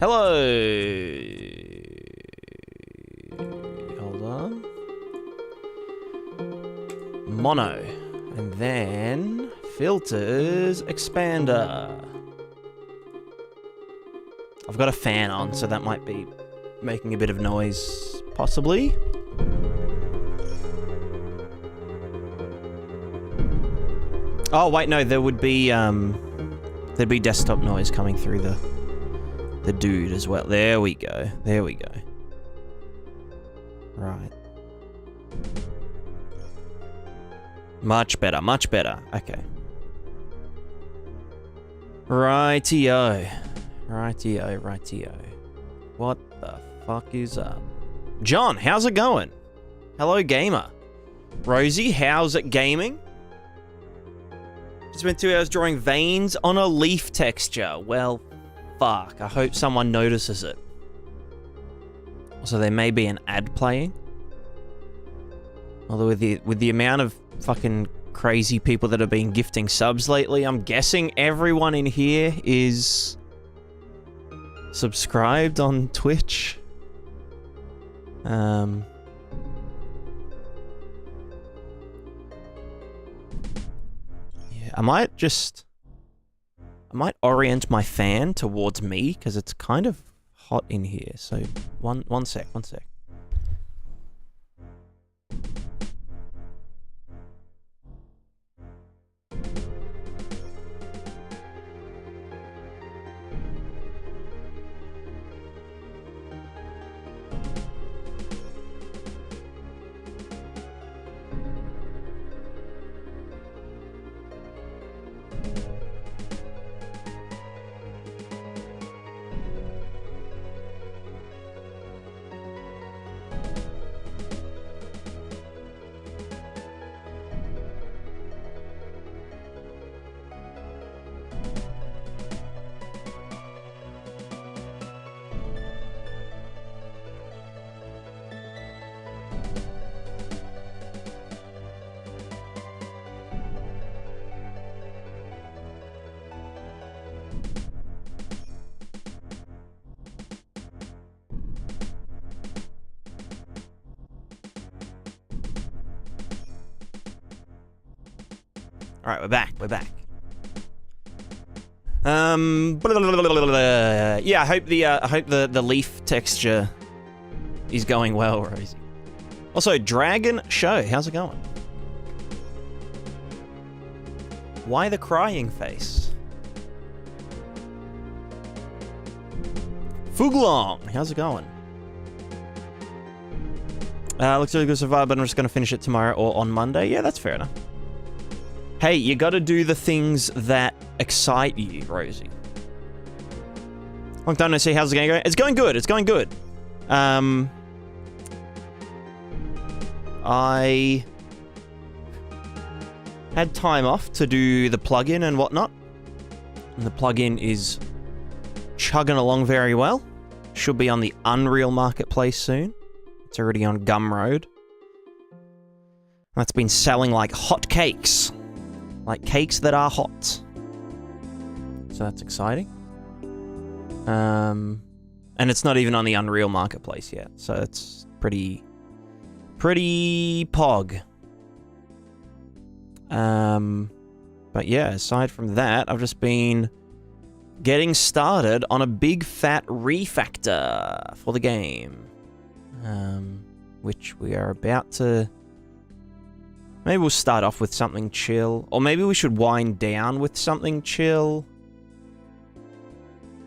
Hello. Hold on. Mono. And then filters, expander. I've got a fan on, so that might be making a bit of noise, possibly. Oh, wait, no, there would be, there'd be desktop noise coming through the dude as well. There we go. There we go. Right. Much better, much better. Okay. Rightio. Rightio, rightio. What the fuck is up? John, how's it going? Hello, gamer. Rosie, how's it gaming? Just spent 2 hours drawing veins on a leaf texture. Well, fuck. I hope someone notices it. Also, there may be an ad playing. Although with the amount of fucking crazy people that have been gifting subs lately, I'm guessing everyone in here is subscribed on Twitch. Yeah, I might orient my fan towards me because it's kind of hot in here. So one sec. All right, we're back. Yeah, I hope the leaf texture is going well, Rosie. Also, Dragon Show, how's it going? Why the crying face? Fuglong, how's it going? Looks really good so far, but I'm just going to finish it tomorrow or on Monday. Yeah, that's fair enough. Hey, you got to do the things that excite you, Rosie. Long time no see. How's the game going? It's going good. It's going good. I had time off to do the plugin and whatnot. And the plugin is chugging along very well. Should be on the Unreal Marketplace soon. It's already on Gumroad. That's been selling like hotcakes. Like cakes that are hot. So that's exciting. And it's not even on the Unreal Marketplace yet. So it's pretty pog. But yeah, aside from that, I've just been getting started on a big fat refactor for the game. Which we are about to... Maybe we'll start off with something chill. Or maybe we should wind down with something chill.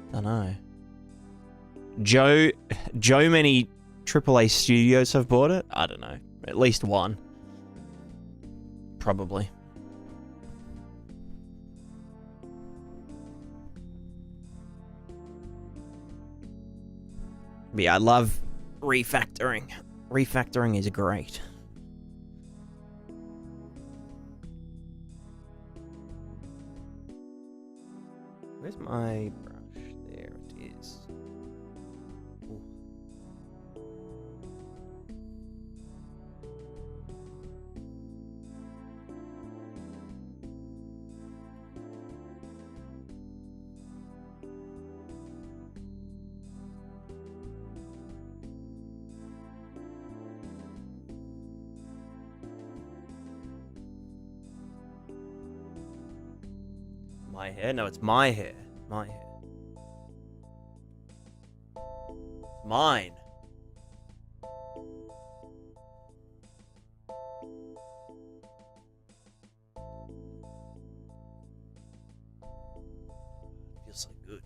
I don't know. Joe many AAA studios have bought it? I don't know. At least one. Probably. But yeah, I love refactoring. Refactoring is great. Where's my brush? There it is. Ooh. My hair? No, it's my hair. My hair. Mine. Feels so good.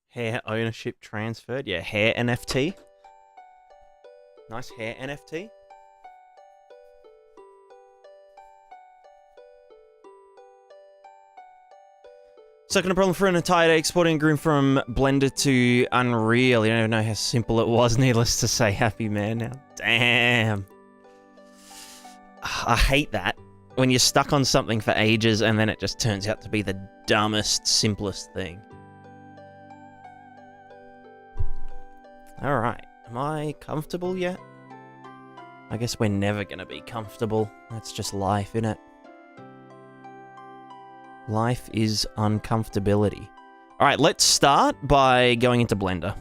Hair ownership transferred. Yeah, hair NFT. Nice hair NFT. Second problem for an entire day exporting a groom from Blender to Unreal. You don't even know how simple it was, needless to say. Happy man now. Damn. I hate that. When you're stuck on something for ages and then it just turns out to be the dumbest, simplest thing. Alright. Am I comfortable yet? I guess we're never gonna be comfortable. That's just life, innit? Life is uncomfortability. Alright, let's start by going into Blender.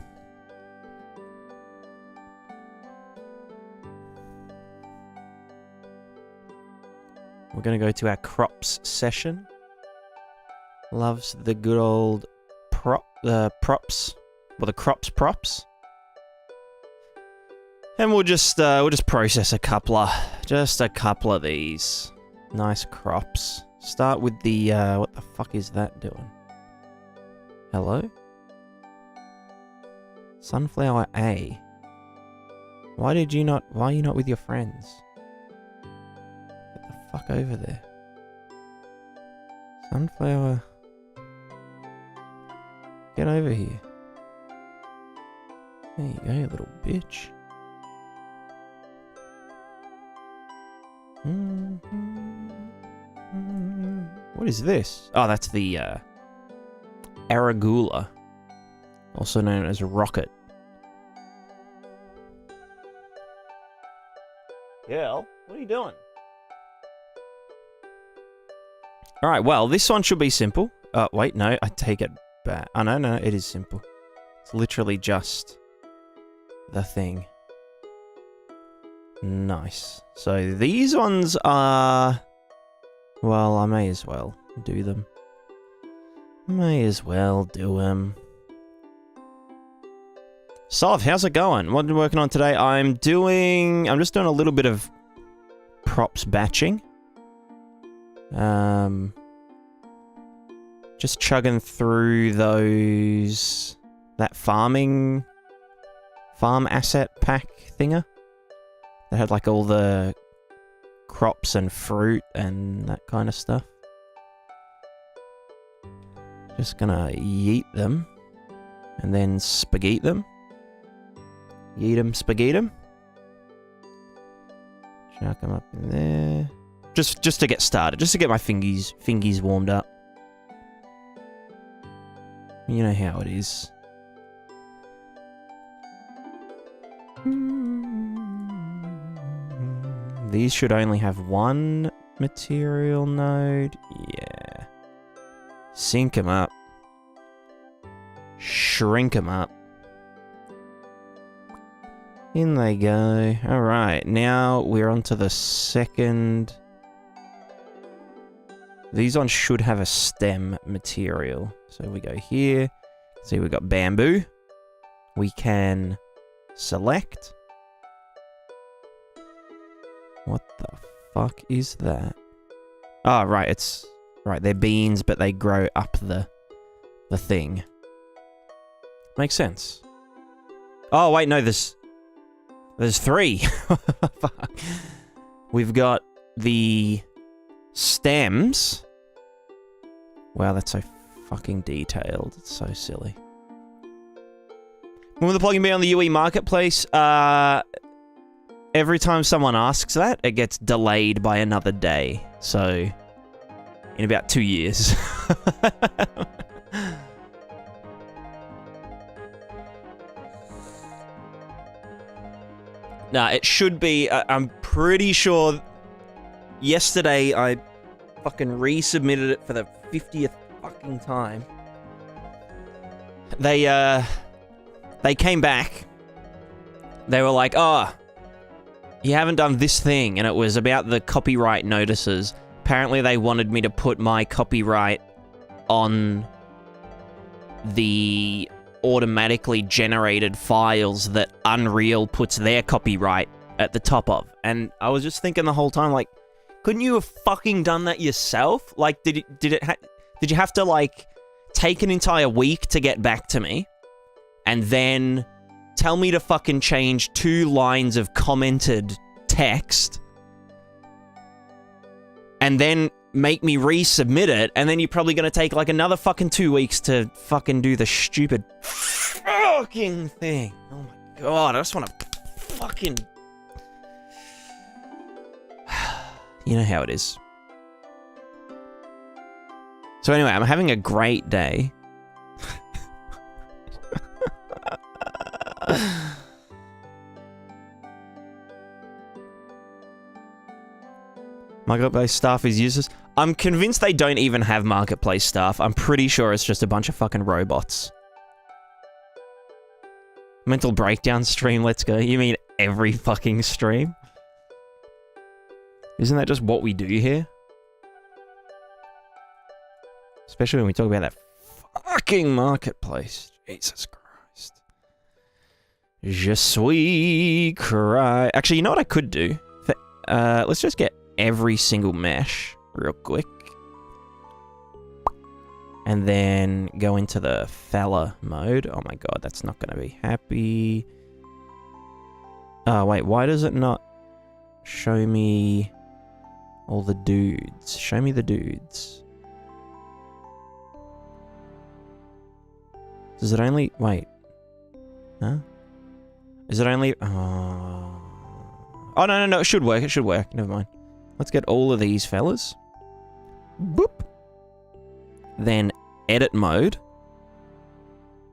We're gonna go to our crops session. Loves the good old props. Well, the crops props. And we'll just process a couple of these nice crops. Start with the what the fuck is that doing? Hello? Sunflower A. Why are you not with your friends? Get the fuck over there. Sunflower. Get over here. There you go, you little bitch. What is this? Oh, that's the Arugula, also known as Rocket. Girl, what are you doing? Alright, well, this one should be simple. Wait, no, I take it back. Oh, no, it is simple. It's literally just the thing. Nice. So these ones are... Well, I may as well do them. May as well do them. Sov, how's it going? What are you working on today? I'm just doing a little bit of props batching. Just chugging through that farm asset pack thinger. That had like all the crops and fruit and that kind of stuff. Just gonna yeet them and then spaghetti them. Yeet them, spaghetti them. Chuck them up in there. Just to get started, just to get my fingies warmed up. You know how it is. These should only have one material node. Yeah. Sync them up. Shrink them up. In they go. Alright, now we're on to the second. These ones should have a stem material. So we go here. See, we've got bamboo. We can select. What the fuck is that? Oh, right, right, they're beans, but they grow up the thing. Makes sense. Oh, wait, no, there's 3. Fuck. We've got the stems. Wow, that's so fucking detailed. It's so silly. When will the plugin be on the UE marketplace? Every time someone asks that, it gets delayed by another day. So, in about 2 years. Nah, it should be. I'm pretty sure yesterday I fucking resubmitted it for the 50th fucking time. They came back. They were like, oh, you haven't done this thing, and it was about the copyright notices. Apparently they wanted me to put my copyright on the automatically generated files that Unreal puts their copyright at the top of. And I was just thinking the whole time, like, couldn't you have fucking done that yourself? Like, did you have to, like, take an entire week to get back to me, and then tell me to fucking change 2 lines of commented text, and then make me resubmit it, and then you're probably gonna take, like, another fucking 2 weeks to fucking do the stupid fucking thing. Oh my god, I just wanna fucking... You know how it is. So anyway, I'm having a great day. Marketplace staff is useless. I'm convinced they don't even have marketplace staff. I'm pretty sure it's just a bunch of fucking robots. Mental breakdown stream, let's go. You mean every fucking stream? Isn't that just what we do here? Especially when we talk about that fucking marketplace. Jesus Christ. Je suis cry. Actually, you know what I could do? Let's just get every single mesh real quick. And then go into the fella mode. Oh my god, that's not going to be happy. Oh, wait, why does it not show me all the dudes? Show me the dudes. Does it only... Wait. Huh? Is it only... Oh, no. It should work. It should work. Never mind. Let's get all of these fellas. Boop. Then edit mode.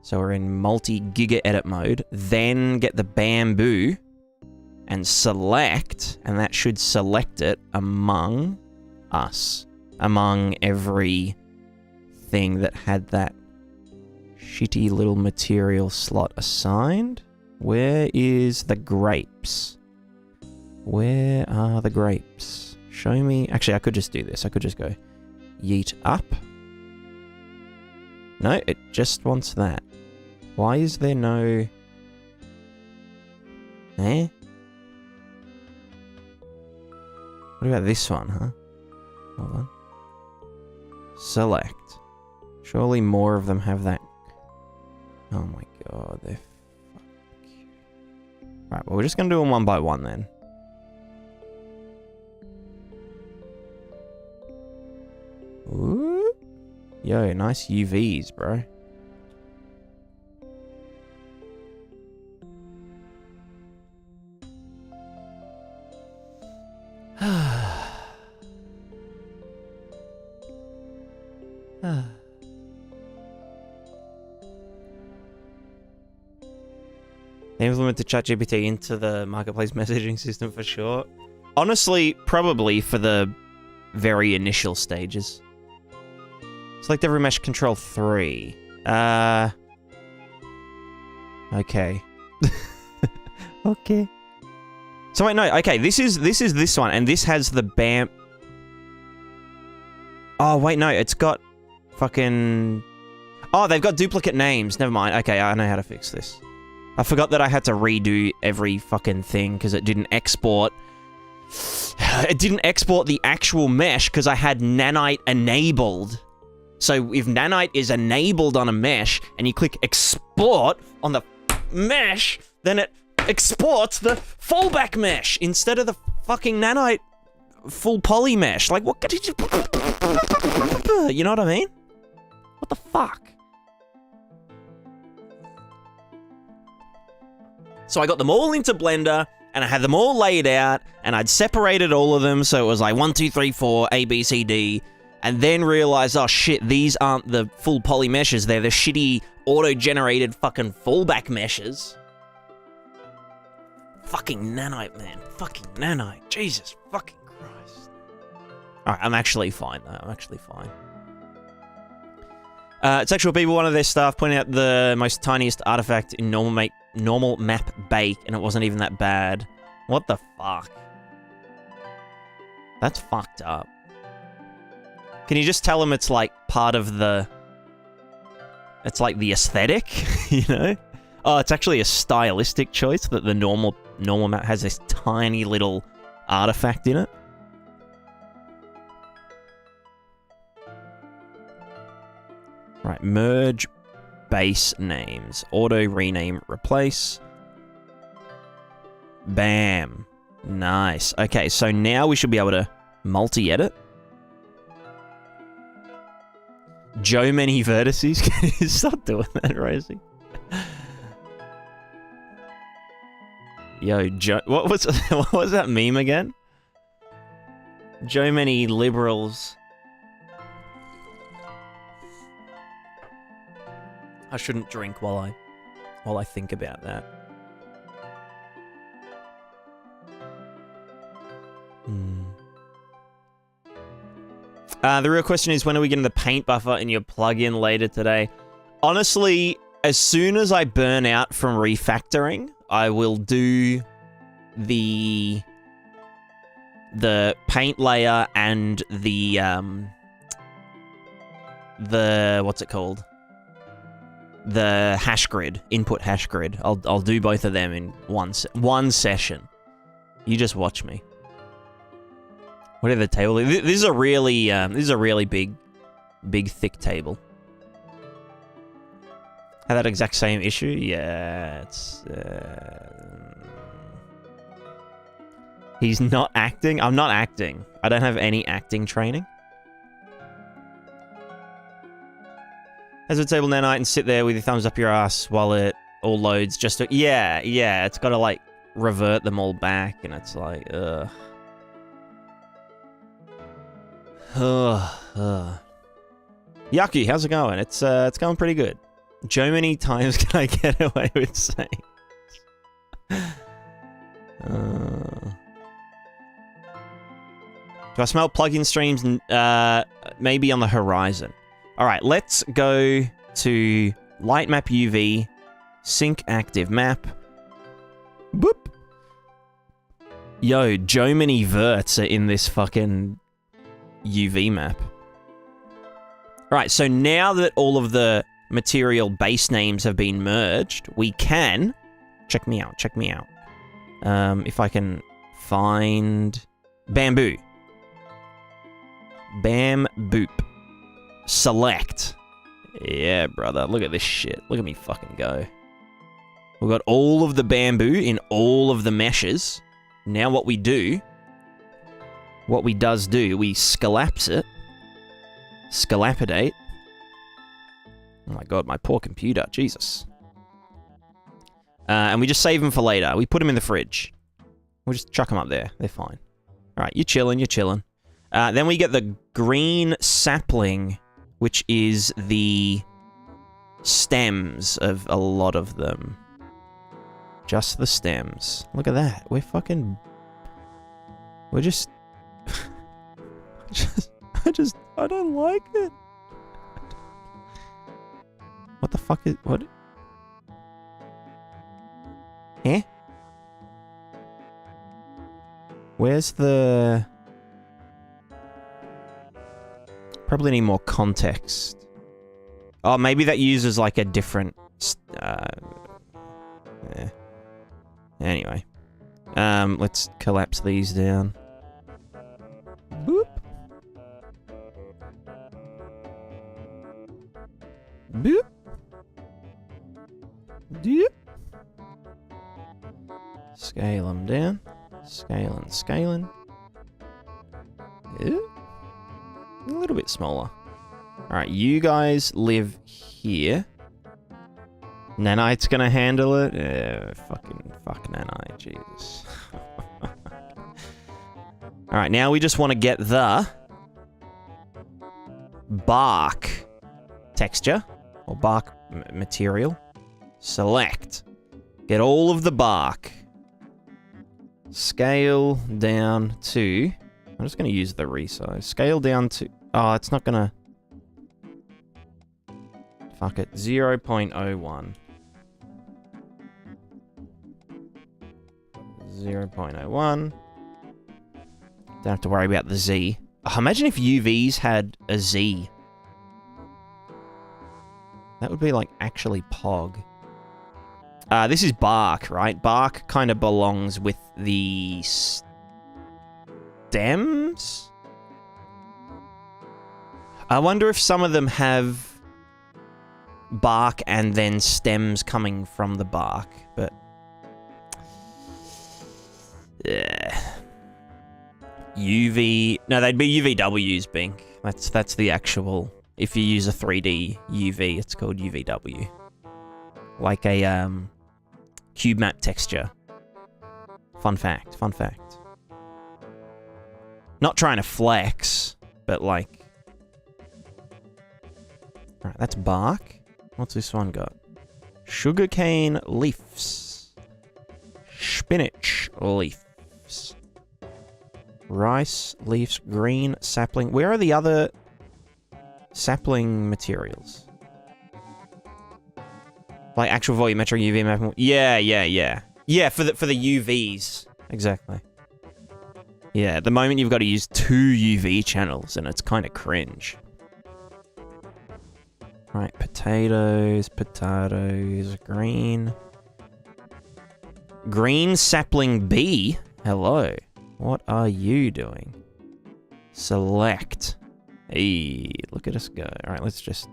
So we're in multi-giga edit mode. Then get the bamboo and select, and that should select it among us. Among every thing that had that shitty little material slot assigned. Where is the grapes? Where are the grapes? Show me... Actually, I could just do this. I could just go yeet up. No, it just wants that. Why is there no... Eh? What about this one, huh? Hold on. Select. Surely more of them have that. Oh my god, they're fucking... Right, well, we're just gonna do them one by one then. Ooh. Yo, nice UVs, bro. They implemented ChatGPT into the marketplace messaging system for sure. Honestly, probably for the very initial stages. Select every mesh control 3. Okay. Okay. So wait, no, okay, this is this one, and this has the BAM... Oh, wait, no, it's got fucking... Oh, they've got duplicate names. Never mind. Okay, I know how to fix this. I forgot that I had to redo every fucking thing because it didn't export. It didn't export the actual mesh because I had Nanite enabled. So if Nanite is enabled on a mesh and you click export on the mesh, then it exports the fallback mesh instead of the fucking Nanite full poly mesh. Like, what did you... You know what I mean? What the fuck? So I got them all into Blender, and I had them all laid out, and I'd separated all of them, so it was like 1, 2, 3, 4, A, B, C, D, and then realized, oh shit, these aren't the full poly meshes, they're the shitty auto-generated fucking fallback meshes. Fucking Nanite, man. Fucking Nanite. Jesus fucking Christ. Alright, I'm actually fine, though. I'm actually fine. Sexual people, one of their staff pointed out the most tiniest artifact in normal map bake, and it wasn't even that bad. What the fuck? That's fucked up. Can you just tell him it's like part of the... It's like the aesthetic, you know? Oh, it's actually a stylistic choice that the normal map has this tiny little artifact in it. Right, merge base names. Auto rename replace. Bam. Nice. Okay, so now we should be able to multi-edit. Joe many vertices. Can you stop doing that, Rosie? Yo, Joe. What was that meme again? Joe many liberals. I shouldn't drink while I think about that. The real question is, when are we getting the paint buffer in your plugin later today? Honestly, as soon as I burn out from refactoring, I will do the paint layer and the what's it called? The hash grid, input hash grid. I'll do both of them in one session. You just watch me. Whatever the table is. This is a really big thick table. Had that exact same issue? Yeah, it's... He's not acting? I'm not acting. I don't have any acting training. Has a table now night and sit there with your thumbs up your ass while it all loads just to... Yeah, it's got to, like, revert them all back, and it's like, ugh. Yucky, how's it going? It's going pretty good. Joe, many times can I get away with saying? Do I smell plugin streams? Maybe on the horizon. All right, let's go to light map UV, sync active map. Boop. Yo, Joe many verts are in this fucking UV map. All right, so now that all of the material base names have been merged, we can... Check me out. If I can find... Bamboo. Bam boop. Select. Yeah, brother. Look at this shit. Look at me fucking go. We've got all of the bamboo in all of the meshes. Now what we do... What we we scalapse it. Scalapidate. Oh my god, my poor computer. Jesus. And we just save them for later. We put them in the fridge. We'll just chuck them up there. They're fine. Alright, you're chilling. Then we get the green sapling, which is the stems of a lot of them. Just the stems. Look at that. We're just... I don't like it. What the fuck is... What? Eh? Where's the... Probably need more context. Oh, maybe that uses like a different... Anyway. Let's collapse these down. Boop. Boop. Doop. Scale them down. Scaling. Yeah. A little bit smaller. Alright, you guys live here. Nanite's gonna handle it. Fuck Nanite, Jesus. Alright, now we just want to get the bark texture, or bark material. Select. Get all of the bark. Scale down to... I'm just going to use the resize. Scale down to... Oh, it's not going to... Fuck it. 0.01. 0.01. Don't have to worry about the Z. Oh, imagine if UVs had a Z. That would be like actually pog. This is bark, right? Bark kind of belongs with the stems? I wonder if some of them have bark and then stems coming from the bark, but... yeah. UV... no, they'd be UVWs, Bink. That's the actual... if you use a 3D UV, it's called UVW. Like a, cube map texture. Fun fact, fun fact. Not trying to flex, but like... Alright, that's bark. What's this one got? Sugarcane leaves. Spinach leaves. Rice leaves, green sapling. Where are the other sapling materials? Like actual volumetric UV mapping. Yeah. Yeah, for the UVs. Exactly. Yeah, at the moment you've got to use 2 UV channels and it's kind of cringe. Right, potatoes, green. Green sapling B. Hello. What are you doing? Select. Hey, look at us go. All right, let's just...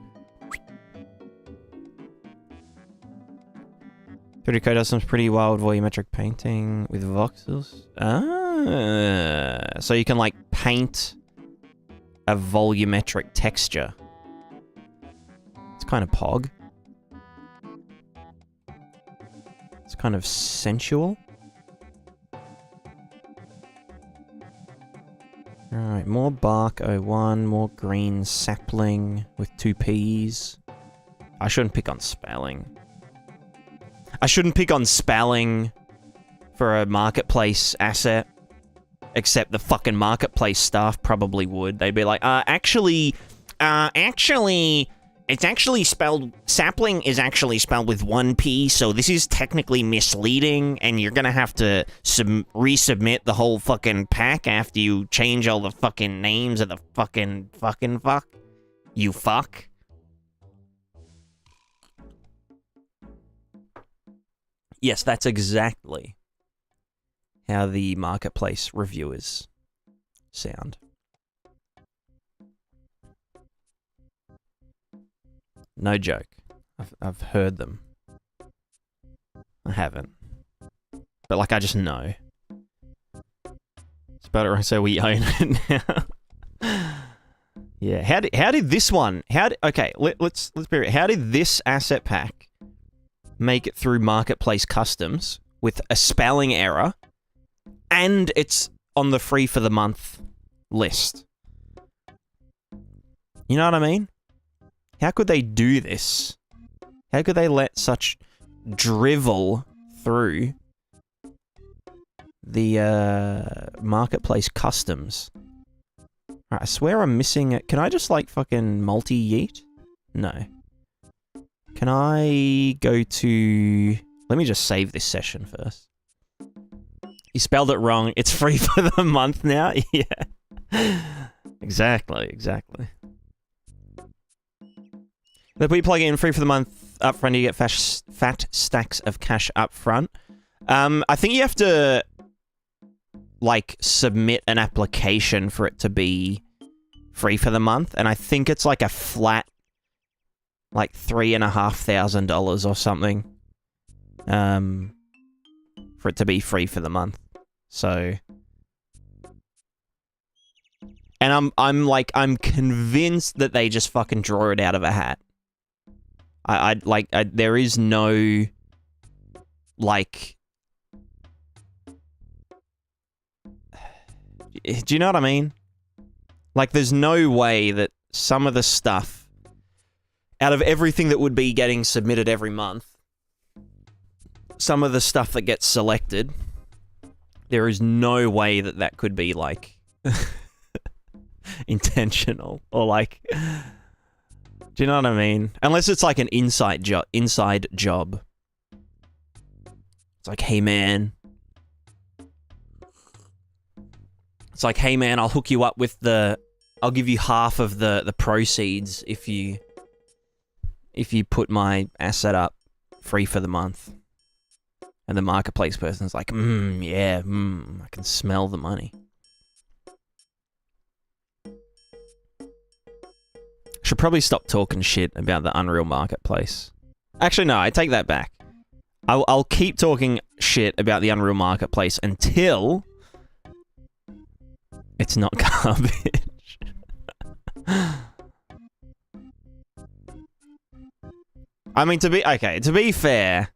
3D Code does some pretty wild volumetric painting with voxels. Ah, so you can like paint a volumetric texture. It's kind of pog. It's kind of sensual. Alright, more bark 01, more green sapling with 2 P's. I shouldn't pick on spelling. I shouldn't pick on spelling for a marketplace asset. Except the fucking marketplace staff probably would. They'd be like, actually, it's actually spelled, sapling is actually spelled with 1 P, so this is technically misleading, and you're gonna have to resubmit the whole fucking pack after you change all the fucking names of the fucking fuck. You fuck. Yes, that's exactly how the marketplace reviewers sound. No joke. I've heard them. I haven't. But like I just know. It's about it, so we own it now. Yeah. How did this one? Okay, let's be real. How did this asset pack make it through marketplace customs with a spelling error and it's on the free for the month list? You know what I mean? How could they do this? How could they let such drivel through the marketplace customs? Alright, I swear I'm missing it. Can I just like fucking multi-yeet? No. Can I go to... Let me just save this session first. You spelled it wrong. It's free for the month now? Yeah. Exactly. If we plug in free for the month up front, you get fat stacks of cash up front. I think you have to, like, submit an application for it to be free for the month. And I think it's like a flat, like, $3,500 or something. For it to be free for the month. So... And I'm convinced that they just fucking draw it out of a hat. There is no, like... Do you know what I mean? Like, there's no way that some of the stuff, out of everything that would be getting submitted every month, some of the stuff that gets selected, there is no way that that could be, like... intentional or like, do you know what I mean? Unless it's like an inside job. It's like, hey man, It's like, hey man, I'll hook you up with I'll give you half of the proceeds if you put my asset up free for the month. And the marketplace person's like, yeah, I can smell the money. Should probably stop talking shit about the Unreal Marketplace. Actually, no, I take that back. I'll keep talking shit about the Unreal Marketplace until it's not garbage. I mean, to be fair,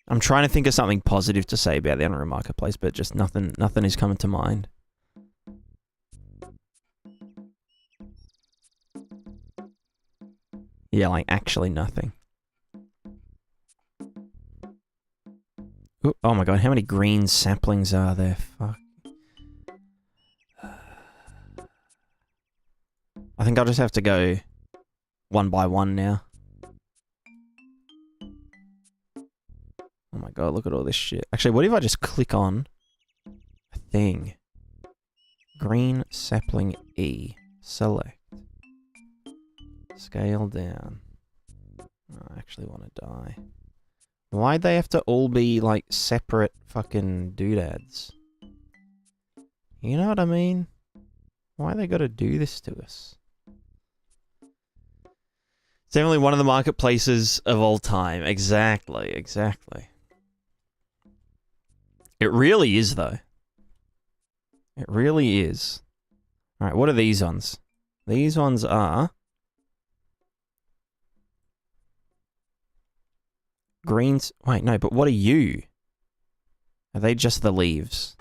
I'm trying to think of something positive to say about the Unreal Marketplace, but just nothing is coming to mind. Yeah, like, actually nothing. Ooh, oh my god, how many green saplings are there? Fuck. I think I'll just have to go one by one now. Oh my god, look at all this shit. Actually, what if I just click on a thing? Green sapling E. Select. Scale down. I actually want to die. Why'd they have to all be, like, separate fucking doodads? You know what I mean? Why they gotta do this to us? It's definitely one of the marketplaces of all time. Exactly, exactly. It really is, though. It really is. Alright, what are these ones? These ones are... greens... Wait, no, but what are you? Are they just the leaves?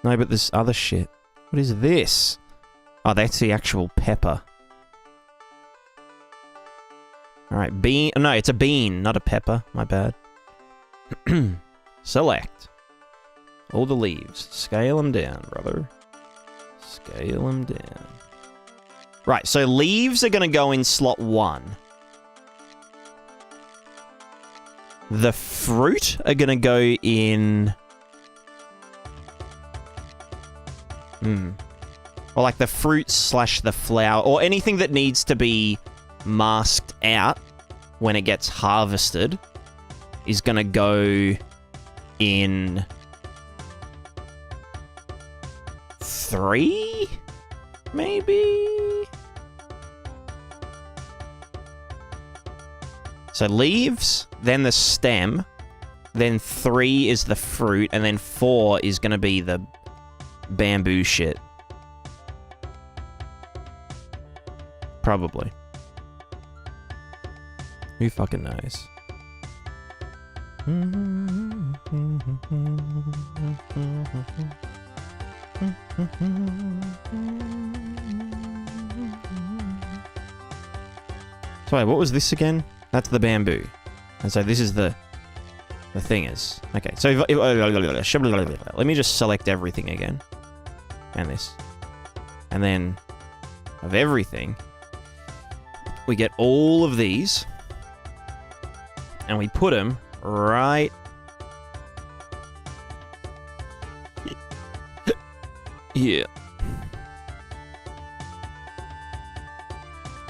No, but this other shit. What is this? Oh, that's the actual pepper. Alright, bean... No, it's a bean, not a pepper. My bad. Select. All the leaves. Scale them down, brother. Scale them down. Right, so leaves are going to go in slot 1. The fruit are going to go in... Or like the fruit / the flower, or anything that needs to be masked out when it gets harvested is going to go in 3? Maybe? So leaves, then the stem, then 3 is the fruit, and then 4 is going to be the bamboo shit. Probably. Who fucking knows? So wait, what was this again? That's the bamboo. And so this is the thing is. Okay, so let me just select everything again. And this. And then of everything, we get all of these. And we put them right here.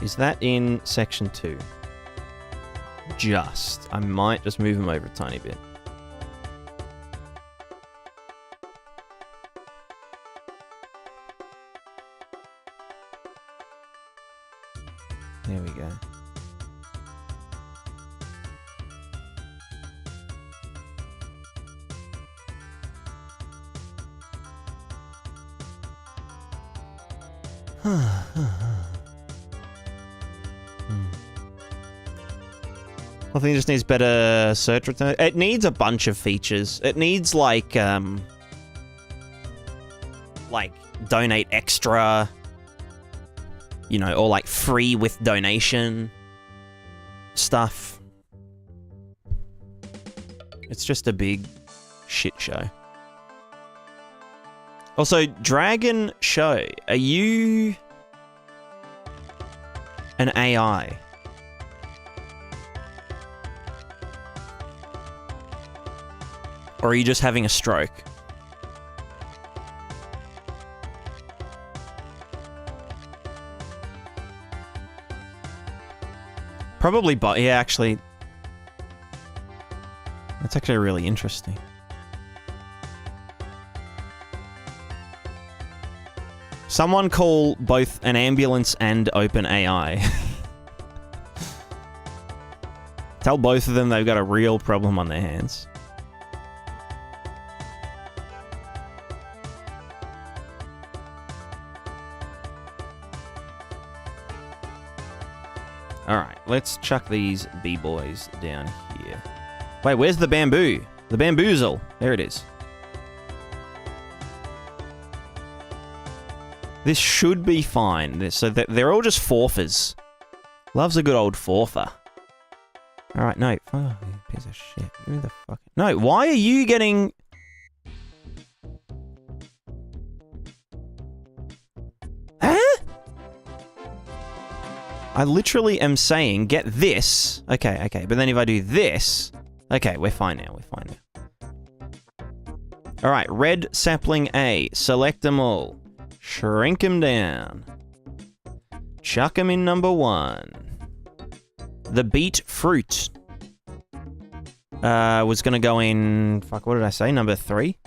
Is that in section 2? Just. I might just move them over a tiny bit. There we go. I think it just needs better search return. It needs a bunch of features. It needs like donate extra, you know, or like free with donation stuff. It's just a big shit show. Also, Dragon Show, are you an AI? Or are you just having a stroke? Probably, but yeah, actually, that's actually really interesting. Someone call both an ambulance and OpenAI. Tell both of them they've got a real problem on their hands. Alright, let's chuck these B-boys down here. Wait, where's the bamboo? The bamboozle. There it is. This should be fine. So they're all just forfers. Loves a good old forfer. Alright, no. Oh, you piece of shit. Give me the fuck. No, why are you getting... Huh? I literally am saying, get this. Okay, okay. But then if I do this... Okay, we're fine now. We're fine now. Alright, red sapling A. Select them all. Shrink them down. Chuck them in number 1. The beet fruit. Was gonna go in... Fuck, what did I say? Number 3?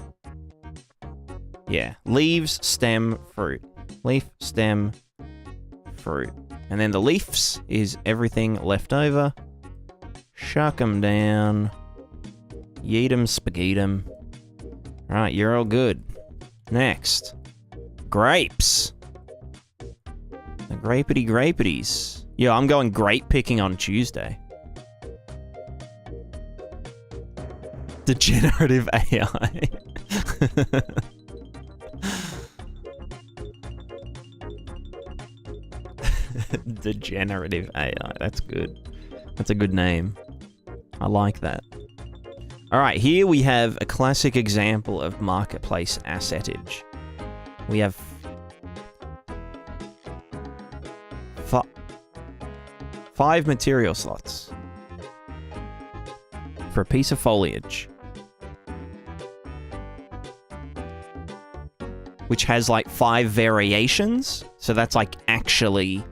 Yeah. Leaves, stem, fruit. Leaf, stem, fruit. And then the leaves is everything left over. Shuck them down. Yeet 'em, spaghetti 'em. Alright, you're all good. Next. Grapes. The grapety grapeties. Yeah, I'm going grape picking on Tuesday. Degenerative AI. Degenerative AI. That's good. That's a good name. I like that. Alright, here we have a classic example of marketplace assetage. We have 5 material slots for a piece of foliage, which has like 5 variations. So that's like actually,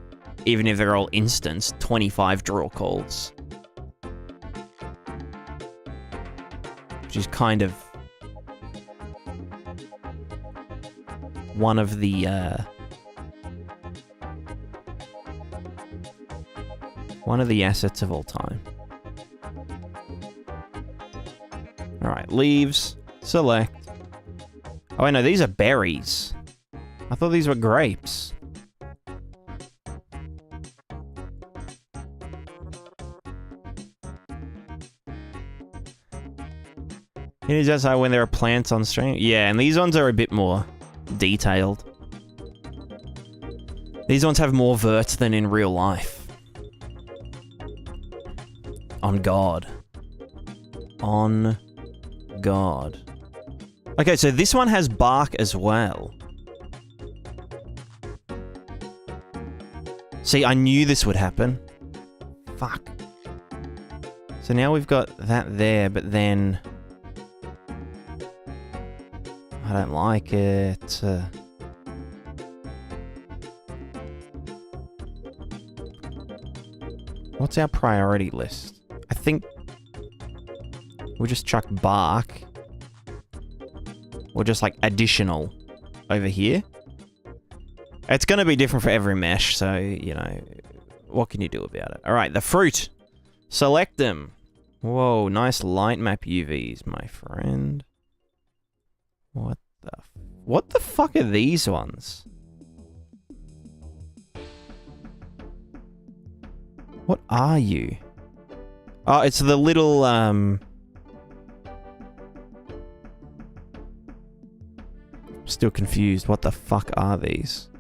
even if they're all instance, 25 draw calls. Which is kind of one of the assets of all time. Alright, leaves, select. Oh, wait, no, these are berries. I thought these were grapes. It is just how when there are plants on stream. Yeah, and these ones are a bit more detailed. These ones have more vert than in real life. On God. On God. Okay, so this one has bark as well. See, I knew this would happen. Fuck. So now we've got that there, but then... I don't like it. What's our priority list? I think we'll just chuck bark. Or just like additional over here. It's going to be different for every mesh, so, you know, what can you do about it? Alright, the fruit. Select them. Whoa, nice light map UVs, my friend. What the fuck are these ones? What are you? Oh, it's the little, still confused. What the fuck are these?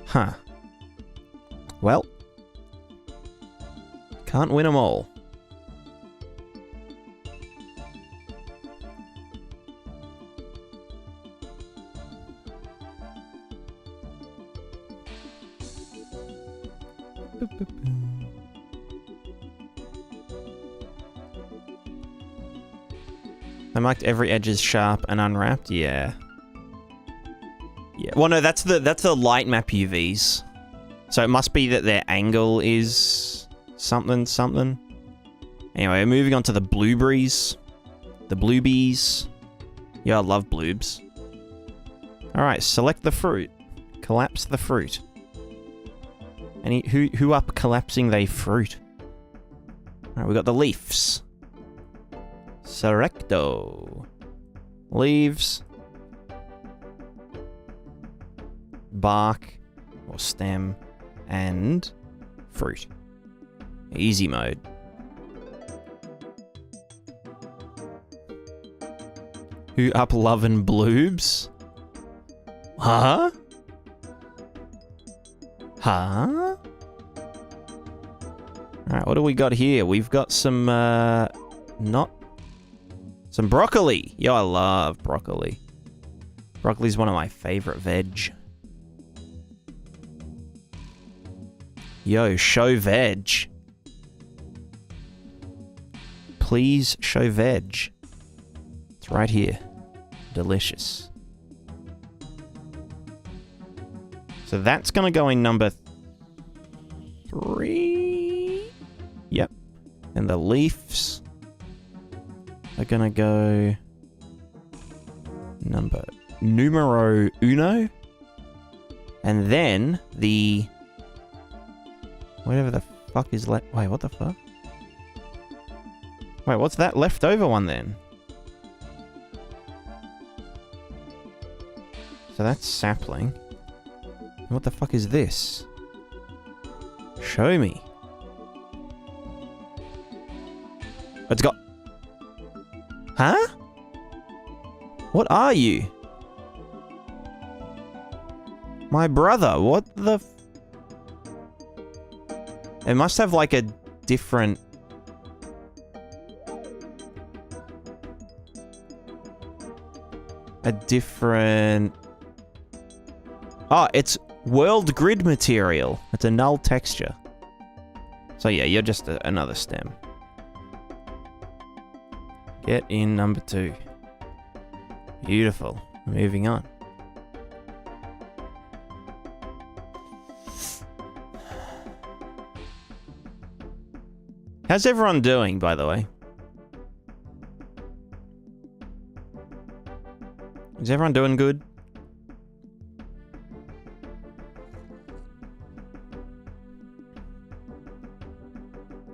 Huh. Well. Can't win them all. I marked every edge is sharp and unwrapped. Yeah. Yeah. Well, no, that's the light map UVs. So it must be that their angle is something, something. Anyway, moving on to the blueberries. The bluebies. Yeah, I love bloobs. Alright, select the fruit. Collapse the fruit. Who up collapsing they fruit? Alright, we got the leaves. Selecto. Leaves. Bark. Or stem. And fruit. Easy mode. Who up lovin' bloobs? Huh? Huh? Alright, what do we got here? We've got some, some broccoli. Yo, I love broccoli. Broccoli's one of my favorite veg. Yo, show veg. Please show veg. It's right here. Delicious. So that's gonna go in number 3. Yep. And the leaves are gonna go numero uno. And then the whatever the fuck is left. Wait, what the fuck? Wait, what's that leftover one then? So that's sapling. What the fuck is this? Show me. It's got... Huh? What are you? My brother, what the... It must have like a different... Oh, it's world grid material. It's a null texture. So yeah, you're just another stem. Get in number 2. Beautiful. Moving on. How's everyone doing, by the way? Is everyone doing good?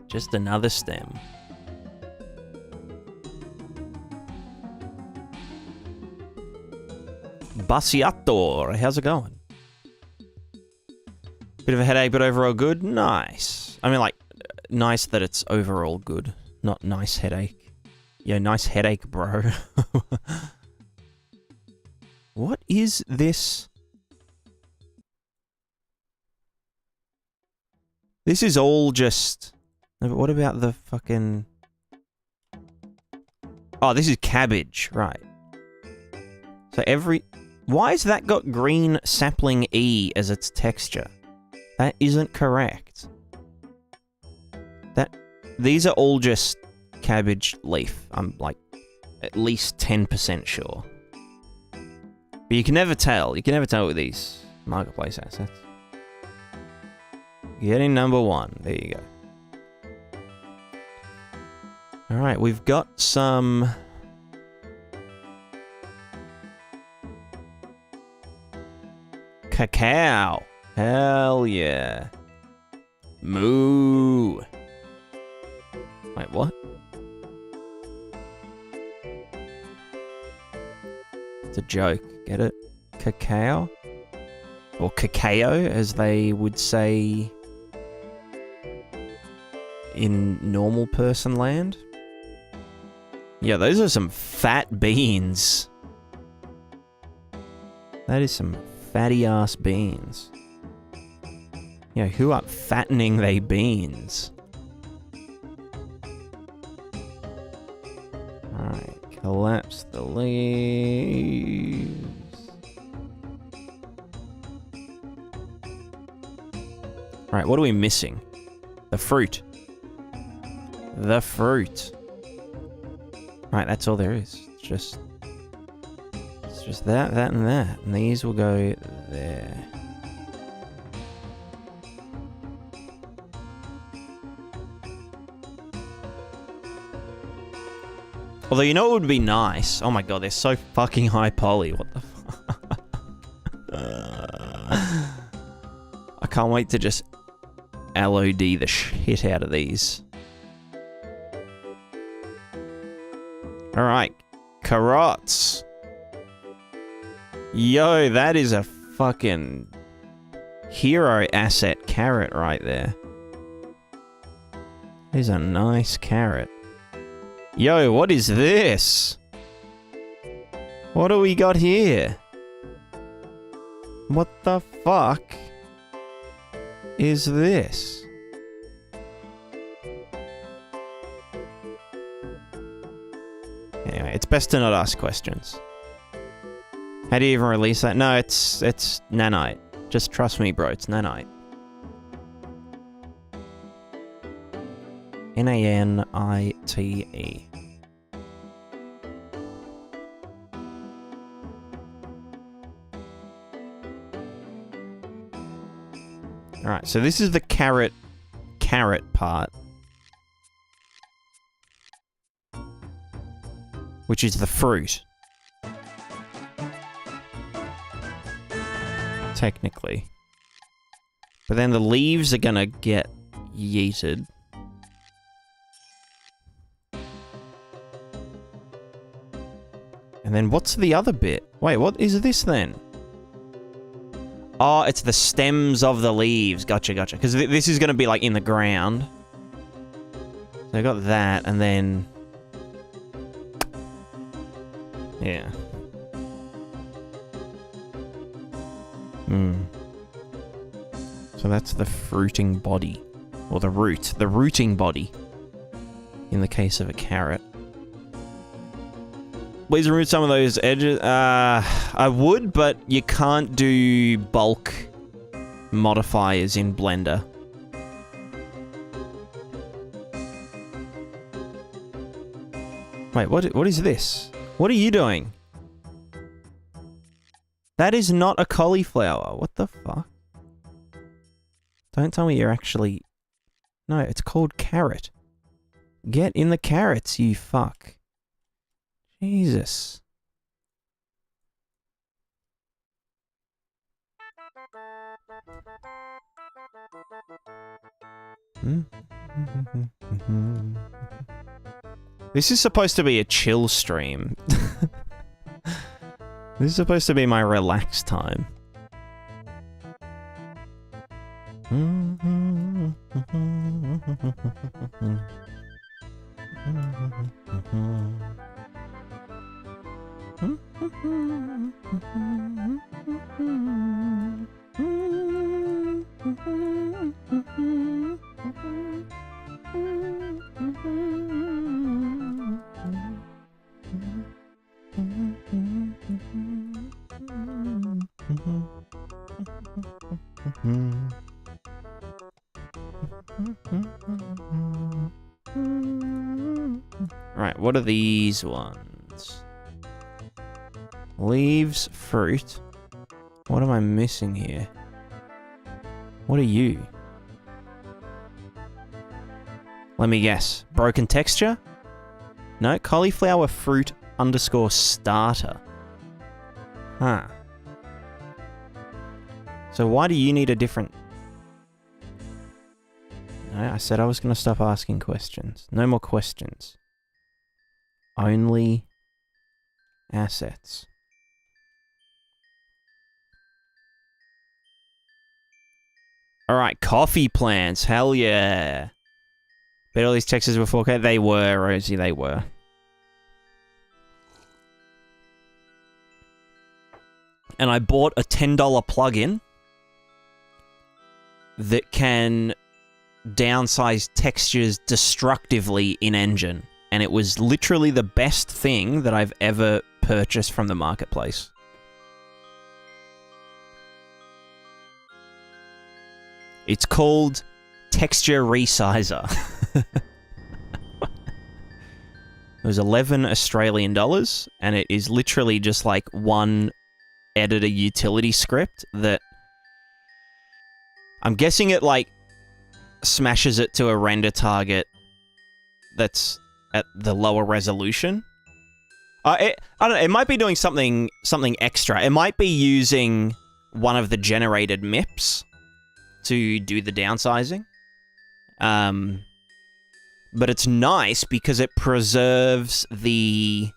Just another stem. Basiator, how's it going? Bit of a headache, but overall good? Nice. I mean, like, nice that it's overall good. Not nice headache. Yeah, nice headache, bro. What is this? This is all just... No, but what about the fucking... Oh, this is cabbage, right. So every... Why has that got green sapling E as its texture? That isn't correct. These are all just cabbage leaf. I'm like at least 10% sure. But you can never tell. You can never tell with these marketplace assets. Getting number 1. There you go. Alright, we've got some... Cacao. Hell yeah. Moo. Wait, what? It's a joke. Get it? Cacao? Or cacao, as they would say in normal person land. Yeah, those are some fat beans. That is some fatty ass beans. Yeah, who up fattening they beans? Alright, collapse the leaves. Alright, what are we missing? The fruit. The fruit. Right, that's all there is. just that, that, and that. And these will go there. Although, you know what would be nice? Oh my god, they're so fucking high poly. What the fuck? I can't wait to just LOD the shit out of these. Alright. Carrots. Yo, that is a fucking hero asset carrot right there. That is a nice carrot. Yo, what is this? What do we got here? What the fuck is this? Anyway, it's best to not ask questions. How do you even release that? No, it's nanite. Just trust me, bro, it's nanite. Nanite. Alright, so this is the carrot part. Which is the fruit. Technically. But then the leaves are gonna get yeeted. And then what's the other bit? Wait, what is this then? Oh, it's the stems of the leaves. Gotcha, gotcha. Because this is going to be, like, in the ground. So I got that, and then... yeah. So that's the fruiting body. Or the root. The rooting body. In the case of a carrot. Please remove some of those edges. I would, but you can't do bulk modifiers in Blender. Wait, what is this? What are you doing? That is not a cauliflower. What the fuck? Don't tell me you're actually... No, it's called carrot. Get in the carrots, you fuck. Jesus. This is supposed to be a chill stream. This is supposed to be my relaxed time. Right, what are these ones? Leaves, fruit. What am I missing here? What are you? Let me guess. Broken texture? No, cauliflower fruit _ starter. Huh. So why do you need a different... No, I said I was going to stop asking questions. No more questions. Only assets. Alright, coffee plants. Hell yeah. Bet all these textures were 4K? They were, Rosie, they were. And I bought a $10 plugin that can downsize textures destructively in Engine. And it was literally the best thing that I've ever purchased from the marketplace. It's called Texture Resizer. It was 11 Australian dollars, and it is literally just like one editor utility script that I'm guessing it like smashes it to a render target that's at the lower resolution. I don't know, it might be doing something extra. It might be using one of the generated MIPs to do the downsizing. But it's nice because it preserves the...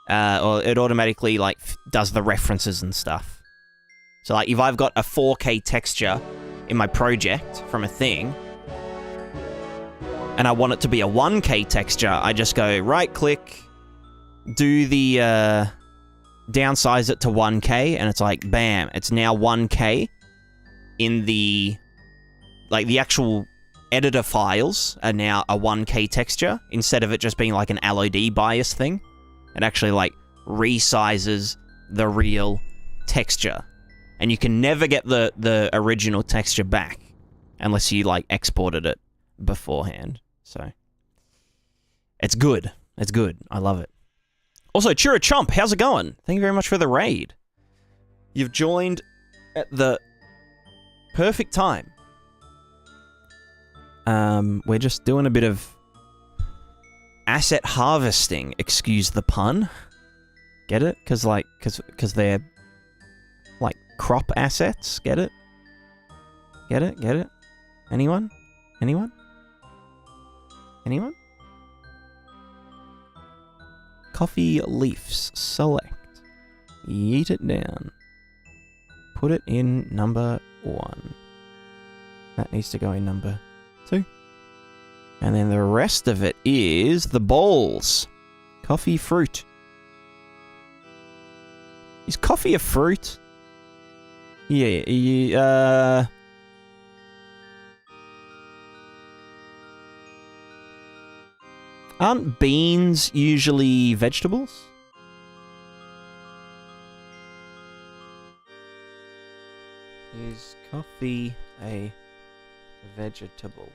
or it automatically, like, does the references and stuff. So, like, if I've got a 4K texture in my project from a thing, and I want it to be a 1K texture, I just go right-click, do the, downsize it to 1K, and it's like, bam, it's now 1K in the... Like, the actual... editor files are now a 1K texture instead of it just being like an LOD bias thing. It actually like resizes the real texture, and you can never get the original texture back unless you like exported it beforehand. So it's good. It's good. I love it. Also, Chura Chomp, how's it going? Thank you very much for the raid. You've joined at the perfect time. We're just doing a bit of asset harvesting, excuse the pun. Get it? Cause they're like crop assets, get it? Get it? Get it? Anyone? Anyone? Anyone? Coffee leaves, select. Yeet it down. Put it in number 1. That needs to go in number 2. And then the rest of it is the bowls. Coffee fruit. Is coffee a fruit? Yeah, aren't beans usually vegetables? Is coffee a vegetable?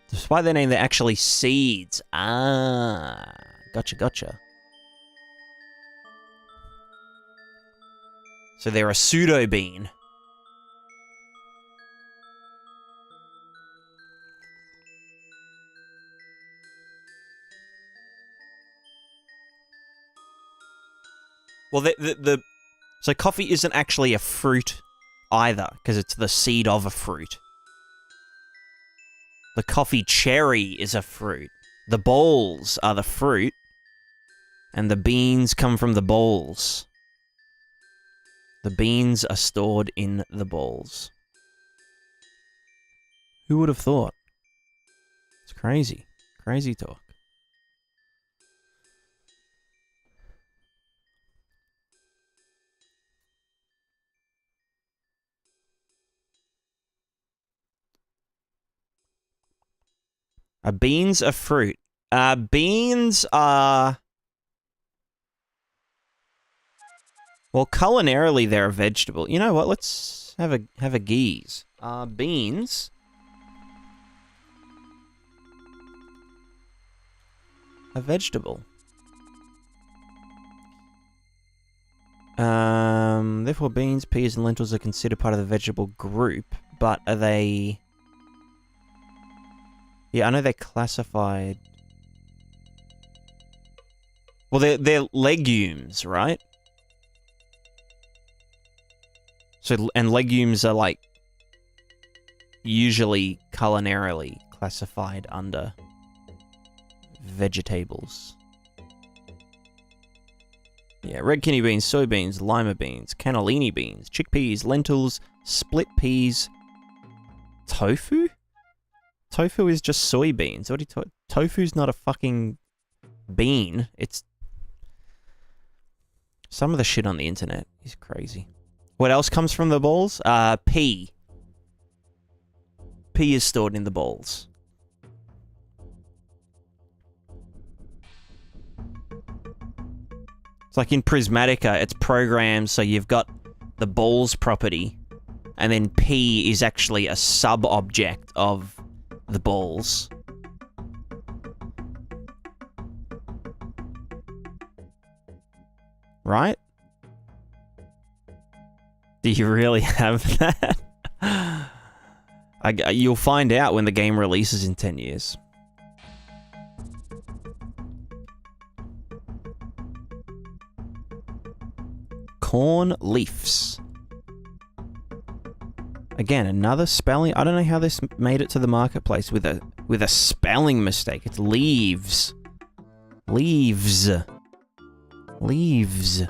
Despite their name, they're actually seeds. Ah, gotcha, gotcha. So they're a pseudo bean. Well, so coffee isn't actually a fruit either, because it's the seed of a fruit. The coffee cherry is a fruit. The balls are the fruit, and the beans come from the balls. The beans are stored in the balls. Who would have thought? It's crazy. Crazy talk. Are beans a fruit? Beans are... Well, culinarily, they're a vegetable. You know what? Let's have a geese. Beans... a vegetable. Therefore, beans, peas, and lentils are considered part of the vegetable group, but are they... Yeah, I know they're classified... Well, they're legumes, right? So, and legumes are, like, usually culinarily classified under vegetables. Yeah, red kidney beans, soybeans, lima beans, cannellini beans, chickpeas, lentils, split peas, tofu? Tofu is just soybeans. What are you Tofu's not a fucking bean. It's... Some of the shit on the internet is crazy. What else comes from the balls? Pea. Pea is stored in the balls. It's like in Prismatica, it's programmed so you've got the balls property, and then P is actually a sub-object of the balls. right? Do you really have that? You'll find out when the game releases in 10 years. Corn leafs. Again, another spelling. I don't know how this made it to the marketplace with a spelling mistake. It's leaves. Leaves. Leaves.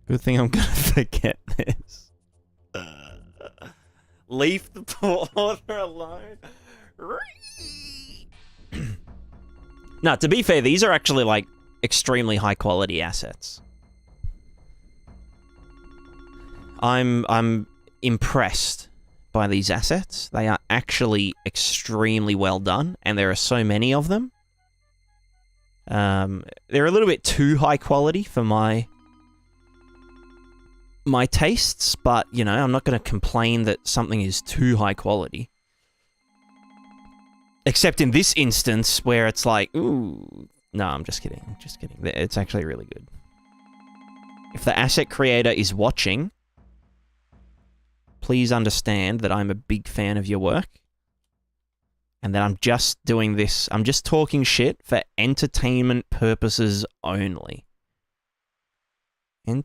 Good thing I'm gonna forget this. Leave the porter alone. No, to be fair, these are actually like extremely high quality assets. I'm impressed by these assets. They are actually extremely well done, and there are so many of them. They're a little bit too high quality for my tastes, but, you know, I'm not going to complain that something is too high quality. Except in this instance, where it's like, ooh... No, I'm just kidding. Just kidding. It's actually really good. If the asset creator is watching, please understand that I'm a big fan of your work. And that I'm just doing this... I'm just talking shit for entertainment purposes only. Oh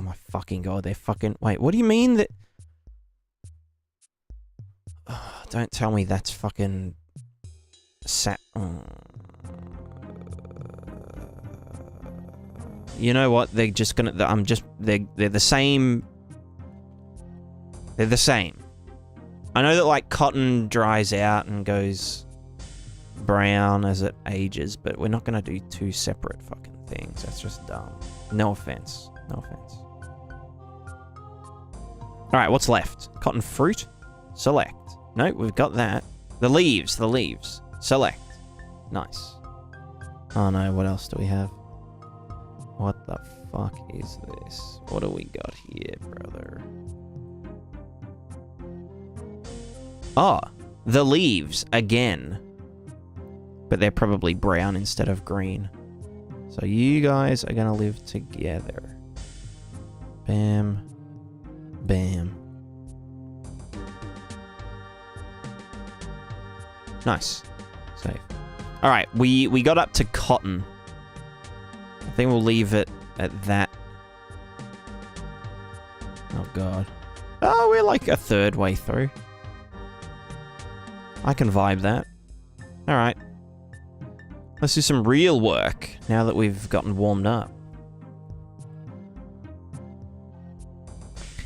my fucking god, they're fucking... Wait, what do you mean that... Oh, don't tell me that's fucking... You know what? They're just gonna... They're the same... They're the same. I know that, like, cotton dries out and goes brown as it ages, but we're not gonna do two separate fucking things. That's just dumb. No offense. No offense. Alright, what's left? Cotton fruit? Select. Nope, we've got that. The leaves. Select. Nice. Oh no, what else do we have? What the fuck is this? What do we got here, brother? Oh, the leaves, again. But they're probably brown instead of green. So you guys are gonna live together. Bam. Bam. Nice. Save. Alright, we got up to cotton. I think we'll leave it at that. Oh god. Oh, we're like a third way through. I can vibe that. Alright. Let's do some real work now that we've gotten warmed up.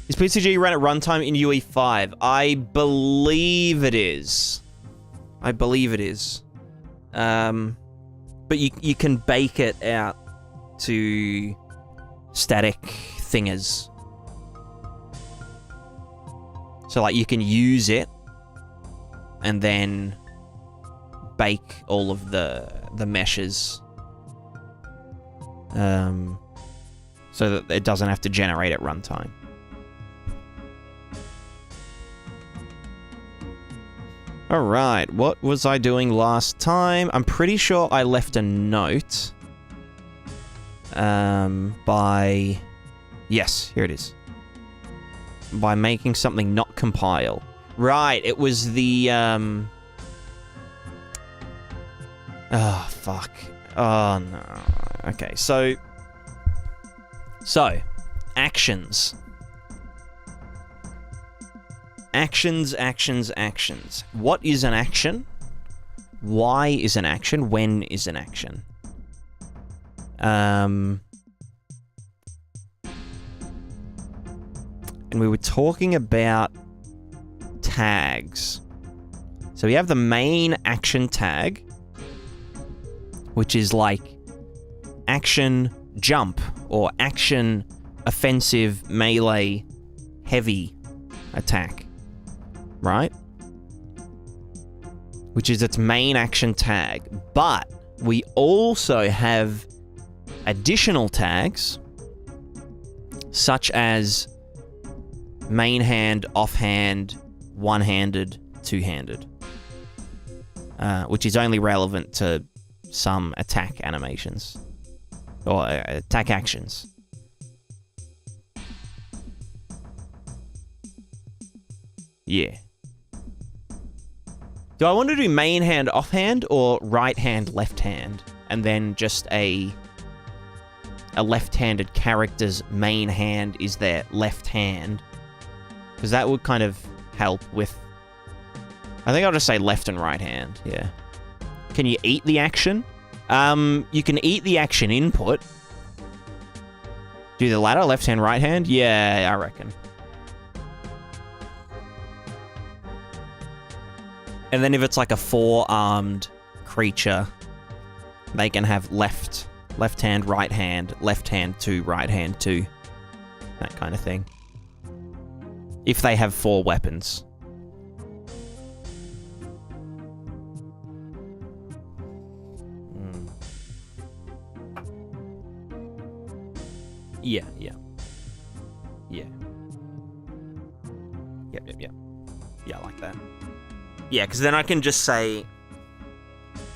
Is PCG run at runtime in UE5? I believe it is. I believe it is. But you can bake it out to static thingers. So like you can use it and then bake all of the meshes. So that it doesn't have to generate at runtime. Alright, what was I doing last time? I'm pretty sure I left a note. By... Yes, here it is. By making something not compile. Right, it was the, Oh, fuck. Oh, no. Okay, so... actions. Actions. What is an action? Why is an action? When is an action? And we were talking about tags. So we have the main action tag, which is like action jump or action offensive melee heavy attack. Right? Which is its main action tag. But we also have additional tags such as main hand, offhand, one-handed, two-handed, which is only relevant to some attack animations or attack actions. Yeah. Do I want to do main hand, offhand, or right hand, left hand, and then just a left-handed character's main hand is their left hand? Because that would kind of help with... I think I'll just say left and right hand, yeah. Can you eat the action? You can eat the action input. Do the latter, left hand, right hand? Yeah, I reckon. And then if it's like a four-armed creature, they can have left hand, right hand, left hand, two, right hand, two. That kind of thing. If they have 4 weapons. Yeah. Yeah, I like that. Yeah, because then I can just say...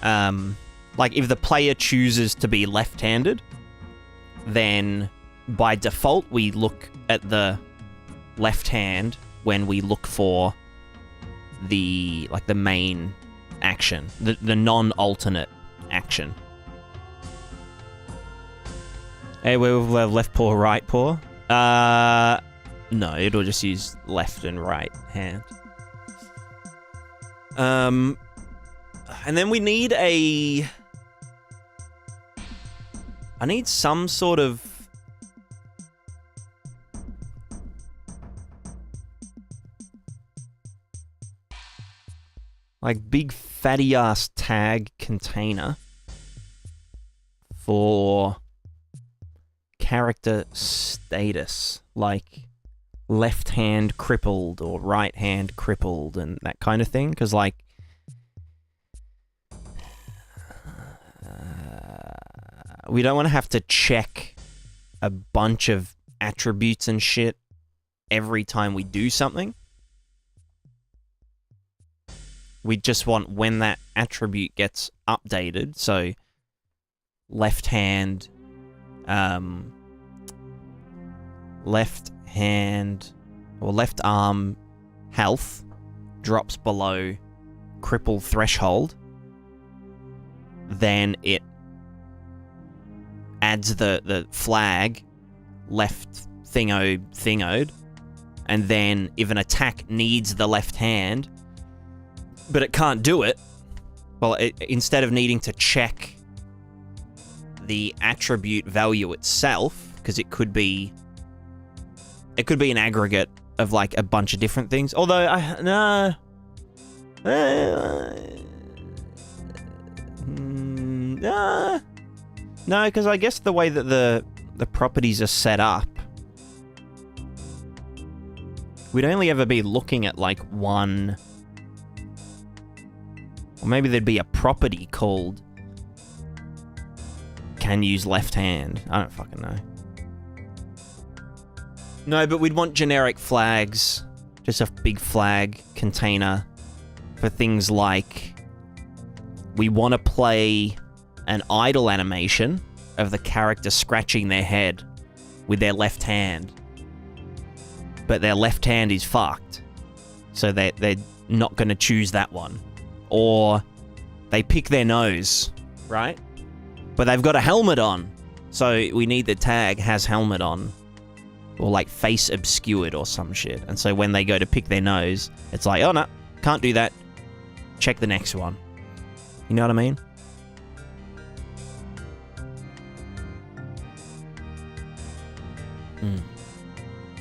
like, if the player chooses to be left-handed, then by default we look at the left hand when we look for the, like, the main action. The non-alternate action. Hey, we'll have left paw, right paw? No, it'll just use left and right hand. And then we need I need some sort of... like, big fatty-ass tag container for character status. Like, left hand crippled or right hand crippled and that kind of thing. Because, like... we don't want to have to check a bunch of attributes and shit every time we do something. We just want when that attribute gets updated, so left hand, left hand, or left arm health drops below cripple threshold, then it adds the flag left thingoed, and then if an attack needs the left hand, but it can't do it, well, instead of needing to check the attribute value itself, because it could be an aggregate of like a bunch of different things. Although no, because I guess the way that the properties are set up, we'd only ever be looking at like one, or maybe there'd be a property called can use left hand. I don't fucking know. No, but we'd want generic flags, just a big flag container for things like we want to play an idle animation of the character scratching their head with their left hand, but their left hand is fucked, so they're not going to choose that one. Or they pick their nose, right? But they've got a helmet on, so we need the tag has helmet on, or like face obscured or some shit. And so when they go to pick their nose, it's like, oh no, can't do that. Check the next one. You know what I mean?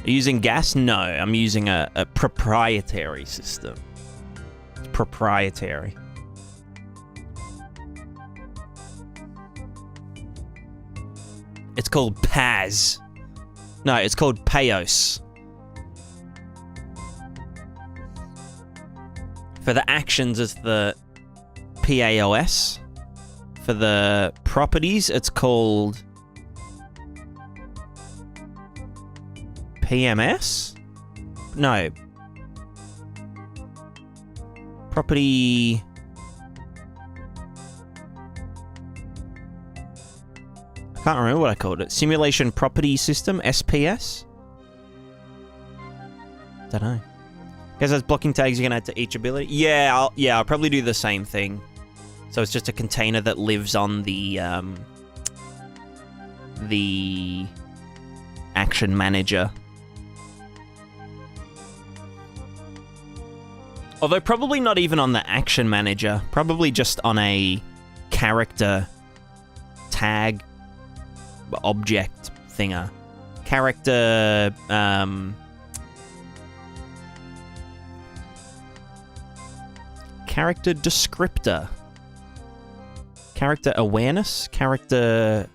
Using gas? No, I'm using a proprietary system. It's proprietary. It's called PAS. No, it's called PAOS. For the actions, it's the PAOS. For the properties, it's called PMS? No. Property... I can't remember what I called it. Simulation Property System, SPS? Don't know. Because those blocking tags you can add to each ability. Yeah, I'll probably do the same thing. So it's just a container that lives on the action manager. Although probably not even on the action manager. Probably just on a character tag object thinger. Character, character descriptor. Character awareness? Character...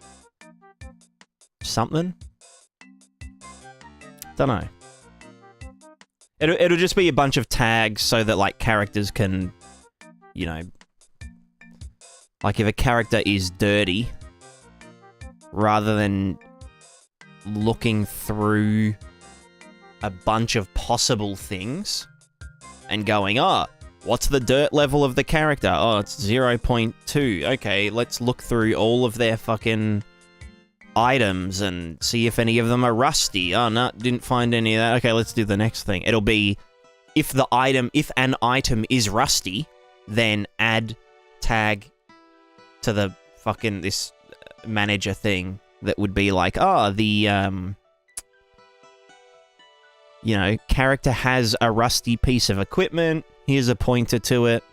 something? Don't know. It'll just be a bunch of tags so that, like, characters can, you know... Like, if a character is dirty, rather than looking through a bunch of possible things and going, oh, what's the dirt level of the character? Oh, it's 0.2. Okay, let's look through all of their fucking items and see if any of them are rusty. Oh, no, didn't find any of that. Okay, let's do the next thing. It'll be, if an item is rusty, then add tag to the fucking, this manager thing that would be like, oh, the, you know, character has a rusty piece of equipment. Here's a pointer to it.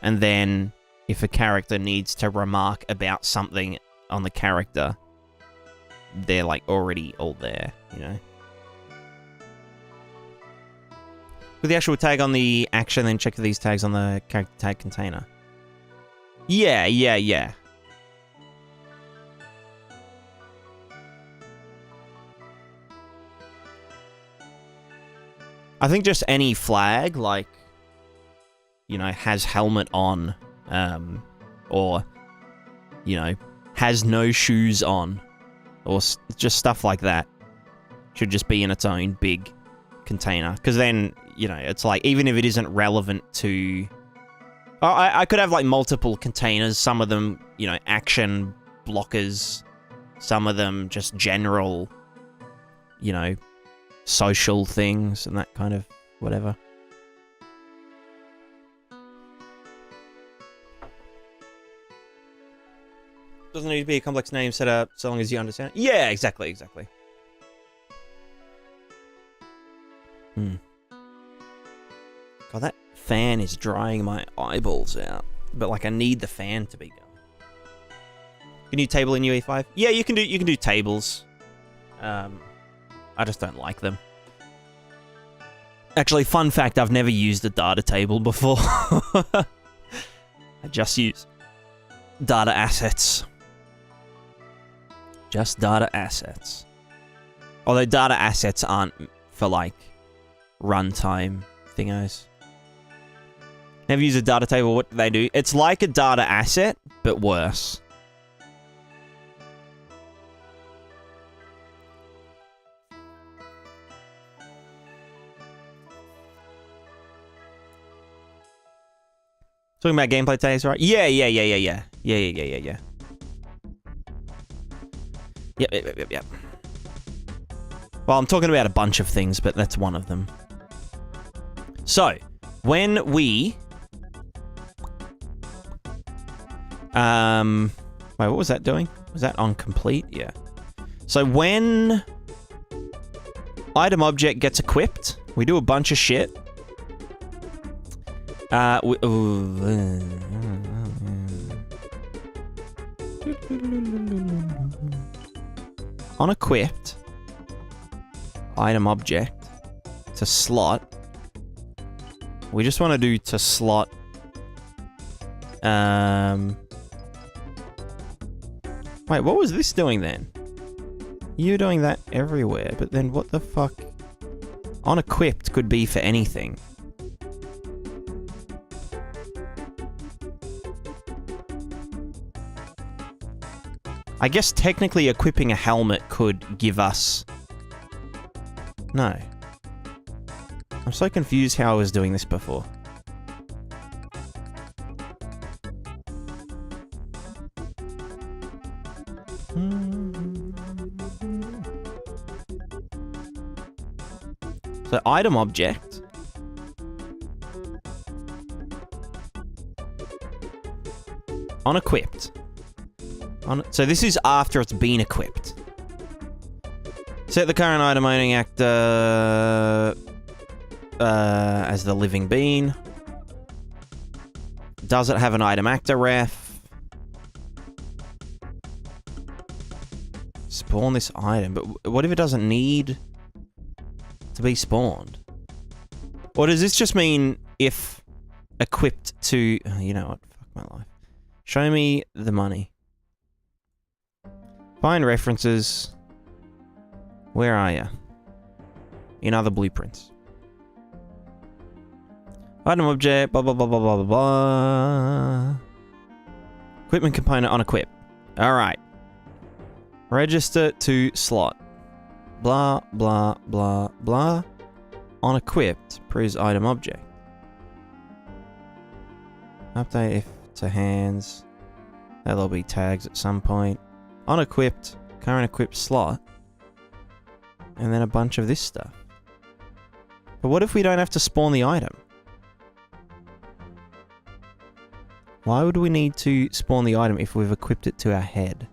And then if a character needs to remark about something on the character, they're like already all there, you know? With the actual tag on the action, then check for these tags on the character tag container. Yeah. I think just any flag, like, you know, has helmet on, or, you know, has no shoes on, or just stuff like that, should just be in its own big container. Because then, you know, it's like, even if it isn't relevant to... I could have, like, multiple containers, some of them, you know, action blockers, some of them just general, you know, social things and that kind of whatever. Doesn't need to be a complex name set up so long as you understand. Yeah, exactly. God, that fan is drying my eyeballs out. But, like, I need the fan to be going. Can you table in UE5? Yeah, you can do tables. I just don't like them. Actually, fun fact, I've never used a data table before. I just use data assets. Just data assets. Although data assets aren't for, like, runtime thingos. Never use a data table. What do they do? It's like a data asset, but worse. Talking about gameplay tags, right? Yeah. Yep. Well, I'm talking about a bunch of things, but that's one of them. So, when we... Wait, what was that doing? Was that on complete? Yeah. So, when item object gets equipped, we do a bunch of shit. On equipped item object to slot, we just want to do to slot wait, what was this doing then? You're doing that everywhere, but then what the fuck? On equipped could be for anything. I guess technically equipping a helmet could give us... No. I'm so confused how I was doing this before. So item object. Unequipped. So this is after it's been equipped. Set the current item owning actor as the living bean. Does it have an item actor ref? Spawn this item, but what if it doesn't need to be spawned? Or does this just mean if equipped to... Oh, you know what? Fuck my life. Show me the money. Find references. Where are you? In other blueprints. Item object, blah, blah, blah, blah, blah, blah, blah. Equipment component on equip. Alright. Register to slot. Blah, blah, blah, blah. On equipped, proves item object. Update if to hands. There'll be tags at some point. On equipped, current equipped slot. And then a bunch of this stuff. But what if we don't have to spawn the item? Why would we need to spawn the item if we've equipped it to our head?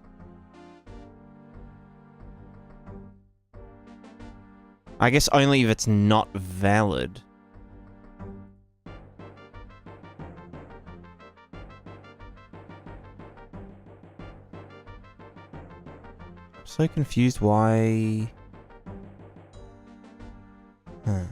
I guess only if it's not valid. I'm so confused why... Huh.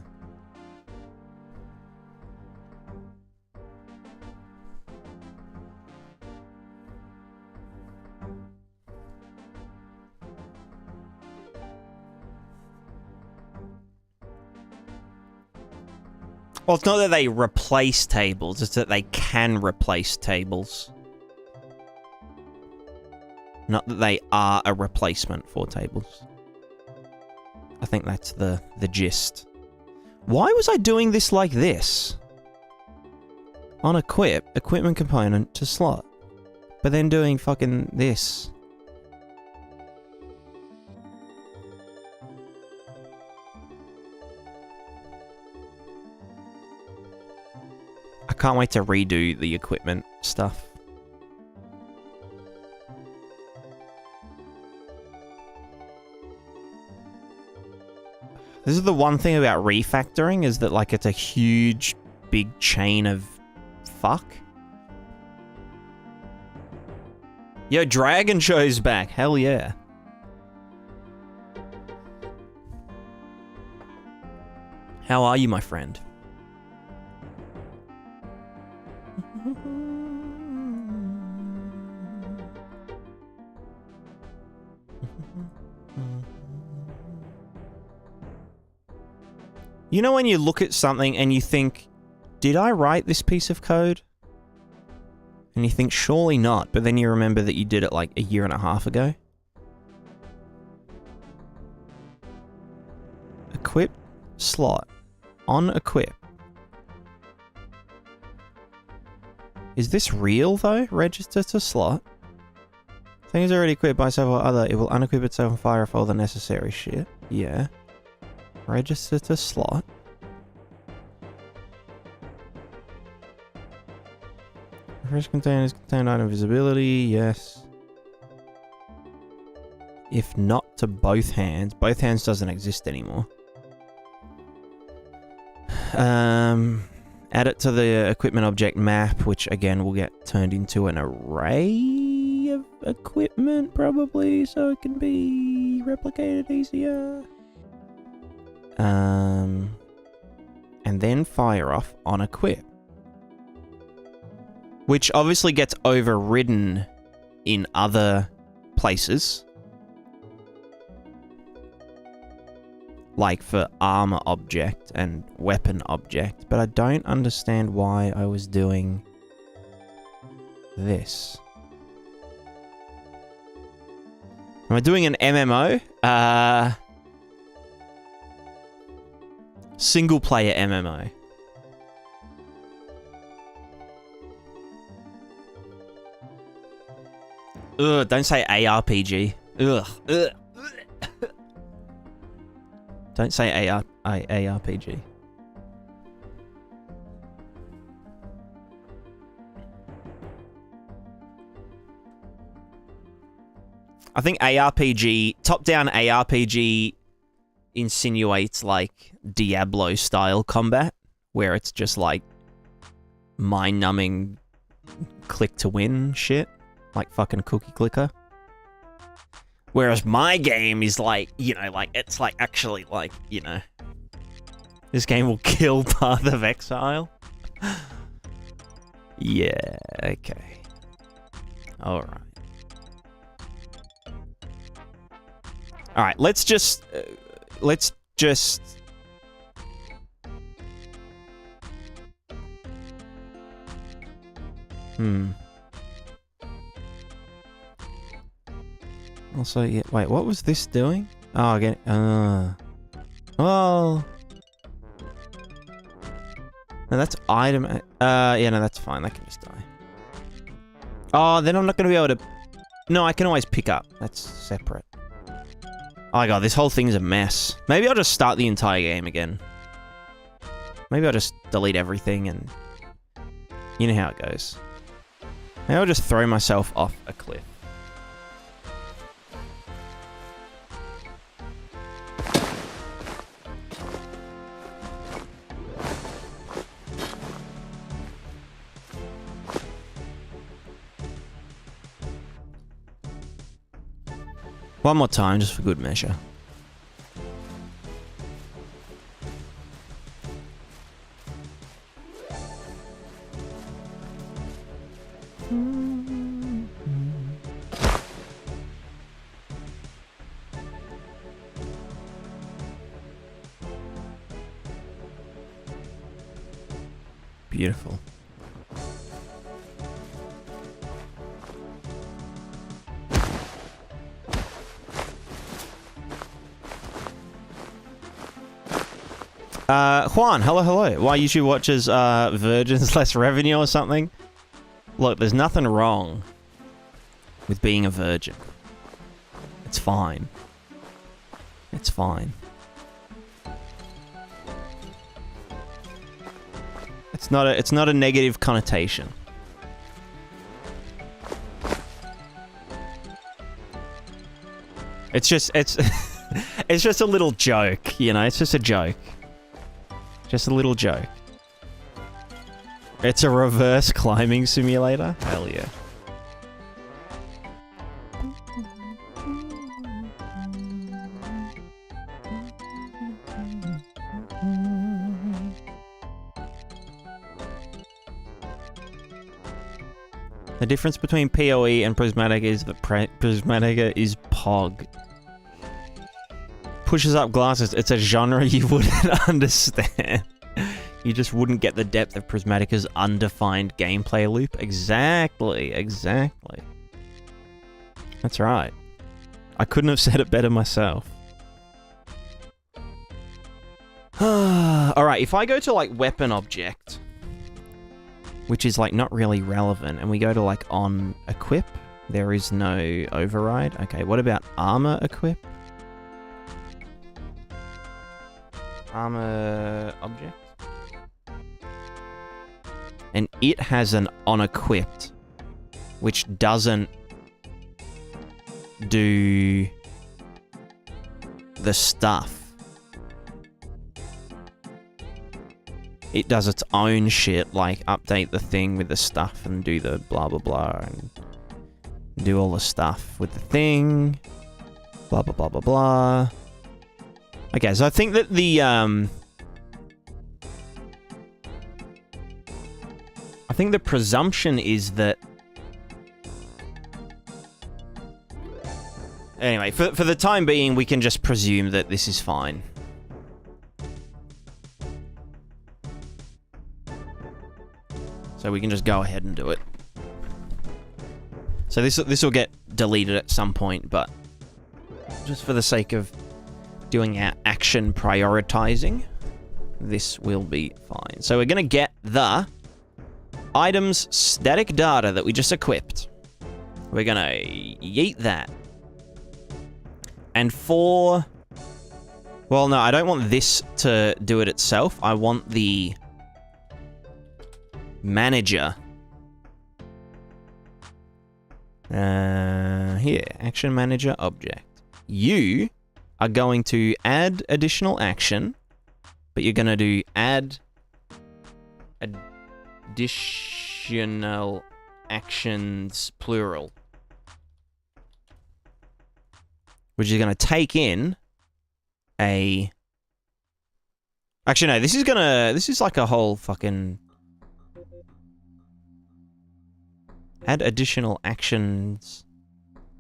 Well, it's not that they replace tables, it's that they can replace tables. Not that they are a replacement for tables. I think that's the gist. Why was I doing this like this? On equip, equipment component to slot. But then doing fucking this. I can't wait to redo the equipment stuff. This is the one thing about refactoring, is that, like, it's a huge, big chain of fuck. Yo, Dragon Show's back. Hell yeah. How are you, my friend? You know when you look at something and you think, did I write this piece of code? And you think, surely not, but then you remember that you did it like a year and a half ago. Equip slot. On equip. Is this real though? Register to slot. Thing is already equipped by several other. It will unequip itself and fire off all the necessary shit. Yeah. Register to slot. First containers contain item visibility. Yes. If not to both hands. Both hands doesn't exist anymore. Add it to the equipment object map, which again will get turned into an array of equipment probably, so it can be replicated easier. And then fire off on equip. Which obviously gets overridden in other places. Like for armor object and weapon object. But I don't understand why I was doing this. Am I doing an MMO? Single player MMO. Ugh, don't say ARPG. Ugh. Ugh. Don't say ARPG. I think ARPG, top-down ARPG insinuates like Diablo-style combat, where it's just like mind-numbing click-to-win shit, like fucking cookie clicker. Whereas my game is like, you know, like, it's like actually like, you know, this game will kill Path of Exile. Yeah, okay. Alright. Alright, let's just... Also, yeah, wait, what was this doing? Oh, again, well... No, that's item... yeah, no, that's fine, that can just die. Oh, then I'm not gonna be able to... No, I can always pick up. That's separate. Oh my god, this whole thing's a mess. Maybe I'll just start the entire game again. Maybe I'll just delete everything and... You know how it goes. Maybe I'll just throw myself off a cliff. One more time, just for good measure. Beautiful. Juan, hello. Why YouTube watches virgins less revenue or something? Look, there's nothing wrong with being a virgin. It's fine. It's fine. It's not a negative connotation. It's just it's just a little joke, you know, it's just a joke. Just a little joke. It's a reverse climbing simulator? Hell yeah. The difference between PoE and Prismatica is that Prismatica is POG. Pushes up glasses. It's a genre you wouldn't understand. You just wouldn't get the depth of Prismatica's undefined gameplay loop. Exactly. That's right. I couldn't have said it better myself. Alright, if I go to, like, weapon object, which is, like, not really relevant, and we go to, like, on equip, there is no override. Okay, what about armor equip? Armor object. And it has an unequipped, which doesn't do the stuff. It does its own shit, like update the thing with the stuff and do the blah blah blah and do all the stuff with the thing. Blah blah blah blah blah. Okay, so I think that the I think the presumption is that... Anyway, for the time being, we can just presume that this is fine. So we can just go ahead and do it. So this will get deleted at some point, but just for the sake of doing our action prioritizing, this will be fine. So we're going to get the items static data that we just equipped. We're going to yeet that. And for... Well, no, I don't want this to do it itself. I want the manager. Here, action manager object. You are going to add additional action, but you're going to do add additional actions plural, which is going to take in a... Actually, no, this is like a whole fucking... Add additional actions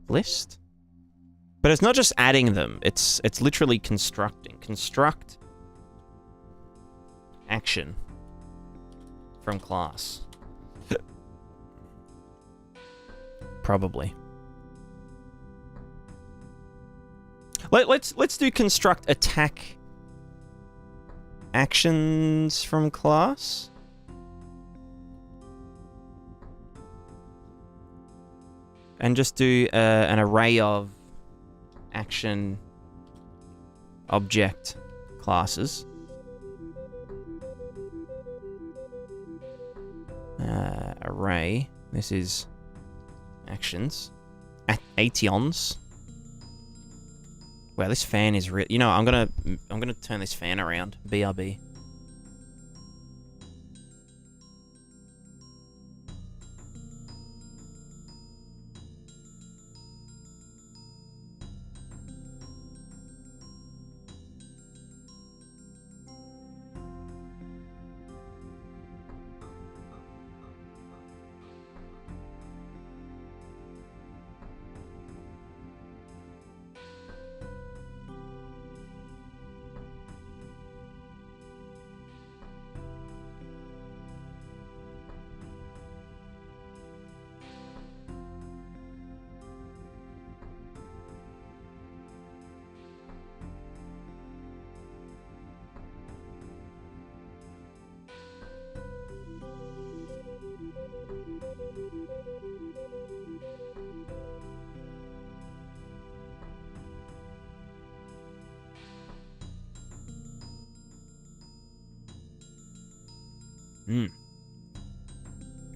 list? But it's not just adding them, it's literally constructing. Construct action from class. Probably. Let's do construct attack actions from class. And just do an array of action object classes. Array. This is actions. Ations. Wow, this fan is real. You know, I'm gonna turn this fan around. BRB.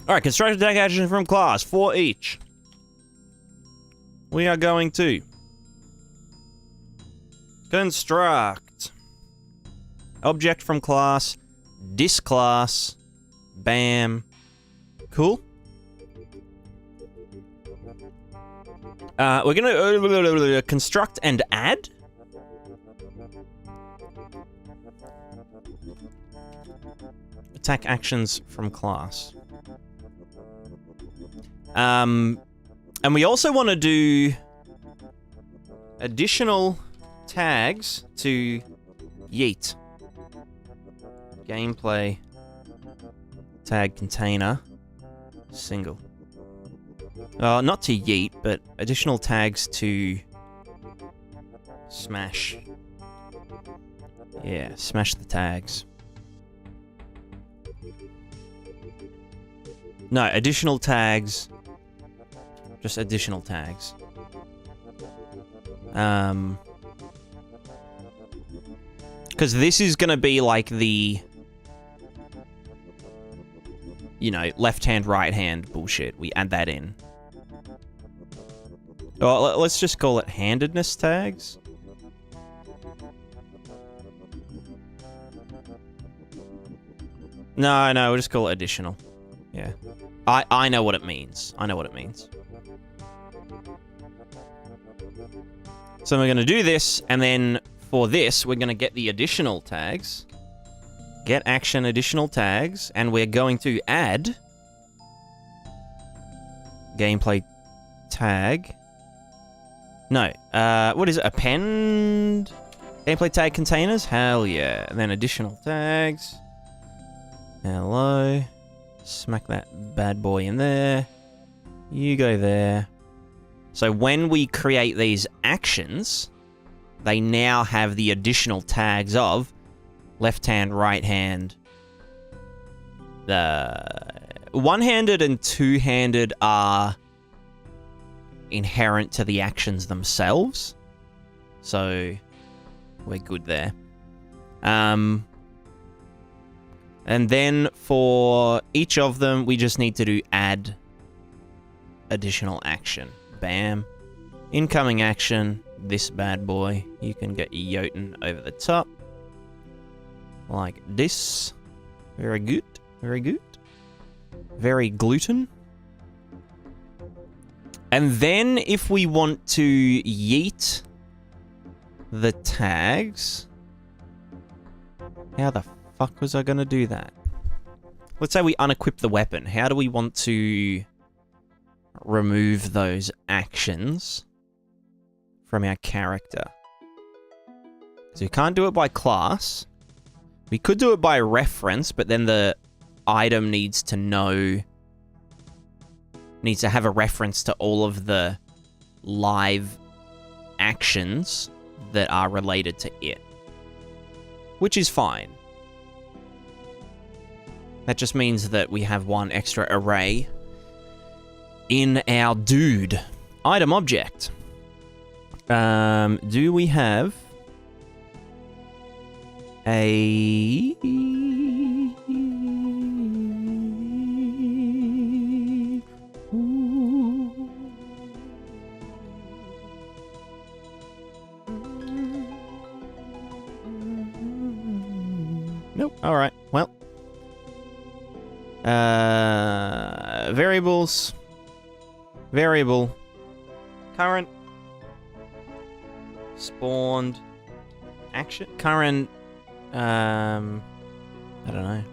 Alright, construct attack action from class, 4 each. We are going to construct object from class, dis class, bam. Cool. We're gonna construct and add. Attack actions from class. And we also want to do additional tags to yeet. Gameplay tag container single. Not to yeet, but additional tags to smash. Yeah, smash the tags. No, additional tags. Just additional tags. Because this is going to be like the, you know, left hand, right hand bullshit. We add that in. Well, let's just call it handedness tags. No, we'll just call it additional. Yeah. I know what it means. I know what it means. So we're going to do this, and then for this, we're going to get the additional tags. Get action additional tags, and we're going to add gameplay tag. No, what is it? Append gameplay tag containers? Hell yeah. And then additional tags. Hello. Smack that bad boy in there. You go there. So when we create these actions, they now have the additional tags of left hand, right hand. One-handed and two-handed are inherent to the actions themselves. So we're good there. And then for each of them, we just need to do add additional action. Bam. Incoming action. This bad boy. You can get your Jotun over the top. Like this. Very good. Very good. Very gluten. And then if we want to yeet the tags... How the fuck was I going to do that? Let's say we unequip the weapon. How do we want to remove those actions from our character? So we can't do it by class. We could do it by reference, but then the item needs to know... needs to have a reference to all of the live actions that are related to it. Which is fine. That just means that we have one extra array in our dude. Item object. Do we have a... Nope. Alright. Well. Variables. Variable. Current. Spawned. Action. Current. I don't know.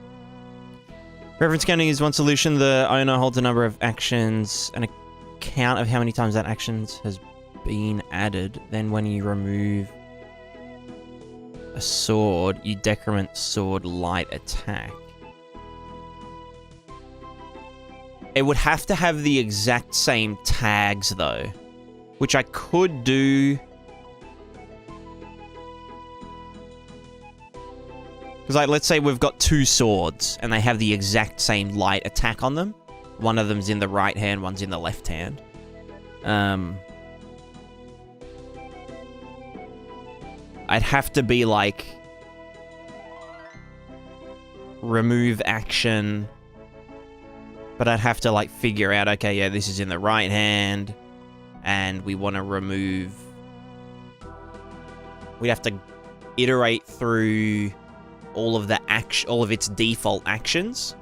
Reference counting is one solution. The owner holds a number of actions and a count of how many times that actions has been added. Then when you remove a sword, you decrement sword light attack. It would have to have the exact same tags, though. Which I could do... Because, like, let's say we've got two swords, and they have the exact same light attack on them. One of them's in the right hand, one's in the left hand. I'd have to be like... remove action. But I'd have to like figure out, okay, yeah, this is in the right hand. And we want to remove... We'd have to iterate through all of the all of its default actions.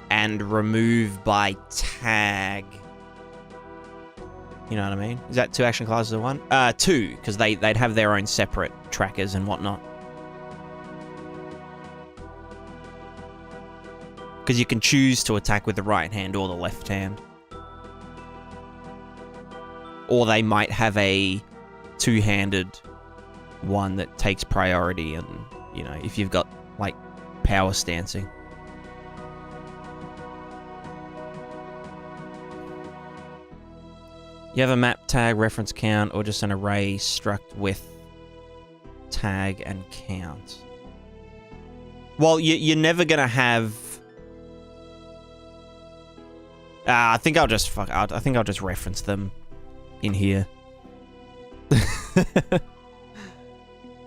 And remove by tag... You know what I mean? Is that two action classes or one? Two, because they'd have their own separate trackers and whatnot. Because you can choose to attack with the right hand or the left hand. Or they might have a two-handed one that takes priority and, you know, if you've got, like, power stancing. You have a map tag, reference count, or just an array struct with tag and count. Well, you're never gonna have... I think I'll just I think I'll just reference them in here.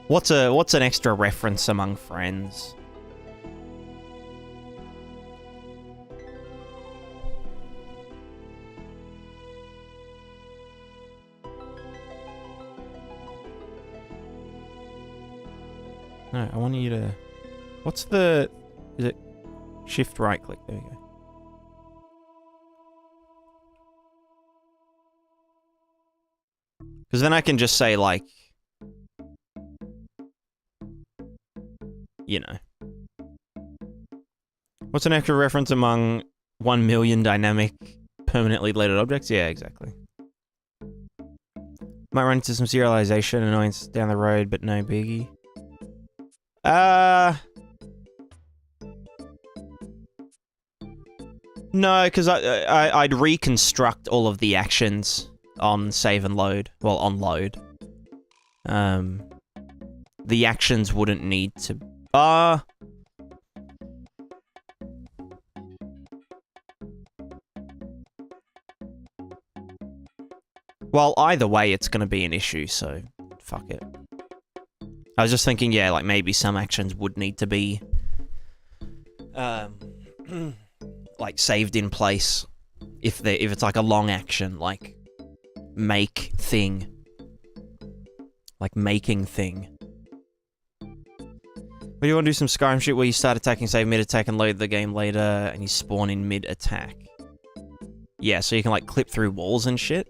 What's an extra reference among friends? No, I want you to... What's the... Is it... Shift right click? There we go. Because then I can just say, like... You know. What's an extra reference among 1 million dynamic permanently loaded objects? Yeah, exactly. Might run into some serialization annoyance down the road, but no biggie. No, because I'd reconstruct all of the actions on save and load. Well, on load. the actions wouldn't need to... Well, either way, it's going to be an issue, so fuck it. I was just thinking, yeah, like maybe some actions would need to be like saved in place if it's like a long action, like make thing, like making thing. But you want to do some Skyrim shit where you start attacking, save mid-attack, and load the game later, and you spawn in mid-attack. Yeah, so you can like clip through walls and shit.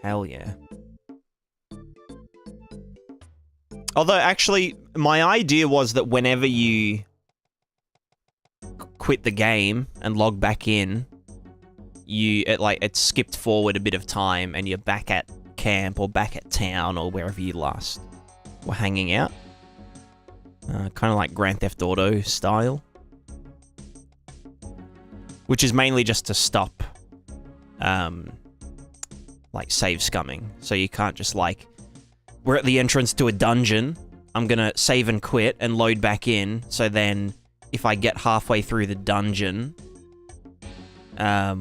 Hell yeah. Although, actually, my idea was that whenever you quit the game and log back in, it skipped forward a bit of time and you're back at camp or back at town or wherever you last were hanging out. Kind of like Grand Theft Auto style. Which is mainly just to stop, like, save scumming. So you can't just, like... We're at the entrance to a dungeon. I'm gonna save and quit and load back in. So then, if I get halfway through the dungeon, I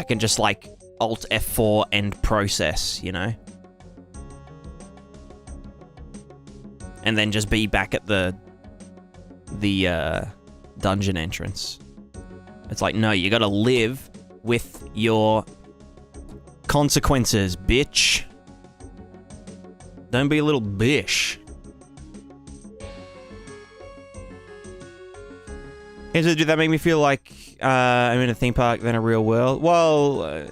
can just like Alt F4 end process, you know, and then just be back at the dungeon entrance. It's like, no, you gotta live with your consequences, bitch. Don't be a little bish. Hey, so did that make me feel like I'm in a theme park than a real world? Well,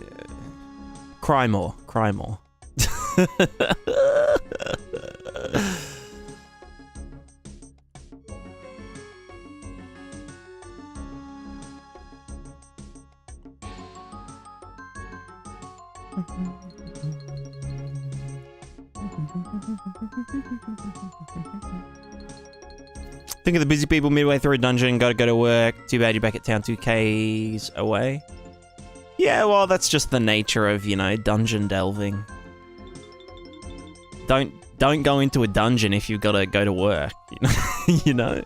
cry more. Cry more. Think of the busy people midway through a dungeon, gotta go to work. Too bad you're back at town 2Ks away. Yeah, well, that's just the nature of, you know, dungeon delving. Don't go into a dungeon if you've gotta go to work, you know? You know?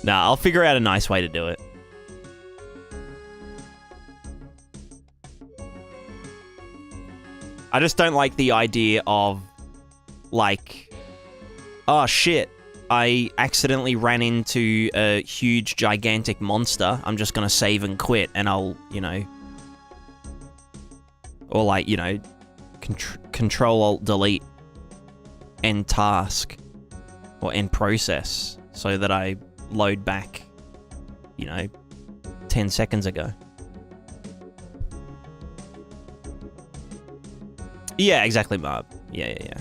Nah, I'll figure out a nice way to do it. I just don't like the idea of, like, oh shit, I accidentally ran into a huge, gigantic monster. I'm just gonna save and quit, and I'll, you know... Or, like, you know, Control-Alt-Delete, end task, or end process, so that I load back, you know, 10 seconds ago. Yeah, exactly, Marb. Yeah.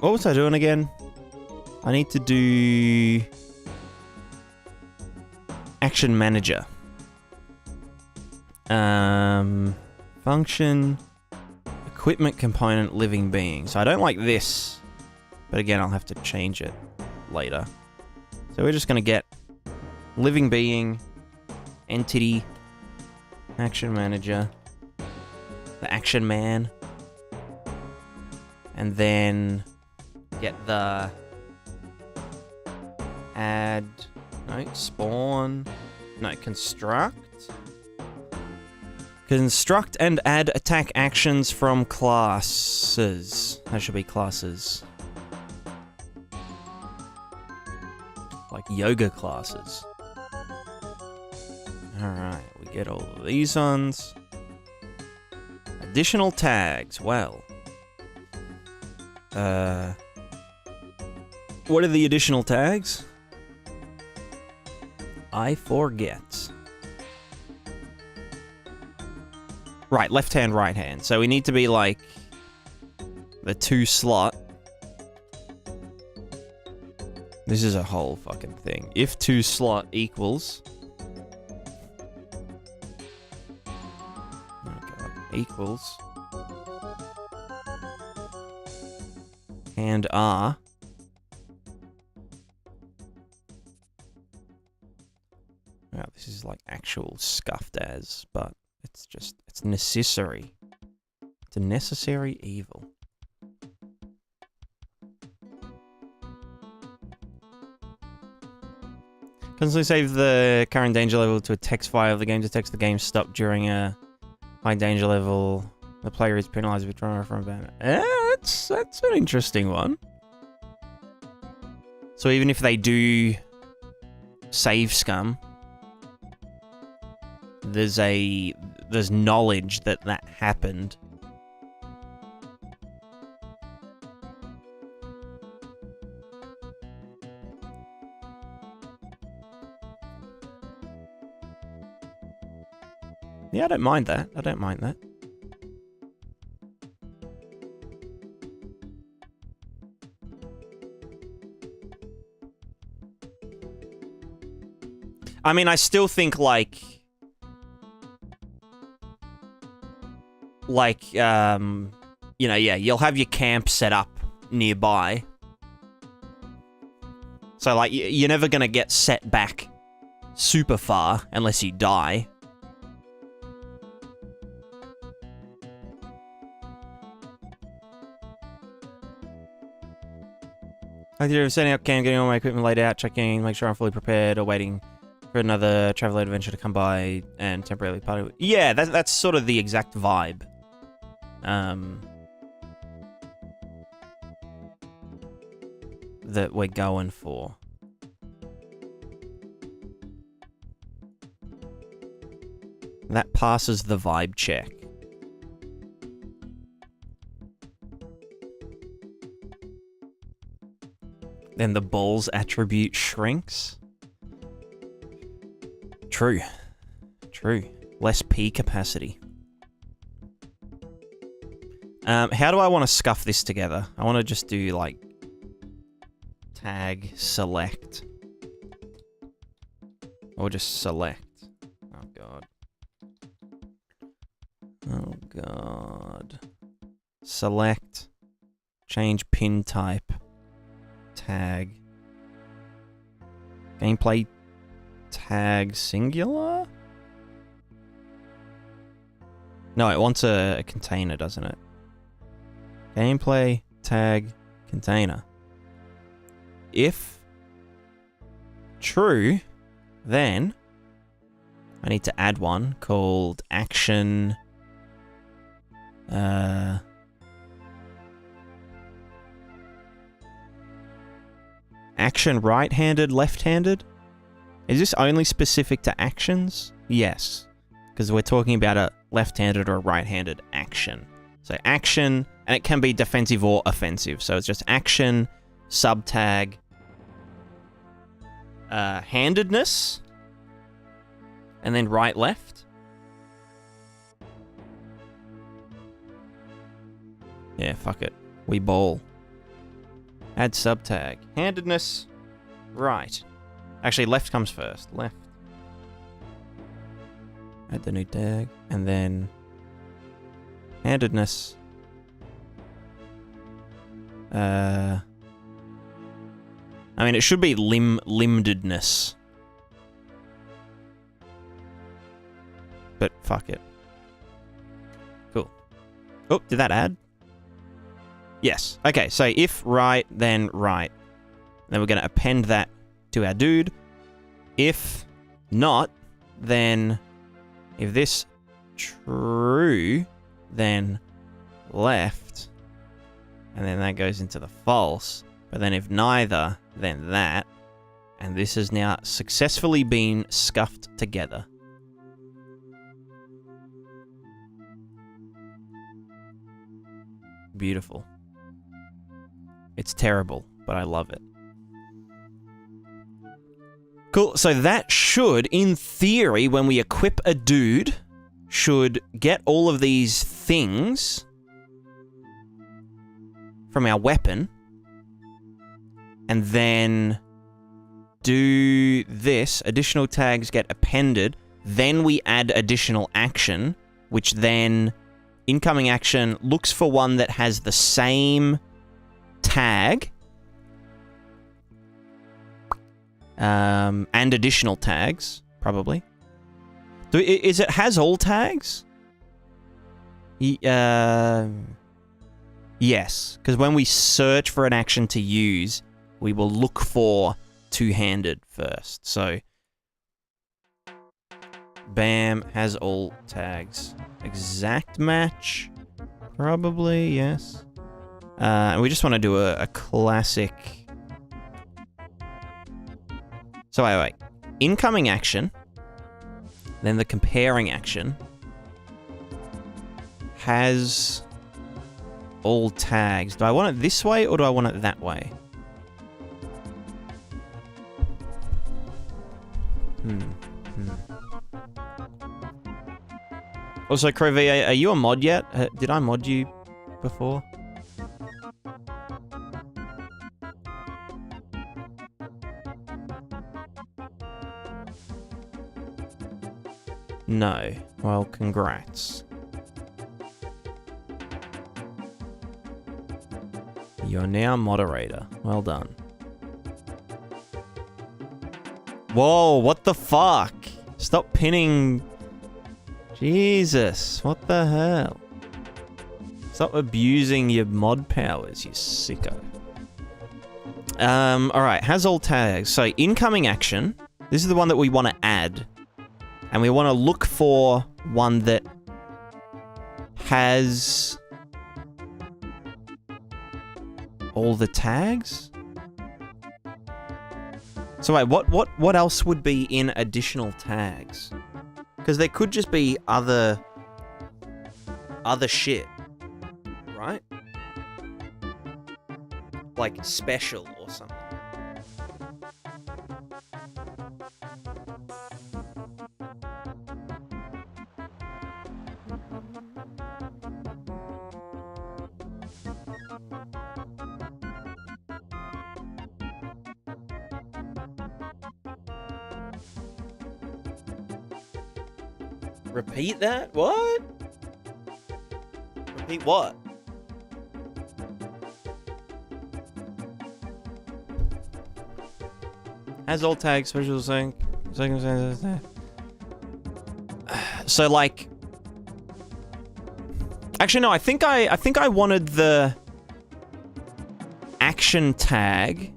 What was I doing again? I need to do Action Manager. Function, equipment component, living being. So I don't like this, but again, I'll have to change it later. So we're just gonna get living being, entity, Action Manager, the Action Man, and then get the add, no, spawn, no, construct and add attack actions from classes. That should be classes. Like yoga classes. Alright, we get all of these ones. Additional tags, well. What are the additional tags? I forget. Right, left hand, right hand. So we need to be like the 2 slot. This is a whole fucking thing. If to slot equals... Oh god. Equals... and R... Wow, this is like actual scuffed as, but it's just, it's necessary. It's a necessary evil. Constantly save the current danger level to a text file. If the game detects the game stopped during a high danger level, the player is penalized with withdrawal from a ban. That's an interesting one. So even if they do save scum, there's knowledge that that happened. Yeah, I don't mind that. I don't mind that. I mean, I still think like, you know, yeah, you'll have your camp set up nearby. So, like, you're never gonna get set back super far unless you die. Either setting up camp, getting all my equipment laid out, checking, make sure I'm fully prepared, or waiting for another travel adventure to come by and temporarily party with. Yeah, that's sort of the exact vibe. That we're going for. That passes the vibe check. Then the balls attribute shrinks. True. True. Less P capacity. How do I want to scuff this together? I want to just do, like, tag select. Or just select. Oh, God. Oh, God. Select. Change pin type. Tag. Gameplay tag singular? No, it wants a container, doesn't it? Gameplay tag container. If true, then I need to add one called action. Action right-handed, left-handed? Is this only specific to actions? Yes, because we're talking about a left-handed or a right-handed action. So action, and it can be defensive or offensive. So it's just action, subtag, handedness, and then right-left. Yeah, fuck it. We ball. Add subtag. Handedness, right. Actually, left comes first. Left. Add the new tag, and then handedness. I mean, it should be limbedness. But fuck it. Cool. Oh, did that add? Yes. Okay, so if right, then right. Then we're going to append that to our dude. If not, then if this true, then left. And then that goes into the false. But then if neither, then that. And this has now successfully been scuffed together. Beautiful. It's terrible, but I love it. Cool, so that should, in theory, when we equip a dude, should get all of these things from our weapon, and then do this, additional tags get appended, then we add additional action, which then incoming action looks for one that has the same tag and additional tags, probably. Is it has all tags? Yes, because when we search for an action to use, we will look for two-handed first. So, bam, has all tags. Exact match, probably, yes. And we just want to do a classic. So wait. Incoming action, then the comparing action has all tags. Do I want it this way or do I want it that way? Also, Crovi, are you a mod yet? Did I mod you before? No. Well, congrats. You're now moderator. Well done. Whoa, what the fuck? Stop pinning... Jesus, what the hell? Stop abusing your mod powers, you sicko. Alright, has all tags. So, incoming action. This is the one that we want to add. And we want to look for one that has all the tags? So wait, what else would be in additional tags? Because there could just be other shit, right? Like special or something. Repeat that? What? Repeat what? Has all tags, special circumstances. So like, actually no, I think I wanted the action tag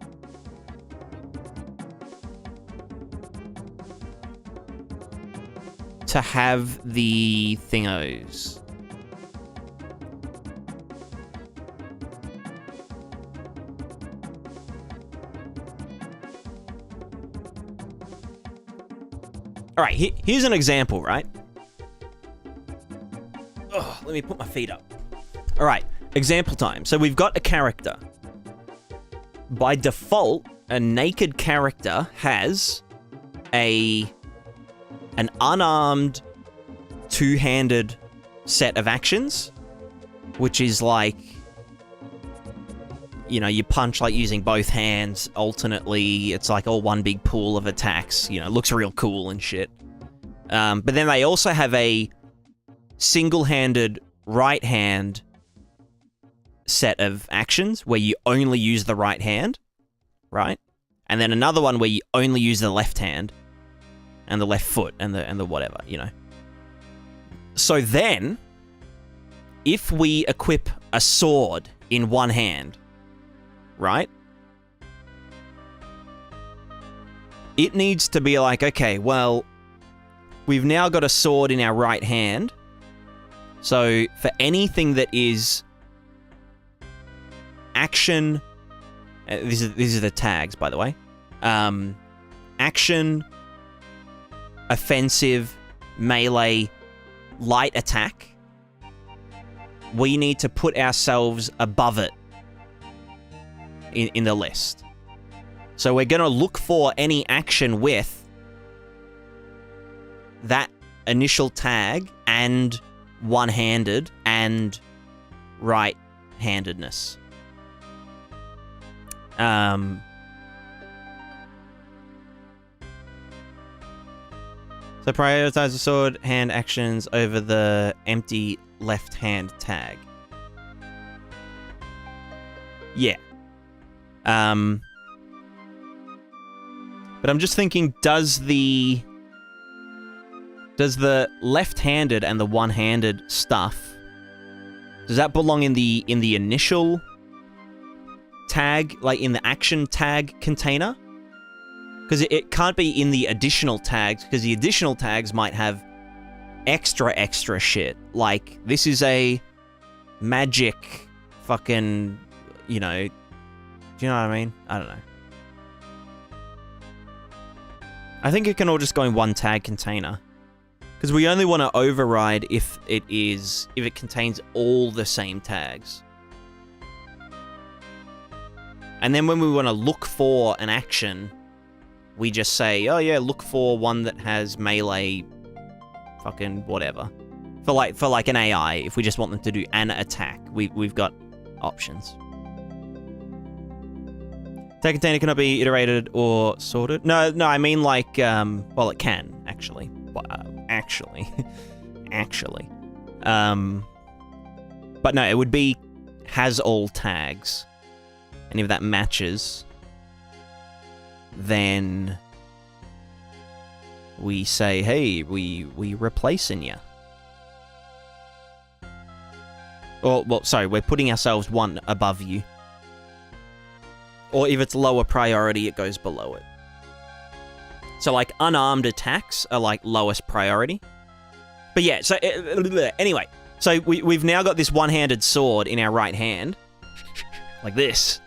to have the thingos. All right, here's an example, right? Oh, let me put my feet up. All right, example time. So we've got a character. By default, a naked character has an unarmed, two-handed set of actions, which is like, you know, you punch like using both hands alternately. It's like all one big pool of attacks. You know, looks real cool and shit. But then they also have a single-handed right hand set of actions where you only use the right hand, right? And then another one where you only use the left hand and the left foot and the whatever, you know. So then, if we equip a sword in one hand, right? It needs to be like, okay, well, we've now got a sword in our right hand. So for anything that is action, these are the tags, by the way. Action, offensive, melee, light attack. We need to put ourselves above it in the list. So we're going to look for any action with that initial tag and one-handed and right-handedness. So prioritize the sword hand actions over the empty left hand tag. Yeah. But I'm just thinking, does the left-handed and the one-handed stuff, does that belong in the initial tag, like in the action tag container? Because it can't be in the additional tags, because the additional tags might have extra shit. Like, this is a magic fucking, you know, do you know what I mean? I don't know. I think it can all just go in one tag container. Because we only want to override if it contains all the same tags. And then when we want to look for an action, we just say, oh yeah, look for one that has melee fucking whatever. For like an AI, if we just want them to do an attack, we've got options. Tag container cannot be iterated or sorted. No, I mean like, well, it can, actually. Actually. But no, it would be has all tags. And if that matches, then we say, hey, we replacing you. Or, well, sorry, we're putting ourselves one above you. Or if it's lower priority, it goes below it. So, like, unarmed attacks are, like, lowest priority. But yeah, so, anyway. So, we've now got this one-handed sword in our right hand. Like this.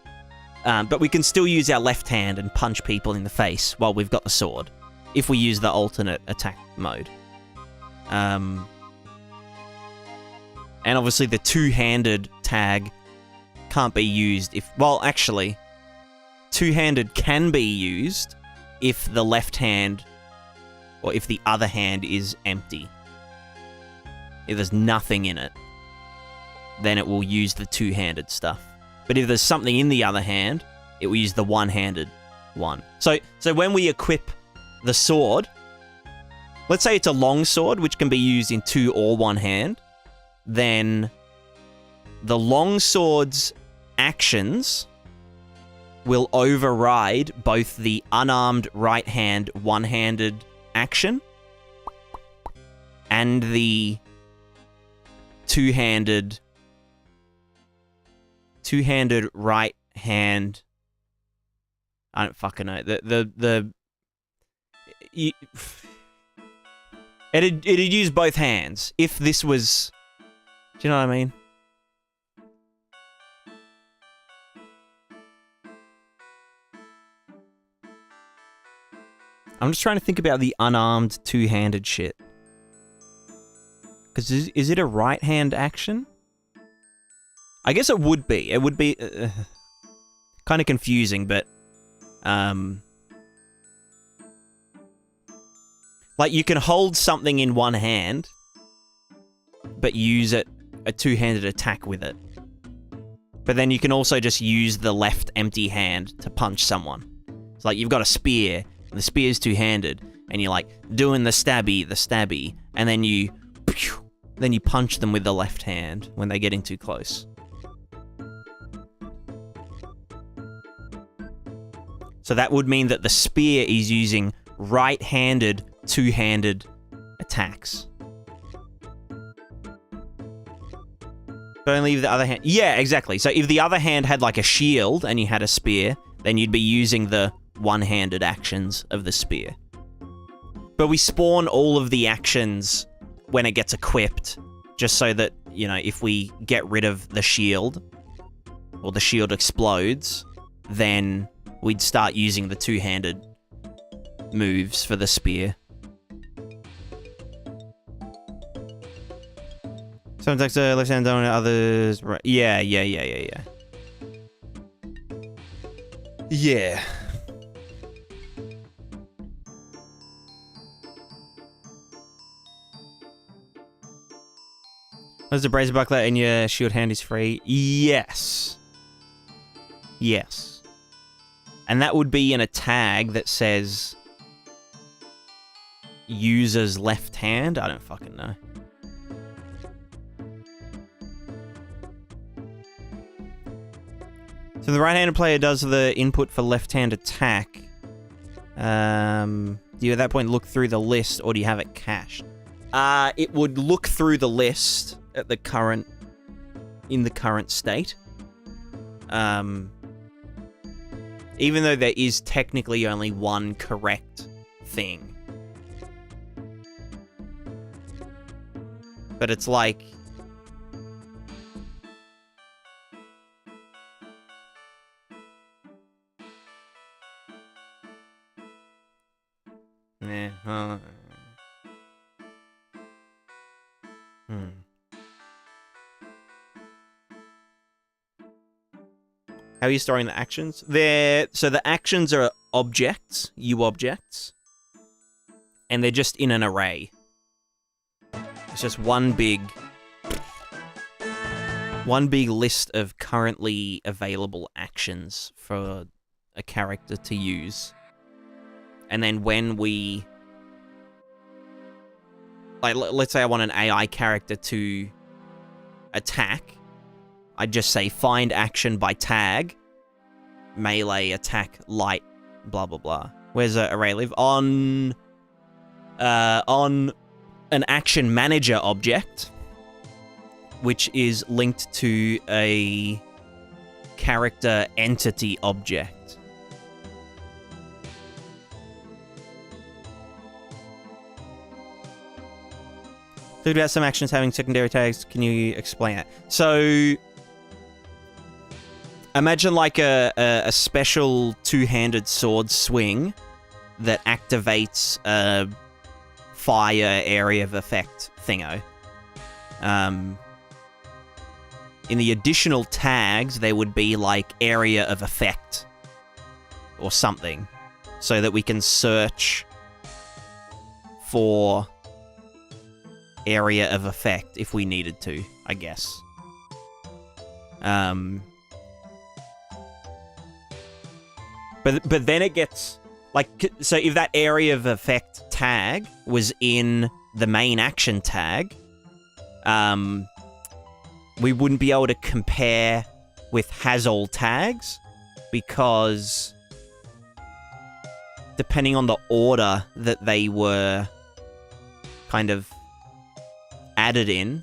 But we can still use our left hand and punch people in the face while we've got the sword. If we use the alternate attack mode. And obviously the two-handed tag can't be used if... Well, actually, two-handed can be used if the left hand or if the other hand is empty. If there's nothing in it, then it will use the two-handed stuff. But if there's something in the other hand, it will use the one-handed one. So when we equip the sword, let's say it's a long sword, which can be used in two or one hand, then the long sword's actions will override both the unarmed right hand one-handed action and the two-handed right hand. I don't fucking know. It'd use both hands if this was. Do you know what I mean? I'm just trying to think about the unarmed two-handed shit. Because is it a right-hand action? I guess it would be. It would be kind of confusing, but like you can hold something in one hand, but use a two-handed attack with it. But then you can also just use the left empty hand to punch someone. It's like you've got a spear, and the spear's two-handed, and you're like doing the stabby, and then you punch them with the left hand when they're getting too close. So that would mean that the spear is using right-handed, two-handed attacks. But only if the other hand... Yeah, exactly. So if the other hand had like a shield and you had a spear, then you'd be using the one-handed actions of the spear. But we spawn all of the actions when it gets equipped, just so that, you know, if we get rid of the shield, or the shield explodes, then we'd start using the two-handed moves for the spear. Some attacks are left hand dominant, others right. Yeah. Yeah. Does the brazier buckler and your shield hand is free? Yes. And that would be in a tag that says... user's left hand? I don't fucking know. So the right-handed player does the input for left-hand attack. Do you at that point look through the list, or do you have it cached? It would look through the list at the current, in the current state. Even though there is technically only one correct thing. But it's like... Yeah. How are you storing the actions? So the actions are objects, U objects, and they're just in an array. It's just one big list of currently available actions for a character to use. And then when we... Like, let's say I want an AI character to attack. I'd just say find action by tag, melee, attack, light, blah, blah, blah. Where's the array live? On an action manager object, which is linked to a character entity object. Talked about some actions having secondary tags. Can you explain that? So, imagine like a special two-handed sword swing that activates a fire area of effect thingo. In the additional tags, there would be like area of effect or something, so that we can search for area of effect if we needed to, I guess. But then it gets like, so if that area of effect tag was in the main action tag, we wouldn't be able to compare with has all tags, because depending on the order that they were kind of added in,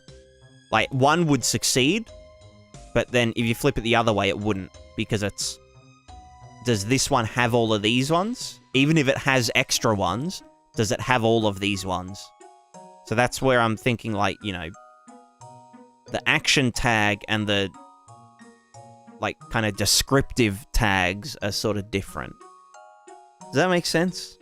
like one would succeed, but then if you flip it the other way, it wouldn't, because it's, does this one have all of these ones? Even if it has extra ones, does it have all of these ones? So that's where I'm thinking, like, you know, the action tag and the, like, kind of descriptive tags are sort of different. Does that make sense?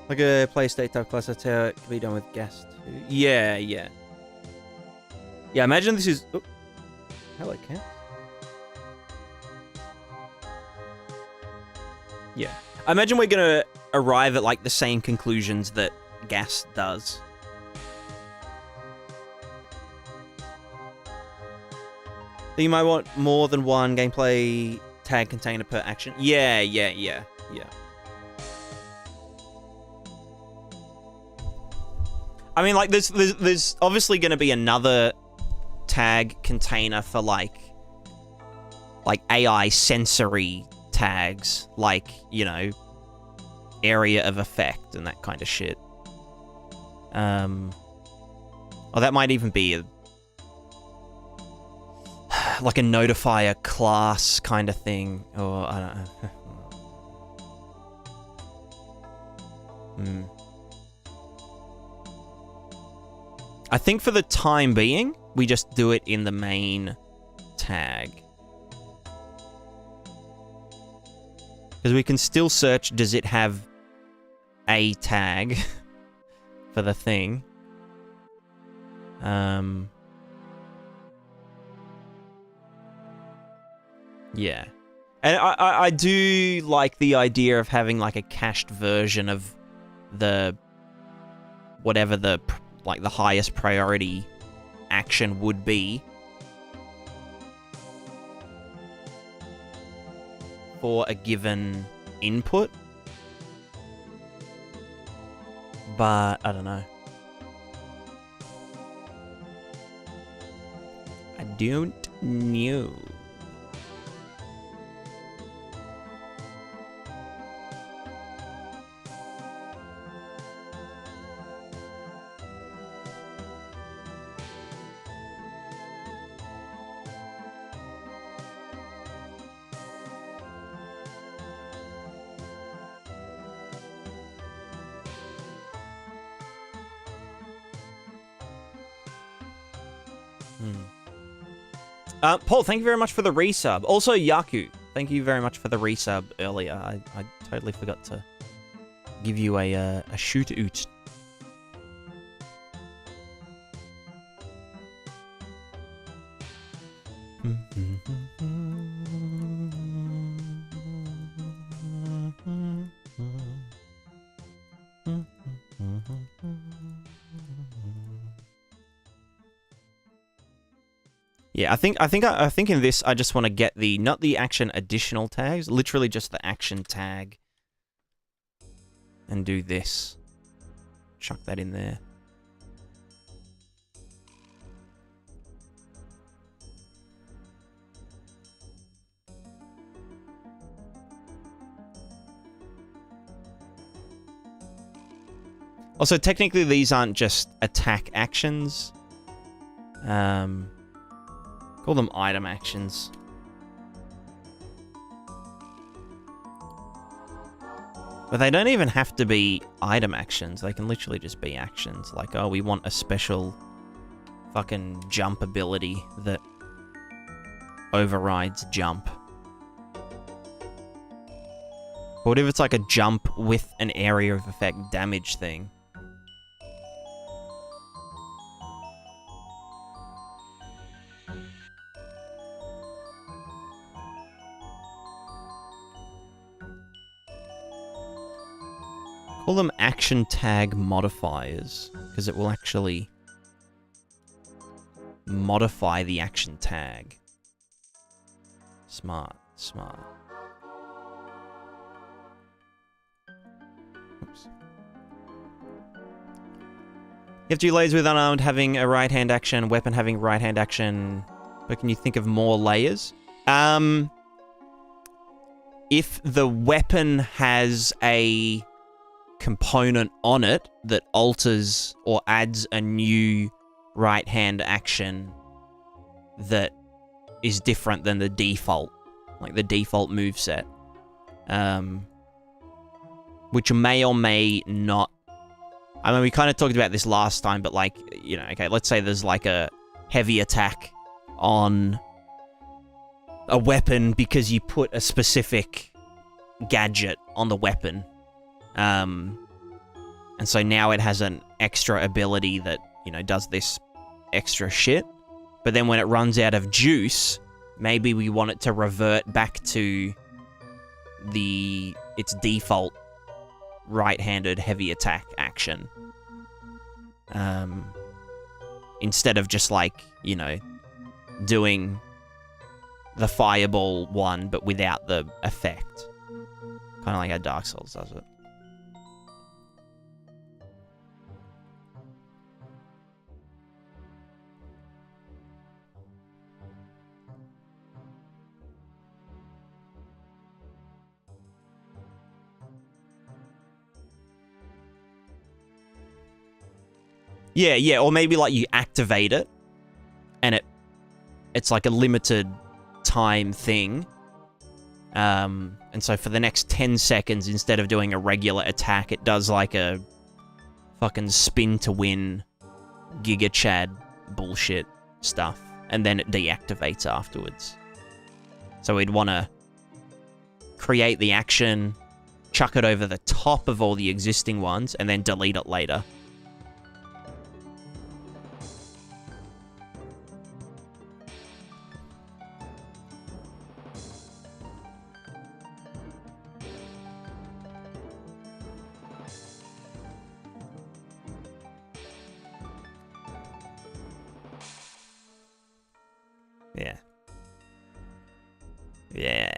Like a play state type class, that's how it can be done with guest. Yeah, yeah. Yeah, imagine this is... Oh, hello, cat. Yeah. I imagine we're going to arrive at, like, the same conclusions that Gas does. So you might want more than one gameplay tag container per action. Yeah. I mean, like, there's obviously going to be another tag container for, like AI sensory tags, like, you know, area of effect and that kind of shit. Or that might even be like a notifier class kind of thing, or I don't know. I think for the time being, we just do it in the main tag. Because we can still search, does it have a tag for the thing? Yeah. And I do like the idea of having like a cached version of the whatever the like the highest priority action would be for a given input. But I don't know. I don't know. Paul, thank you very much for the resub. Also, Yaku, thank you very much for the resub earlier. I totally forgot to give you a shoot-out. Yeah, I think in this I just want to get the not the action additional tags, literally just the action tag, and do this. Chuck that in there. Also, technically these aren't just attack actions. Call them item actions. But they don't even have to be item actions. They can literally just be actions. Like, oh, we want a special fucking jump ability that overrides jump. But what if it's like a jump with an area of effect damage thing? Call them action tag modifiers, because it will actually modify the action tag. Smart, smart. Oops. You have two layers with unarmed having a right-hand action, weapon having right-hand action. But can you think of more layers? If the weapon has a component on it that alters or adds a new right-hand action that is different than the default, like the default moveset, which may or may not. I mean, we kind of talked about this last time, but like, you know, okay, let's say there's like a heavy attack on a weapon because you put a specific gadget on the weapon. And so now it has an extra ability that, you know, does this extra shit. But then when it runs out of juice, maybe we want it to revert back to its default right-handed heavy attack action. Instead of just like, you know, doing the fireball one, but without the effect. Kind of like how Dark Souls does it. Yeah, or maybe like you activate it, and it's like a limited time thing. And so for the next 10 seconds, instead of doing a regular attack, it does like a fucking spin to win Giga Chad bullshit stuff, and then it deactivates afterwards. So we'd want to create the action, chuck it over the top of all the existing ones, and then delete it later. Yeah. Yeah.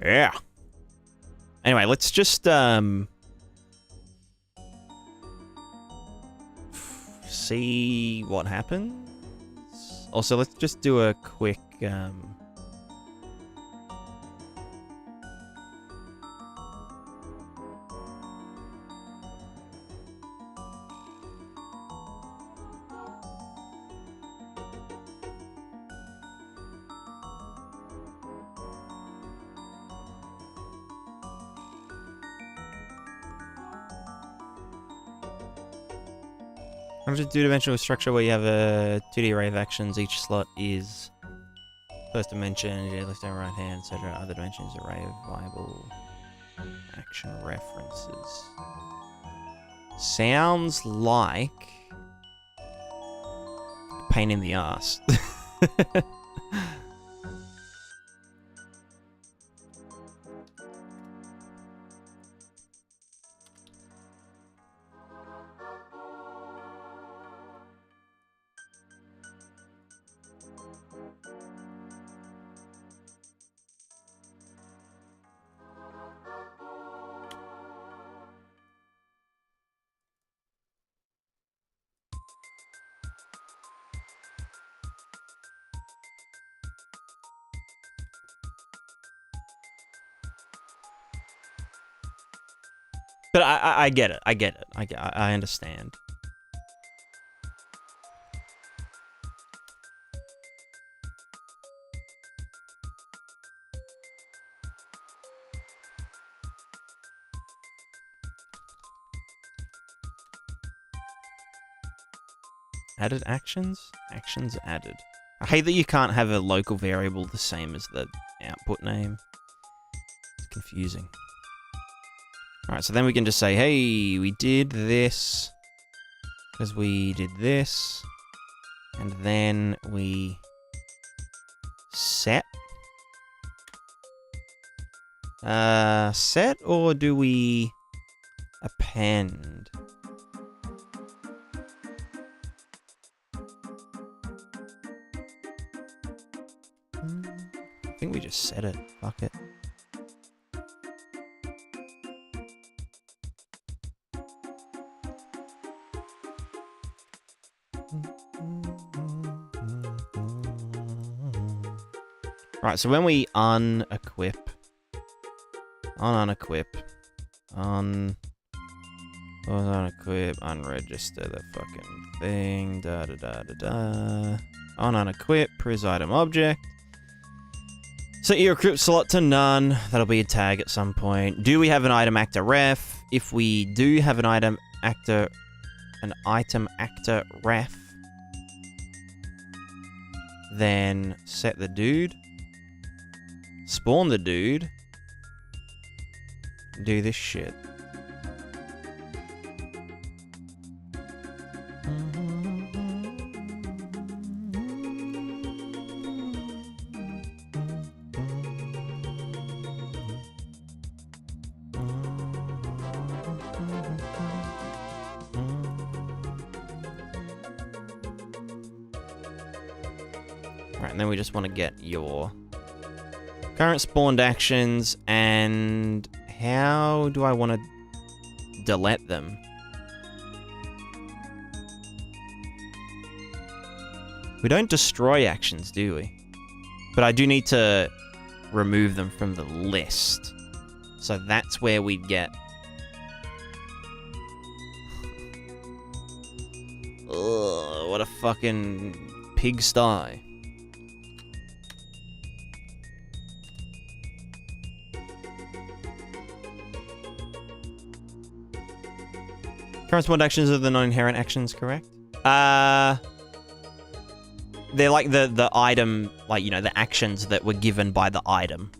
Yeah. Anyway, let's just see what happens. Also, let's just do a quick I'm just two-dimensional structure where you have a 2D array of actions. Each slot is first dimension, left and right hand, etc. Other dimensions, array of viable action references. Sounds like a pain in the ass. But I get it. I understand. Added actions? Actions added. I hate that you can't have a local variable the same as the output name. It's confusing. Alright, so then we can just say, hey, we did this because we did this, and then we set. Set, or do we append? I think we just set it. Fuck it. Right, so when we unequip, unequip, unregister the fucking thing, unequip, pris item object. Set your equip slot to none. That'll be a tag at some point. Do we have an item actor ref? If we do have an item actor ref, then set the dude, spawn the dude, do this shit. Right, and then we just want to get your current spawned actions, and how do I want to delete them? We don't destroy actions, do we? But I do need to remove them from the list. So that's where we'd get... Ugh, what a fucking pigsty. Current spawned actions are the non-inherent actions, correct? They're like the item, like, you know, the actions that were given by the item.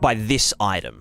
By this item.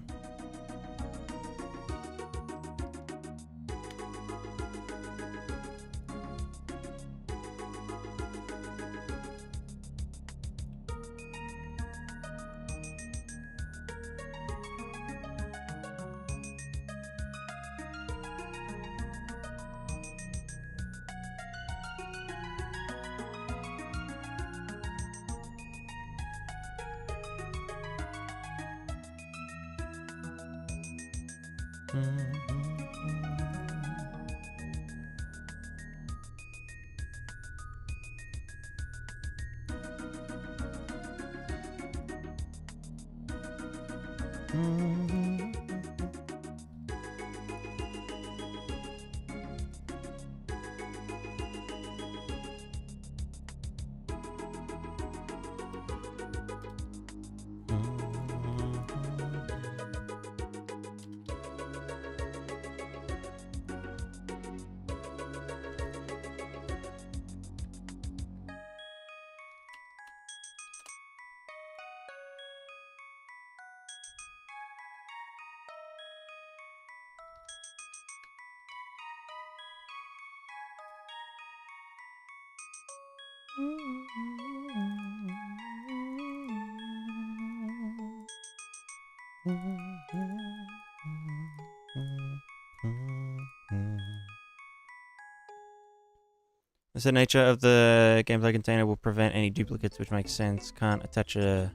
The nature of the gameplay container will prevent any duplicates, which makes sense. Can't attach a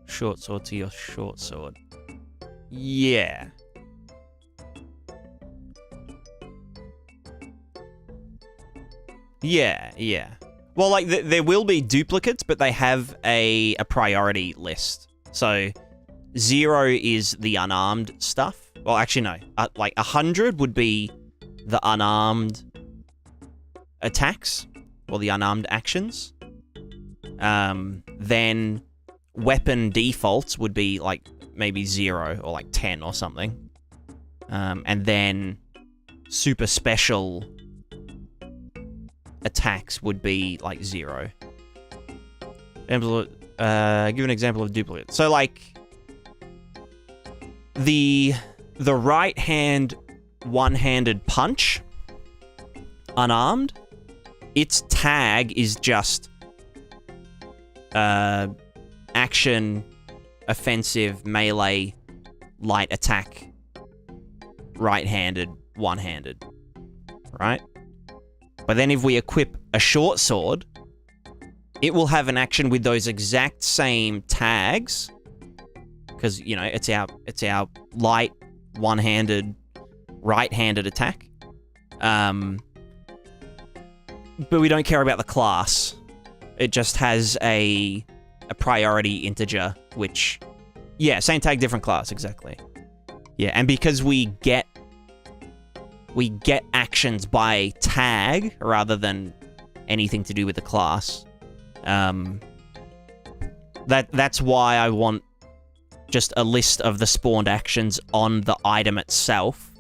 short sword to your short sword. Yeah. Yeah. Well, like, there will be duplicates, but they have a priority list. So, 0 is the unarmed stuff. Well, actually, no. Like, 100 would be the unarmed attacks, or the unarmed actions. Then weapon defaults would be, like, maybe 0 or, like, 10 or something. And then super special attacks would be, like, 0. Give an example of duplicate. So, like, the right hand one-handed punch, unarmed, its tag is just action, offensive, melee, light attack, right-handed, one-handed, right? But then if we equip a short sword, it will have an action with those exact same tags, because, you know, it's our light, one-handed, right-handed attack. But we don't care about the class. It just has a priority integer, which, yeah, same tag, different class, exactly. Yeah, and because we get actions by tag rather than anything to do with the class. That's why I want just a list of the spawned actions on the item itself,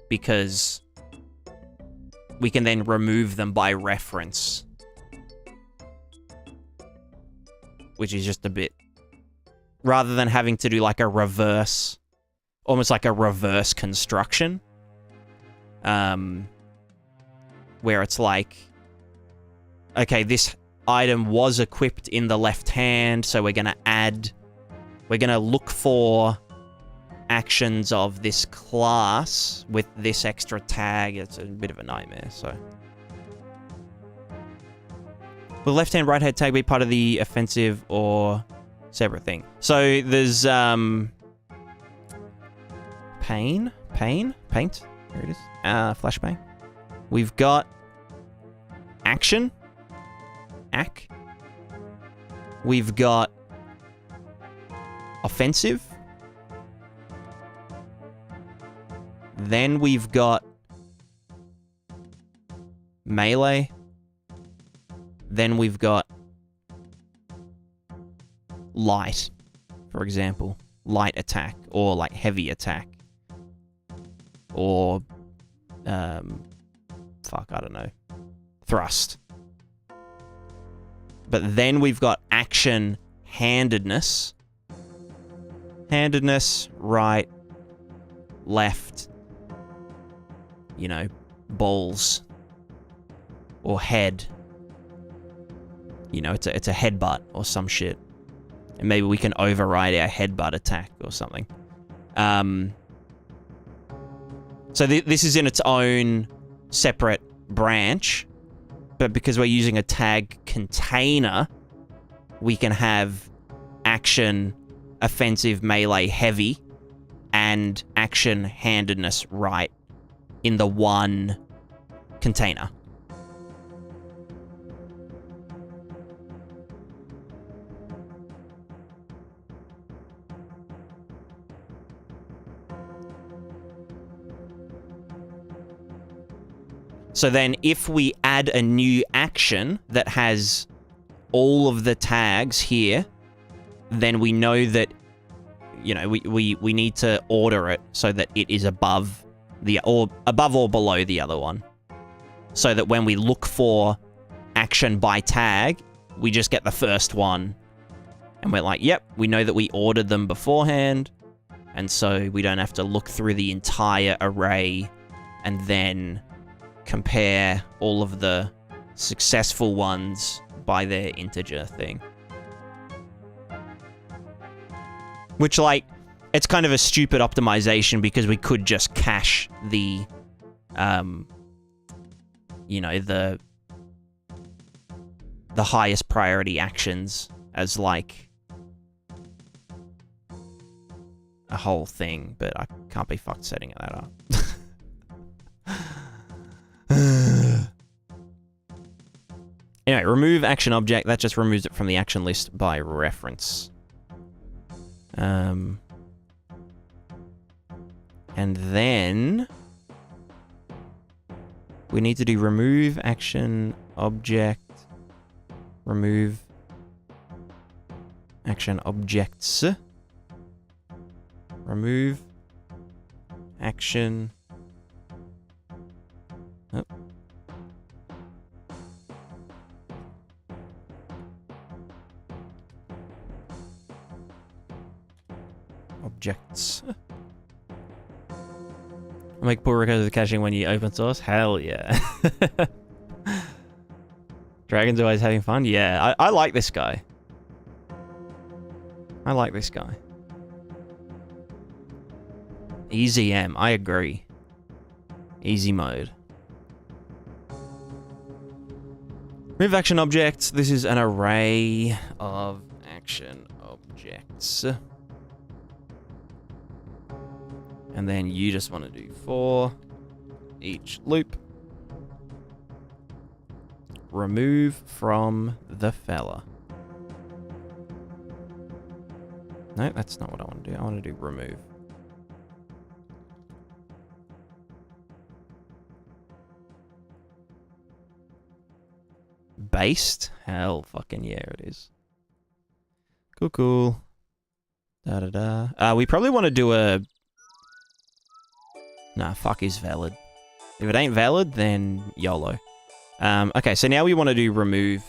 because we can then remove them by reference, which is just a bit, rather than having to do like a reverse, almost like a reverse construction, where it's like, okay, this item was equipped in the left hand, so we're gonna look for actions of this class with this extra tag. It's a bit of a nightmare, so. Will left hand, right hand tag be part of the offensive or separate thing? So there's, paint. There it is. Flashbang. We've got action. Ack. We've got offensive. Then we've got melee. Then we've got light, for example. Light attack, or like heavy attack. Or, I don't know. Thrust. But then we've got action handedness. Handedness, right, left, you know, balls, or head. You know, it's a headbutt or some shit. And maybe we can override our headbutt attack or something. So this is in its own separate branch, but because we're using a tag container, we can have action, offensive, melee, heavy, and action handedness right in the one container. So then if we add a new action that has all of the tags here, then we know that, you know, we need to order it so that it is above or below the other one. So that when we look for action by tag, we just get the first one. And we're like, yep, we know that we ordered them beforehand. And so we don't have to look through the entire array and then compare all of the successful ones by their integer thing. Which, like, it's kind of a stupid optimization because we could just cache the, you know, the highest priority actions as, like, a whole thing, but I can't be fucked setting that up. Anyway, remove action object. That just removes it from the action list by reference. And then we need to do remove action object. Remove action objects. Remove action. Oh. Objects. Make pull records of caching when you open source? Hell yeah. Dragon's always having fun? Yeah, I like this guy. I like this guy. Easy M, I agree. Easy mode. Remove action objects. This is an array of action objects. And then you just want to do for each loop. Remove from the fella. No, that's not what I want to do. I want to do remove. Based? Hell fucking yeah, it is. Cool, cool. Da-da-da. We probably want to do a... Nah, fuck is valid. If it ain't valid, then YOLO. Okay, so now we want to do remove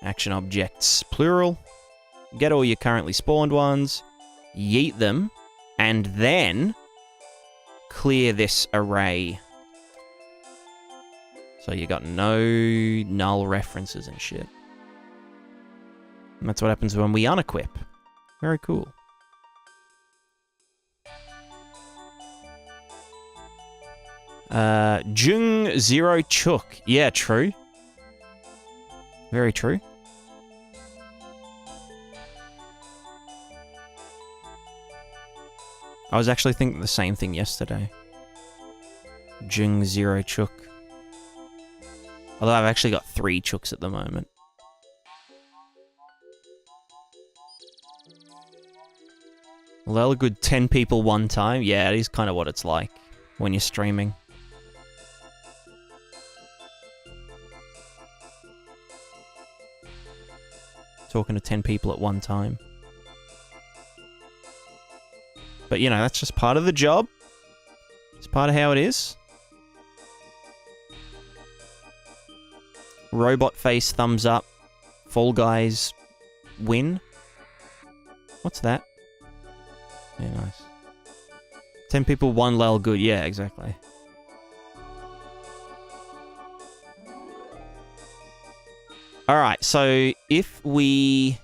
action objects, plural. Get all your currently spawned ones, yeet them, and then clear this array. So you got no null references and shit. And that's what happens when we unequip. Very cool. Jung Zero Chuk. Yeah, true. Very true. I was actually thinking the same thing yesterday. Jung Zero Chuk. Although I've actually got 3 Chuks at the moment. Well, a good 10 people one time. Yeah, it is kind of what it's like when you're streaming. Talking to 10 people at one time. But, you know, that's just part of the job. It's part of how it is. Robot face, thumbs up. Fall Guys win. What's that? Yeah, nice. 10 people, 1 lol, good. Yeah, exactly. Alright, so if we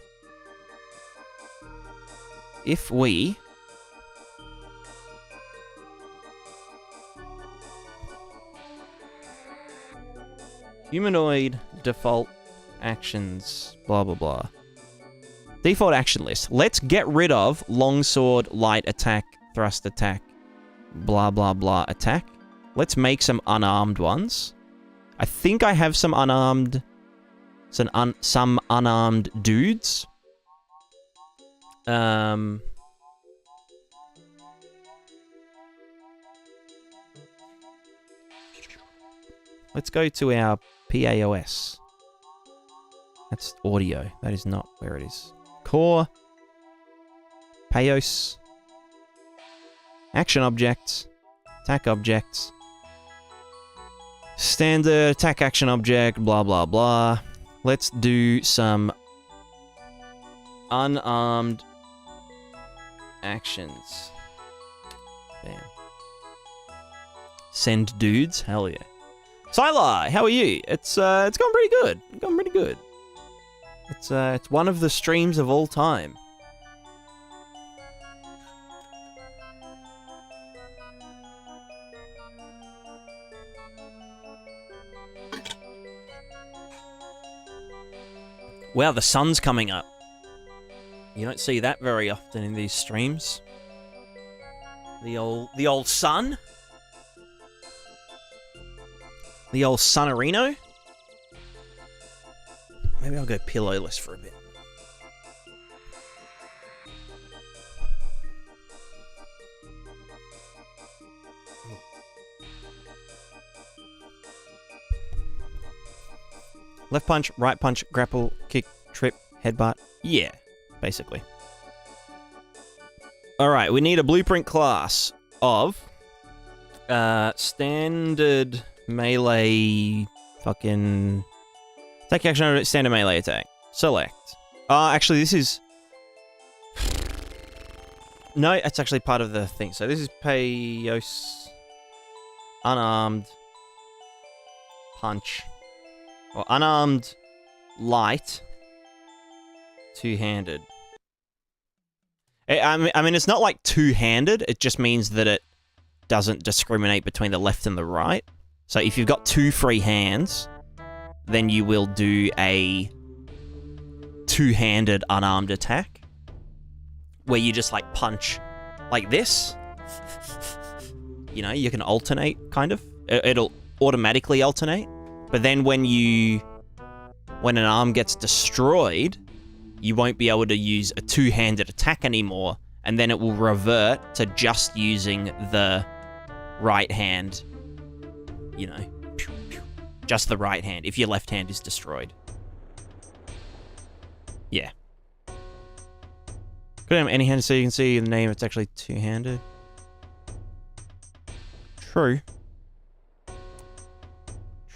humanoid default actions, blah blah blah. Default action list. Let's get rid of longsword, light attack, thrust attack, blah, blah, blah attack. Let's make some unarmed ones. I think I have some unarmed... some unarmed dudes. Let's go to our PAOS. That's audio. That is not where it is. Core. PAOS. Action objects. Attack objects. Standard attack action object. Blah, blah, blah. Let's do some unarmed actions. Bam. Send dudes. Hell yeah. Sylar, how are you? It's gone pretty good. It's gone pretty good. It's one of the streams of all time. Wow, the sun's coming up. You don't see that very often in these streams. The old sun. The old Sunarino. Maybe I'll go pillowless for a bit. Left punch, right punch, grapple, kick, trip, headbutt. Yeah, basically. Alright, we need a blueprint class of standard melee fucking attack action, standard melee attack. Select. Actually this is... No, it's actually part of the thing. So this is PAOS unarmed punch. Or unarmed light two-handed. I mean, it's not like two-handed. It just means that it doesn't discriminate between the left and the right. So if you've got two free hands, then you will do a two-handed unarmed attack where you just like punch like this. You know, you can alternate, kind of. It'll automatically alternate. But then when an arm gets destroyed, you won't be able to use a two-handed attack anymore, and then it will revert to just using the right hand, you know, just the right hand, if your left hand is destroyed. Yeah. Put it any hand so you can see in the name it's actually two-handed. True.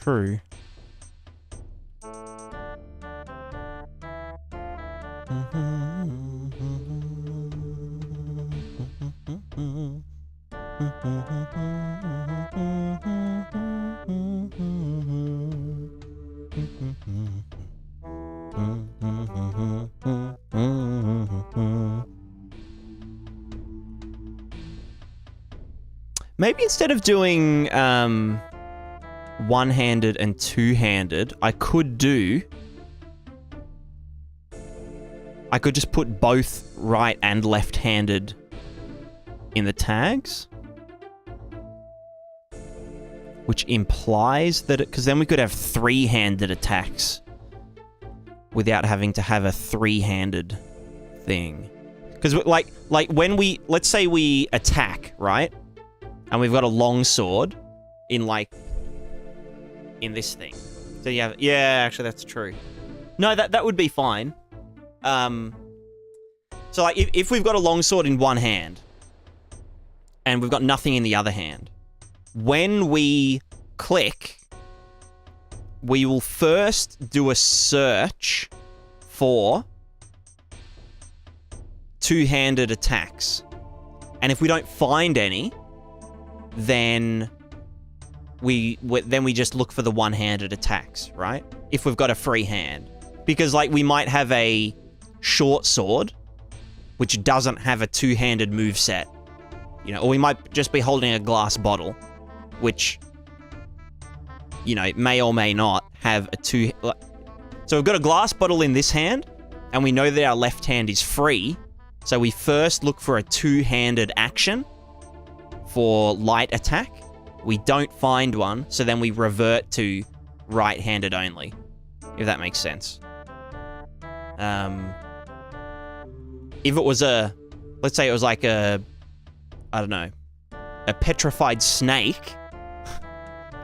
True. Maybe instead of doing one-handed and two-handed, I could just put both right and left-handed in the tags. Which implies that because then we could have three-handed attacks without having to have a three-handed thing. Because like when let's say we attack, right? And we've got a long sword in this thing. So you have, yeah, actually that's true. No, that would be fine. So like if we've got a longsword in one hand and we've got nothing in the other hand, when we click, we will first do a search for two-handed attacks. And if we don't find any, then we just look for the one-handed attacks, right? If we've got a free hand. Because like we might have a short sword which doesn't have a two-handed moveset, you know, or we might just be holding a glass bottle which, you know, may or may not have a two... So we've got a glass bottle in this hand and we know that our left hand is free, so we first look for a two-handed action for light attack. We don't find one, so then we revert to right-handed only, if that makes sense. If it was let's say it was like I don't know, a petrified snake,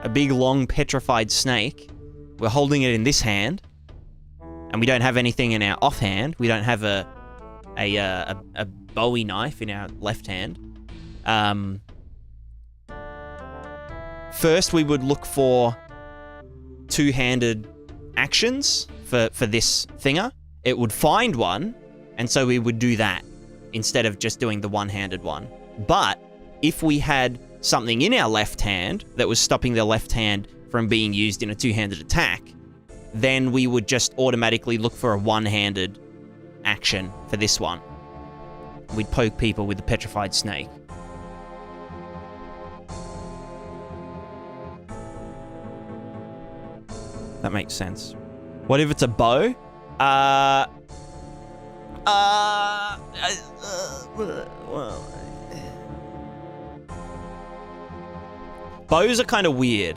a big, long, petrified snake, we're holding it in this hand, and we don't have anything in our offhand. We don't have a Bowie knife in our left hand. First, we would look for two-handed actions for this thinger. It would find one, and so we would do that instead of just doing the one-handed one. But if we had something in our left hand that was stopping the left hand from being used in a two-handed attack, then we would just automatically look for a one-handed action for this one. We'd poke people with the petrified snake. That makes sense. What if it's a bow? Bows are kind of weird.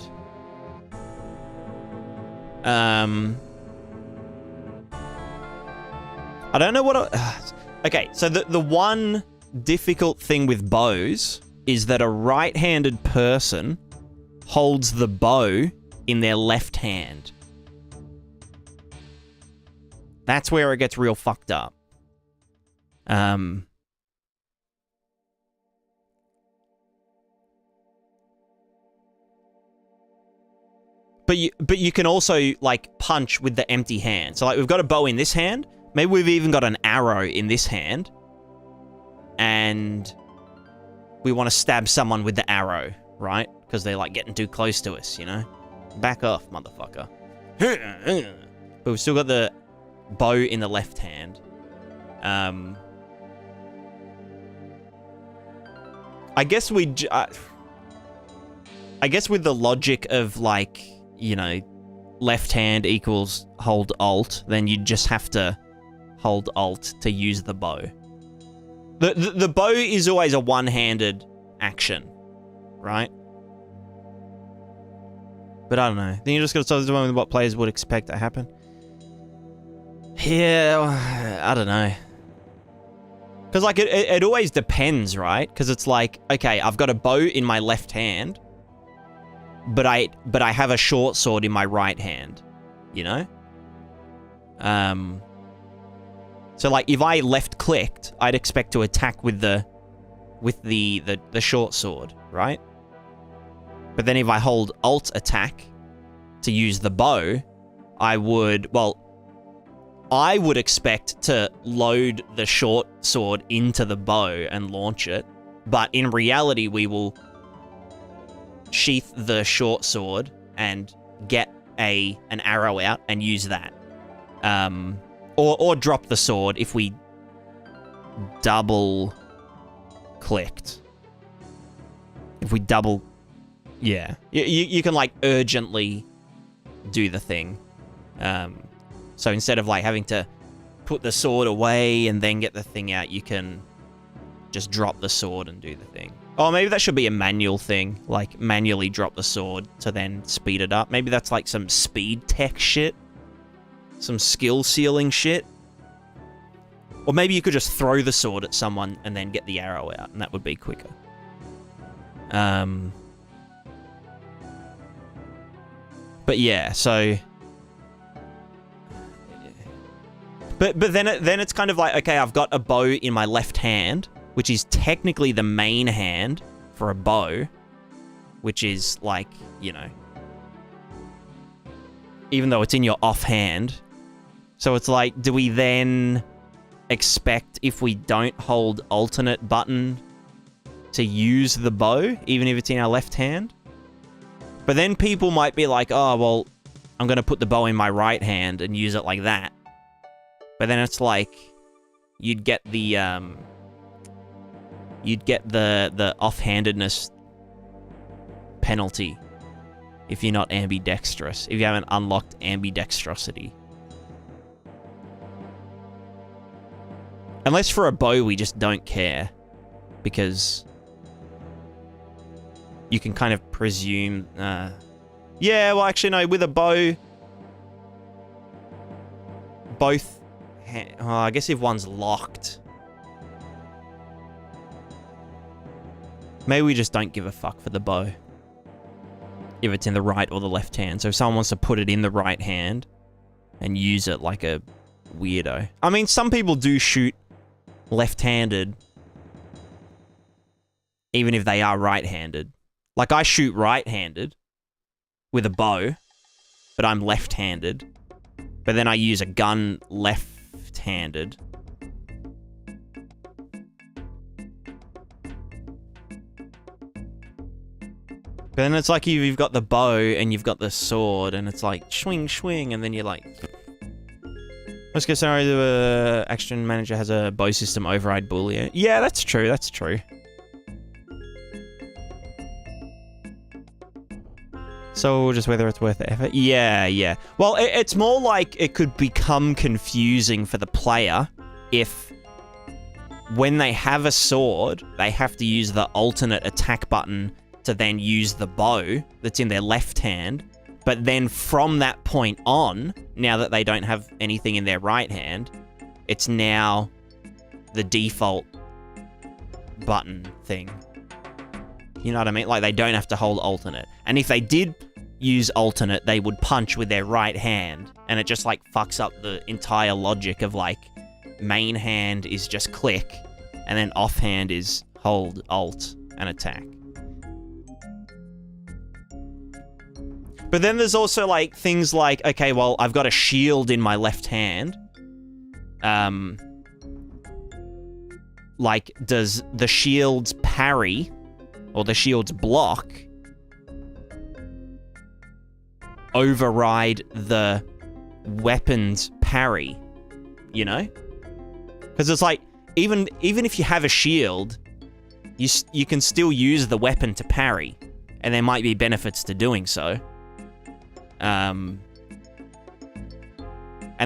I don't know what... okay, so the one difficult thing with bows is that a right-handed person holds the bow in their left hand. That's where it gets real fucked up. But you can also, like, punch with the empty hand. So, like, we've got a bow in this hand. Maybe we've even got an arrow in this hand. And we want to stab someone with the arrow, right? Because they're, like, getting too close to us, you know? Back off, motherfucker. But we've still got the bow in the left hand. I guess I guess with the logic of, like, you know, left hand equals hold alt, then you just have to hold alt to use the bow. The bow is always a one-handed action, right? But I don't know. Then you just gotta start doing what players would expect to happen. Yeah, I don't know. Because, like, it always depends, right? Because it's like, okay, I've got a bow in my left hand, but I have a short sword in my right hand, you know? So, like, if I left-clicked, I'd expect to attack with the short sword, right? But then if I hold alt attack to use the bow, I would expect to load the short sword into the bow and launch it. But in reality, we will sheath the short sword and get an arrow out and use that. Or drop the sword if we double clicked. If we double... Yeah. You can, like, urgently do the thing. So instead of, like, having to put the sword away and then get the thing out, you can just drop the sword and do the thing. Oh, maybe that should be a manual thing. Like, manually drop the sword to then speed it up. Maybe that's, like, some speed tech shit. Some skill ceiling shit. Or maybe you could just throw the sword at someone and then get the arrow out, and that would be quicker. But yeah, so... But then it's kind of like, okay, I've got a bow in my left hand, which is technically the main hand for a bow, which is like, you know, even though it's in your offhand. So it's like, do we then expect, if we don't hold alternate button, to use the bow, even if it's in our left hand? But then people might be like, oh, well, I'm going to put the bow in my right hand and use it like that. But then it's like, you'd get the offhandedness penalty if you're not ambidextrous, if you haven't unlocked ambidextrosity. Unless for a bow, we just don't care. Because you can kind of presume... yeah, well, actually, no. With a bow... Both... Well, I guess if one's locked... Maybe we just don't give a fuck for the bow. If it's in the right or the left hand. So if someone wants to put it in the right hand and use it like a weirdo. I mean, some people do shoot left-handed even if they are right-handed. Like, I shoot right-handed with a bow, but I'm left-handed. But then I use a gun left-handed. But then it's like you've got the bow and you've got the sword, and it's like swing, swing, and then you're like... Let's go scenario, the action manager has a bow system override boolean. Yeah, that's true, that's true. So just whether it's worth the effort? Yeah, yeah. Well, it's more like it could become confusing for the player if when they have a sword, they have to use the alternate attack button to then use the bow that's in their left hand. But then from that point on, now that they don't have anything in their right hand, it's now the default button thing. You know what I mean? Like, they don't have to hold alternate. And if they did use alternate, they would punch with their right hand. And it just, like, fucks up the entire logic of, like, main hand is just click, and then offhand is hold alt and attack. But then there's also, like, things like, okay, well, I've got a shield in my left hand. Like, does the shield's parry, or the shield's block, override the weapon's parry? You know? Because it's like, even if you have a shield, you can still use the weapon to parry. And there might be benefits to doing so. And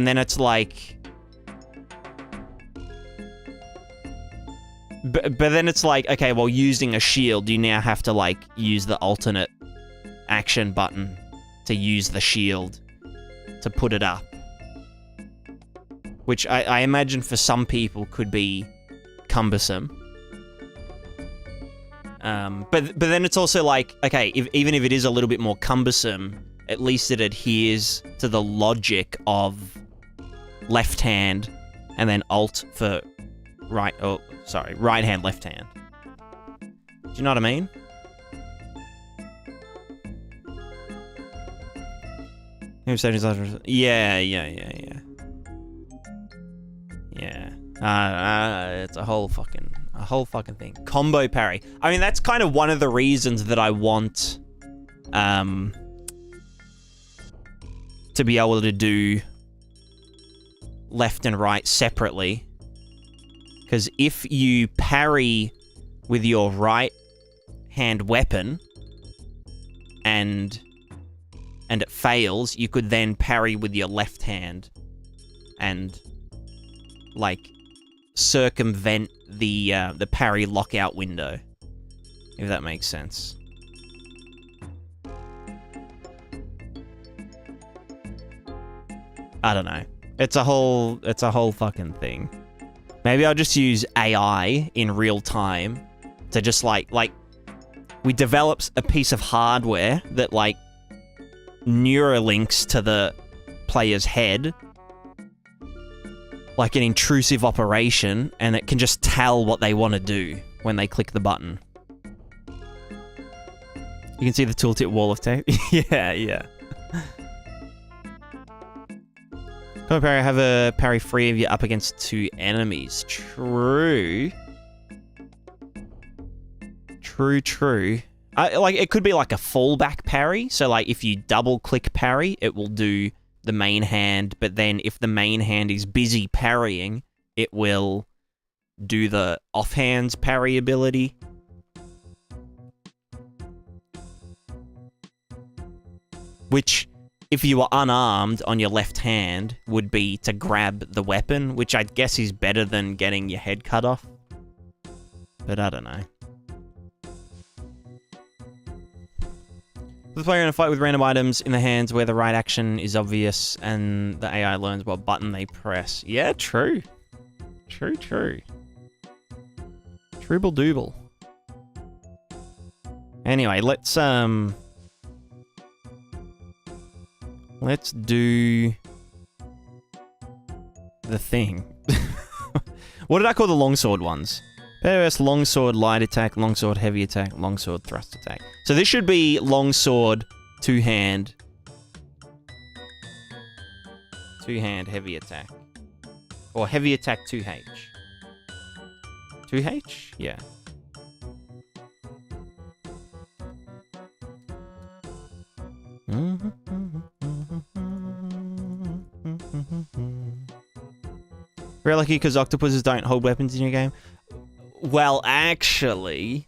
then it's like... But then it's like, okay, well, using a shield, you now have to, like, use the alternate action button to use the shield to put it up. Which I imagine for some people could be cumbersome. But then it's also like, okay, even if it is a little bit more cumbersome, at least it adheres to the logic of left hand and then alt for right, oh, sorry, right hand, left hand. Do you know what I mean? Yeah. Yeah. It's a whole fucking thing. Combo parry. I mean, that's kind of one of the reasons that I want, to be able to do left and right separately. Because if you parry with your right hand weapon and it fails, you could then parry with your left hand and, like, circumvent the parry lockout window, if that makes sense. I don't know. It's a whole fucking thing. Maybe I'll just use AI in real time to just like we developed a piece of hardware that, like, neurolinks to the player's head, like an intrusive operation, and it can just tell what they want to do when they click the button. You can see the tooltip wall of text. Yeah. Come on, parry. Have a parry free if you're up against 2 enemies. True. Like, it could be like a fallback parry. So, like, if you double-click parry, it will do the main hand. But then if the main hand is busy parrying, it will do the offhand's parry ability. Which if you were unarmed on your left hand, would be to grab the weapon, which I guess is better than getting your head cut off. But I don't know. The player in a fight with random items in the hands where the right action is obvious and the AI learns what button they press. Yeah, true. True. Trouble dooble. Anyway, let's do the thing. What did I call the longsword ones? Various longsword light attack, longsword heavy attack, longsword thrust attack. So this should be longsword two-hand heavy attack. Or heavy attack 2H. 2H? Yeah. Very lucky because octopuses don't hold weapons in your game. Well, actually,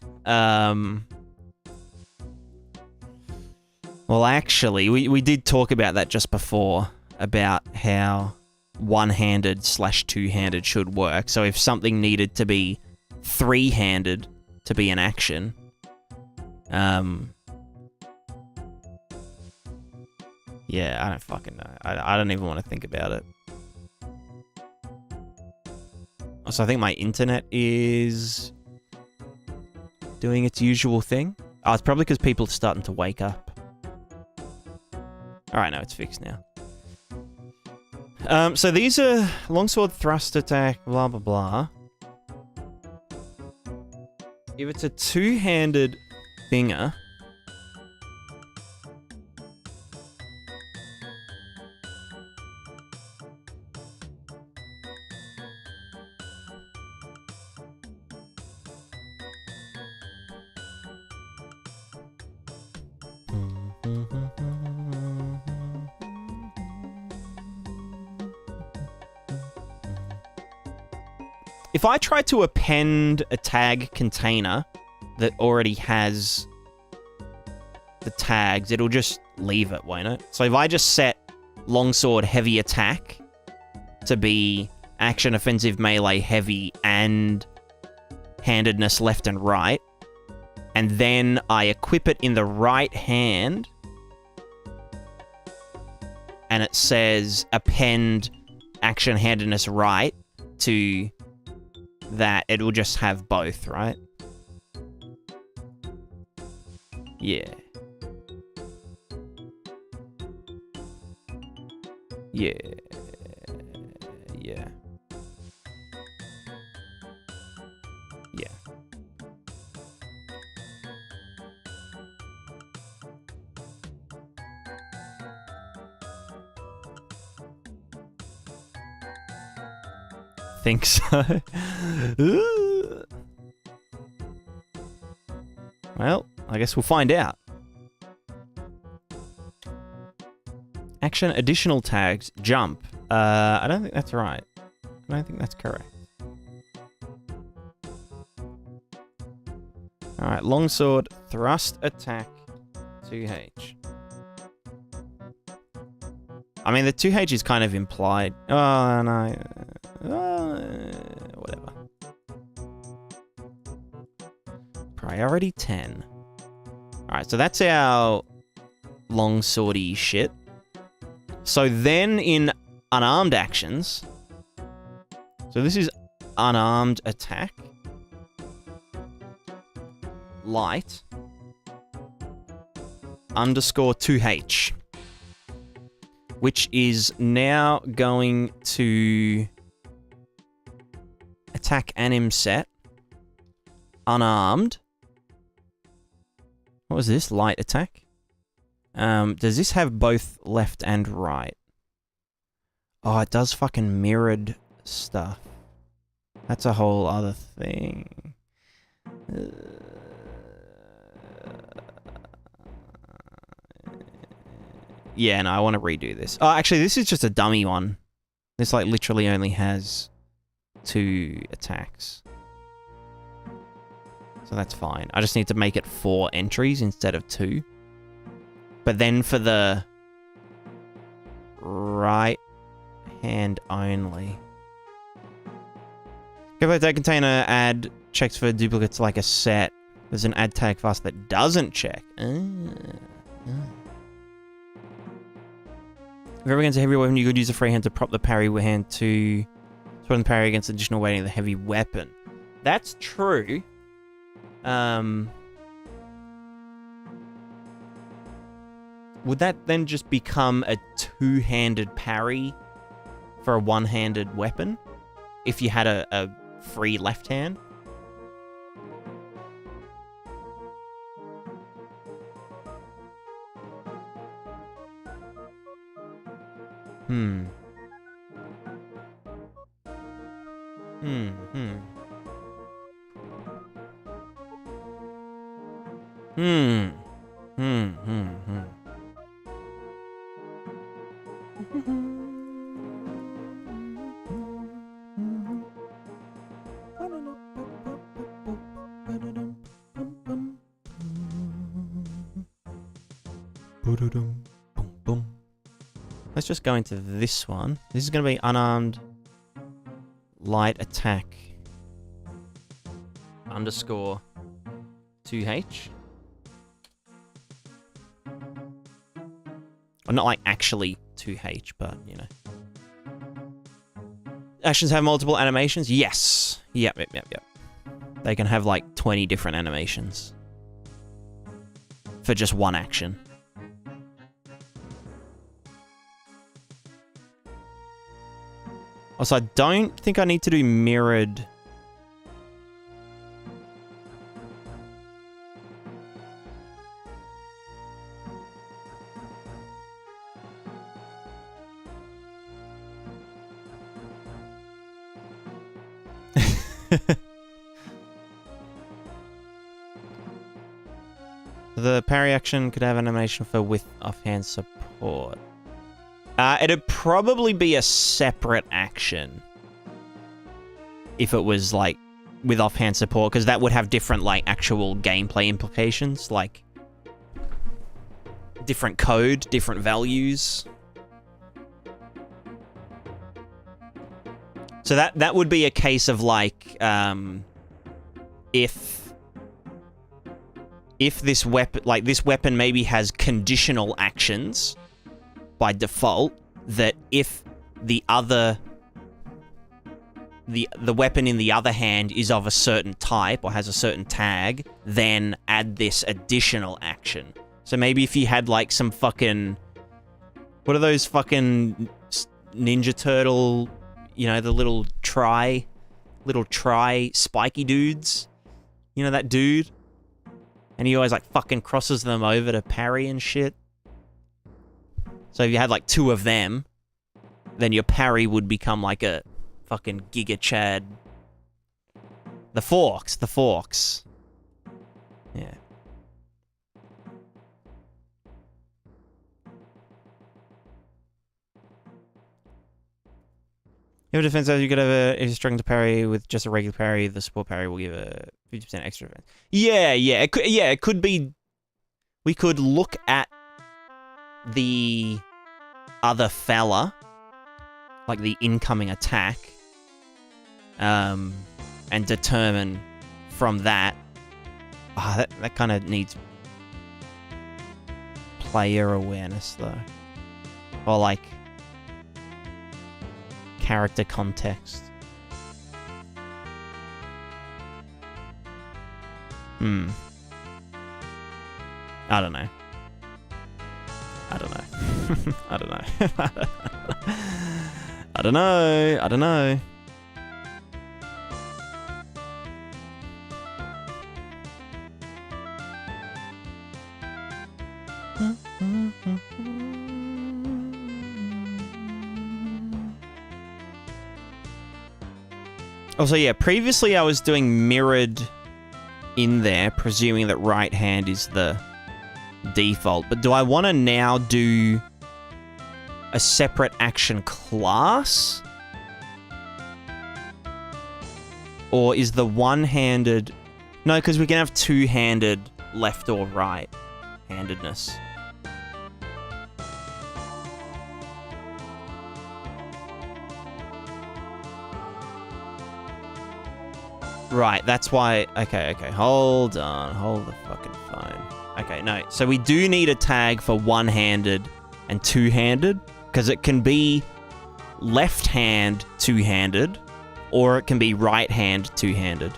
we did talk about that just before, about how one-handed / two-handed should work. So if something needed to be three-handed to be an action, yeah, I don't fucking know. I don't even want to think about it. So I think my internet is doing its usual thing. Oh, it's probably because people are starting to wake up. Alright, no, it's fixed now. So these are longsword thrust attack, blah, blah, blah. If it's a two-handed thinger... If I try to append a tag container that already has the tags, it'll just leave it, won't it? So if I just set longsword heavy attack to be action, offensive, melee, heavy, and handedness left and right, and then I equip it in the right hand, and it says append action, handedness, right to that, it will just have both, right? Yeah. Yeah. Yeah. Yeah. Think so. Well, I guess we'll find out. Action additional tags, jump. I don't think that's right. I don't think that's correct. Alright, longsword, thrust, attack, 2H. I mean, the 2H is kind of implied. Oh, no. Whatever. Priority 10. Alright, so that's our longswordy shit. So then in unarmed actions, so this is unarmed attack, light, underscore 2H, which is now going to attack anim set, unarmed. What was this? Light attack? Does this have both left and right? Oh, it does fucking mirrored stuff. That's a whole other thing. Yeah, no, I want to redo this. Oh, actually, this is just a dummy one. This, like, literally only has 2 attacks. So that's fine. I just need to make it 4 entries instead of 2. But then for the right hand only. Go back to that container, add checks for duplicates like a set. There's an add tag fast that doesn't check. If ever against a heavy weapon, you could use a free hand to prop the parry hand to throw the parry against additional weighting of the heavy weapon. That's true. Would that then just become a two-handed parry for a one-handed weapon? If you had a free left hand? Hmm. Let's just go into this one. This is going to be unarmed light attack underscore 2H. Well, not like actually 2H, but, you know. Actions have multiple animations? Yes. Yep. They can have like 20 different animations for just one action. Also, I don't think I need to do mirrored. The parry action could have animation for with offhand support. It'd probably be a separate action if it was, like, with offhand support, because that would have different, like, actual gameplay implications, like different code, different values. So that would be a case of, like, if this weapon, like, this weapon maybe has conditional actions by default, that if the weapon in the other hand is of a certain type or has a certain tag, then add this additional action. So maybe if you had like some fucking, what are those fucking Ninja Turtle, you know, the little tri spiky dudes, you know, that dude, and he always like fucking crosses them over to parry and shit. So if you had like two of them, then your parry would become like a fucking Giga Chad. The forks. Yeah. If a defense you could have if you're struggling to parry with just a regular parry, the support parry will give a 50% extra defense. Yeah, it could be. We could look at the other fella, like the incoming attack, and determine from that. That kind of needs player awareness though, or like character context. I don't know. I don't know. Also, yeah, previously I was doing mirrored in there, presuming that right hand is the default. But do I want to now do a separate action class? Or is the one-handed... No, because we can have two-handed left or right handedness. Right, that's why... Okay, hold on. Hold the fucking phone. Okay, no. So we do need a tag for one-handed and two-handed, because it can be left-hand two-handed, or it can be right-hand two-handed.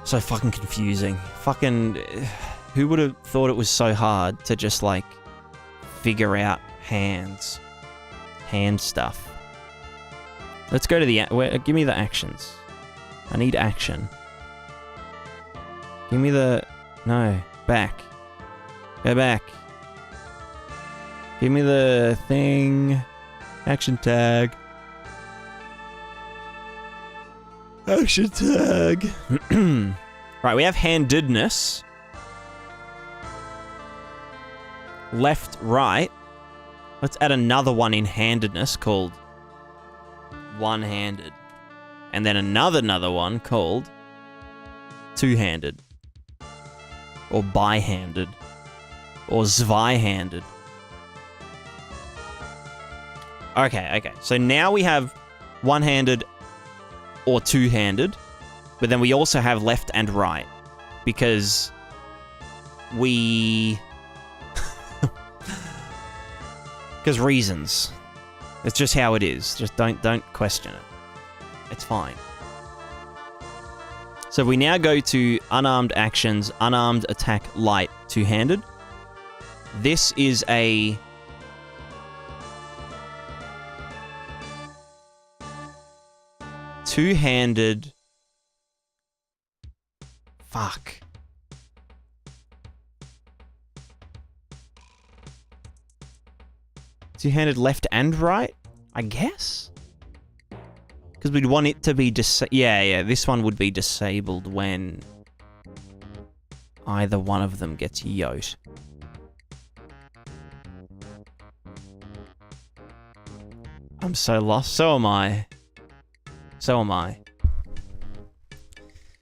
So fucking confusing. Fucking... Who would have thought it was so hard to just, like, figure out hands? Hand stuff. Let's go to the... give me the actions. I need action. Give me the... No. Back. Go back. Give me the thing. Action tag. Action tag. Right, we have handedness. Left, right. Let's add another one in handedness called one-handed. And then another one called two-handed. Or bi-handed. Or zwei-handed. Okay. So now we have one-handed or two-handed. But then we also have left and right. Because we... Because reasons. It's just how it is. Just don't question it. It's fine. So we now go to unarmed actions, unarmed attack, light, two-handed. This is a... two-handed... Fuck. Two-handed left and right, I guess? Because we'd want it to be yeah, this one would be disabled when either one of them gets yote. I'm so lost. So am I.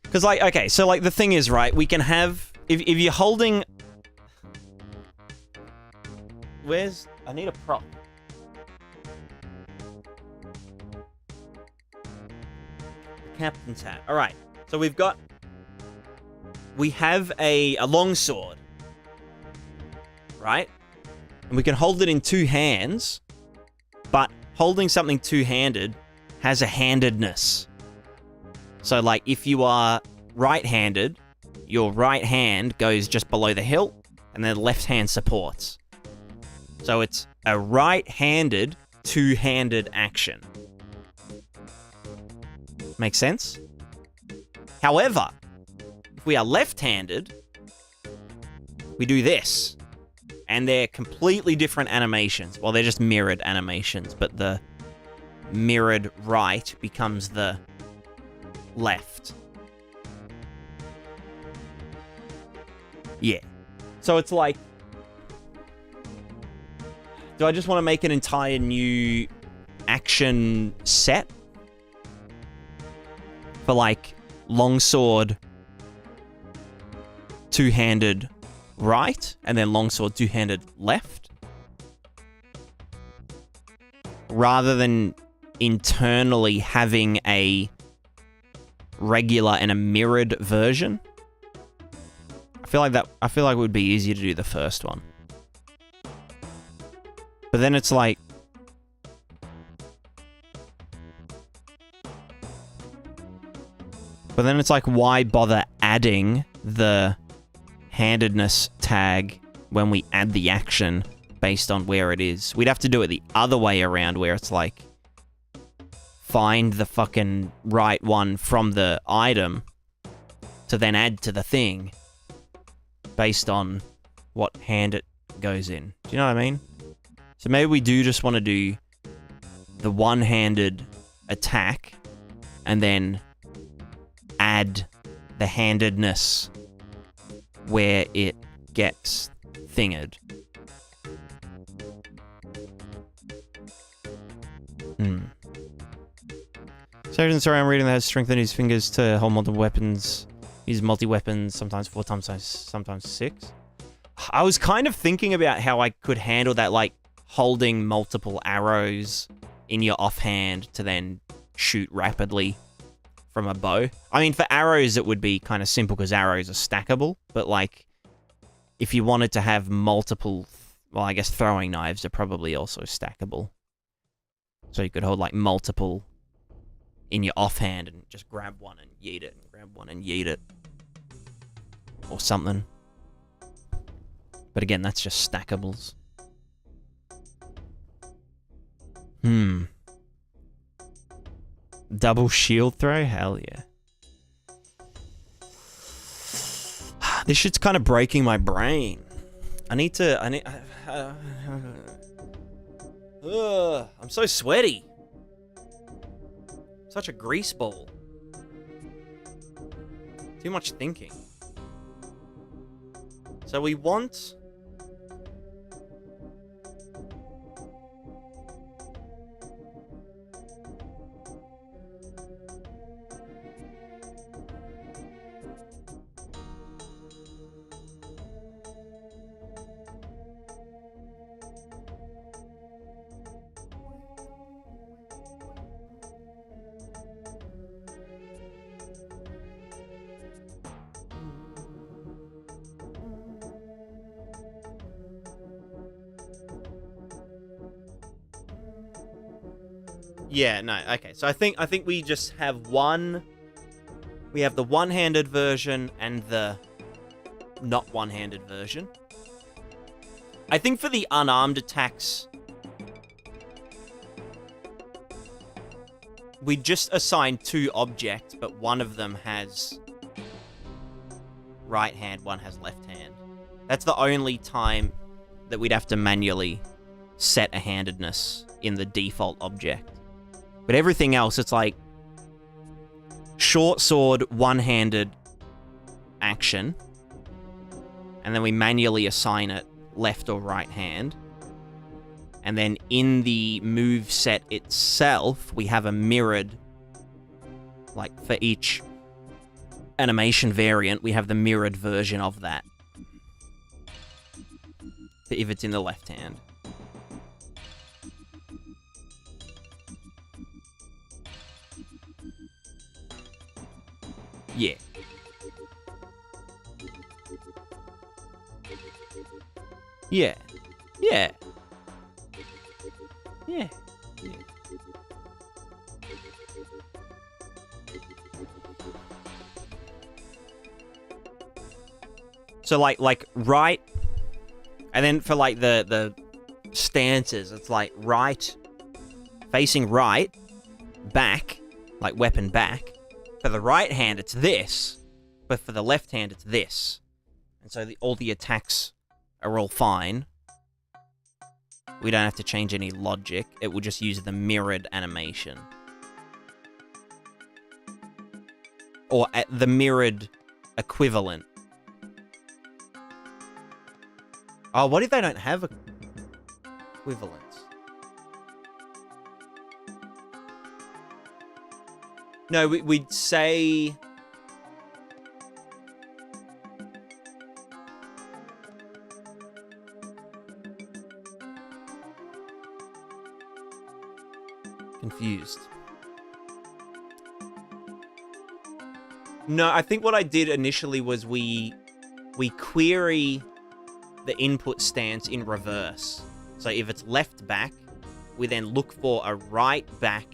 Because, like, okay, so, like, the thing is, right, we can have... If you're holding... Where's... I need a prop. Captain's hat. Alright, so we've got... We have a longsword. Right? And we can hold it in two hands, but holding something two-handed has a handedness. So, like, if you are right-handed, your right hand goes just below the hilt, and then the left hand supports. So it's a right-handed, two-handed action. Makes sense? However, if we are left-handed, we do this. And they're completely different animations. Well, they're just mirrored animations, but the mirrored right becomes the left. Yeah. So it's like... Do I just want to make an entire new action set? For, like, longsword, two-handed right, and then longsword, two-handed left? Rather than internally having a regular and a mirrored version? I feel like it would be easier to do the first one. But then it's like... But then it's like, why bother adding the handedness tag when we add the action based on where it is? We'd have to do it the other way around, where it's like, find the fucking right one from the item to then add to the thing based on what hand it goes in. Do you know what I mean? So maybe we do just want to do the one-handed attack and then add the handedness where it gets thinged. Sergeant, sorry, I'm reading that has strengthened his fingers to hold multiple weapons. Use multi-weapons, sometimes 4 times, sometimes 6. I was kind of thinking about how I could handle that, like, holding multiple arrows in your offhand to then shoot rapidly from a bow. I mean, for arrows, it would be kind of simple because arrows are stackable. But, like, if you wanted to have multiple... Well, I guess throwing knives are probably also stackable. So you could hold, like, multiple in your offhand and just grab one and yeet it, and grab one and yeet it. Or something. But again, that's just stackables. Double shield throw? Hell yeah. This shit's kind of breaking my brain. I'm so sweaty. Such a grease ball. Too much thinking. So we want... Yeah, no, okay. So I think we just have one... We have the one-handed version and the not one-handed version. I think for the unarmed attacks, we just assign 2 objects, but one of them has right hand, one has left hand. That's the only time that we'd have to manually set a handedness in the default object. But everything else, it's like short sword, one-handed action, and then we manually assign it left or right hand. And then in the move set itself, we have a mirrored, like for each animation variant, we have the mirrored version of that. If it's in the left hand. Yeah. Yeah. Yeah. Yeah. Yeah. So like right, and then for like the stances, it's like right, facing right, back, like weapon back. For the right hand, it's this, but for the left hand, it's this. And so all the attacks are all fine. We don't have to change any logic. It will just use the mirrored animation. Or the mirrored equivalent. Oh, what if they don't have equivalents? No, we'd say... Confused. No, I think what I did initially was we query the input stance in reverse. So if it's left back, we then look for a right back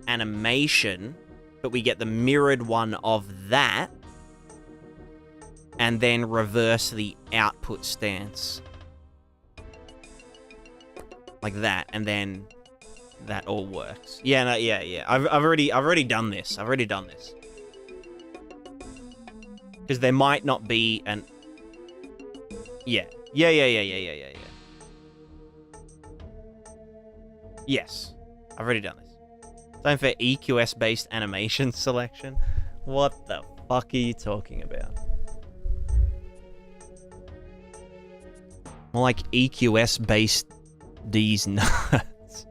animation, but we get the mirrored one of that, and then reverse the output stance. Like that, and then that all works. Yeah, no, yeah. I've already done this. Because there might not be an... Yeah. Yes. I've already done this. Time for EQS-based animation selection. What the fuck are you talking about? More like EQS-based D's nuts.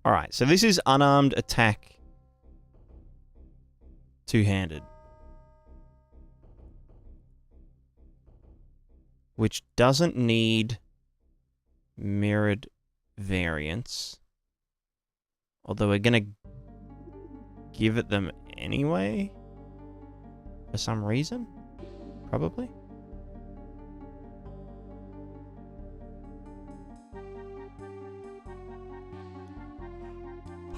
Alright, so this is unarmed attack two-handed. Which doesn't need mirrored variants. Although we're gonna give it them anyway. For some reason. Probably.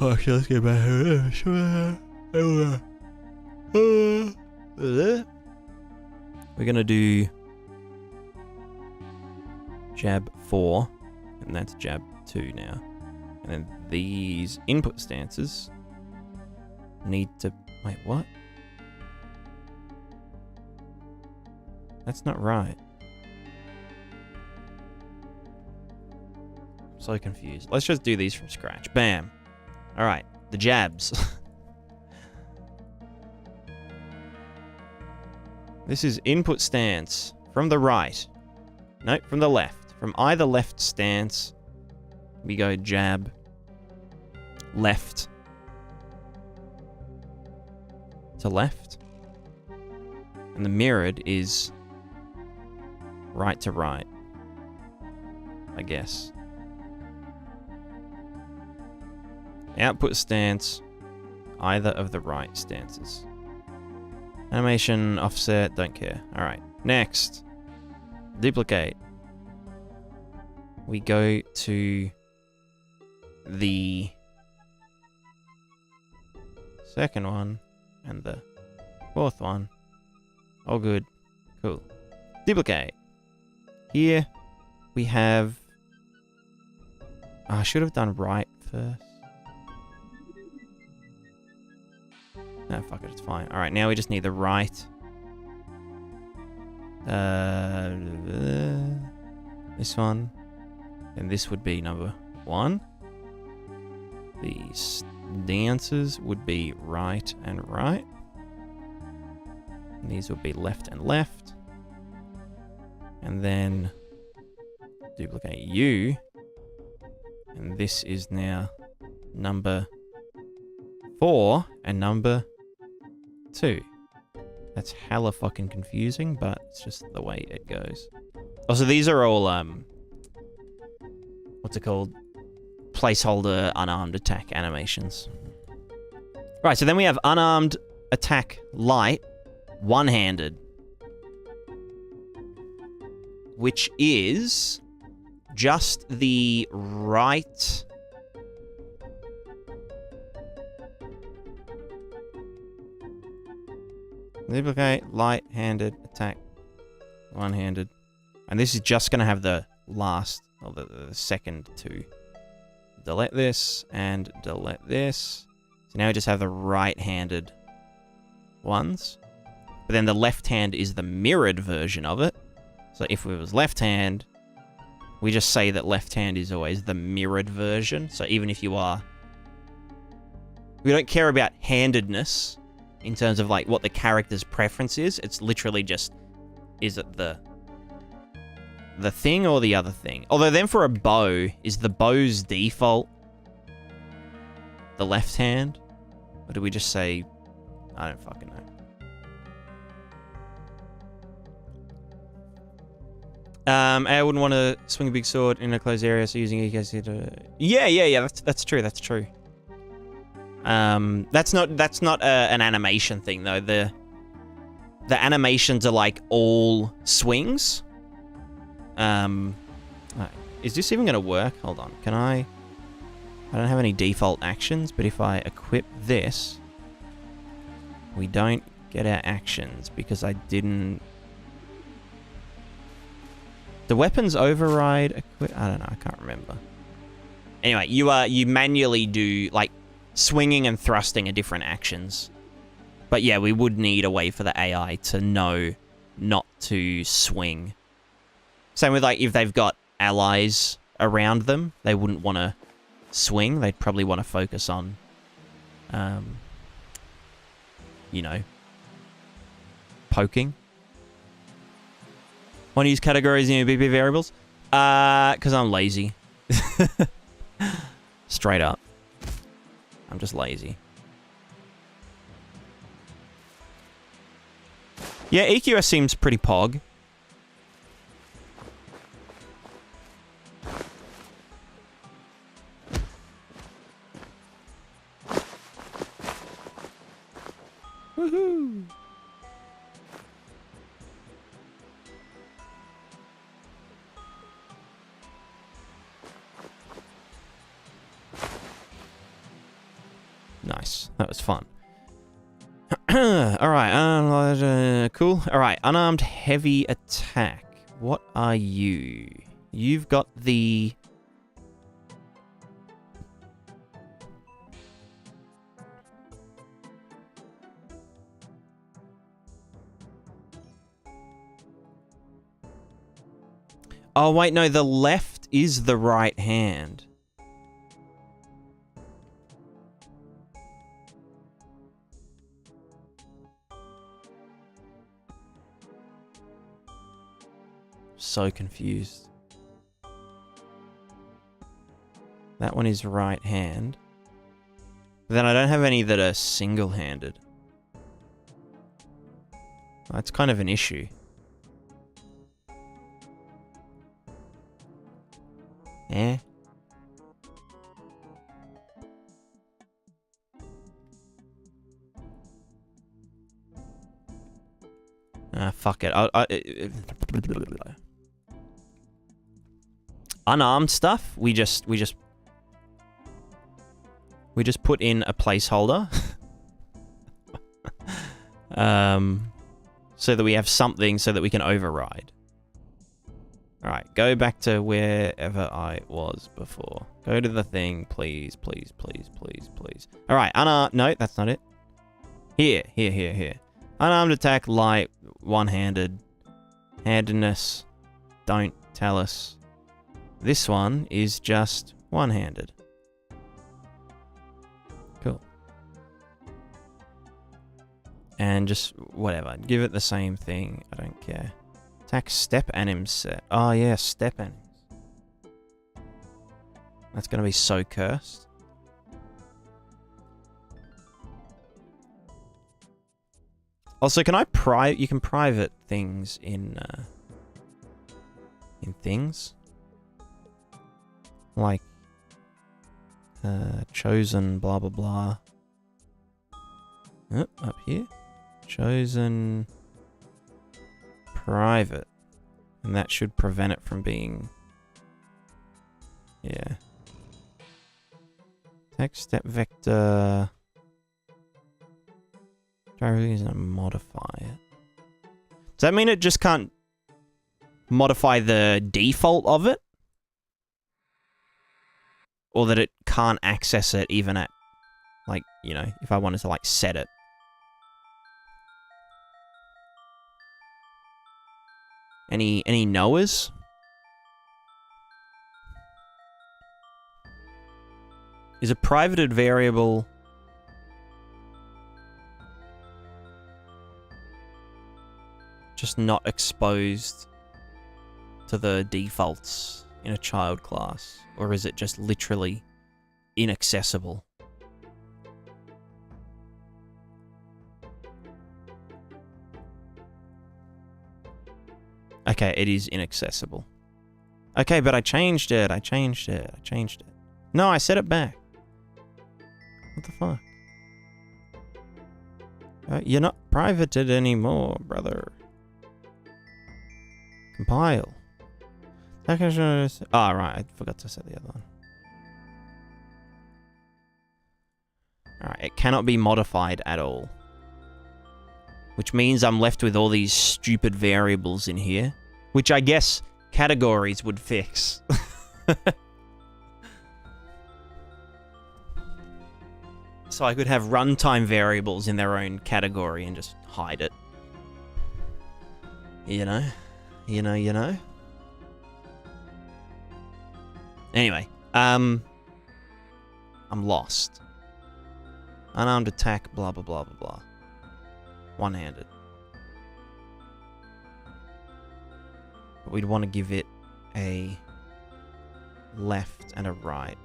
Okay, let's get back here. We're gonna do jab 4, and that's jab 2 now. And then these input stances need to... Wait, what? That's not right. I'm so confused. Let's just do these from scratch. Bam. Alright, the jabs. This is input stance from the right. No, from the left. From either left stance, we go jab, left to left. And the mirrored is right to right, I guess. Output stance, either of the right stances. Animation, offset, don't care. Alright, next. Duplicate. We go to the second one and the fourth one. All good. Cool. Duplicate. Here we have... I should have done right first. No, fuck it, it's fine. Alright, now we just need the right. This one. And this would be number 1. The stances would be right and right. And these would be left and left. And then duplicate U. And this is now number 4 and number 2. That's hella fucking confusing, but it's just the way it goes. Also, these are all, what's it called? Placeholder unarmed attack animations. Right, so then we have unarmed attack light, one-handed. Which is just the right... Duplicate, light-handed, attack, one-handed. And this is just going to have the last, or the second two. Delete this, and delete this. So now we just have the right-handed ones. But then the left hand is the mirrored version of it. So if it was left hand, we just say that left hand is always the mirrored version. So even if you are... We don't care about handedness in terms of like what the character's preference is. It's literally just, is it the thing or the other thing? Although then for a bow, is the bow's default the left hand? Or do we just say, I don't fucking know. I wouldn't want to swing a big sword in a closed area, so using EKC to... Yeah, that's true, that's true. That's not an animation thing though. The animations are like all swings. Is this even gonna work? Hold on. Can I don't have any default actions, but if I equip this, we don't get our actions because I didn't... The weapons override equip... I don't know, I can't remember. Anyway, you manually do like swinging and thrusting are different actions. But yeah, we would need a way for the AI to know not to swing. Same with like if they've got allies around them, they wouldn't want to swing. They'd probably want to focus on, you know, poking. Want to use categories in your BP variables? Because I'm lazy. Straight up. I'm just lazy. Yeah, EQS seems pretty pog. Woohoo! Nice. That was fun. Alright, cool. Alright, unarmed heavy attack. What are you? You've got the... Oh, wait, no, the left is the right hand. So confused. That one is right hand. But then I don't have any that are single-handed. That's kind of an issue. Eh? Fuck it. Unarmed stuff, we just put in a placeholder. So that we have something so that we can override. Alright, go back to wherever I was before. Go to the thing, please, please, please, please, please. Alright, unarmed... No, that's not it. Here. Unarmed attack, light, one-handed. Handedness, don't tell us. This one is just one-handed. Cool. And just whatever. Give it the same thing. I don't care. Attack step anim set. Oh yeah, step anims. That's gonna be so cursed. Also, can I you can private things in things? Like chosen blah blah blah. Oh, up here. Chosen private. And that should prevent it from being... Yeah. Text step vector. Driver is gonna modify it. Does that mean it just can't modify the default of it? Or that it can't access it even at, like, you know, if I wanted to, like, set it. Any knowers? Is a privated variable just not exposed to the defaults in a child class? Or is it just literally inaccessible? Okay, it is inaccessible. Okay, but I changed it. No, I set it back. What the fuck? You're not privated anymore, brother. Compile. Oh, right, I forgot to set the other one. Alright, it cannot be modified at all. Which means I'm left with all these stupid variables in here. Which I guess categories would fix. So I could have runtime variables in their own category and just hide it. You know? You know? Anyway, I'm lost. Unarmed attack, blah, blah, blah, blah, blah. One-handed. But we'd want to give it a left and a right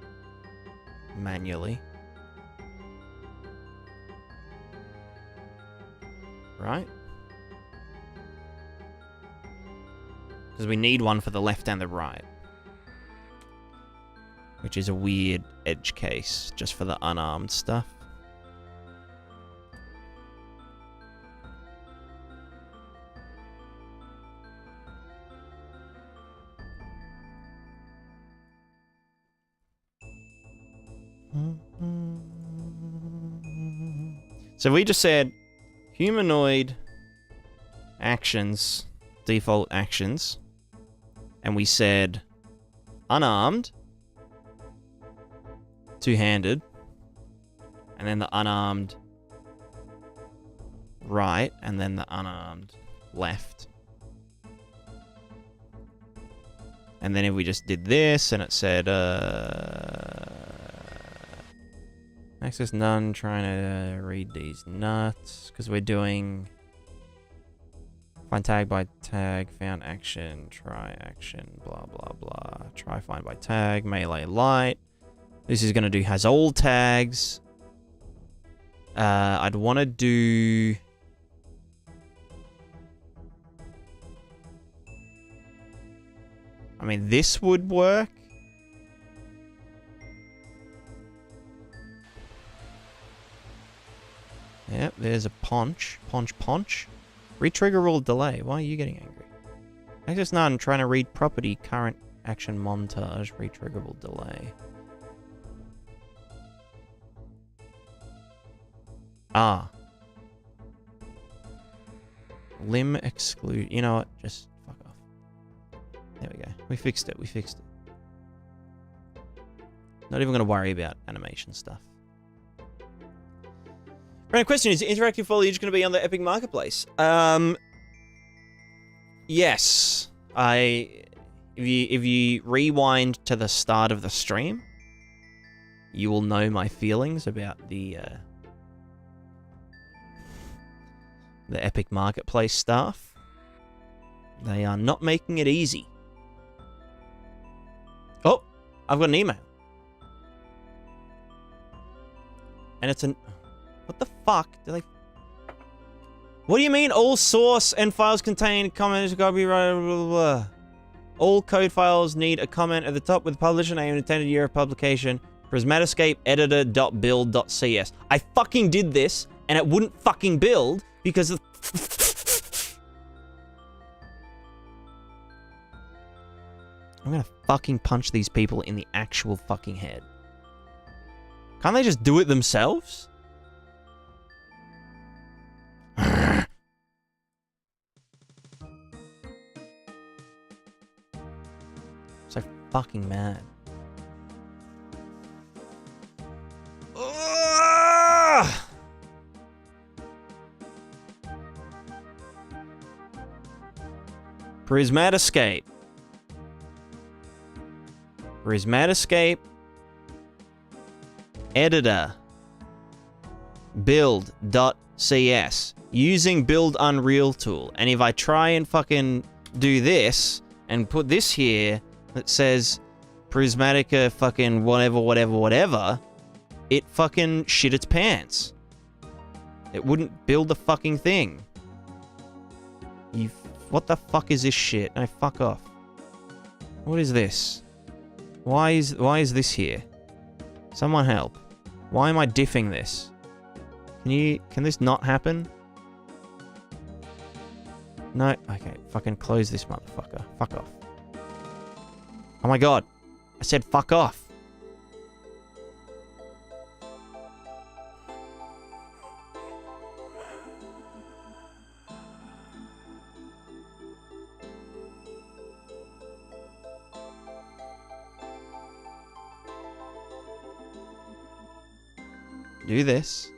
manually. Right? Because we need one for the left and the right. Which is a weird edge case, just for the unarmed stuff. So we just said humanoid actions, default actions, and we said unarmed, two-handed, and then the unarmed right, and then the unarmed left. And then if we just did this, and it said, access none, trying to read these nuts, because we're doing find tag by tag, found action, try action, blah, blah, blah. Try find by tag, melee light. This is going to do has all tags. I'd want to do... I mean, this would work. Yep, there's a ponch. Ponch. Retrigger rule delay. Why are you getting angry? Access none. Trying to read property. Current action montage. Retriggerable delay. Ah. Limb exclude. You know what? Just fuck off. There we go. We fixed it. Not even going to worry about animation stuff. Random question, is interactive foliage going to be on the Epic Marketplace? Yes. If you rewind to the start of the stream, you will know my feelings about the Epic Marketplace staff. They are not making it easy. Oh, I've got an email. And it's an... What the fuck? Do they... What do you mean all source and files contain comments, copyright, blah, blah, blah. All code files need a comment at the top with publisher name and intended year of publication. Prismatica editor.build.cs. I fucking did this, and it wouldn't fucking build because of... I'm gonna fucking punch these people in the actual fucking head. Can't they just do it themselves? So fucking mad. Prismatica. Prismatica editor build.cs using build Unreal tool. And if I try and fucking do this and put this here that says Prismatica fucking whatever, it fucking shit its pants. It wouldn't build the fucking thing. What the fuck is this shit? No, fuck off. What is this? Why is this here? Someone help. Why am I diffing this? Can this not happen? No, okay, fucking close this motherfucker. Fuck off. Oh my god. I said fuck off. Do this.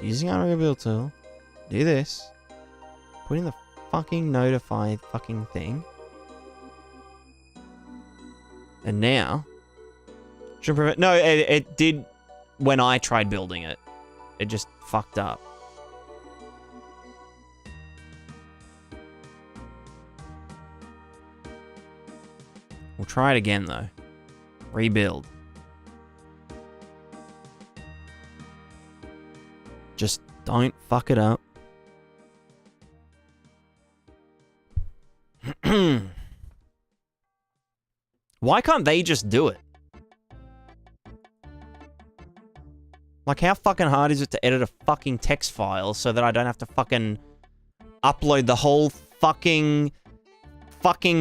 Using Unreal Build tool. Do this. Put in the fucking notify fucking thing. And now... No, it did when I tried building it. It just fucked up. We'll try it again, though. Rebuild. Just don't fuck it up. Why can't they just do it? Like, how fucking hard is it to edit a fucking text file so that I don't have to fucking upload the whole fucking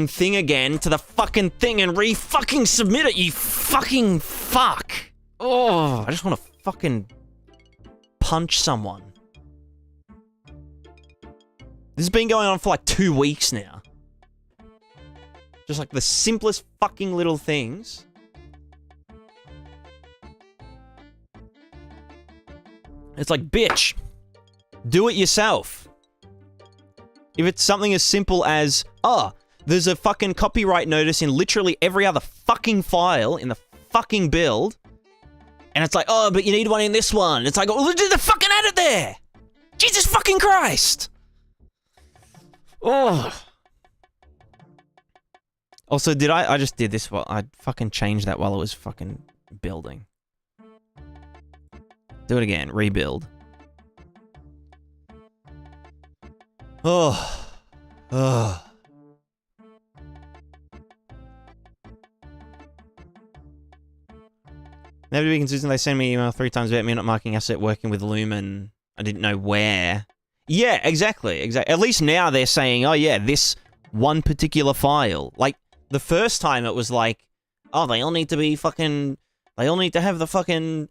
thing again to the fucking thing and re-fucking submit it, you fucking fuck. Oh, I just want to fucking punch someone. This has been going on for like 2 weeks now. Just like the simplest fucking little things. It's like, bitch, do it yourself. If it's something as simple as, oh, there's a fucking copyright notice in literally every other fucking file in the fucking build, and it's like, oh, but you need one in this one. It's like, well, do the fucking add it there. Jesus fucking Christ. Oh. Also, did I just did this while I fucking changed that while I was fucking building. Do it again. Rebuild. Oh. Oh. Never to be consistent, they send me email 3 times about me not marking asset working with Lumen. I didn't know where. Yeah, exactly. At least now they're saying, oh yeah, this one particular file. Like, the first time it was like, oh, they all need to be fucking... They all need to have the fucking...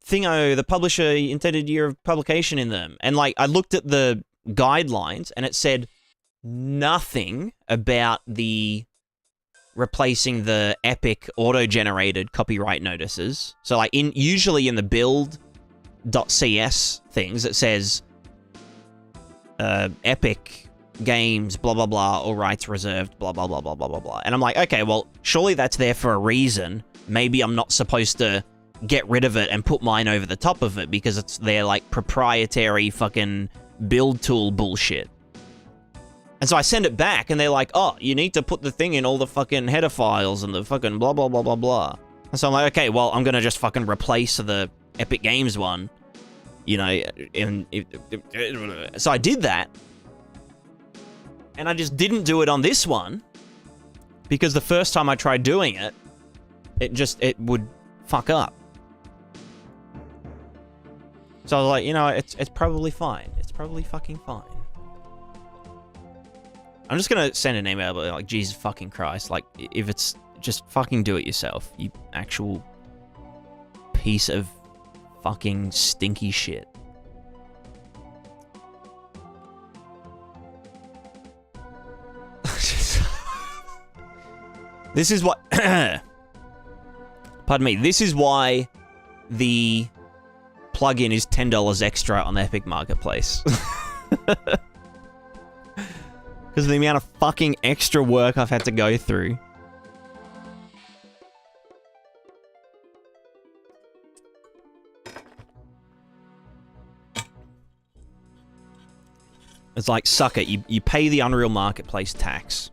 thingo, the publisher intended year of publication in them. And, like, I looked at the guidelines, and it said nothing about the replacing the Epic auto-generated copyright notices. So, like, usually in the build.cs things, it says Epic Games, blah, blah, blah, all rights reserved, blah, blah, blah, blah, blah, blah, blah. And I'm like, okay, well, surely that's there for a reason. Maybe I'm not supposed to get rid of it and put mine over the top of it because it's their, like, proprietary fucking build tool bullshit. And so I send it back, and they're like, oh, you need to put the thing in all the fucking header files and the fucking blah, blah, blah, blah, blah. And so I'm like, okay, well, I'm gonna just fucking replace the Epic Games one, you know, so I did that. And I just didn't do it on this one, because the first time I tried doing it, it would fuck up. So I was like, you know, it's probably fine. It's probably fucking fine. I'm just gonna send an email, but like, Jesus fucking Christ, like, if it's just fucking do it yourself, you actual piece of fucking stinky shit. This is what... Pardon me. This is why the plugin is $10 extra on the Epic Marketplace. Because of the amount of fucking extra work I've had to go through. It's like, suck it. You pay the Unreal Marketplace tax.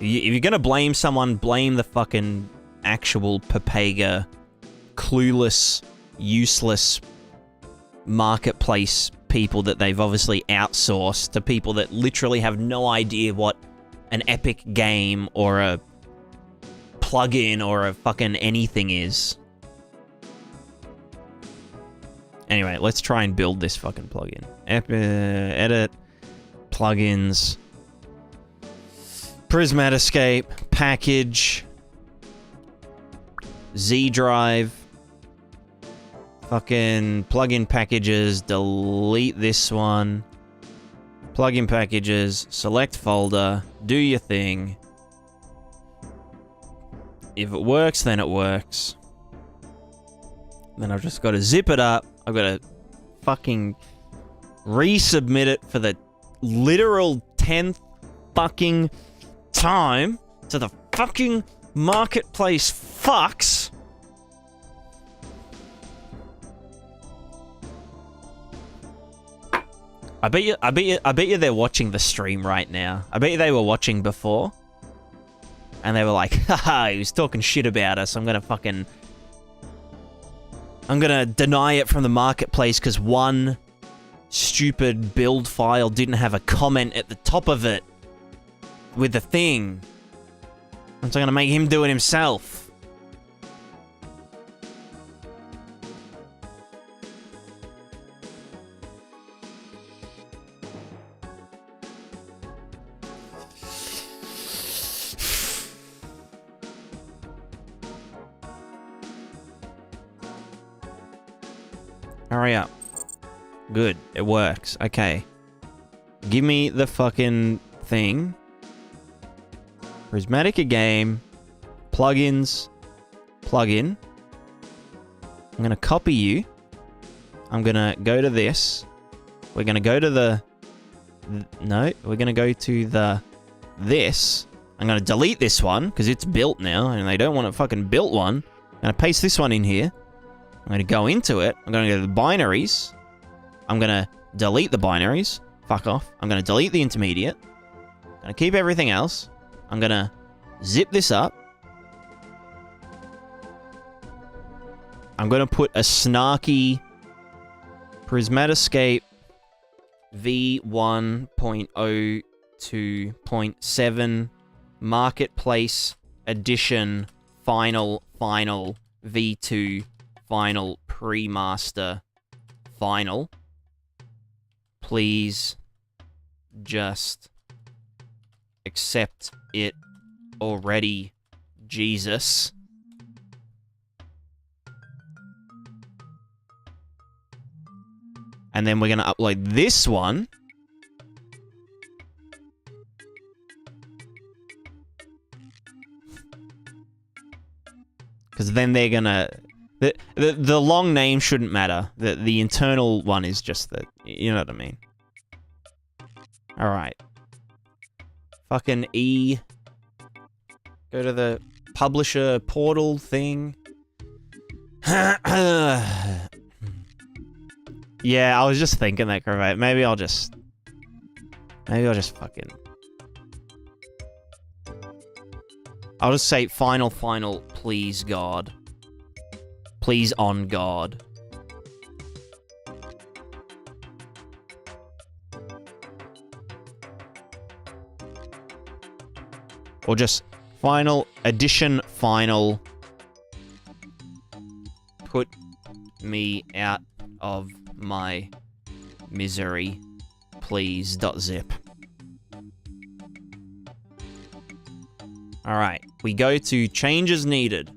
If you're gonna blame someone, blame the fucking actual Papega, clueless, useless marketplace people that they've obviously outsourced to people that literally have no idea what an Epic game or a plugin or a fucking anything is. Anyway, let's try and build this fucking plugin. Edit, plugins, Prismatica, package, Z drive, fucking plugin packages, delete this one, plugin packages, select folder, do your thing. If it works, then it works. Then I've just got to zip it up. I've got to fucking resubmit it for the literal 10th fucking time to the fucking marketplace fucks. I bet you they're watching the stream right now. I bet you they were watching before. And they were like, haha, he was talking shit about us. I'm gonna deny it from the marketplace because one stupid build file didn't have a comment at the top of it with the thing. I'm just gonna make him do it himself. Hurry up. Good. It works. Okay. Give me the fucking thing. Prismatica game. Plugins. Plugin. I'm going to copy you. I'm going to go to this. We're going to go to the... No. We're going to go to the... This. I'm going to delete this one because it's built now and they don't want a fucking built one. I'm going to paste this one in here. I'm going to go into it. I'm going to go to the binaries. I'm going to delete the binaries. Fuck off. I'm going to delete the intermediate. I'm going to keep everything else. I'm going to zip this up. I'm going to put a snarky Prismatiscape V1.02.7 Marketplace Edition Final V2 Final Pre-Master Final. Please just accept it already, Jesus. And then we're going to upload this one. Because then they're going to... The long name shouldn't matter. The internal one is just the... You know what I mean? Alright. Fucking E. Go to the publisher portal thing. Yeah, I was just thinking that, Cravate. Maybe I'll just fucking... I'll just say final, please, God. Please, on God. Or just final, edition, final. Put me out of my misery, please, .zip. Alright, we go to changes needed.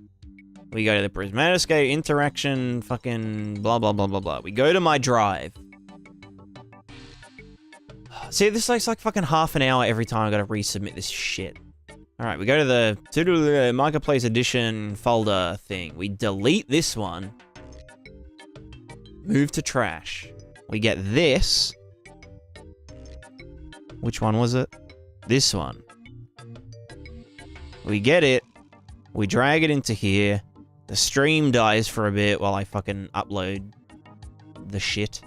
We go to the Prismatica interaction, fucking blah, blah, blah, blah, blah. We go to my drive. See, this takes like fucking half an hour every time I gotta resubmit this shit. Alright, we go to the Marketplace Edition folder thing. We delete this one. Move to trash. We get this. Which one was it? This one. We get it. We drag it into here. The stream dies for a bit while I fucking upload the shit.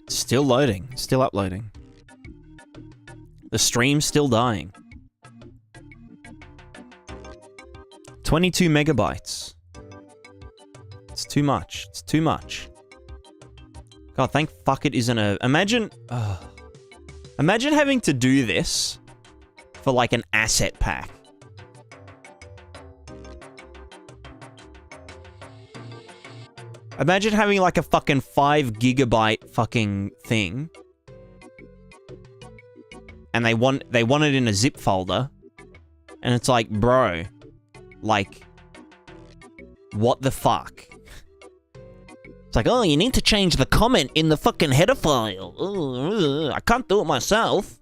Still loading. Still uploading. The stream's still dying. 22 megabytes. It's too much. It's too much. God, thank fuck it isn't a... Imagine... imagine having to do this for like an asset pack. Imagine having like a fucking 5 gigabyte fucking thing. And they want it in a zip folder. And it's like, bro, like, what the fuck? It's like, oh, you need to change the comment in the fucking header file. I can't do it myself.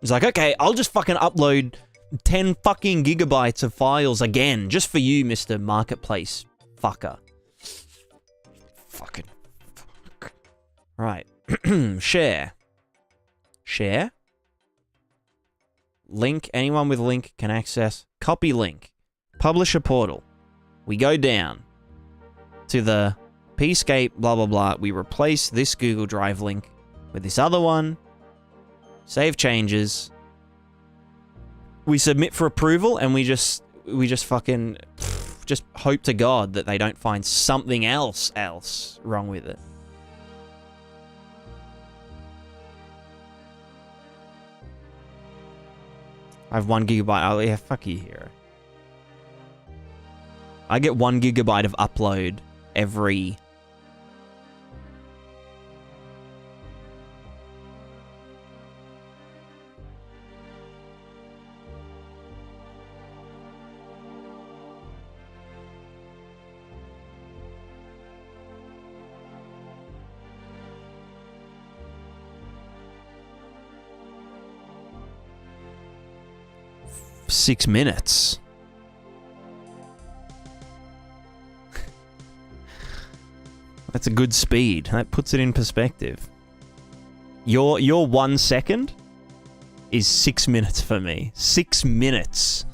It's like, okay, I'll just fucking upload 10 fucking gigabytes of files again, just for you, Mr. Marketplace fucker. Fucking fuck. Right. Share. Share. Link. Anyone with link can access. Copy link. Publisher portal. We go down to the Pscape, blah, blah, blah. We replace this Google Drive link with this other one. Save changes. We submit for approval, and we just fucking just hope to God that they don't find something else wrong with it. I have 1 gigabyte. Oh yeah, fuck you, hero. I get 1 gigabyte of upload every... ...6 minutes. That's a good speed. That puts it in perspective. Your 1 second is 6 minutes for me. 6 minutes.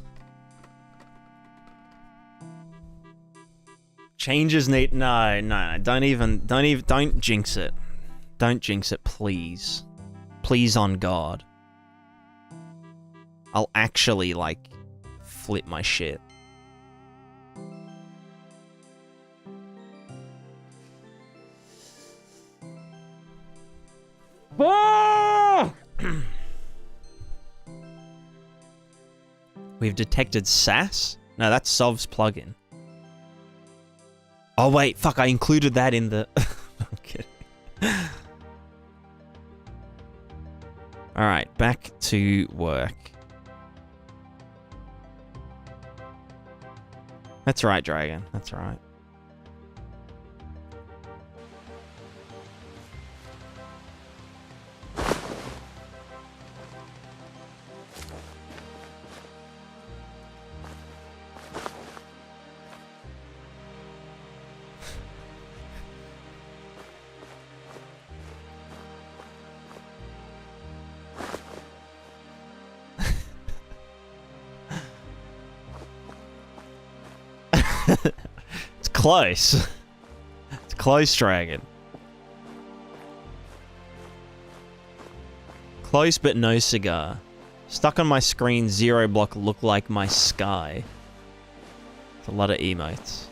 Changes need... No. Don't jinx it. Don't jinx it, please. Please, on God. I'll actually, like, flip my shit. We've detected SAS? No, that's Sov's plugin. Oh, wait. Fuck, I included that in the... I'm kidding. Alright, back to work. That's right, Dragon. That's right. It's close. It's close, Dragon. Close but no cigar. Stuck on my screen, 0 block look like my sky. It's a lot of emotes.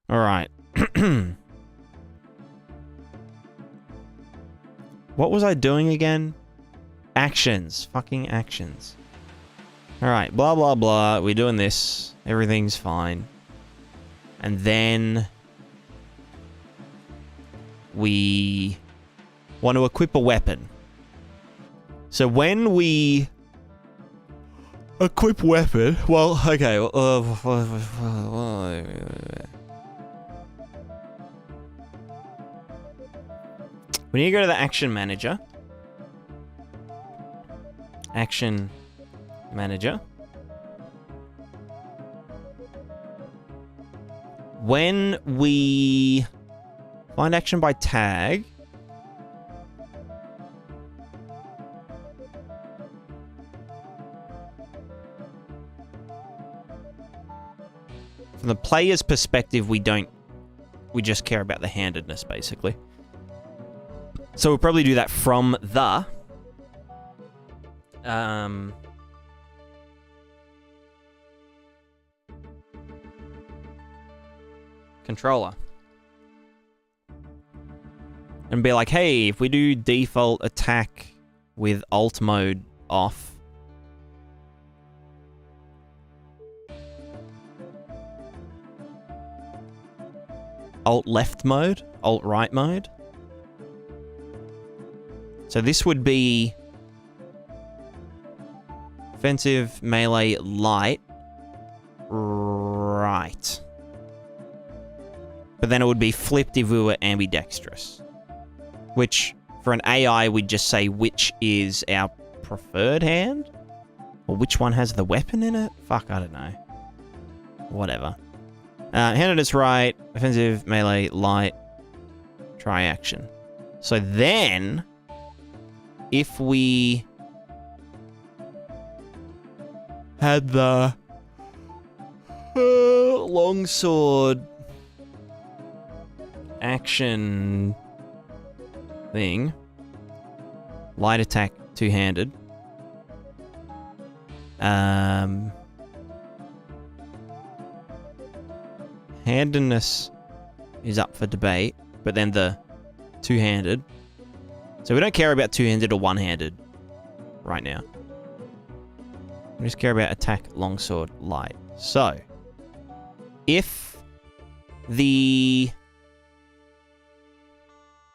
Alright. What was I doing again? Actions. Fucking actions. Alright, blah, blah, blah. We're doing this. Everything's fine. And then... we... want to equip a weapon. So when we... equip weapon... Well, okay. We need to go to the Action Manager. Action Manager. When we find action by tag, from the player's perspective, we just care about the handedness, basically. So we'll probably do that from the Controller. And be like, hey, if we do default attack with alt mode off, alt left mode, alt right mode. So this would be offensive, melee, light, right. But then it would be flipped if we were ambidextrous. Which, for an AI, we'd just say which is our preferred hand? Or which one has the weapon in it? Fuck, I don't know. Whatever. Handed is right, offensive, melee, light, try action. So then, if we had the longsword action thing, light attack, two-handed. Handedness is up for debate, but then the two-handed. So we don't care about two-handed or one-handed right now. We just care about attack, longsword, light. So, if the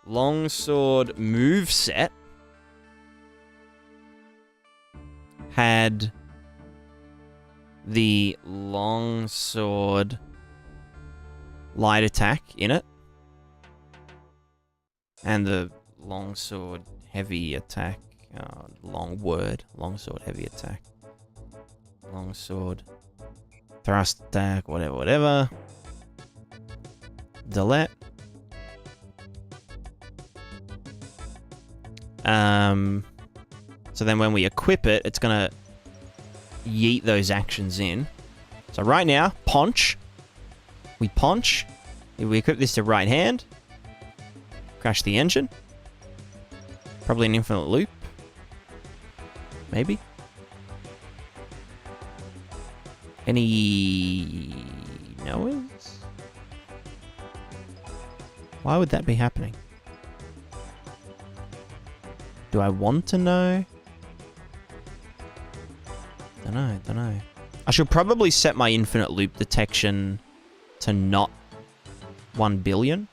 longsword moveset had the longsword light attack in it, and the longsword heavy attack, longsword heavy attack, longsword thrust attack, whatever, delete. So then when we equip it, it's gonna yeet those actions in. So right now, punch. We punch. If we equip this to right hand, crash the engine. Probably an infinite loop. Maybe. Any knowers? Why would that be happening? Do I want to know? Don't know. I should probably set my infinite loop detection to not 1 billion.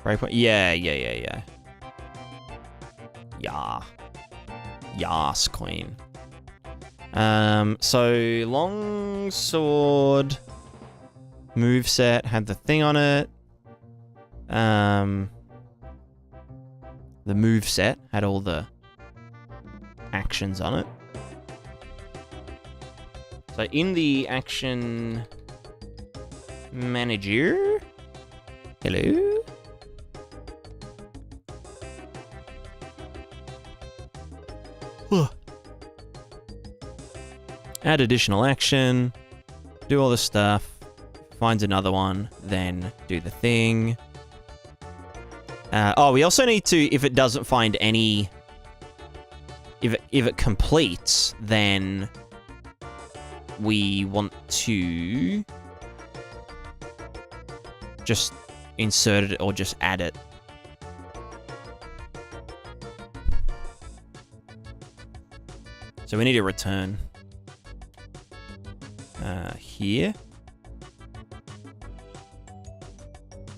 Breakpoint. Yeah. Yas, queen. So longsword moveset had the thing on it. The moveset had all the actions on it. So in the action manager, hello. Add additional action, do all the stuff, finds another one, then do the thing. We also need to, if it doesn't find any, if it completes, then we want to just insert it or just add it. So we need to return here.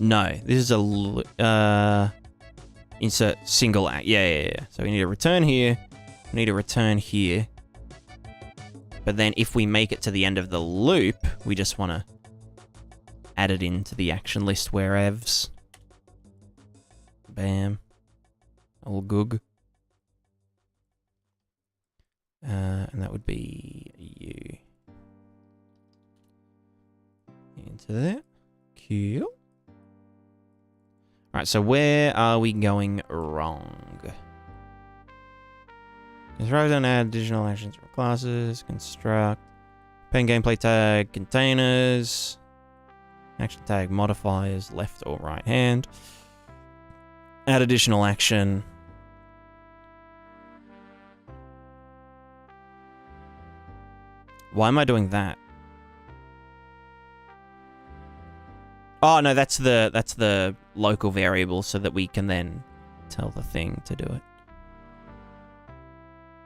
No, this is a insert single act. Yeah. So we need to return here. We need to return here. But then if we make it to the end of the loop, we just want to add it into the action list wherevs. Bam. All good. And that would be you. Into there. Cool. Alright, so where are we going wrong? Construct and add additional actions for classes. Construct. Pen gameplay tag. Containers. Action tag modifiers. Left or right hand. Add additional action. Why am I doing that? Oh no, that's the local variable so that we can then tell the thing to do it.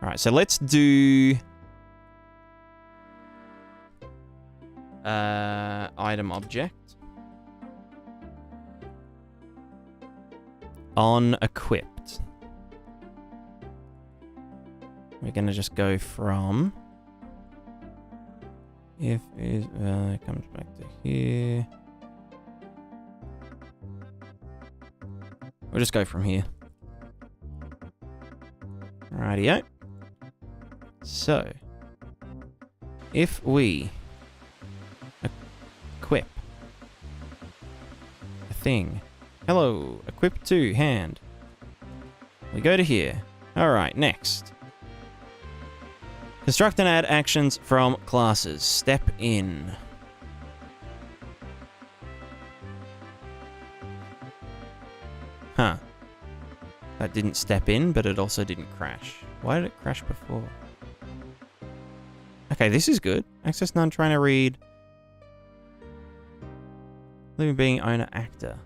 Alright, so let's do item object on equipped. We're gonna just go from if is it comes back to here. We'll just go from here. Rightio. So, if we equip a thing, hello, equip to hand. We go to here. Alright, next. Construct and add actions from classes. Step in. Huh. That didn't step in, but it also didn't crash. Why did it crash before? Okay, this is good. Access none, trying to read. Living being owner actor.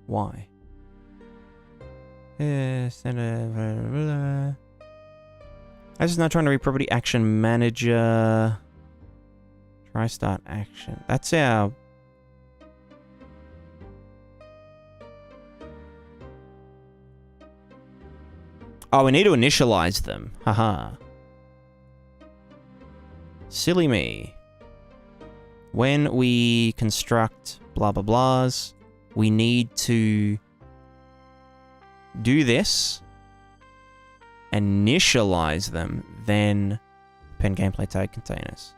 Why? Yes, I just not trying to read property action manager. Try start action. That's our. Oh, we need to initialize them. Haha. Silly me. When we construct blah blah blahs, we need to do this, initialize them, then pen gameplay tag containers.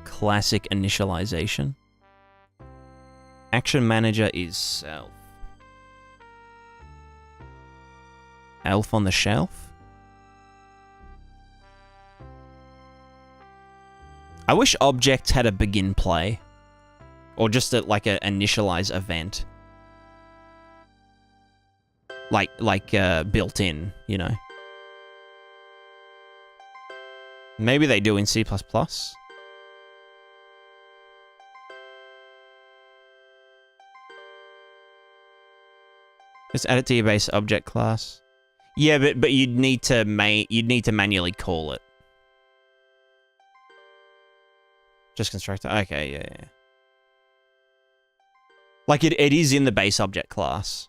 Classic initialization. Action manager is self. Elf on the shelf. I wish objects had a begin play. Or just like a initialize event. Like built in, you know. Maybe they do in C++. Just add it to your base object class. Yeah, but you'd need to manually call it. Just constructor. Okay, yeah. Like it is in the base object class.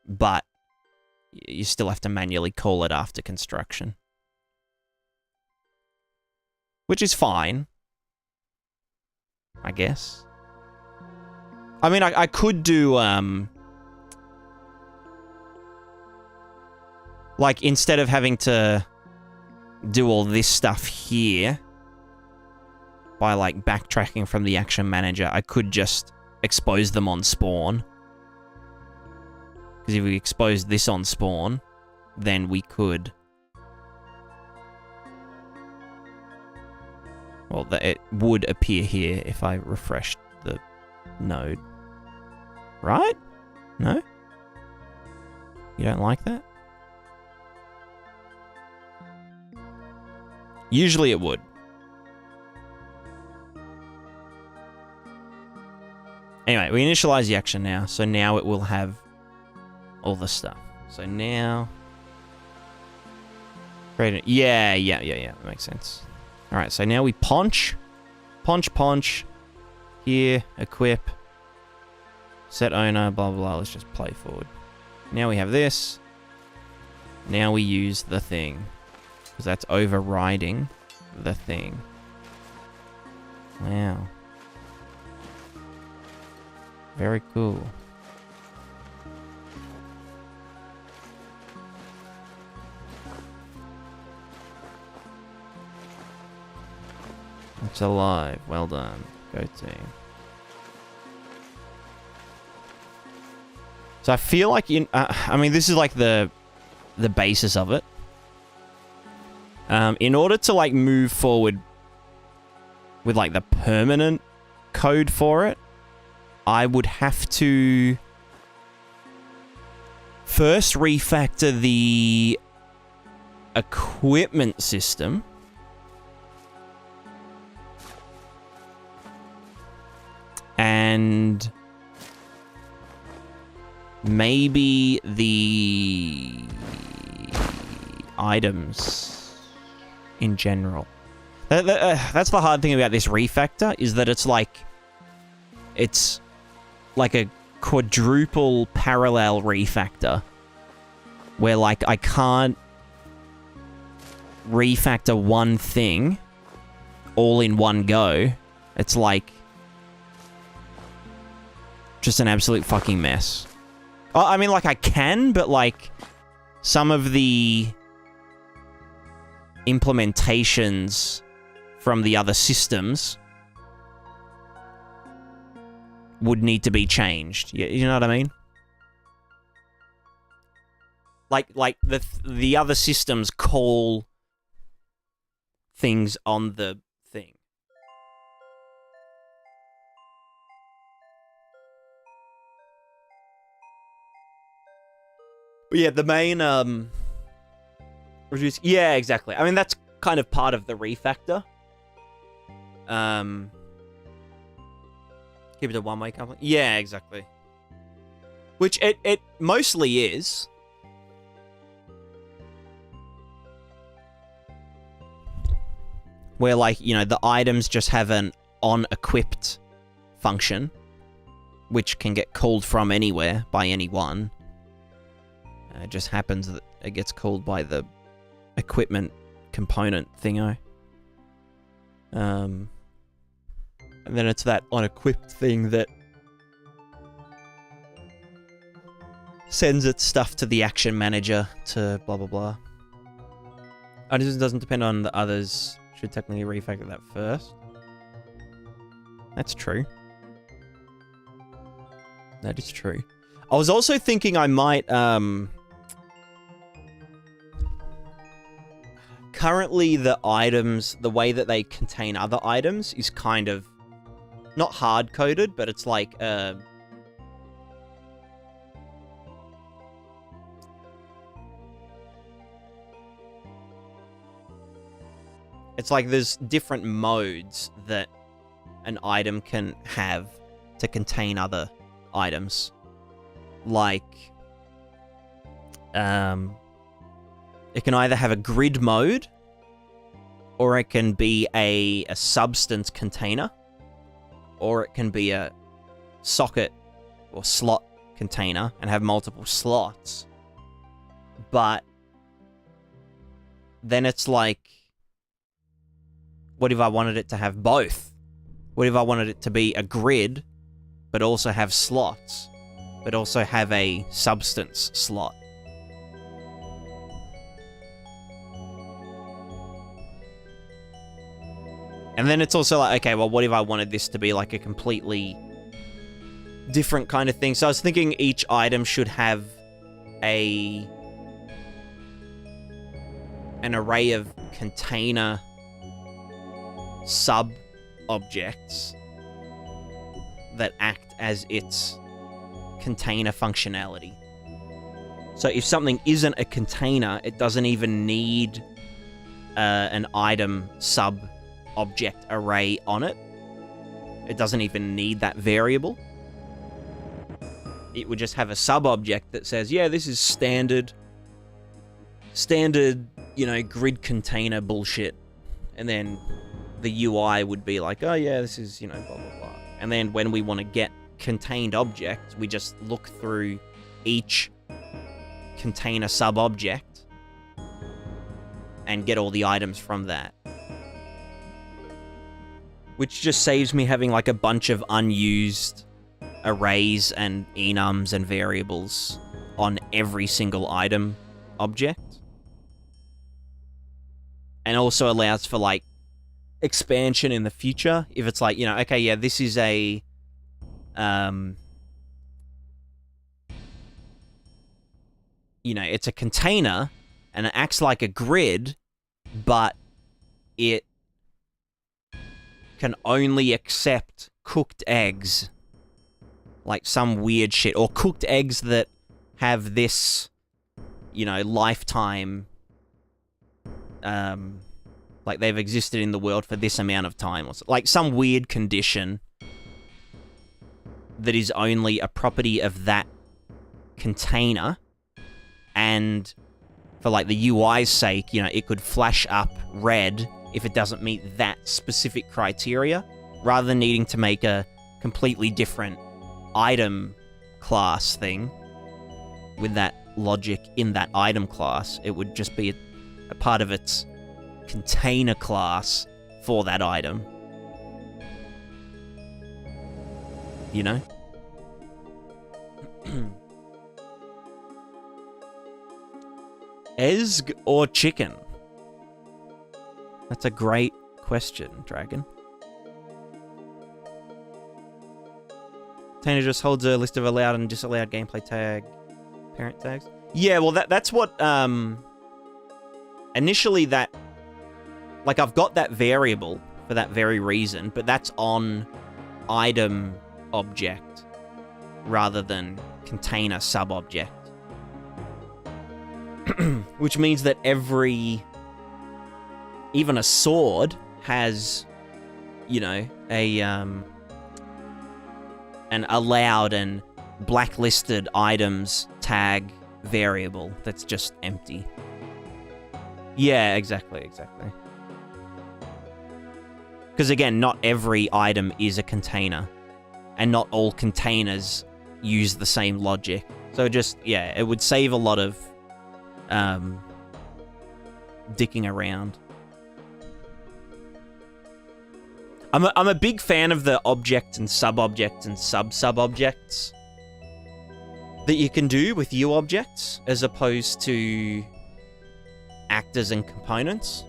But you still have to manually call it after construction. Which is fine. I guess. I mean, I could do, like, instead of having to do all this stuff here, by, like, backtracking from the action manager, I could just expose them on spawn. Because if we exposed this on spawn, then we could... Well, it would appear here if I refreshed the node. Right? No? You don't like that? Usually it would. Anyway, we initialize the action now, so now it will have all the stuff. So now... Create it. Yeah, that makes sense. Alright, so now we punch, here, equip, set owner, blah, blah, blah. Let's just play forward. Now we have this. Now we use the thing. Because that's overriding the thing. Wow. Very cool. It's alive. Well done. Go team. So I feel like I mean, this is like the basis of it. In order to like move forward with like the permanent code for it, I would have to first refactor the equipment system. And maybe the items in general. That's the hard thing about this refactor, is that it's like a quadruple parallel refactor where like I can't refactor one thing all in one go. It's like just an absolute fucking mess. I mean, like, I can, but, like, some of the implementations from the other systems would need to be changed. You know what I mean? Like the other systems call things on the thing. But yeah, the main, reduce... Yeah, exactly. I mean, that's kind of part of the refactor. Keep it a one-way coupling. Yeah, exactly. Which it mostly is. Where, like, you know, the items just have an on-equipped function, which can get called from anywhere by anyone. It just happens that it gets called by the equipment component thingo. And then it's that unequipped thing that sends its stuff to the action manager to blah blah blah. Oh, this doesn't depend on the others. Should technically refactor that first. That's true. That is true. I was also thinking I might, currently the items, the way that they contain other items is kind of not hard-coded, but it's like, it's like there's different modes that an item can have to contain other items. Like, it can either have a grid mode, or it can be a substance container, or it can be a socket or slot container and have multiple slots. But then it's like, what if I wanted it to have both? What if I wanted it to be a grid, but also have slots, but also have a substance slot? And then it's also like, okay, well, what if I wanted this to be like a completely different kind of thing? So I was thinking each item should have an array of container sub-objects that act as its container functionality. So if something isn't a container, it doesn't even need an item sub-object array on it. It doesn't even need that variable. It would just have a sub-object that says, yeah, this is standard, you know, grid container bullshit. And then the UI would be like, oh yeah, this is, you know, blah, blah, blah. And then when we want to get contained objects, we just look through each container sub-object and get all the items from that. Which just saves me having like a bunch of unused arrays and enums and variables on every single item object. And also allows for like expansion in the future. If it's like, you know, okay, yeah, this is a you know, it's a container and it acts like a grid, but it can only accept cooked eggs. Like some weird shit. Or cooked eggs that have this, you know, lifetime, like they've existed in the world for this amount of time. Or so, like some weird condition that is only a property of that container. And for like the UI's sake, you know, it could flash up red if it doesn't meet that specific criteria, rather than needing to make a completely different item class thing with that logic in that item class. It would just be a part of its container class for that item. You know? Egg or chicken? That's a great question, Dragon. Container just holds a list of allowed and disallowed gameplay tag parent tags. Yeah, well that's what initially that, like, I've got that variable for that very reason, but that's on item object rather than container sub-object. Which means that every, even a sword has, you know, an allowed and blacklisted items tag variable that's just empty. Yeah, exactly. Because again, not every item is a container, and not all containers use the same logic. So just, yeah, it would save a lot of dicking around. I'm a big fan of the object and sub-object and sub-sub-objects that you can do with U-objects, as opposed to actors and components.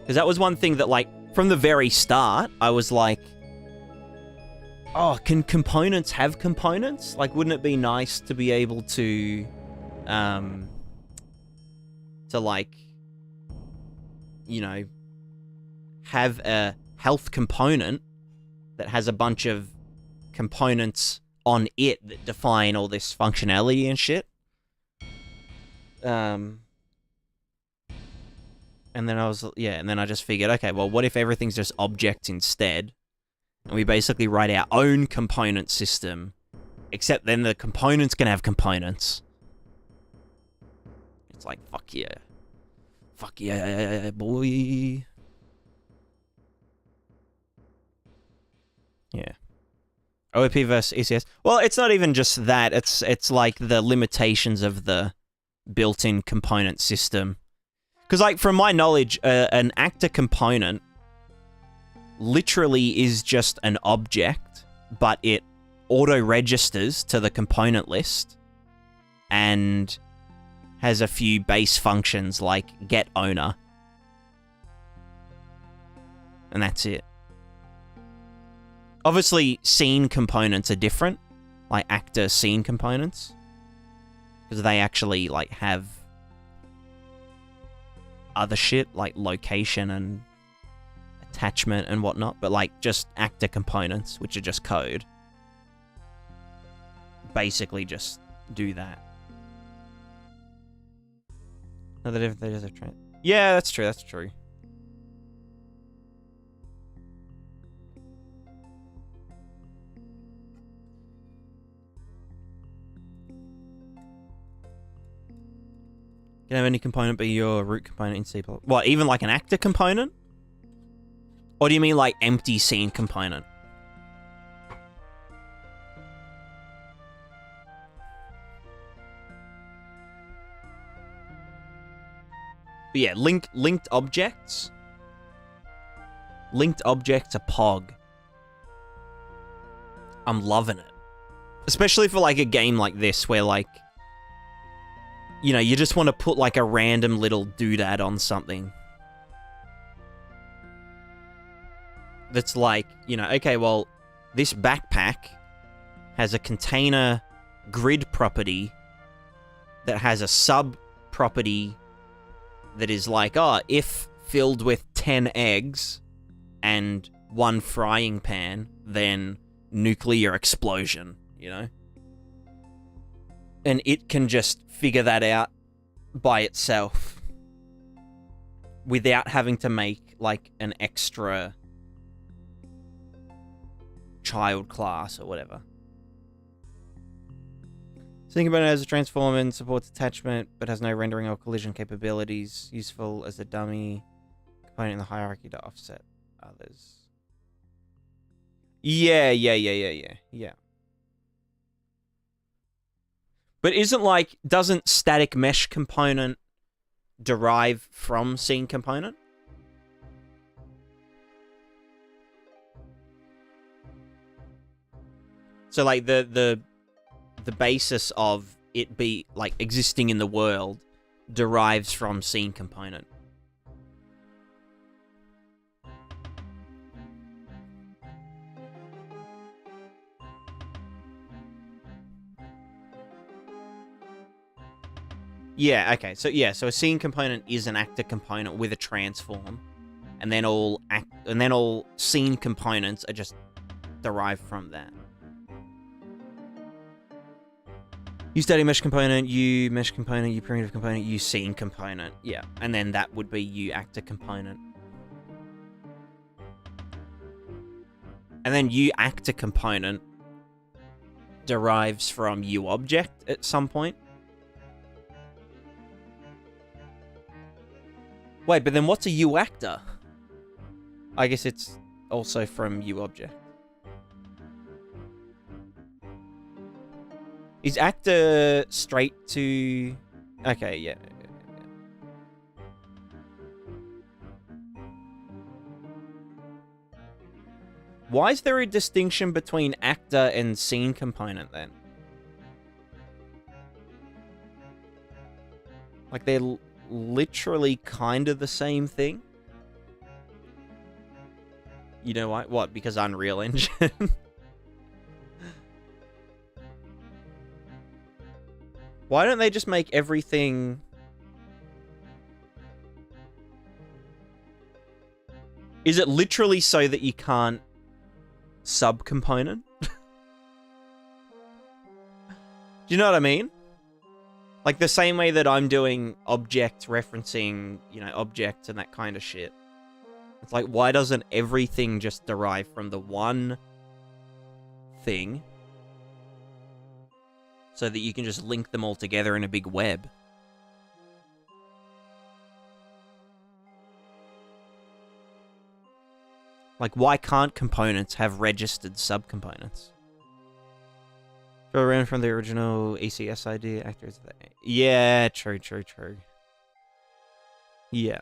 Because that was one thing that, like, from the very start, I was like, oh, can components have components? Like, wouldn't it be nice to be able to like, you know, have a health component that has a bunch of components on it that define all this functionality and shit. And then I just figured, okay, well, what if everything's just objects instead? And we basically write our own component system, except then the components can have components. It's like, fuck yeah. Fuck yeah, boy. Yeah. OOP versus ECS. Well, it's not even just that. It's like the limitations of the built-in component system. Because, like, from my knowledge, an actor component literally is just an object, but it auto-registers to the component list and has a few base functions like get owner. And that's it. Obviously, scene components are different, like actor scene components, because they actually, like, have other shit, like location and attachment and whatnot, but, like, just actor components, which are just code, basically just do that. No, there's a trend. Yeah, that's true, that's true. Can have any component be your root component in C++? What, even like an actor component? Or do you mean like empty scene component? But yeah, linked objects. Linked objects are POG. I'm loving it. Especially for like a game like this where like, you know, you just want to put like a random little doodad on something. That's like, you know, okay, well, this backpack has a container grid property that has a sub property that is like, oh, if filled with 10 eggs and 1 frying pan, then nuclear explosion, you know? And it can just figure that out by itself without having to make like an extra child class or whatever. Think about it as a transform and supports attachment, but has no rendering or collision capabilities. Useful as a dummy component in the hierarchy to offset others. Yeah. But doesn't static mesh component derive from scene component? So like the basis of it be like existing in the world derives from scene component. Yeah, okay. So yeah, so a scene component is an actor component with a transform, and then all scene components are just derived from that. You static mesh component, you mesh component, you primitive component, you scene component. Yeah, and then that would be you actor component. And then you actor component derives from you object at some point. Wait, but then what's a U actor? I guess it's also from U object. Is actor straight to... Okay, yeah. Why is there a distinction between actor and scene component then? Like they're literally kind of the same thing. You know why? What? Because Unreal Engine? Why don't they just make everything... Is it literally so that you can't sub-component? Do you know what I mean? Like the same way that I'm doing object referencing, you know, objects and that kind of shit. It's like, why doesn't everything just derive from the one thing so that you can just link them all together in a big web? Like, why can't components have registered subcomponents? Go around from the original ACS idea, actors. Yeah, true. Yeah.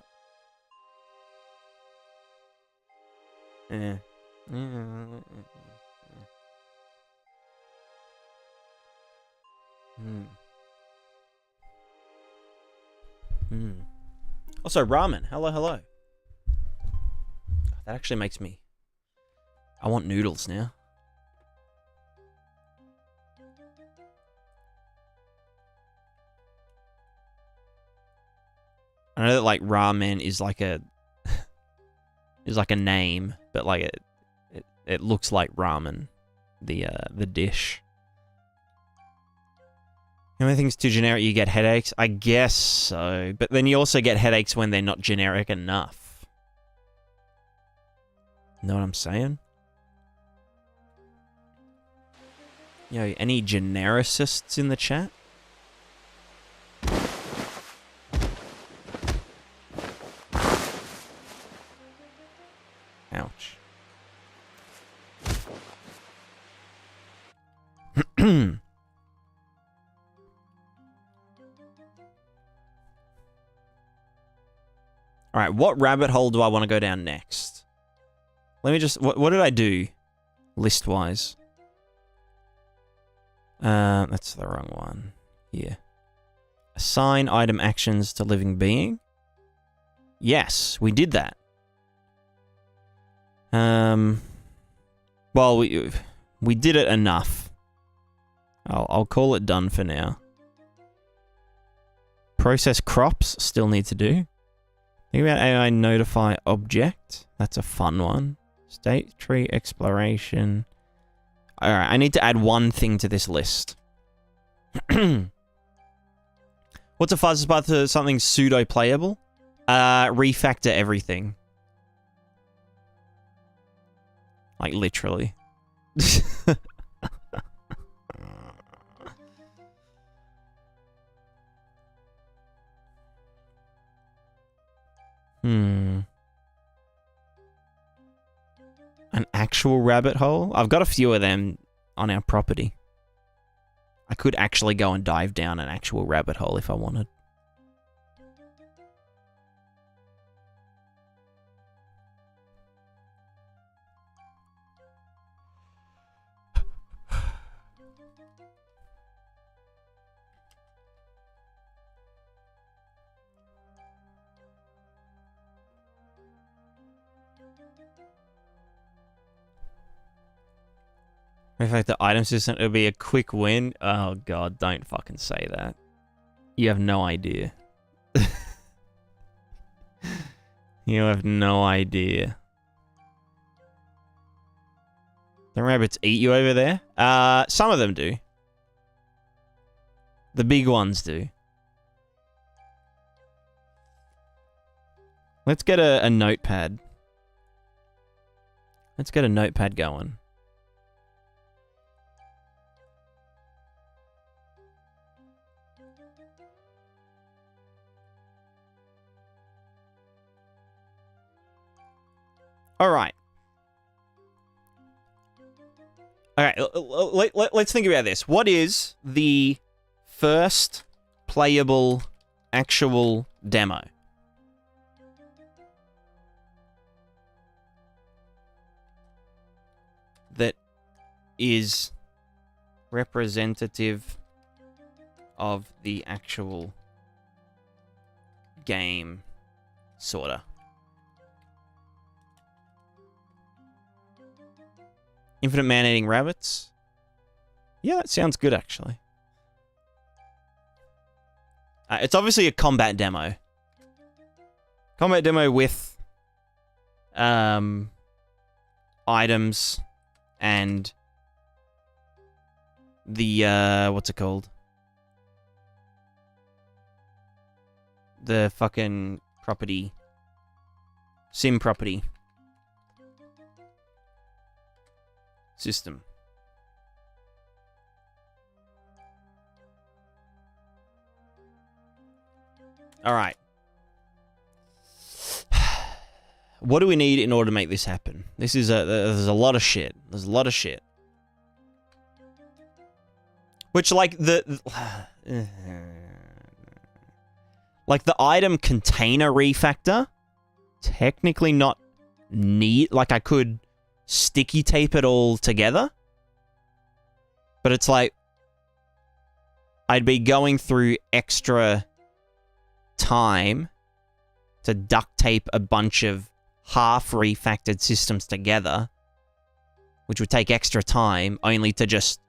Also, ramen. Hello. That actually makes me... I want noodles now. I know that like ramen is like a name, but like it looks like ramen, the dish. How many things too generic you get headaches? I guess so, but then you also get headaches when they're not generic enough. Know what I'm saying? Yo, any genericists in the chat? Ouch. All right, what rabbit hole do I want to go down next? Let me just... What did I do? List-wise. That's the wrong one. Here. Assign item actions to living being. Yes, we did that. Well, we did it enough. I'll call it done for now. Process crops still need to do. Think about AI notify object. That's a fun one. State tree exploration. All right, I need to add one thing to this list. What's the fastest path to something pseudo playable? Refactor everything. Like literally. An actual rabbit hole? I've got a few of them on our property. I could actually go and dive down an actual rabbit hole if I wanted. In fact, the item system, it'll be a quick win. Oh god, don't fucking say that. You have no idea. You have no idea. The rabbits eat you over there? Some of them do. The big ones do. Let's get a notepad. Let's get a notepad going. All right. Let's think about this. What is the first playable actual demo? That is representative of the actual game, sorta. Infinite man-eating rabbits? Yeah, that sounds good, actually. It's obviously a combat demo. Combat demo with items and the what's it called? The fucking property. Sim property. System. All right. What do we need in order to make this happen? This is there's a lot of shit. There's a lot of shit. Which like the item container refactor, technically not neat. Like I could sticky tape it all together, but it's like I'd be going through extra time to duct tape a bunch of half refactored systems together, which would take extra time only to just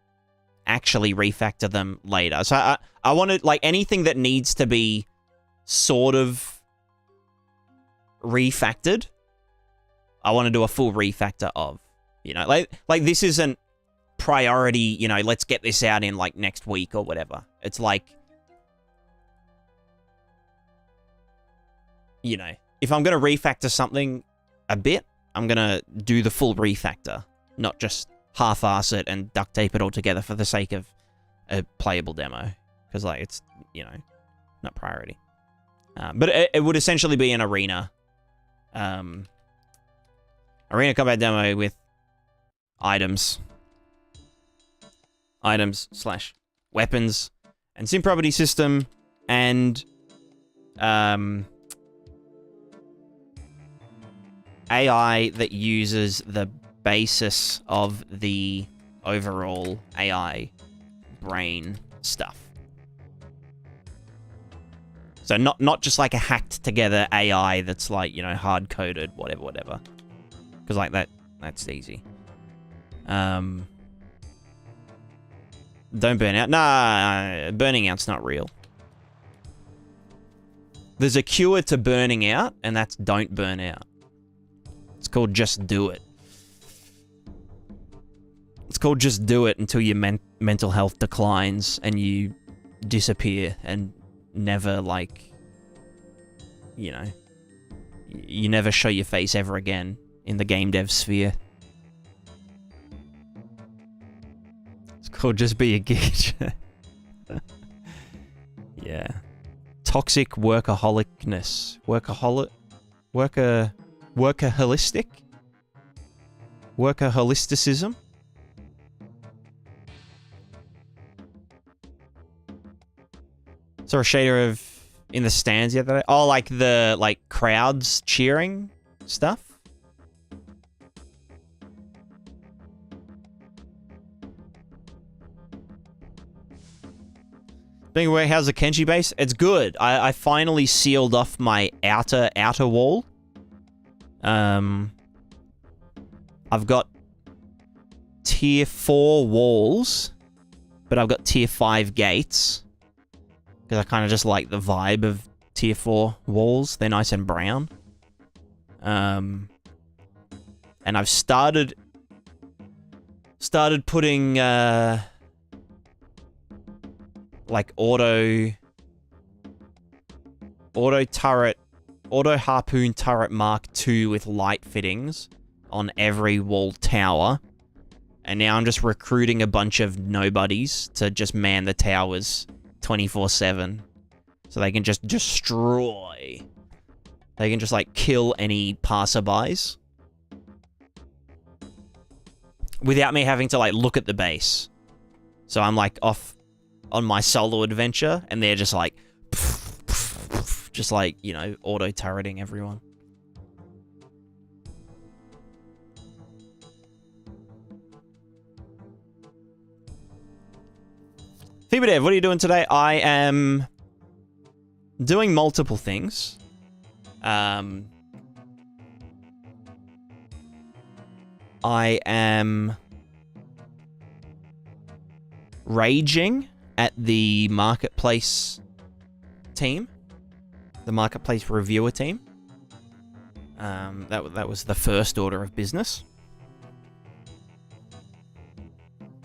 actually refactor them later. So I wanted like anything that needs to be sort of refactored, I want to do a full refactor of, you know, like this isn't priority, you know, let's get this out in like next week or whatever. It's like, you know, if I'm going to refactor something a bit, I'm going to do the full refactor, not just half-ass it and duct tape it all together for the sake of a playable demo. Because, like, it's, you know, not priority. But it would essentially be an arena. Arena combat demo with items. Items/weapons. And sim property system. And AI that uses the basis of the overall AI brain stuff. So not just like a hacked together AI that's like, you know, hard coded, whatever. Because like that's easy. Don't burn out. Nah, burning out's not real. There's a cure to burning out, and that's don't burn out. It's called just do it. It's called just do it until your mental health declines and you disappear and never, like, you know, you never show your face ever again in the game dev sphere. It's called just be a git. Yeah. Toxic workaholicness. Workaholisticism. Saw a shader of in the stands the other day. Oh, like the crowds cheering stuff. Being aware, how's the Kenshi base? It's good. I finally sealed off my outer wall. I've got tier 4 walls, but I've got tier 5 gates. Because I kind of just like the vibe of tier 4 walls. They're nice and brown. And I've started putting like auto harpoon turret Mark II with light fittings on every wall tower. And now I'm just recruiting a bunch of nobodies to just man the towers 24/7. So they can just destroy. They can just, like, kill any passerbys. Without me having to, like, look at the base. So I'm, like, off on my solo adventure, and they're just, like, just, like, you know, auto-turreting everyone. FiberDev, what are you doing today? I am doing multiple things. I am raging at the marketplace team, the marketplace reviewer team. That was the first order of business.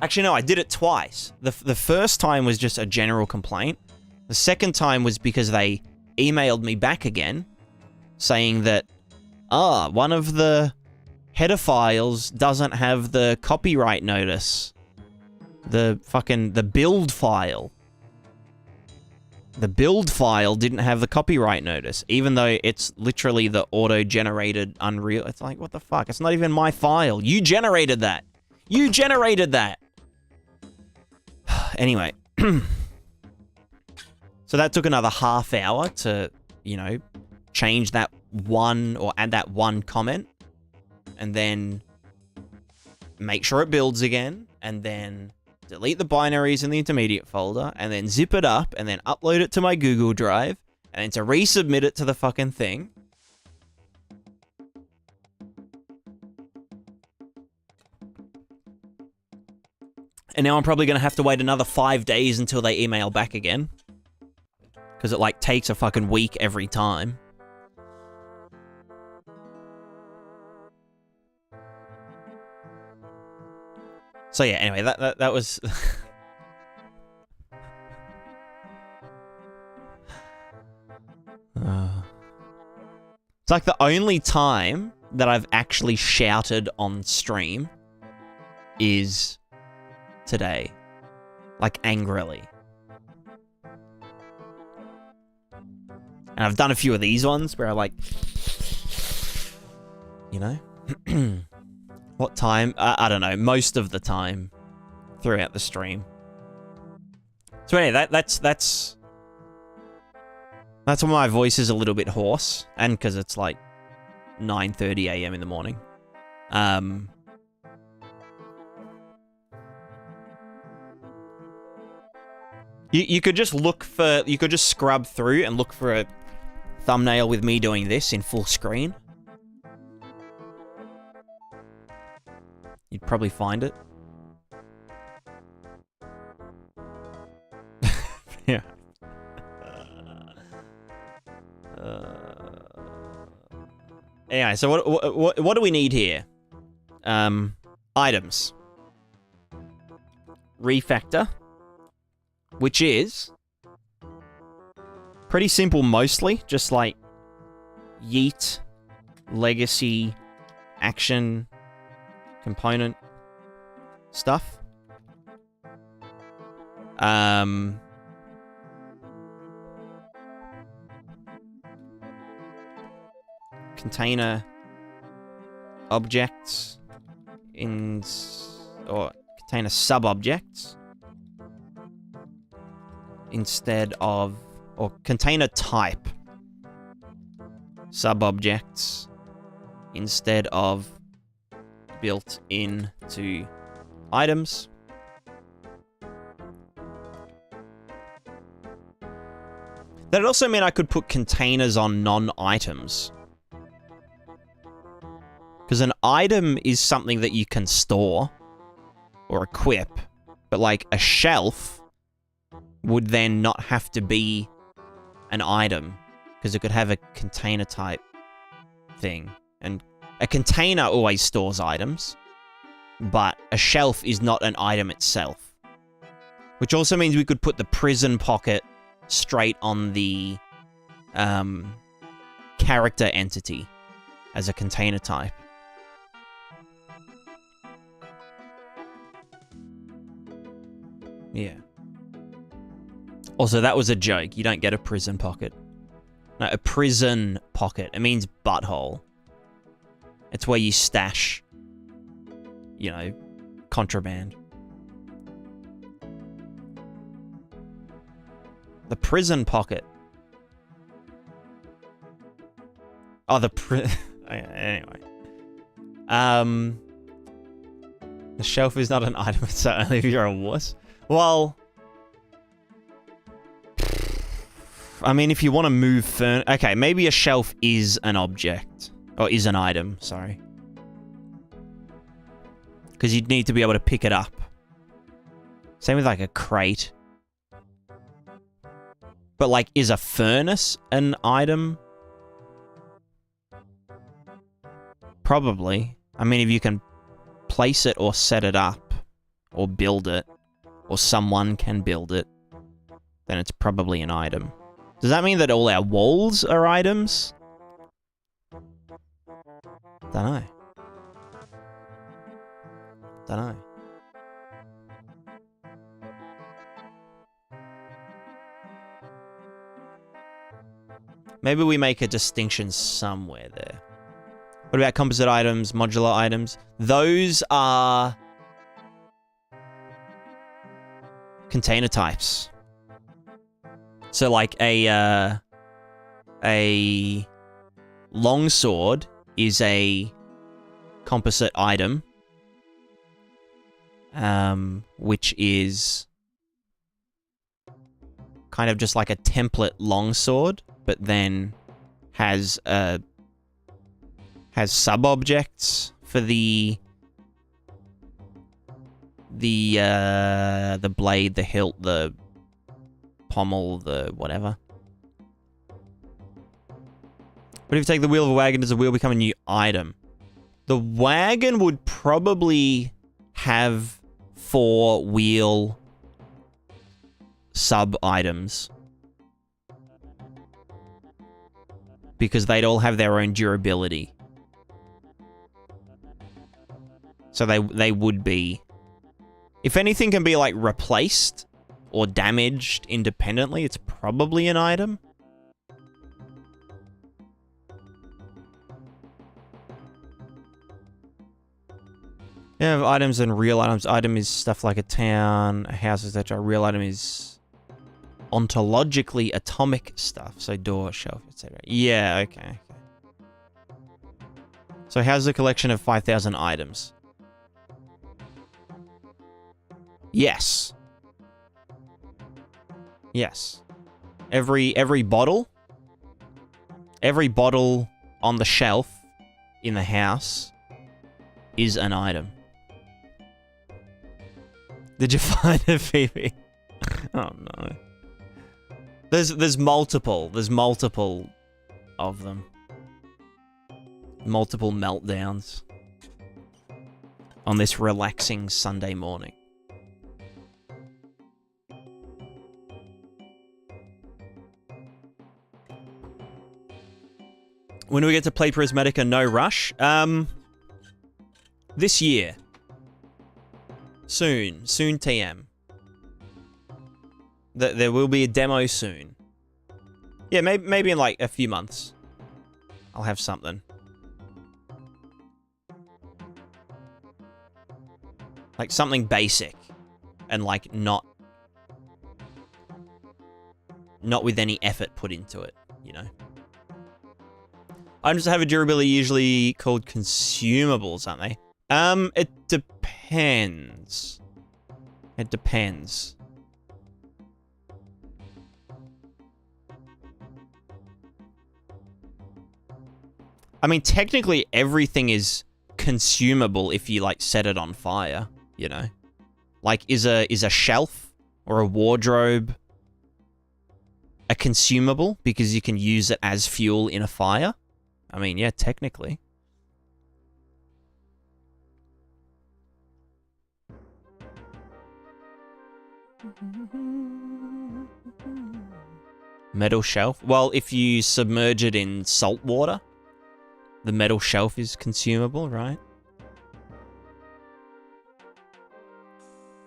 Actually, no, I did it twice. The first time was just a general complaint. The second time was because they emailed me back again, saying that, one of the header files doesn't have the copyright notice. The build file. The build file didn't have the copyright notice, even though it's literally the auto-generated Unreal. It's like, what the fuck? It's not even my file. You generated that. You generated that. Anyway. So that took another half hour to, you know, change that one or add that one comment. And then make sure it builds again. And then delete the binaries in the intermediate folder. And then zip it up. And then upload it to my Google Drive. And then to resubmit it to the fucking thing. And now I'm probably going to have to wait another 5 days until they email back again. Because it, like, takes a fucking week every time. So yeah, anyway, that was... It's like the only time that I've actually shouted on stream is today. Like, angrily. And I've done a few of these ones where I, like... You know? What time? I don't know. Most of the time throughout the stream. So anyway, that's why my voice is a little bit hoarse. And because it's, like, 9:30 a.m. in the morning. You could just you could just scrub through and look for a thumbnail with me doing this in full screen. You'd probably find it. Yeah. Anyway, so what do we need here? Items. Refactor, which is pretty simple mostly, just like yeet, legacy, action, component stuff. Container objects or container sub-objects instead of, or container type sub-objects instead of built into items. That'd also mean I could put containers on non-items. Because an item is something that you can store or equip, but like a shelf would then not have to be an item, because it could have a container type thing. And a container always stores items, but a shelf is not an item itself. Which also means we could put the prison pocket straight on the character entity as a container type. Yeah. Also, that was a joke. You don't get a prison pocket. No, a prison pocket. It means butthole. It's where you stash, you know, contraband. The prison pocket. Oh, anyway. The shelf is not an item, it's only if you're a wuss. Well, I mean, if you want to move okay, maybe a shelf is an object. Or is an item, sorry. Because you'd need to be able to pick it up. Same with like a crate. But like, is a furnace an item? Probably. I mean, if you can place it or set it up, or build it, or someone can build it, then it's probably an item. Does that mean that all our walls are items? Dunno. Dunno. Maybe we make a distinction somewhere there. What about composite items, modular items? Those are container types. So like a longsword is a composite item, which is kind of just like a template longsword, but then has sub-objects for the blade, the hilt, the pommel, the whatever. But if you take the wheel of a wagon, does the wheel become a new item? The wagon would probably have 4 wheel sub-items. Because they'd all have their own durability. So they would be... If anything can be, like, replaced or damaged independently, it's probably an item. You have items and real items. Item is stuff like a town, a house, etc. Real item is ontologically atomic stuff. So door, shelf, etc. Yeah, okay. So how's the collection of 5,000 items? Yes. Yes. Every bottle on the shelf in the house is an item. Did you find it, Phoebe? Oh no. There's multiple of them. Multiple meltdowns on this relaxing Sunday morning. When do we get to play Prismatica? No rush. This year. Soon TM. There will be a demo soon. Yeah, maybe in like a few months. I'll have something. Like something basic. And like not with any effort put into it, you know? Items that have a durability usually called consumables, aren't they? It depends. It depends. I mean, technically everything is consumable if you, like, set it on fire, you know? Like, is a shelf or a wardrobe a consumable because you can use it as fuel in a fire? I mean, yeah, technically. Metal shelf? Well, if you submerge it in salt water, the metal shelf is consumable, right?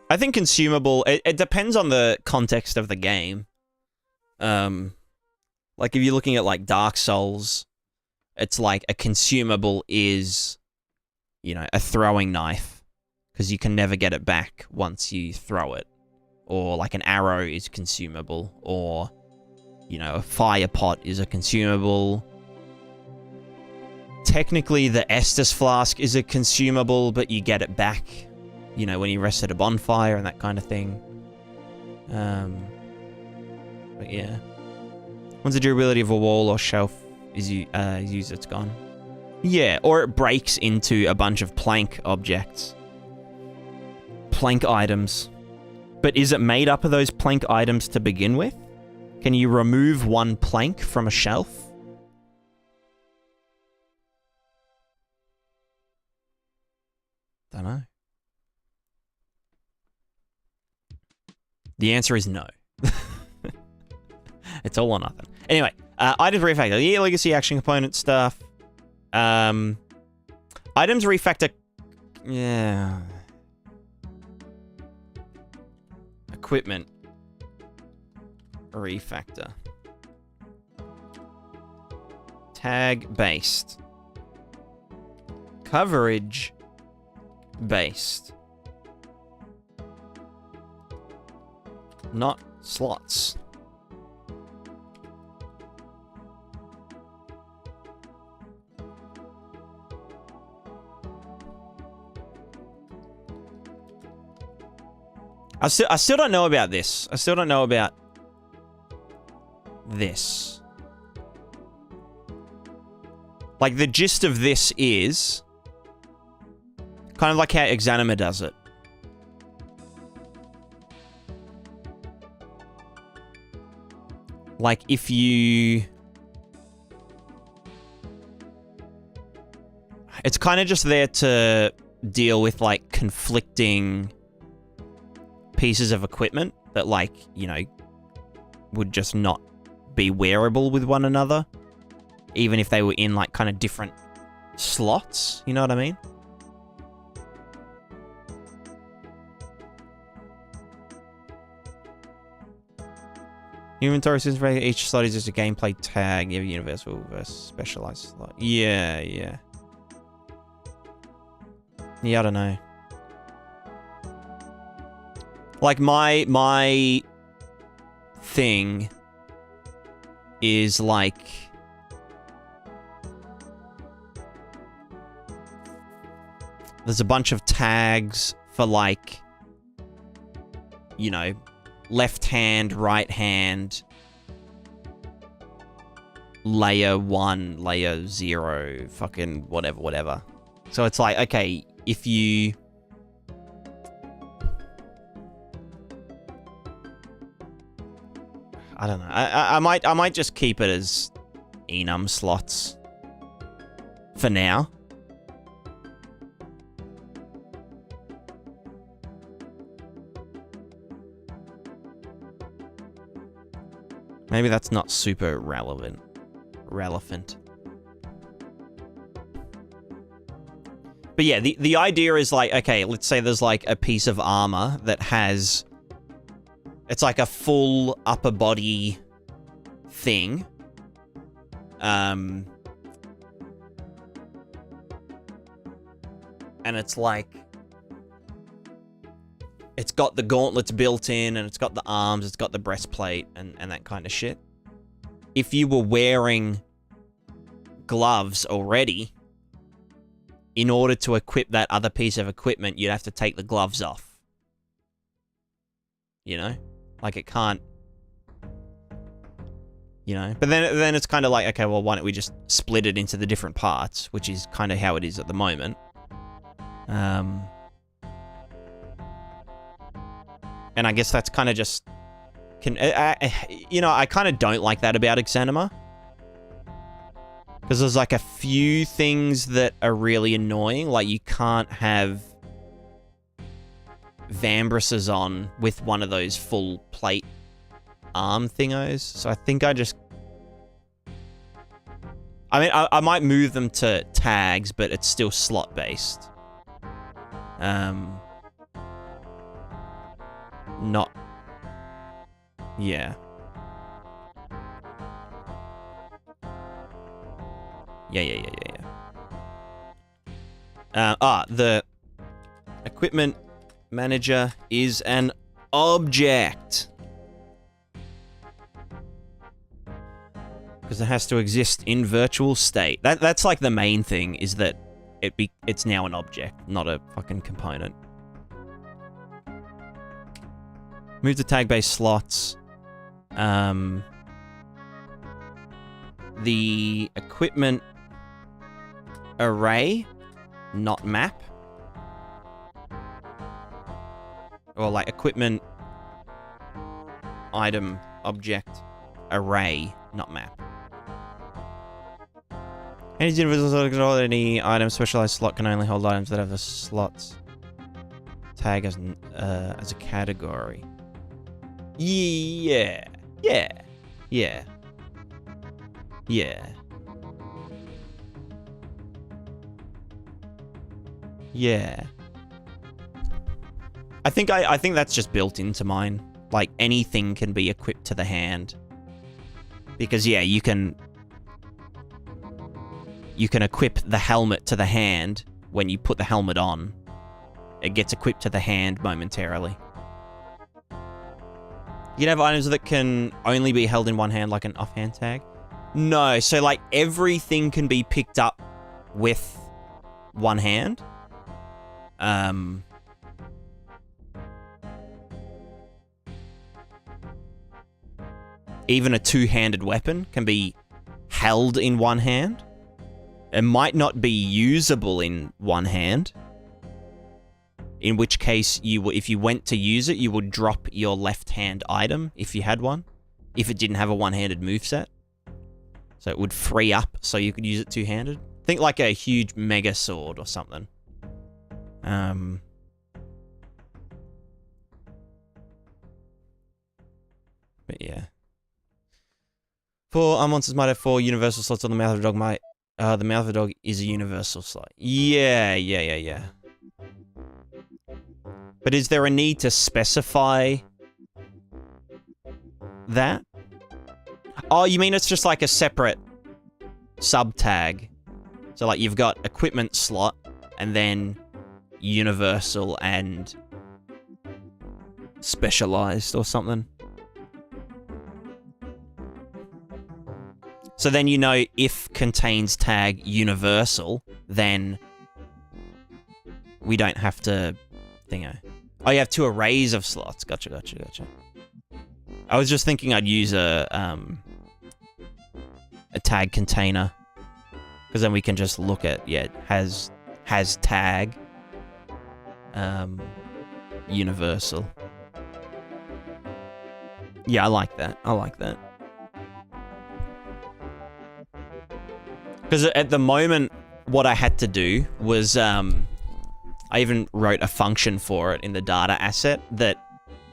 I think consumable, it depends on the context of the game. Like if you're looking at like Dark Souls, it's like a consumable is, you know, a throwing knife, because you can never get it back once you throw it. Or like an arrow is consumable, or, you know, a fire pot is a consumable. Technically, the Estus flask is a consumable, but you get it back, you know, when you rest at a bonfire and that kind of thing. But yeah. Once the durability of a wall or shelf is used, it's gone. Yeah, or it breaks into a bunch of plank objects. Plank items. But is it made up of those plank items to begin with? Can you remove one plank from a shelf? Don't know. The answer is no. It's all or nothing. Anyway, items refactor. Yeah, legacy action component stuff. Items refactor. Yeah. Equipment refactor. Tag based. Coverage based. Not slots. I still don't know about this. I still don't know about this. Like, the gist of this is kind of like how Exanima does it. Like, if you... It's kind of just there to deal with, like, conflicting pieces of equipment that, like, you know, would just not be wearable with one another, even if they were in, like, kind of different slots, you know what I mean? Inventory system for each slot is just a gameplay tag. You have a universal versus specialized slot. Yeah, yeah. Yeah, I don't know. Like, my thing is, like... there's a bunch of tags for, like, you know, left hand, right hand, layer 1, layer 0, fucking whatever. So it's like, okay, if you... I don't know. I might just keep it as enum slots for now. Maybe that's not super relevant. But yeah, the idea is like, okay, let's say there's like a piece of armor that has... It's like a full upper body thing. And it's like... It's got the gauntlets built in, and it's got the arms, it's got the breastplate, and that kind of shit. If you were wearing gloves already, in order to equip that other piece of equipment, you'd have to take the gloves off. You know? Like, it can't... You know? But then it's kind of like, okay, well, why don't we just split it into the different parts, which is kind of how it is at the moment. And I guess that's kind of just... you know, I kind of don't like that about Exanima. Because there's like a few things that are really annoying. Like, you can't have Vambraces on with one of those full plate arm thingos. So I think I just... I mean, I might move them to tags, but it's still slot-based. Not... Yeah. Yeah. The equipment manager is an object. Because it has to exist in virtual state. That's like the main thing, is that it's now an object, not a fucking component. Move to tag-based slots. The equipment array, not map. Or like equipment item object array, not map. Any universal slot control, any item specialized slot can only hold items that have the slots tag as a category. Yeah. I think that's just built into mine. Like, anything can be equipped to the hand. Because yeah, you can equip the helmet to the hand when you put the helmet on. It gets equipped to the hand momentarily. You can have items that can only be held in one hand, like an offhand tag. No, so like everything can be picked up with one hand. Even a two-handed weapon can be held in one hand. It might not be usable in one hand. In which case, if you went to use it, you would drop your left-hand item, if you had one. If it didn't have a one-handed moveset. So it would free up so you could use it two-handed. Think like a huge mega sword or something. But yeah. For monsters might have 4 universal slots on the mouth of a dog might... the mouth of a dog is a universal slot. Yeah. But is there a need to specify that? Oh, you mean it's just like a separate sub-tag? So like you've got equipment slot, and then universal and specialized or something. So then you know if contains tag universal, then we don't have to thingo. Oh, you have 2 arrays of slots. Gotcha. I was just thinking I'd use a tag container, because then we can just look at, yeah, it has tag, universal. Yeah, I like that. Because at the moment, what I had to do was, I even wrote a function for it in the data asset that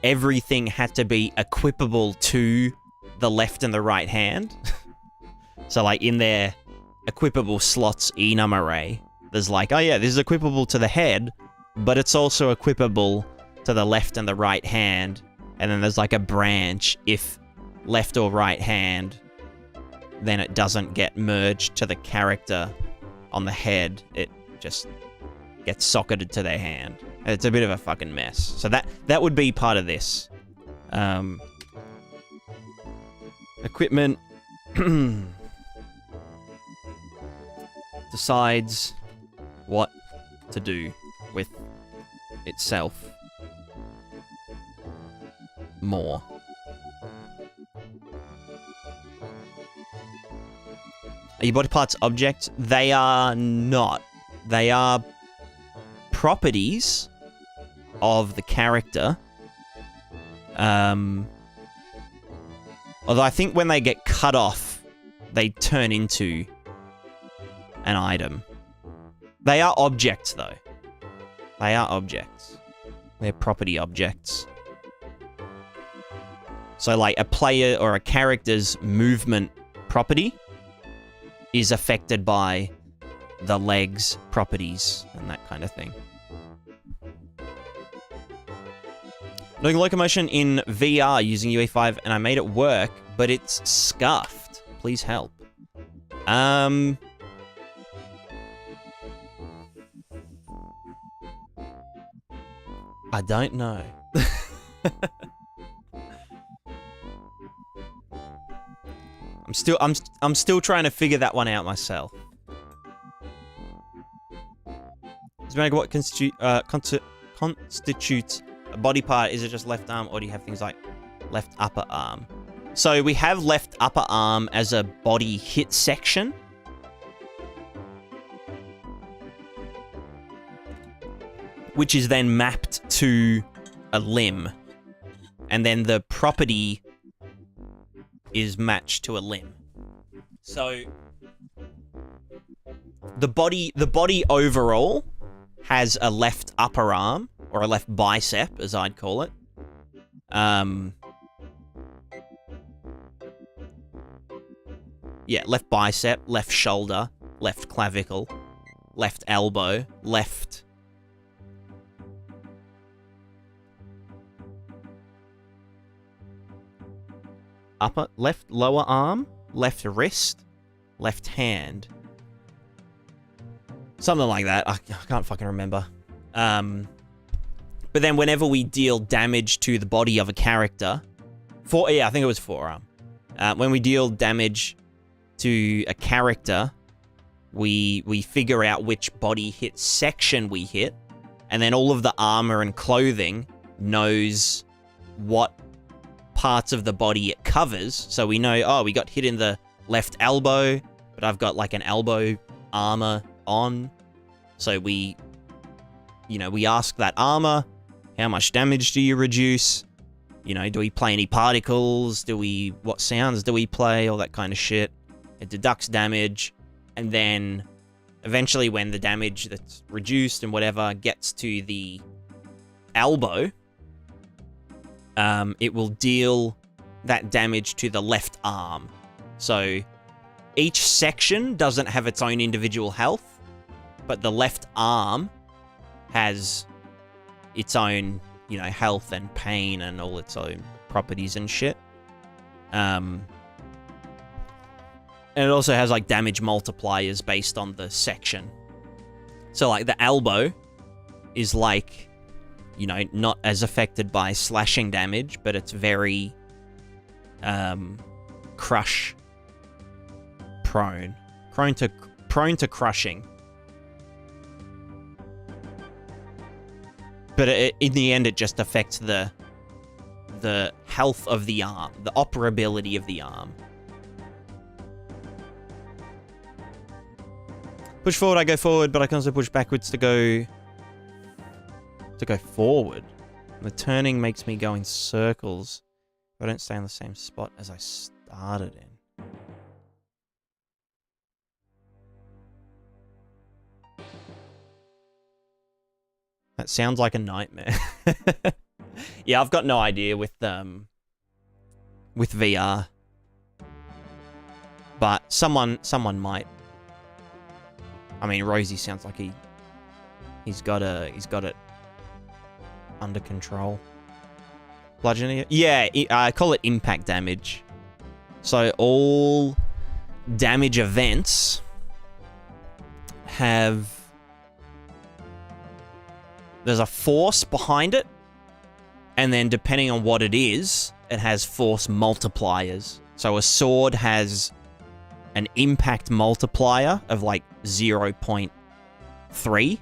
everything had to be equipable to the left and the right hand. So like in their equipable slots enum array, there's like, oh yeah, this is equipable to the head, but it's also equipable to the left and the right hand. And then there's like a branch, if left or right hand, then it doesn't get merged to the character on the head. It just gets socketed to their hand. It's a bit of a fucking mess. So that would be part of this. Equipment decides what to do with itself more. Are your body parts objects? They are not. They are properties of the character. Although I think when they get cut off, they turn into an item. They are objects, though. They are objects. They're property objects. So, like, a player or a character's movement property is affected by the legs properties and that kind of thing. Doing locomotion in VR using UE5 and I made it work, but it's scuffed. Please help. I don't know. I'm still trying to figure that one out myself. What constitutes a body part? Is it just left arm, or do you have things like left upper arm? So we have left upper arm as a body hit section. Which is then mapped to a limb. And then the property is matched to a limb. So the body overall has a left upper arm, or a left bicep, as I'd call it. Yeah, left bicep, left shoulder, left clavicle, left elbow, left upper, left lower arm, left wrist, left hand. Something like that. I can't fucking remember. But then whenever we deal damage to the body of a character, I think it was forearm. When we deal damage to a character, we figure out which body hit section we hit, and then all of the armor and clothing knows what parts of the body it covers. So we know, oh, we got hit in the left elbow, but I've got like an elbow armor on. So we ask that armor, how much damage do you reduce? Do we play any particles? What sounds do we play? All that kind of shit. It deducts damage, and then eventually when the damage that's reduced and whatever gets to the elbow, it will deal that damage to the left arm. So each section doesn't have its own individual health, but the left arm has its own, health and pain and all its own properties and shit. And it also has, like, damage multipliers based on the section. So, like, the elbow is, like, not as affected by slashing damage, but it's very crush prone to crushing. But in the end, it just affects the health of the arm, the operability of the arm. Push forward, I go forward, but I can also push backwards to go forward. The turning makes me go in circles. If I don't stay in the same spot as I started in. That sounds like a nightmare. Yeah, I've got no idea with VR. But someone might. I mean, Rosie sounds like he's got it under control. Bludgeoning it? Yeah, I call it impact damage. So all damage events have... There's a force behind it, and then depending on what it is, it has force multipliers. So a sword has an impact multiplier of like 0.3,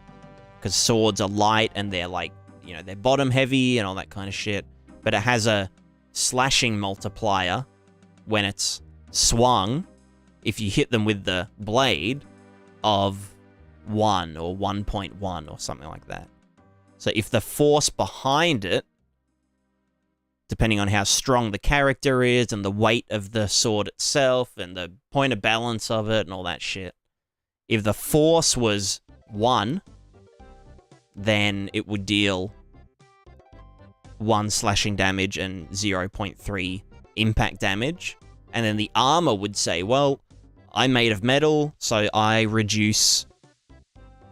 because swords are light and they're like, you know, they're bottom heavy and all that kind of shit. But it has a slashing multiplier when it's swung, if you hit them with the blade, of 1 or 1.1 or something like that. So if the force behind it, depending on how strong the character is and the weight of the sword itself and the point of balance of it and all that shit, if the force was 1, then it would deal 1 slashing damage and 0.3 impact damage. And then the armor would say, well, I'm made of metal, so I reduce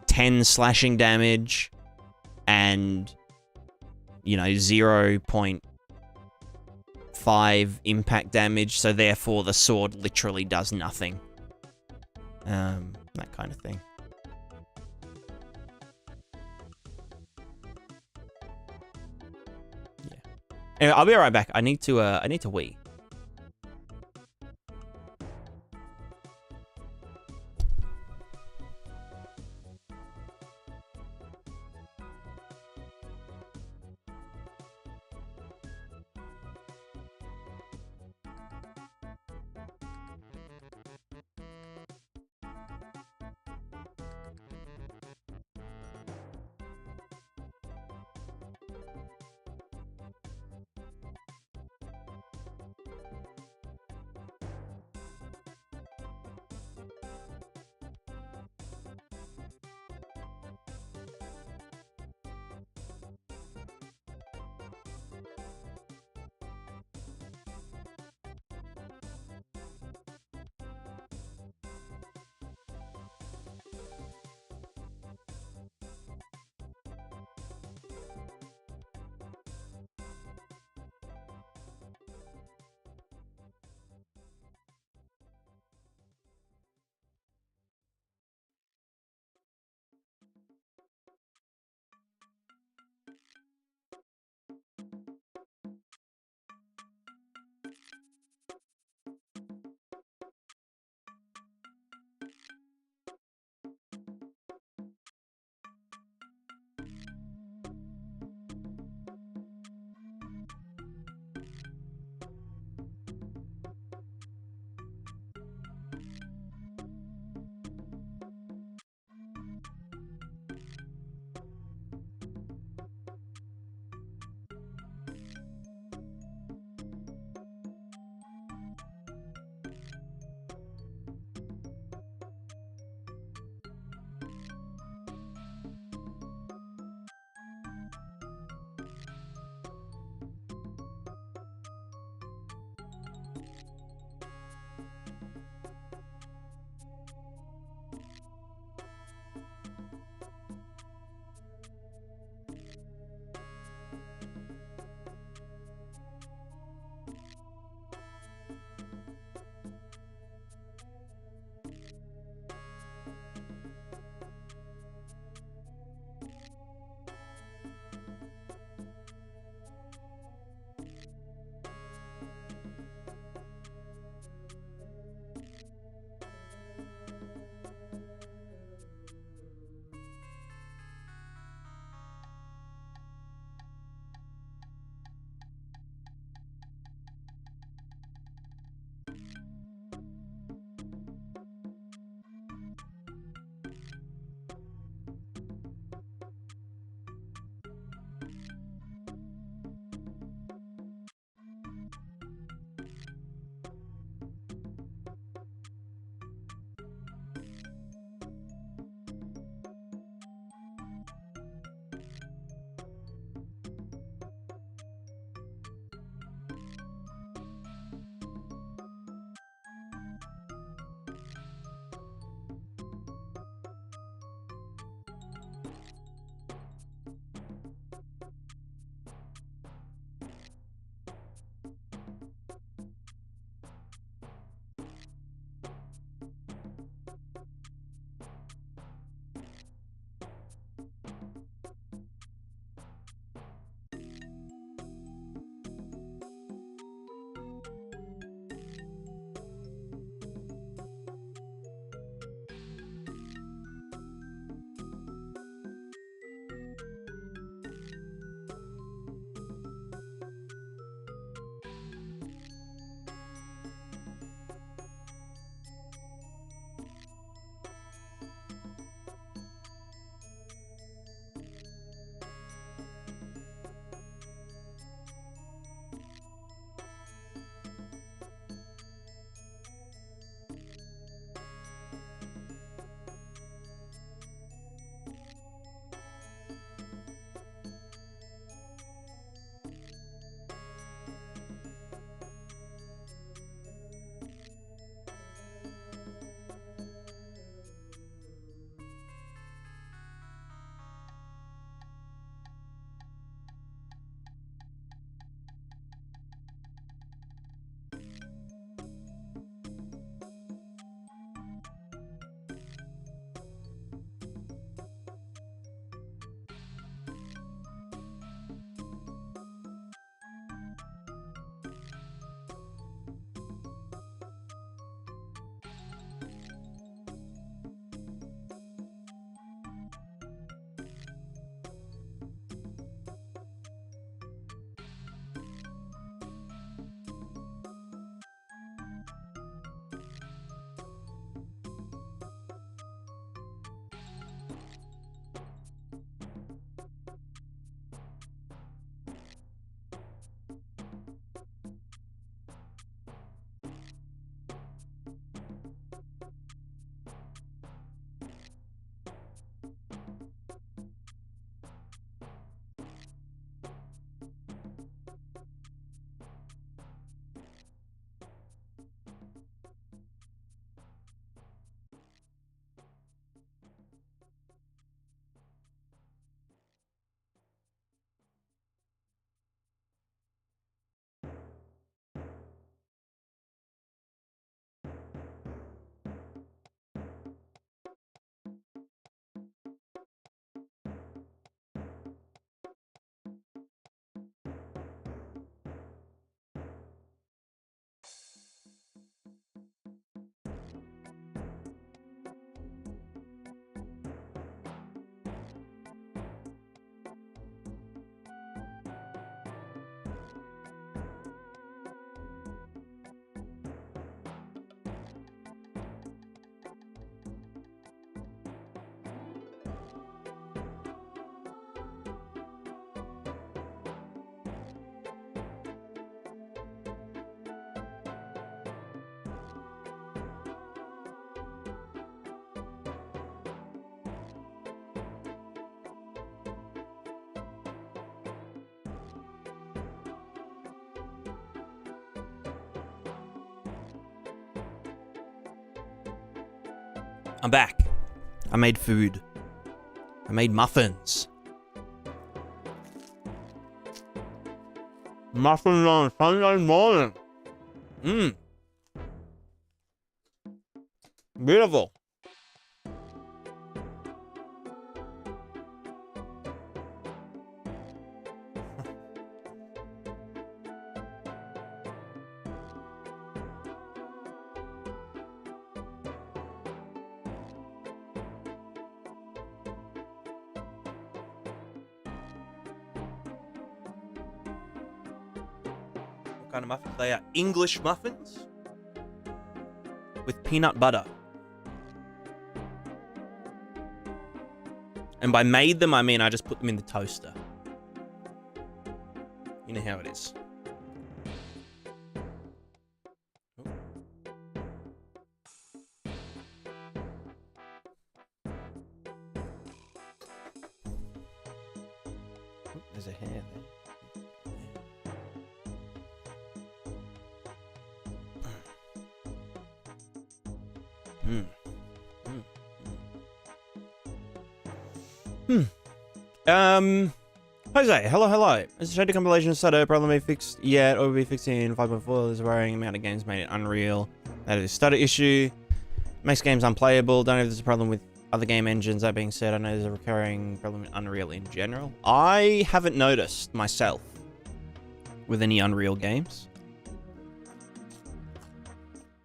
10 slashing damage and, you know, 0.5 impact damage, so therefore the sword literally does nothing. That kind of thing. Yeah. Anyway, I'll be right back. I need to wee. I'm back. I made food. I made muffins. Muffins on Sunday morning. Mmm. Beautiful. What kind of muffins? They are English muffins with peanut butter. And by made them, I mean I just put them in the toaster. You know how it is. There's a hair there. Jose, hello. Is the shader compilation stutter problem be fixed yet, or will be fixed in 5.4? There's a varying amount of games made it unreal. That is a stutter issue. Makes games unplayable. Don't know if there's a problem with other game engines. That being said, I know there's a recurring problem with Unreal in general. I haven't noticed myself with any Unreal games.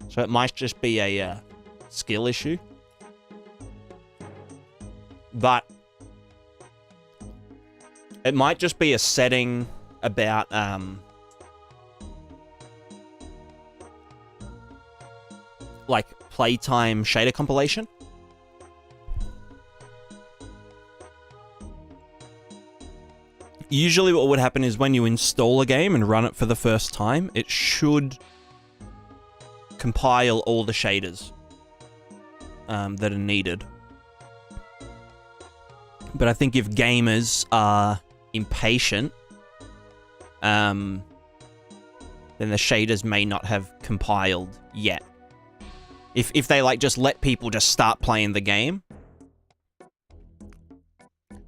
So it might just be a skill issue. But it might just be a setting about like playtime shader compilation. Usually what would happen is when you install a game and run it for the first time, it should compile all the shaders that are needed. But I think if gamers are impatient, then the shaders may not have compiled yet. If they like just let people just start playing the game.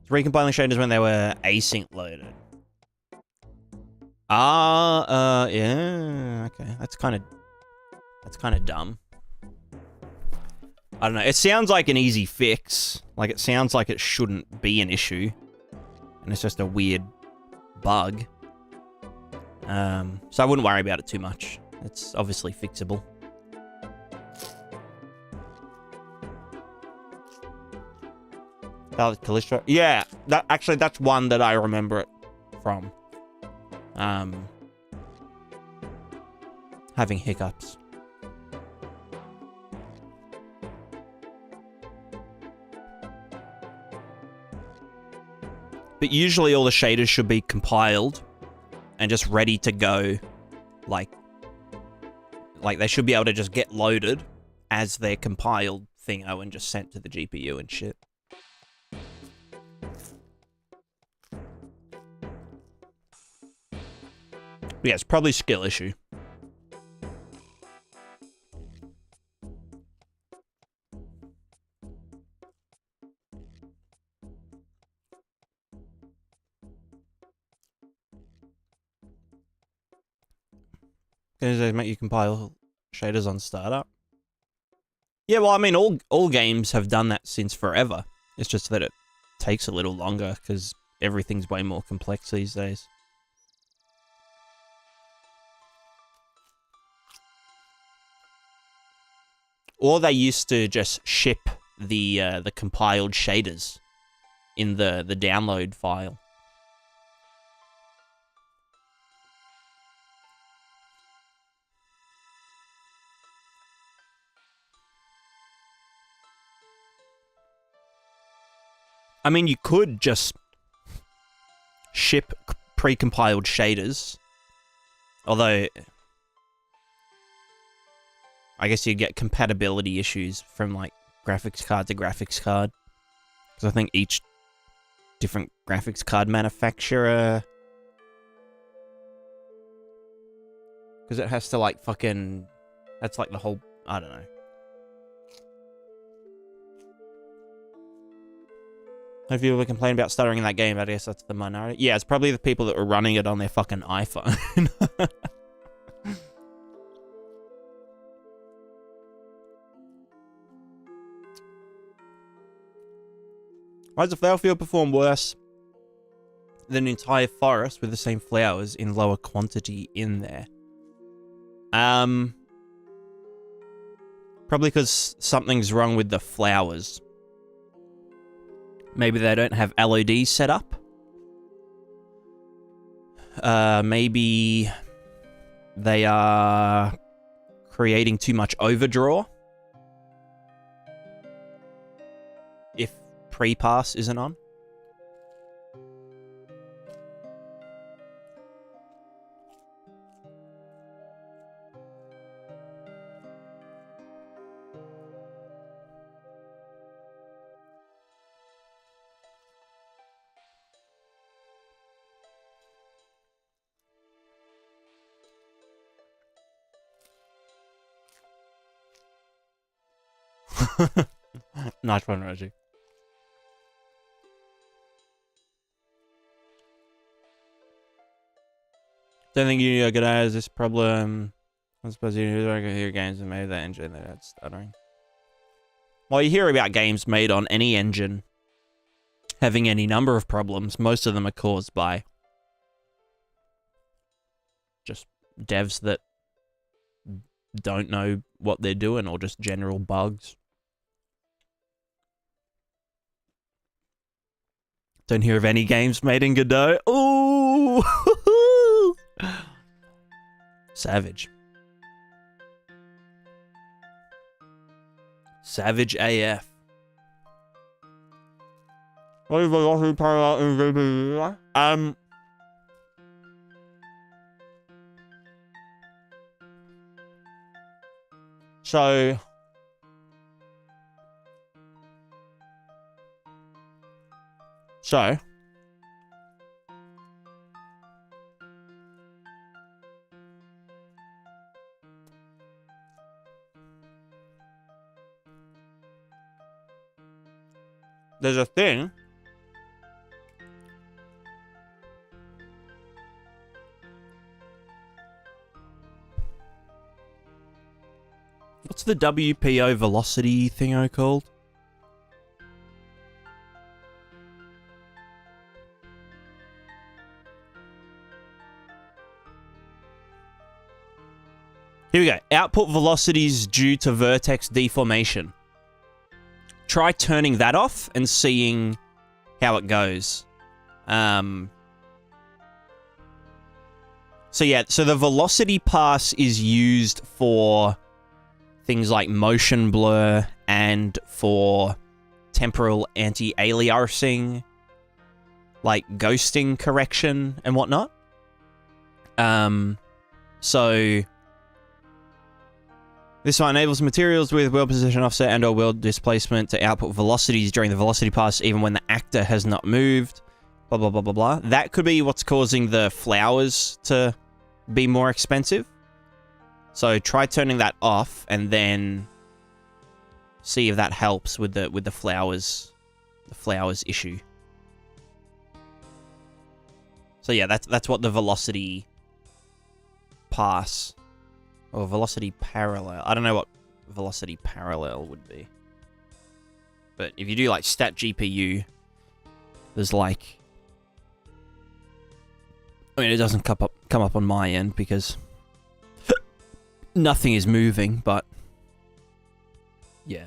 Recompiling shaders when they were async loaded. Yeah, okay. That's kind of dumb. I don't know. It sounds like an easy fix. Like, it sounds like it shouldn't be an issue. And it's just a weird bug. So I wouldn't worry about it too much. It's obviously fixable. Callisto? Yeah, that's one that I remember it from. Having hiccups. But usually all the shaders should be compiled and just ready to go. Like they should be able to just get loaded as they're compiled thingo and just sent to the GPU and shit. Yeah, it's probably a skill issue. Does it make you compile shaders on startup? Yeah, well, I mean, all games have done that since forever. It's just that it takes a little longer because everything's way more complex these days. Or they used to just ship the compiled shaders in the download file. I mean, you could just ship pre-compiled shaders, although I guess you'd get compatibility issues from, like, graphics card to graphics card. Because I think each different graphics card manufacturer... Because it has to, like, fucking... That's, like, the whole... I don't know. If you ever complain about stuttering in that game, I guess that's the minority. Yeah, it's probably the people that were running it on their fucking iPhone. Why does a flower field perform worse than an entire forest with the same flowers in lower quantity in there? Probably because something's wrong with the flowers. Maybe they don't have LODs set up. Maybe they are creating too much overdraw. If pre-pass isn't on. Nice one, Rosie. Don't think you are good at this problem. I suppose you hear games and maybe that engine that's stuttering. Well, you hear about games made on any engine having any number of problems. Most of them are caused by just devs that don't know what they're doing or just general bugs. Don't hear of any games made in Godot. Ooh! Savage. Savage AF. What is velocity parallel in GameDev? So there's a thing what's the WPO velocity thingo called? Here we go. Output velocities due to vertex deformation. Try turning that off and seeing how it goes. So yeah, so the velocity pass is used for things like motion blur and for temporal anti-aliasing, like ghosting correction and whatnot. So this one enables materials with world position offset and or world displacement to output velocities during the velocity pass even when the actor has not moved. Blah, blah, blah, blah, blah. That could be what's causing the flowers to be more expensive. So try turning that off and then see if that helps with the flowers issue. So yeah, that's what the velocity pass or velocity parallel. I don't know what velocity parallel would be. But if you do like stat GPU, there's like, I mean, it doesn't come up on my end because nothing is moving, but yeah.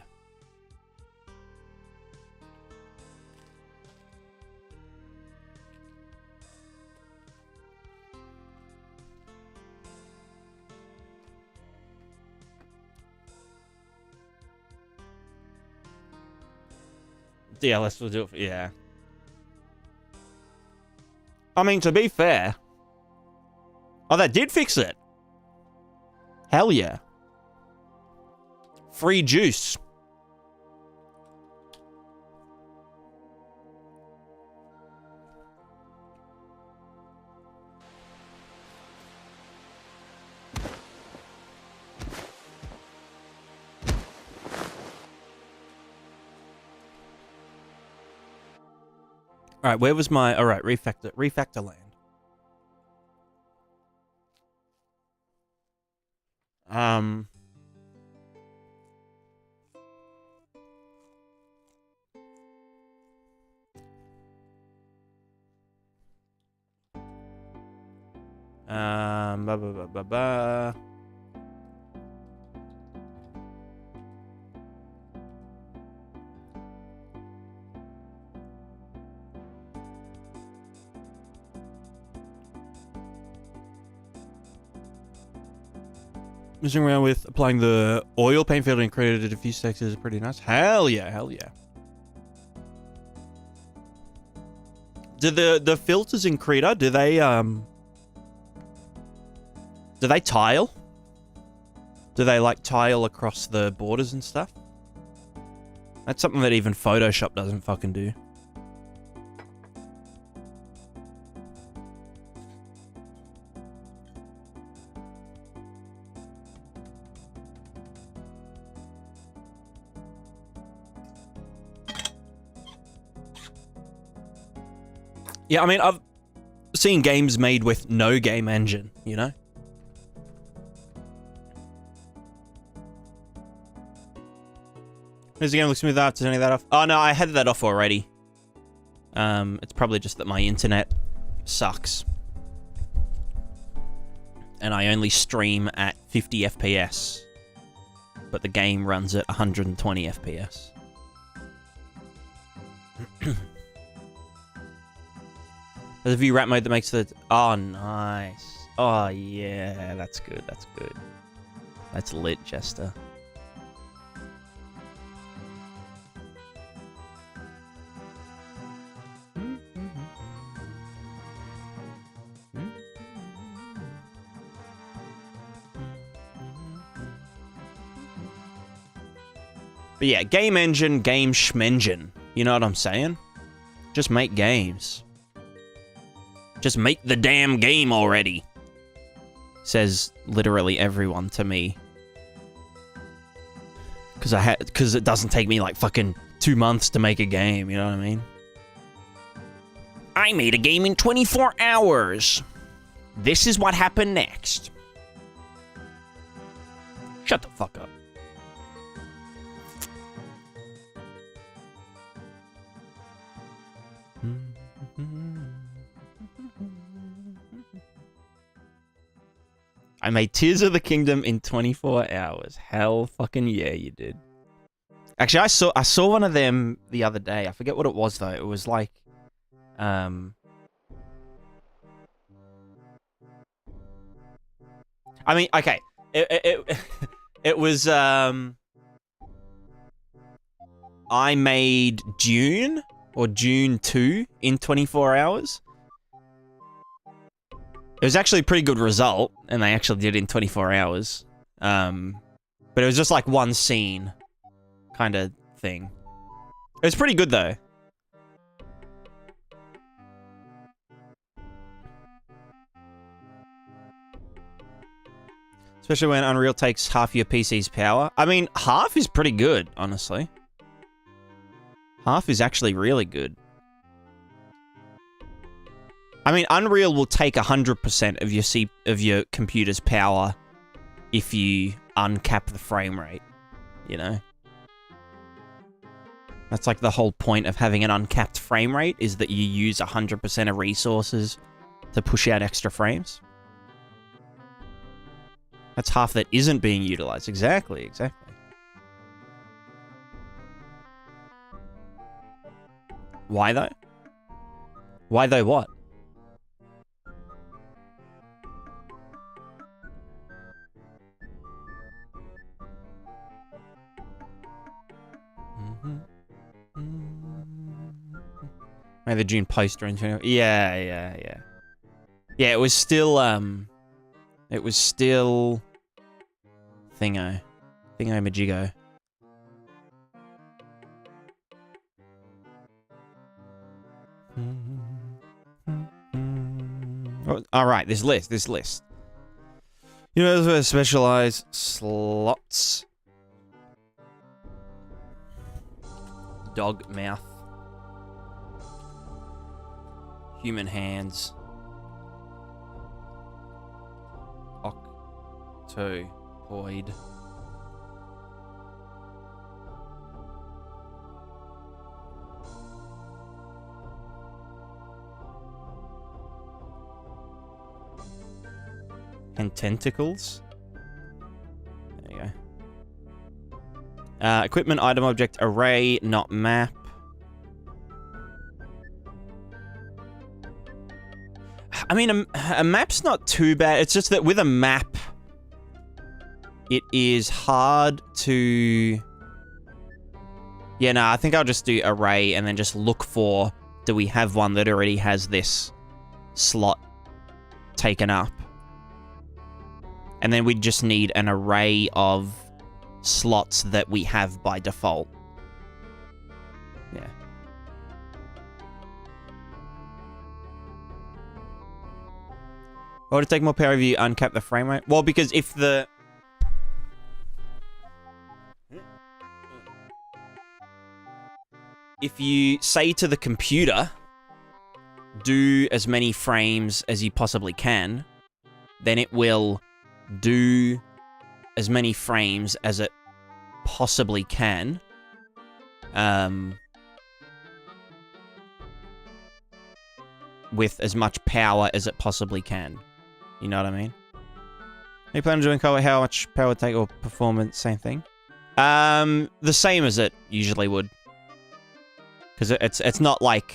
Yeah, let's do it. Yeah. I mean, to be fair. Oh, that did fix it. Hell yeah. Free juice. All right, where was my... All right, refactor land. Ba ba ba ba ba. Messing around with applying the oil paint filter and created a few stacks is pretty nice. Hell yeah, hell yeah. Do the filters in Krita, do they tile? Do they like tile across the borders and stuff? That's something that even Photoshop doesn't fucking do. Yeah, I mean, I've seen games made with no game engine, you know? Is the game look smooth after turning that off? Oh, no, I had that off already. It's probably just that my internet sucks. And I only stream at 50 FPS. But the game runs at 120 FPS. There's a view wrap mode that makes the... Oh, nice. Oh, yeah. That's good. That's good. That's lit, Jester. But yeah, game engine, game schmengen. You know what I'm saying? Just make games. Just make the damn game already. Says literally everyone to me. Because it doesn't take me like fucking 2 months to make a game, you know what I mean? I made a game in 24 hours. This is what happened next. Shut the fuck up. I made Tears of the Kingdom in 24 hours. Hell fucking yeah, you did. Actually, I saw one of them the other day. I forget what it was though. It was like I mean, okay. It was I made June or June 2 in 24 hours. It was actually a pretty good result, and they actually did it in 24 hours. But it was just like one scene kind of thing. It was pretty good, though. Especially when Unreal takes half your PC's power. I mean, half is pretty good, honestly. Half is actually really good. I mean, Unreal will take 100% of your computer's power if you uncap the frame rate, you know? That's like the whole point of having an uncapped frame rate, is that you use 100% of resources to push out extra frames. That's half that isn't being utilized. Exactly, exactly. Why though? Why though what? Maybe the June poster in June. Yeah. Yeah, it was still Thingo-Majigo. All right, this list. You know, those specialized slots. Dog mouth. Human hands. Octopoid. And tentacles. There you go. Equipment, item, object, array, not map. I mean, a map's not too bad. It's just that with a map, it is hard to... Yeah, no, I think I'll just do array and then just look for, do we have one that already has this slot taken up? And then we just need an array of slots that we have by default. Yeah. Or to take more power if you uncap the frame rate? Well, because if the... If you say to the computer, do as many frames as you possibly can, then it will do as many frames as it possibly can. With as much power as it possibly can. You know what I mean? Are you planning on doing color? How much power take or performance? Same thing? The same as it usually would. Because it's not like...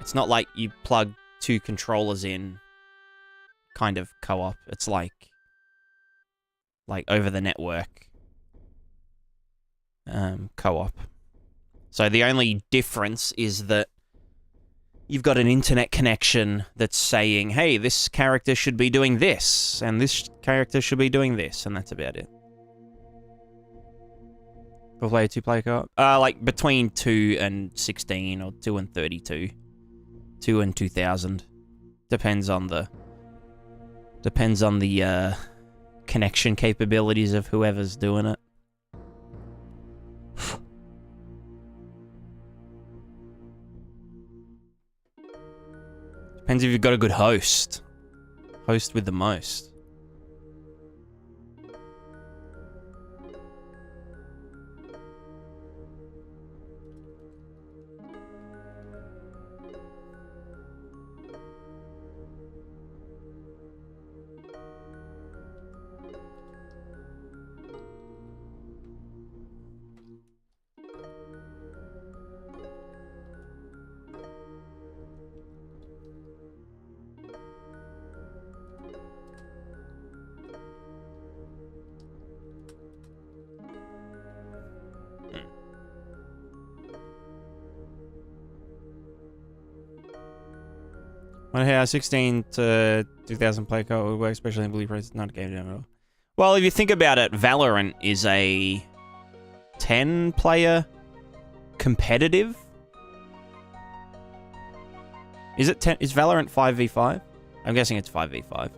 It's not like you plug two controllers in kind of co-op. It's like over the network co-op. So the only difference is that you've got an internet connection that's saying, hey, this character should be doing this, and this character should be doing this, and that's about it. Four-player, two-player co-op? Like between 2 and 16, or 2 and 32. 2 and 2000. Depends on the connection capabilities of whoever's doing it. Depends if you've got a good host. Host with the most. How 16 to 2000 play code would work, especially in Blueprints. Not a game at all. Well, if you think about it, Valorant is a 10-player competitive. Is it 10? Is Valorant 5v5? I'm guessing it's 5v5.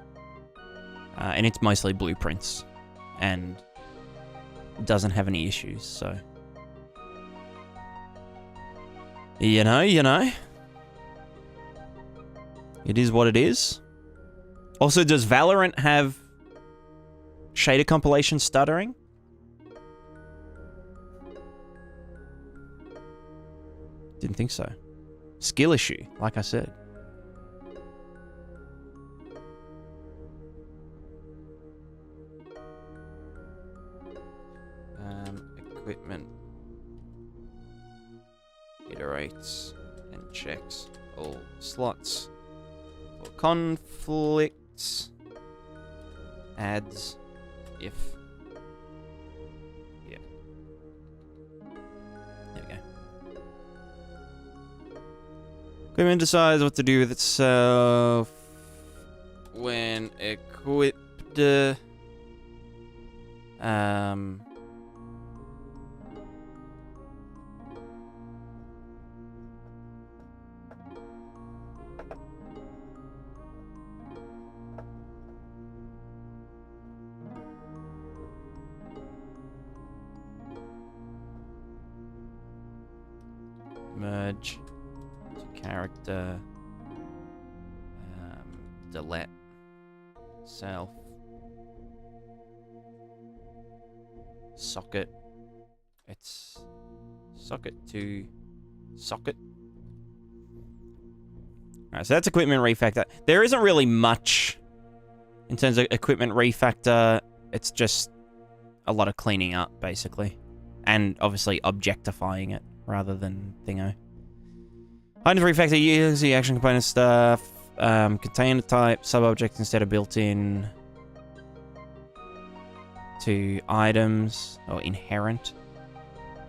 And it's mostly Blueprints, and doesn't have any issues. So, you know. It is what it is. Also, does Valorant have shader compilation stuttering? Didn't think so. Skill issue, like I said. Equipment. Iterates and checks all slots. For conflicts, adds, if, yeah. There we go. Equipment decides what to do with itself when equipped. Merge to character, delete, self, socket, it's socket to socket. Alright, so that's equipment refactor. There isn't really much in terms of equipment refactor. It's just a lot of cleaning up, basically. And obviously objectifying it rather than thingo. Items refactor, use the action component stuff. Container type, sub-object instead of built-in to items, or inherent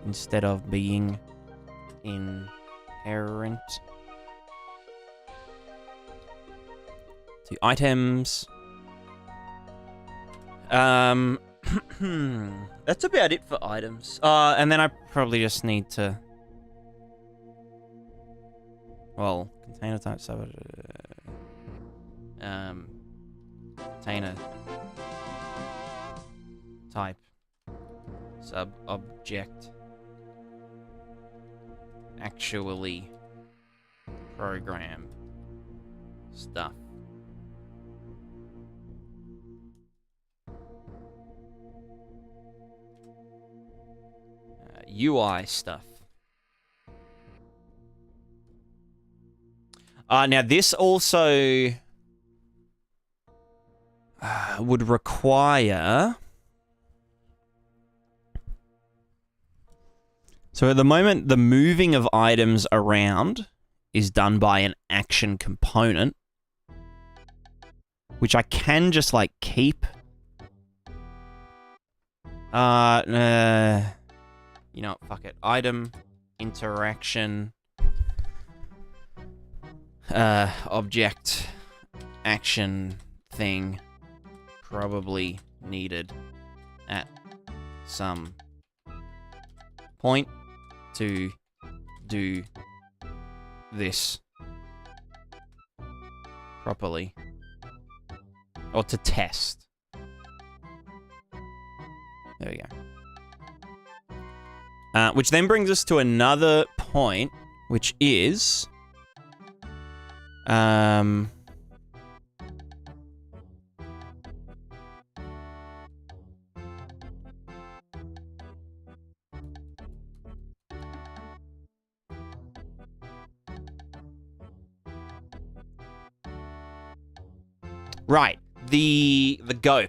instead of being inherent to items. That's about it for items. And then I probably just need to, well, container type sub, container type sub object actually program stuff. UI stuff. Now this also would require... So at the moment, the moving of items around is done by an action component, which I can just, like, keep. You know what, fuck it. Item, interaction, object, action, thing, probably needed at some point to do this properly, or to test. There we go. Which then brings us to another point, which is right, the GOP,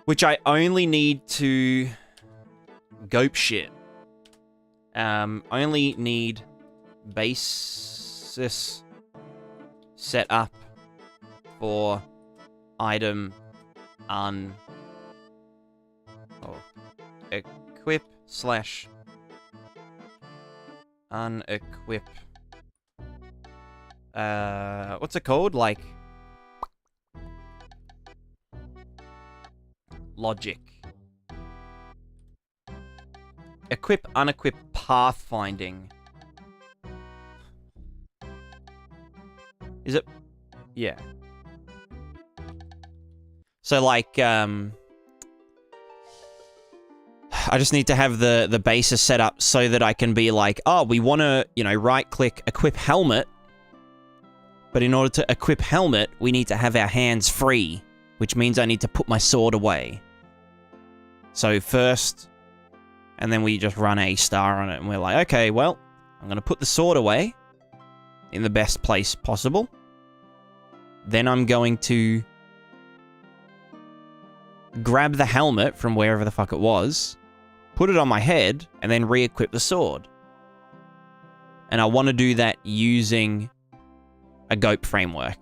which I only need to GOP shit. Only need basis set up for item equip slash unequip. What's it called? Like logic. Equip, unequip, pathfinding. Is it? Yeah. So, like, I just need to have the basis set up so that I can be like, oh, we want to, you know, right-click, equip helmet. But in order to equip helmet, we need to have our hands free, which means I need to put my sword away. So first, and then we just run a star on it, and we're like, okay, well, I'm going to put the sword away in the best place possible. Then I'm going to grab the helmet from wherever the fuck it was, put it on my head, and then re-equip the sword. And I want to do that using a GOP framework.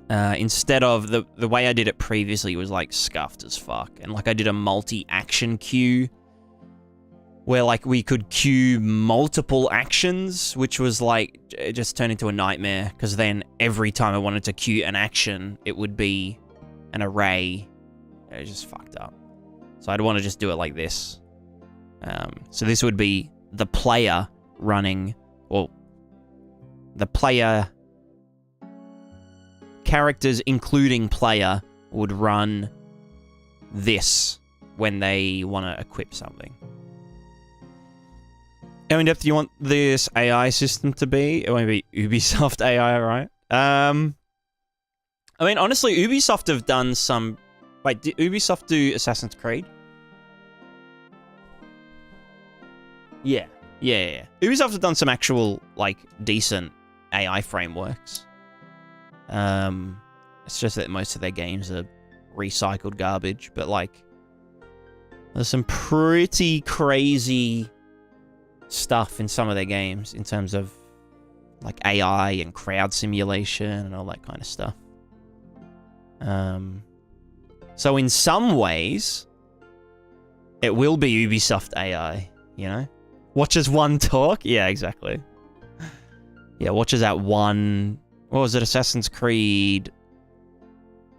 Instead of the way I did it previously was like scuffed as fuck. And like I did a multi-action queue where like we could queue multiple actions, which was like, it just turned into a nightmare because then every time I wanted to queue an action, it would be an array. It just fucked up. So I'd want to just do it like this. So this would be the player running, or the player characters, including player, would run this when they want to equip something. How in depth do you want this AI system to be? It won't be Ubisoft AI, right? I mean, honestly, Ubisoft have done some... Wait, did Ubisoft do Assassin's Creed? Yeah. Ubisoft have done some actual, like, decent AI frameworks. It's just that most of their games are recycled garbage, but, like, there's some pretty crazy stuff in some of their games in terms of, like, AI and crowd simulation and all that kind of stuff. So in some ways, it will be Ubisoft AI, you know? Watches one talk? Yeah, exactly. Yeah, watches that one... What was it? Assassin's Creed...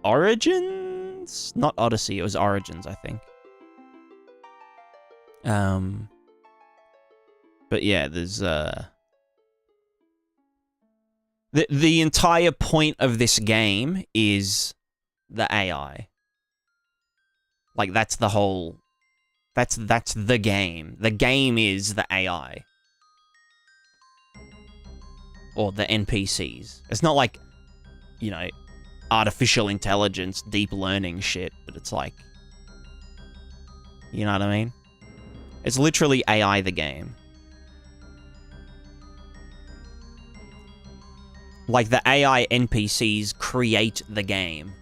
Origins? Not Odyssey, it was Origins, I think. But yeah, there's... The entire point of this game is the AI. Like, that's the whole... That's the game. The game is the AI. Or the NPCs. It's not like, you know, artificial intelligence, deep learning shit, but it's like... You know what I mean? It's literally AI the game. Like, the AI NPCs create the game.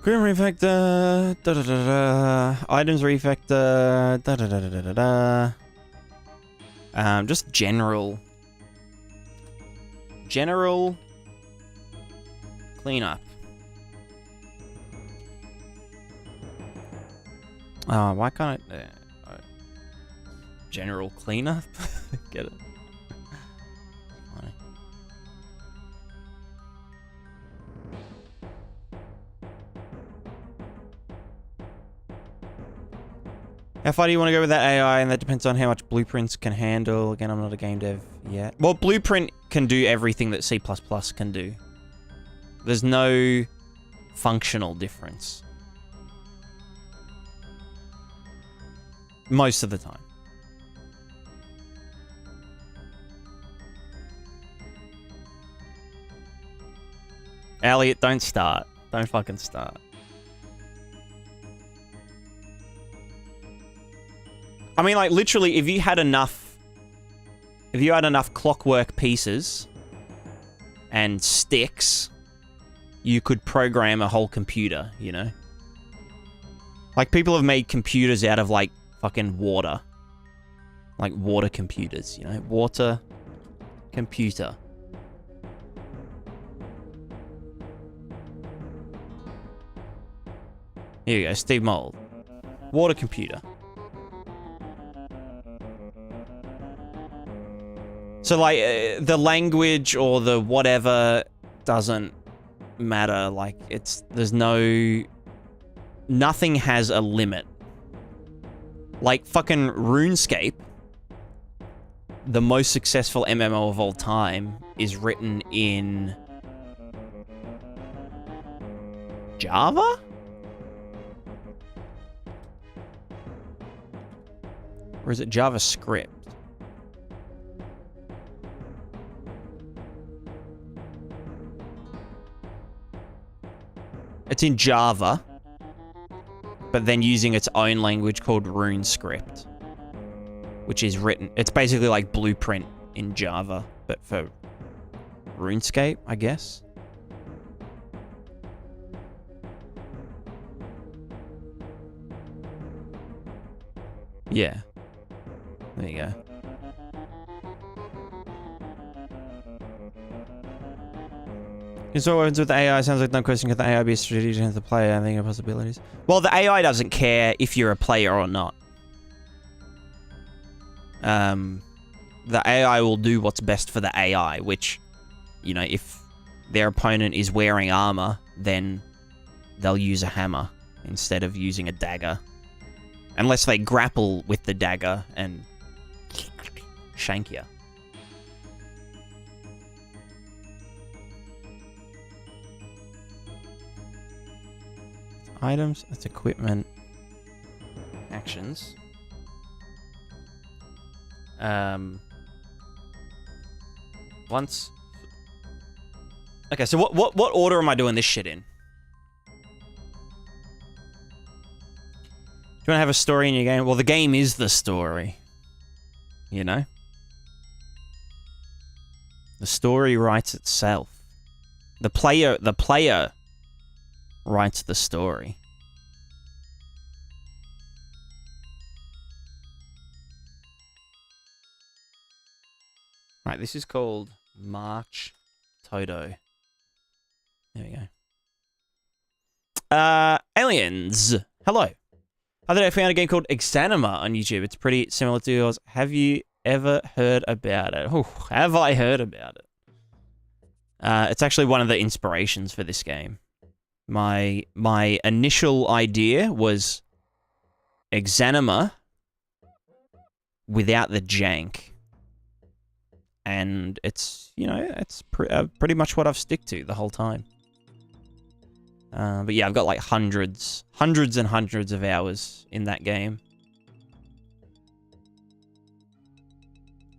Grim refactor, items refactor, just general cleanup. Why can't I? General cleanup? Get it? Funny. How far do you want to go with that AI? And that depends on how much Blueprints can handle. Again, I'm not a game dev yet. Well, Blueprint can do everything that C++ can do. There's no functional difference. Most of the time. Elliot, don't start. Don't fucking start. I mean, like, literally, if you had enough clockwork pieces and sticks, you could program a whole computer, you know? Like, people have made computers out of, like, fucking water. Like, water computers, you know? Water computer. Here you go, Steve Mold. Water computer. So, like, the language or the whatever doesn't matter. Like, there's nothing has a limit. Like, fucking RuneScape, the most successful MMO of all time, is written in Java? Or is it JavaScript? It's in Java, but then using its own language called RuneScript, which is written... It's basically like Blueprint in Java, but for RuneScape, I guess. Yeah. There you go. So what happens with the AI? Sounds like no question. Could the AI be a strategic into the player? I think of possibilities. Well, the AI doesn't care if you're a player or not. The AI will do what's best for the AI, which, you know, if their opponent is wearing armor, then they'll use a hammer instead of using a dagger. Unless they grapple with the dagger and shank you. Items, that's equipment. Actions. Once. Okay, so what order am I doing this shit in? Do you want to have a story in your game? Well, the game is the story. You know? The story writes itself. The player writes the story. Right, this is called March Toto. There we go. Aliens. Hello. Other day I found a game called Exanima on YouTube. It's pretty similar to yours. Have you ever heard about it? Ooh, have I heard about it? It's actually one of the inspirations for this game. My initial idea was Exanima without the jank. And it's, you know, it's pretty much what I've stick to the whole time. But yeah, I've got like hundreds and hundreds of hours in that game.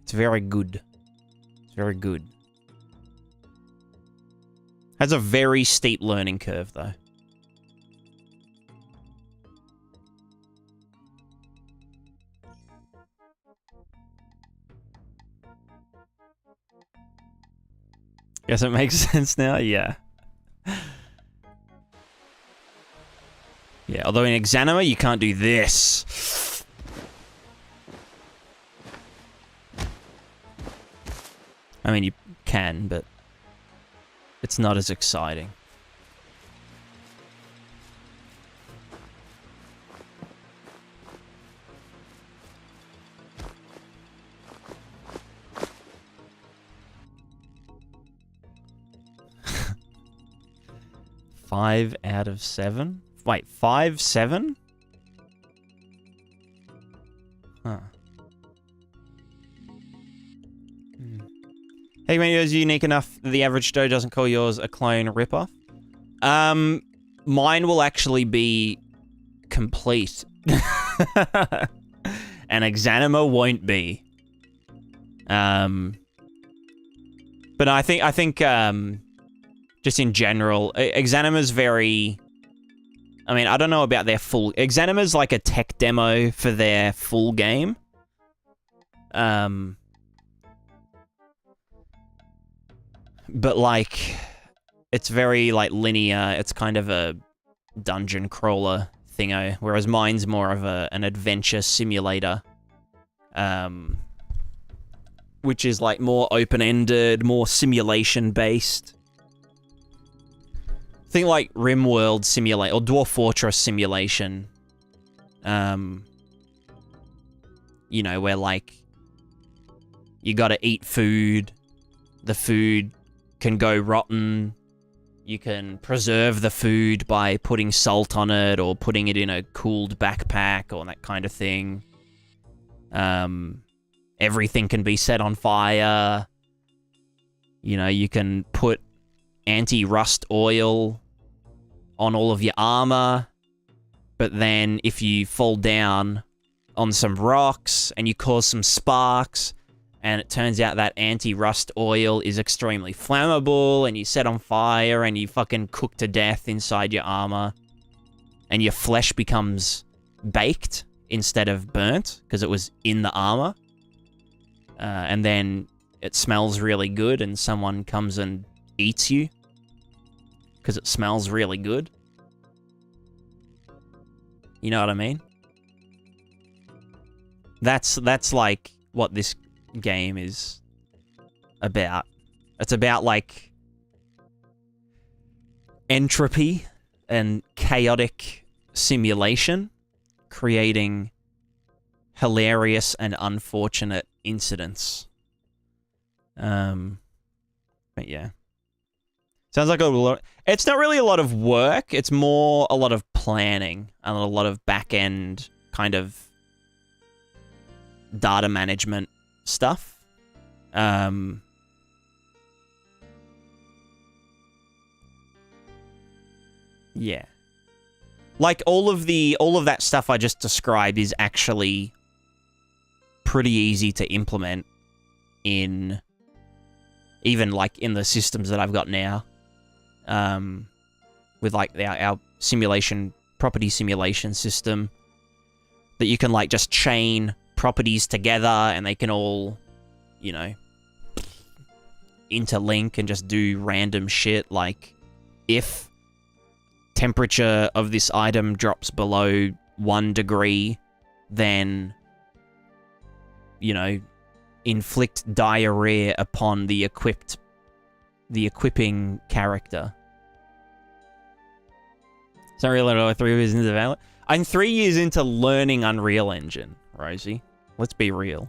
It's very good. It's very good. Has a very steep learning curve, though. Guess it makes sense now? Yeah. Yeah, although in Exanima, you can't do this. I mean, you can, but it's not as exciting. Five out of 7? Wait, 5, 7? Huh. Hey, man, yours unique enough that the average Joe doesn't call yours a clone ripoff? Mine will actually be complete. And Exanima won't be. But I think just in general, Exanima's very... I mean, I don't know about their full... Exanima's like a tech demo for their full game. But like, it's very like linear. It's kind of a dungeon crawler thingo, whereas mine's more of an adventure simulator. Which is like more open-ended, more simulation-based. Think like RimWorld Simulate or Dwarf Fortress Simulation. You know, where like you gotta eat food. The food can go rotten. You can preserve the food by putting salt on it or putting it in a cooled backpack or that kind of thing. Everything can be set on fire. You know, you can put anti-rust oil on all of your armor, but then if you fall down on some rocks and you cause some sparks, and it turns out that anti-rust oil is extremely flammable, and you set on fire and you fucking cook to death inside your armor, and your flesh becomes baked instead of burnt because it was in the armor, and then it smells really good and someone comes and eats you because it smells really good. You know what I mean? That's like what this game is about. It's about like entropy and chaotic simulation, creating hilarious and unfortunate incidents. But yeah. Sounds like a lot. It's not really a lot of work. It's more a lot of planning and a lot of back-end kind of data management stuff. Yeah. Like all of that stuff I just described is actually pretty easy to implement in even like in the systems that I've got now. With like our simulation, property simulation system that you can like just chain properties together and they can all, you know, interlink and just do random shit. Like if temperature of this item drops below 1 degree, then, you know, inflict diarrhea upon the equipping character. It's not really 3 years into development. I'm 3 years into learning Unreal Engine, Rosie. Let's be real.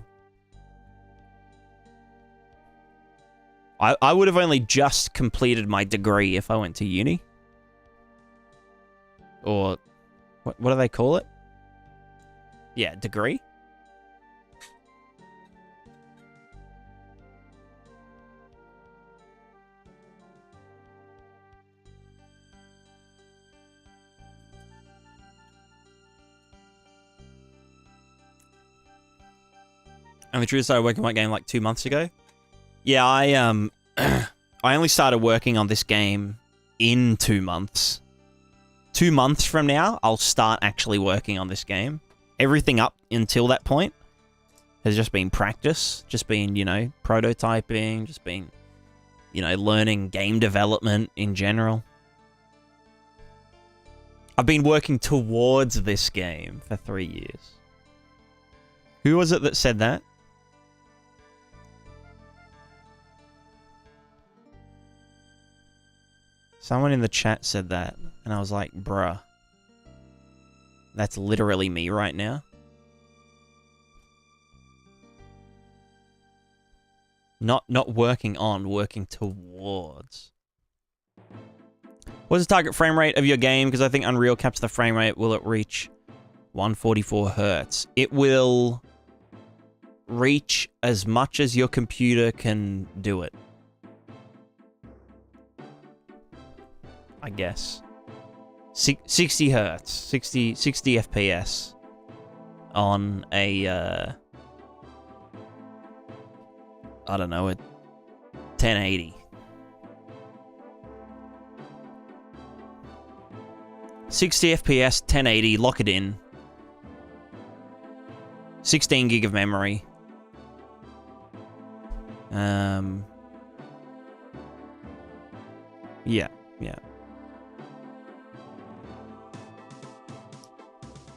I would have only just completed my degree if I went to uni. Or, what do they call it? Yeah, degree? And the truth, started working on my game like 2 months ago. Yeah, I I only started working on this game in 2 months. 2 months from now, I'll start actually working on this game. Everything up until that point has just been practice, just been, you know, prototyping, just been, you know, learning game development in general. I've been working towards this game for 3 years. Who was it that said that? Someone in the chat said that, and I was like, bruh. That's literally me right now. Not working on, working towards. What's the target frame rate of your game? Because I think Unreal caps the frame rate. Will it reach 144 hertz? It will reach as much as your computer can do it. I guess. 60 hertz, 60 FPS on a, I don't know, a 1080. 60 FPS, 1080, lock it in. 16 gig of memory. Yeah.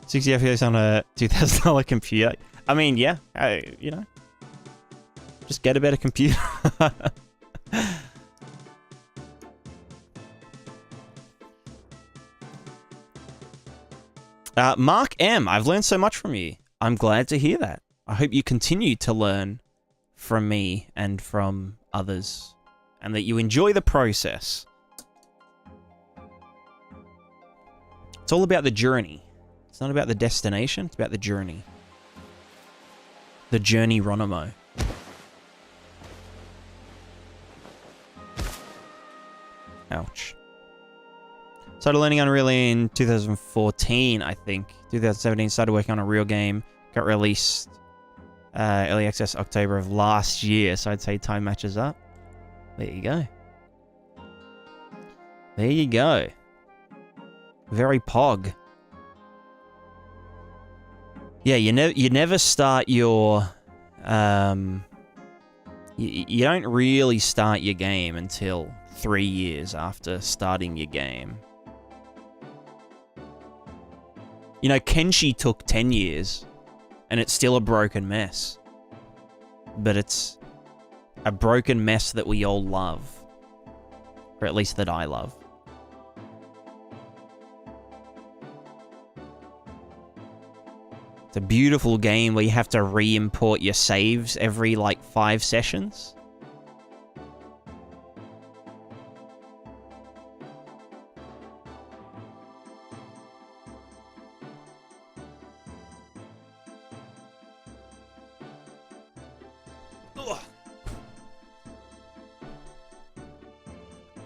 60 FPS on a $2,000 computer. I mean, yeah, you know, just get a better computer. Mark M, I've learned so much from you. I'm glad to hear that. I hope you continue to learn from me and from others, and that you enjoy the process. It's all about the journey. It's not about the destination, it's about the journey. The journey, Ronimo. Ouch. Started learning Unreal in 2014, I think. 2017, started working on a real game. Got released early access October of last year, so I'd say time matches up. There you go. There you go. Very pog. Yeah, you never start your you don't really start your game until 3 years after starting your game. You know, Kenshi took 10 years And it's still a broken mess. But it's a broken mess that we all love. Or at least that I love. It's a beautiful game where you have to re-import your saves every, like, 5 sessions.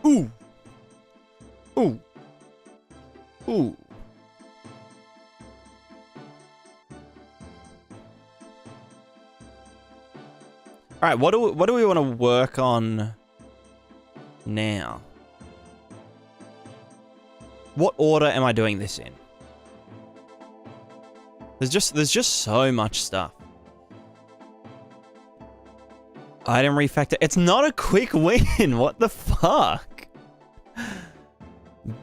Ooh. Ooh. Ooh. All right, what do we want to work on now? What order am I doing this in? There's just so much stuff. Item refactor. It's not a quick win. What the fuck?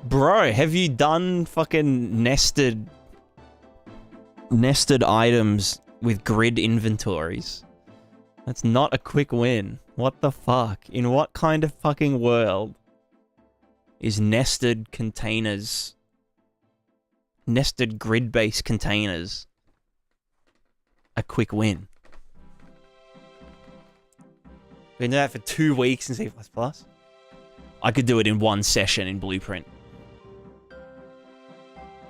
Bro, have you done fucking nested items with grid inventories? That's not a quick win. What the fuck? In what kind of fucking world is nested containers, nested grid-based containers, a quick win? Been doing that for 2 weeks in C++. I could do it in 1 session in Blueprint.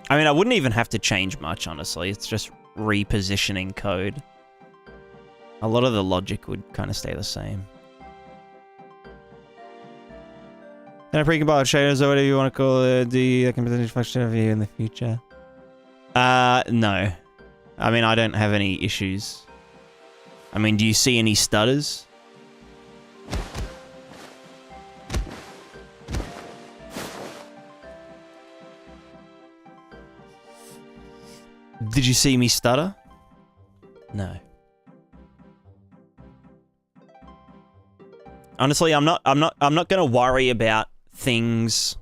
I mean, I wouldn't even have to change much, honestly. It's just repositioning code. A lot of the logic would kind of stay the same. Then a precompiled shaders or whatever you want to call it, the competitive function of you in the future. No. I mean, I don't have any issues. I mean, do you see any stutters? Did you see me stutter? No. Honestly, I'm not gonna worry about things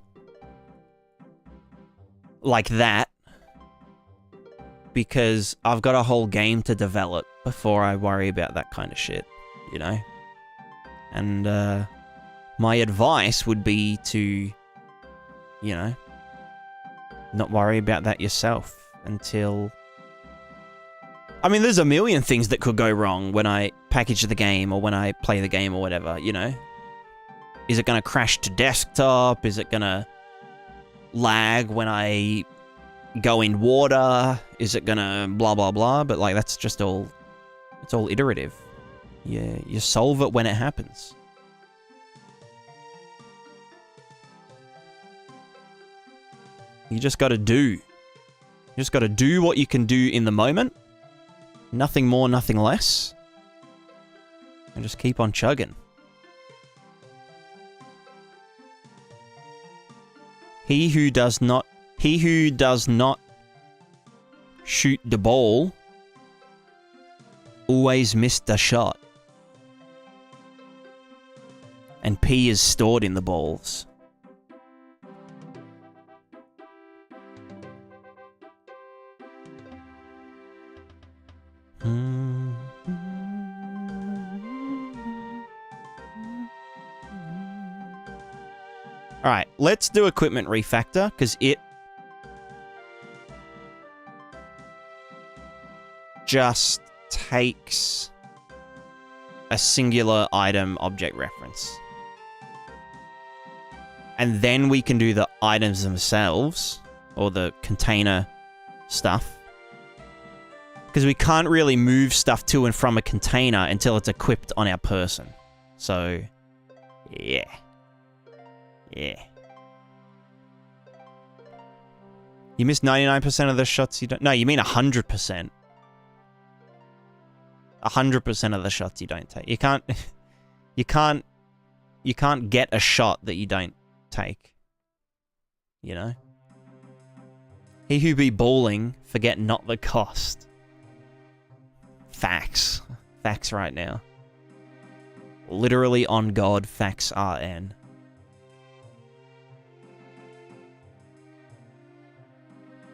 like that because I've got a whole game to develop before I worry about that kind of shit, you know? And my advice would be to, you know, not worry about that yourself until... I mean, there's a million things that could go wrong when I package the game or when I play the game or whatever, you know? Is it going to crash to desktop? Is it going to lag when I go in water? Is it going to blah, blah, blah? But, like, that's just all... It's all iterative. You solve it when it happens. You just got to do. You just got to do what you can do in the moment. Nothing more, nothing less. And just keep on chugging. He who does not shoot the ball always missed the shot. And P is stored in the balls. Alright, let's do equipment refactor, because it just takes a singular item object reference. And then we can do the items themselves, or the container stuff. Because we can't really move stuff to and from a container until it's equipped on our person. So, yeah. Yeah. You missed 99% of the shots you don't... No, you mean 100%. 100% of the shots you don't take. You can't... You can't get a shot that you don't take. You know? He who be balling, forget not the cost. Facts. Facts right now. Literally on God, facts RN.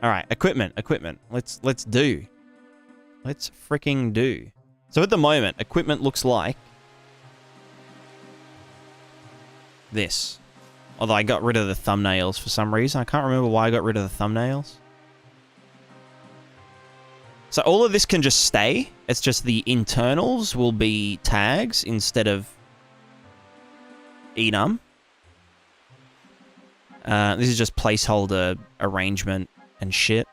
Alright, equipment. Let's do. Let's freaking do. So at the moment, equipment looks like this. Although I got rid of the thumbnails for some reason. I can't remember why I got rid of the thumbnails. So all of this can just stay. It's just the internals will be tags instead of enum. This is just placeholder arrangement and shit.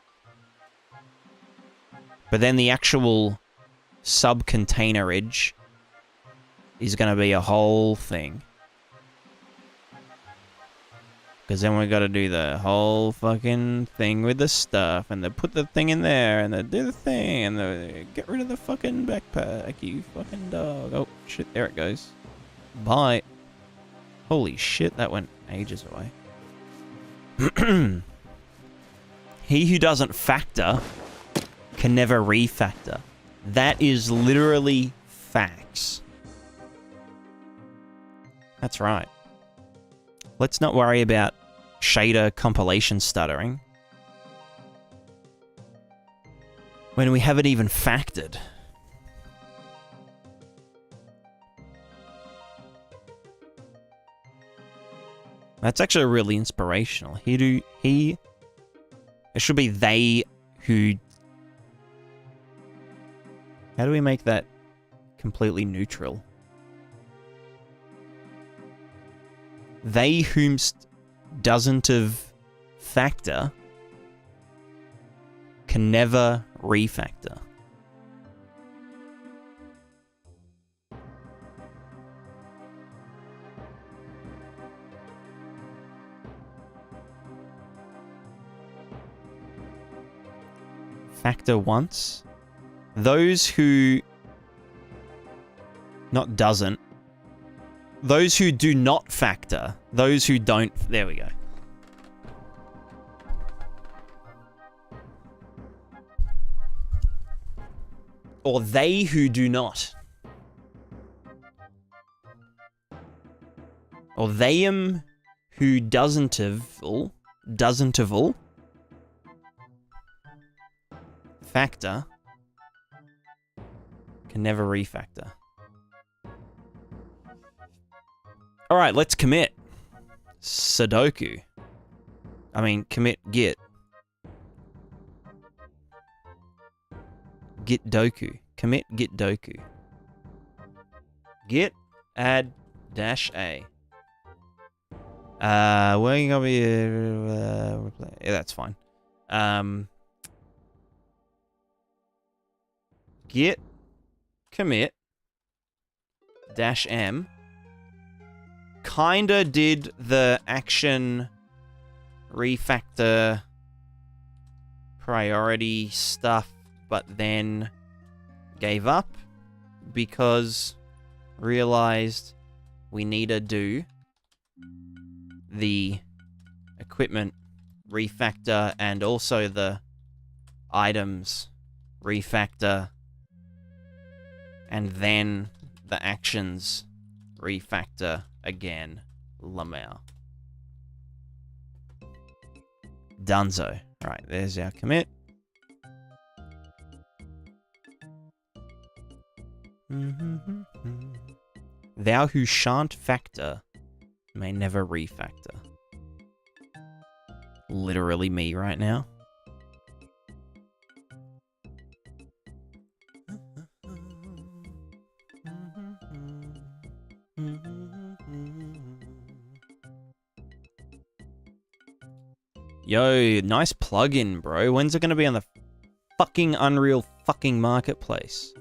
But then the actual sub-containerage is going to be a whole thing. Because then we got to do the whole fucking thing with the stuff, and they put the thing in there, and they do the thing, and they get rid of the fucking backpack, you fucking dog. Oh, shit, there it goes. Bye. Holy shit, that went ages away. He who doesn't factor can never refactor. That is literally facts. That's right. Let's not worry about shader compilation stuttering when we haven't even factored. That's actually really inspirational. It should be they who... How do we make that completely neutral? They whomst doesn't of factor can never refactor. Factor once. Those who... Not doesn't. Those who do not factor. Those who don't... There we go. Or they who do not. Or they'm who doesn't of all. Doesn't of all. Factor. Can never refactor. Alright, let's commit. Sudoku. I mean, commit git. Git doku. Commit git doku. Git add dash a. Where you gonna be? Yeah, that's fine. Git commit dash m. Kinda did the action refactor priority stuff, but then gave up because realized we need to do the equipment refactor and also the items refactor and then the actions refactor again. Lamau. Dunzo. Alright, there's our commit. Thou who shan't factor may never refactor. Literally me right now. Yo, nice plugin, bro. When's it gonna be on the fucking Unreal fucking marketplace?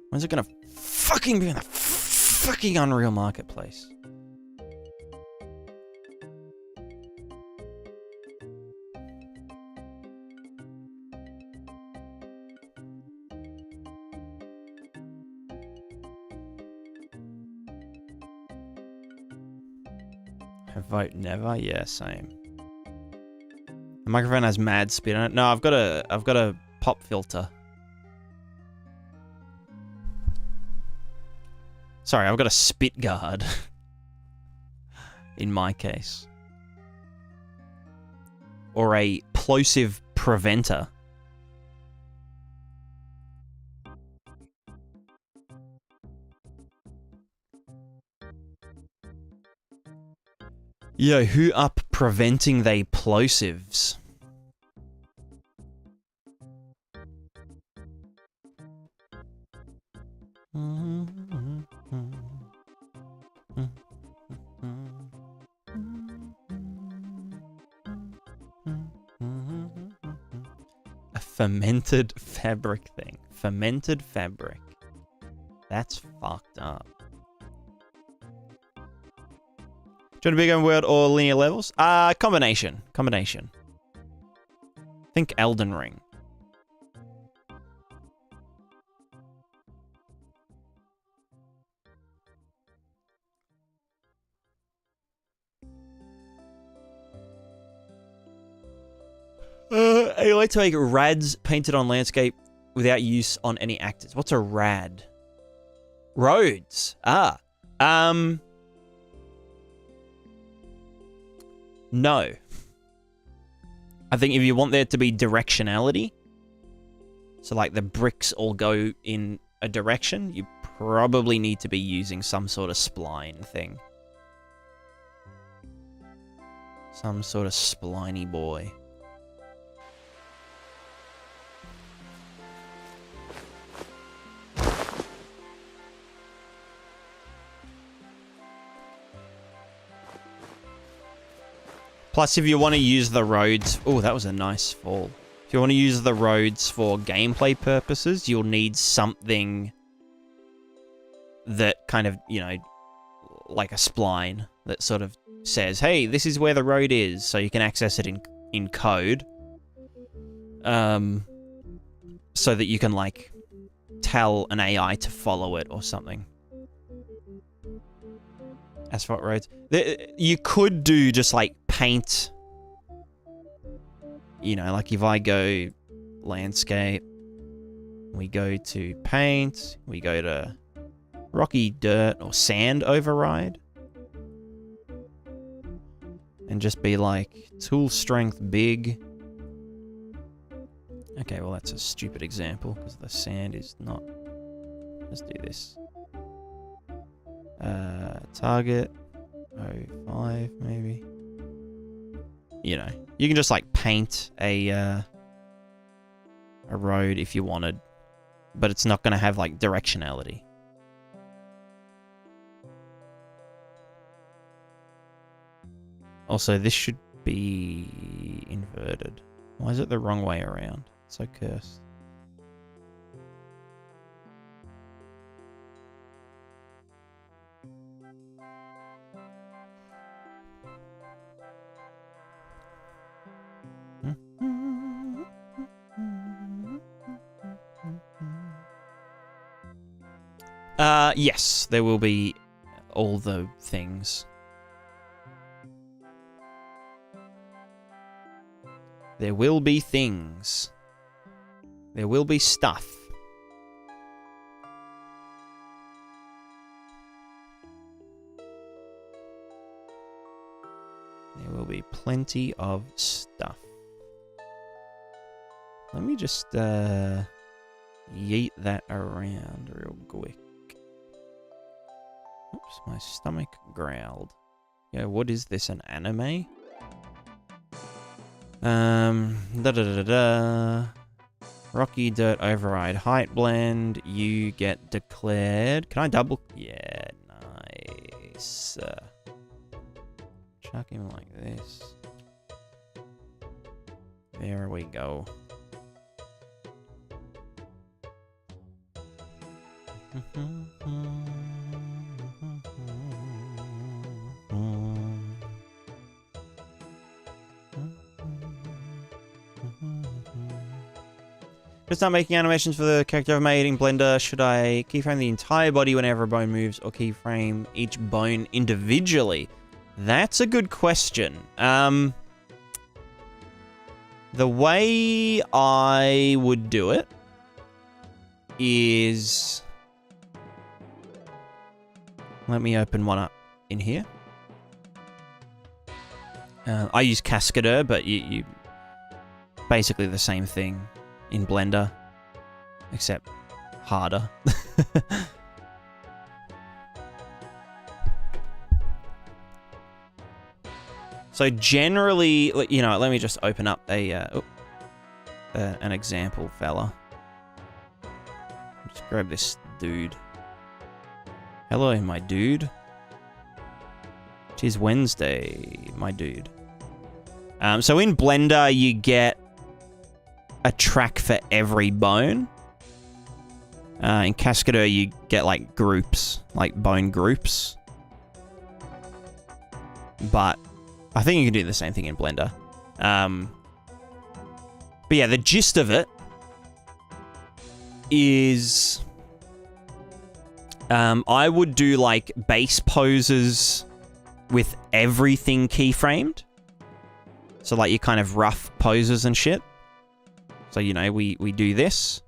When's it gonna fucking be on the fucking Unreal marketplace? I vote never. Yeah, same. The microphone has mad spit on it. No, I've got a pop filter. Sorry, I've got a spit guard. In my case. or a plosive preventer. Yo, who up preventing they plosives? A fermented fabric thing. Fermented fabric. That's fucked up. Do you want a big open world or linear levels? Combination. Combination. Think Elden Ring. I like to make rads painted on landscape without use on any actors. What's a rad? Roads. No. I think if you want there to be directionality, so like the bricks all go in a direction, you probably need to be using some sort of spline thing. Some sort of spliny boy. Plus, if you want to use the roads... Oh, that was a nice fall. If you want to use the roads for gameplay purposes, you'll need something that kind of, you know, like a spline that sort of says, hey, this is where the road is, so you can access it in code. So that you can, like, tell an AI to follow it or something. Asphalt roads. You could do just, like, paint. You know, like if I go landscape, we go to paint, we go to rocky dirt or sand override. And just be like, tool strength big. Okay, well that's a stupid example because the sand is not... Let's do this. Target UE5 maybe. You know, you can just like paint a road if you wanted, but it's not going to have like directionality. Also, this should be inverted. Why is it the wrong way around? It's so cursed. Yes, there will be all the things. There will be things. There will be stuff. There will be plenty of stuff. Let me just yeet that around real quick. Oops, my stomach growled. Yeah, what is this, an anime? Rocky dirt override height blend. You get declared. Can I double? Yeah, nice. Chuck him like this. There we go. Just not making animations for the character I've made in Blender. Should I keyframe the entire body whenever a bone moves, or keyframe each bone individually? That's a good question. The way I would do it is... Let me open one up in here. I use Cascadeur, but you basically the same thing in Blender, except harder. So generally, you know, let me just open up an example, fella. Just grab this dude. Hello, my dude. Tis Wednesday, my dude. So in Blender, you get a track for every bone. In Cascadeur, you get like groups, like bone groups. But I think you can do the same thing in Blender. But yeah, the gist of it is I would do like base poses with everything keyframed. So like your kind of rough poses and shit. So, you know, we do this.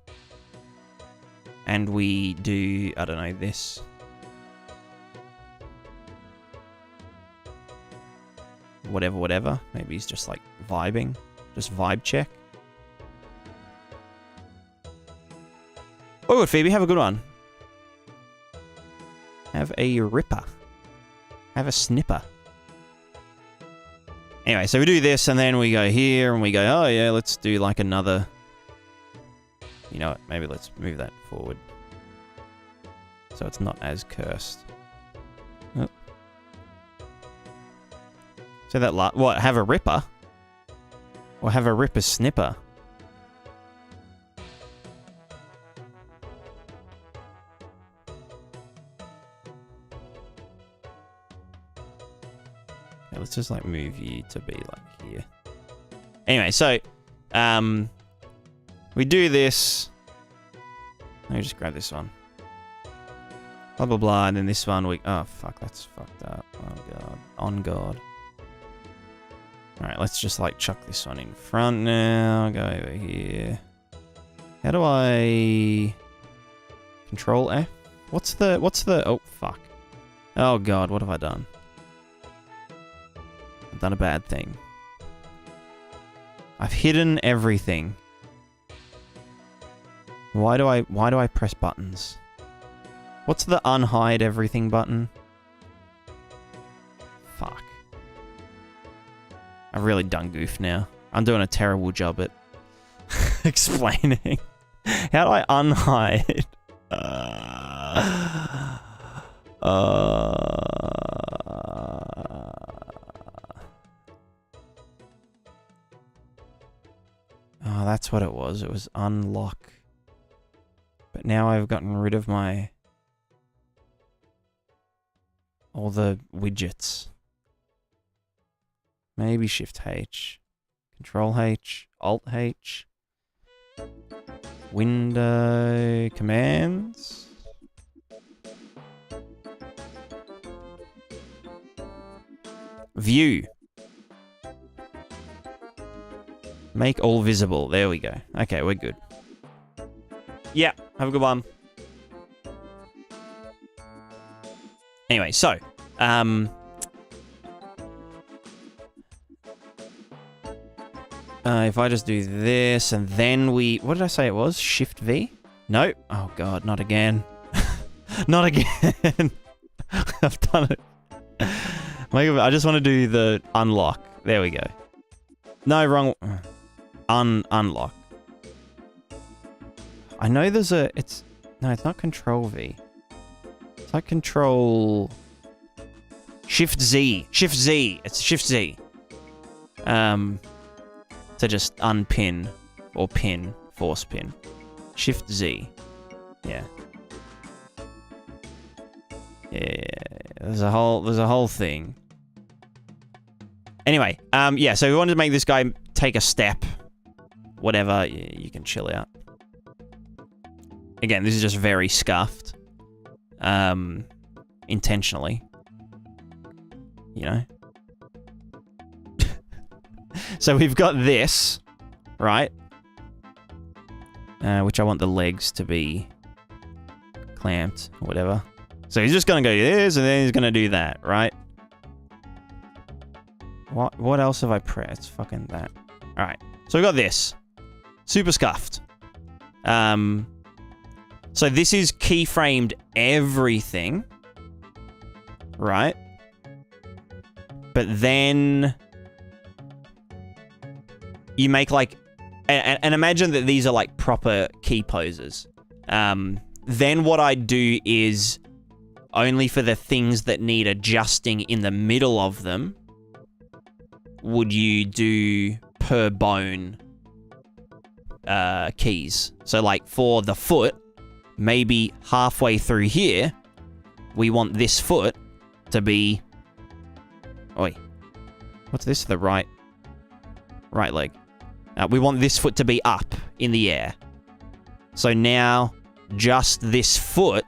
And we do, I don't know, this. Whatever. Maybe he's just like vibing. Just vibe check. Oh, Phoebe, have a good one. Have a ripper. Have a snipper. Anyway, so we do this, and then we go here, and we go, oh yeah, let's do like another... You know what, maybe let's move that forward. So it's not as cursed. Oh. So that what, have a ripper? Or have a ripper snipper? Okay, let's just like move you to be like here. Anyway, so we do this. Let me just grab this one. Blah blah blah, and then this one we oh fuck, that's fucked up. Oh god. On god. Alright, let's just like chuck this one in front now. Go over here. How do I Control F? What's the oh fuck. Oh god, what have I done? I've done a bad thing. I've hidden everything. Why do I press buttons? What's the unhide everything button? Fuck. I've really done goof now. I'm doing a terrible job at explaining. How do I unhide? Oh, that's what it was. It was unlock. But now I've gotten rid of my... all the widgets. Maybe Shift H. Control H. Alt H. Window commands. View. Make all visible. There we go. Okay, we're good. Yeah, have a good one. Anyway, so, if I just do this, and then we... What did I say it was? Shift V? Nope. Oh, God, not again. Not again. I've done it. I just want to do the unlock. There we go. No, wrong... Unlock. I know there's a... No, it's not Control V. It's like Control... Shift Z. Shift Z. It's Shift Z. To just unpin or pin, force pin. Shift Z. Yeah. Yeah. There's a whole thing. Anyway, yeah, so we wanted to make this guy take a step. Whatever, you can chill out. Again, this is just very scuffed. Intentionally. You know? So we've got this, right? Which I want the legs to be clamped, or whatever. So he's just gonna go this, and then he's gonna do that, right? What else have I pressed? Fucking that. Alright. So we got this. Super scuffed. So this is keyframed everything. Right? But then you make like... And imagine that these are like proper key poses. Then what I do is only for the things that need adjusting in the middle of them would you do per bone keys. So like for the foot, maybe halfway through here, we want this foot to be... Oi. What's this? The right leg. We want this foot to be up in the air. So now just this foot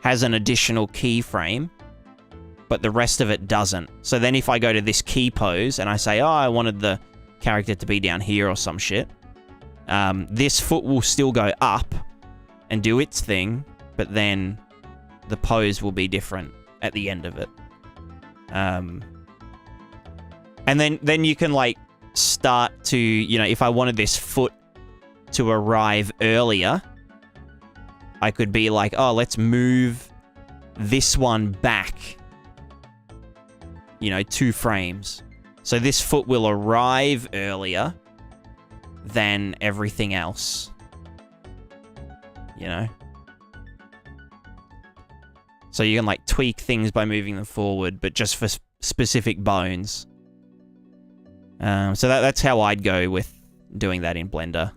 has an additional keyframe, but the rest of it doesn't. So then if I go to this key pose and I say, oh, I wanted the character to be down here or some shit, this foot will still go up and do its thing, but then the pose will be different at the end of it. And then you can like start to, you know, if I wanted this foot to arrive earlier, I could be like, oh, let's move this one back, you know, 2 frames. So this foot will arrive earlier than everything else, you know? So you can like tweak things by moving them forward, but just for specific bones. So that's how I'd go with doing that in Blender.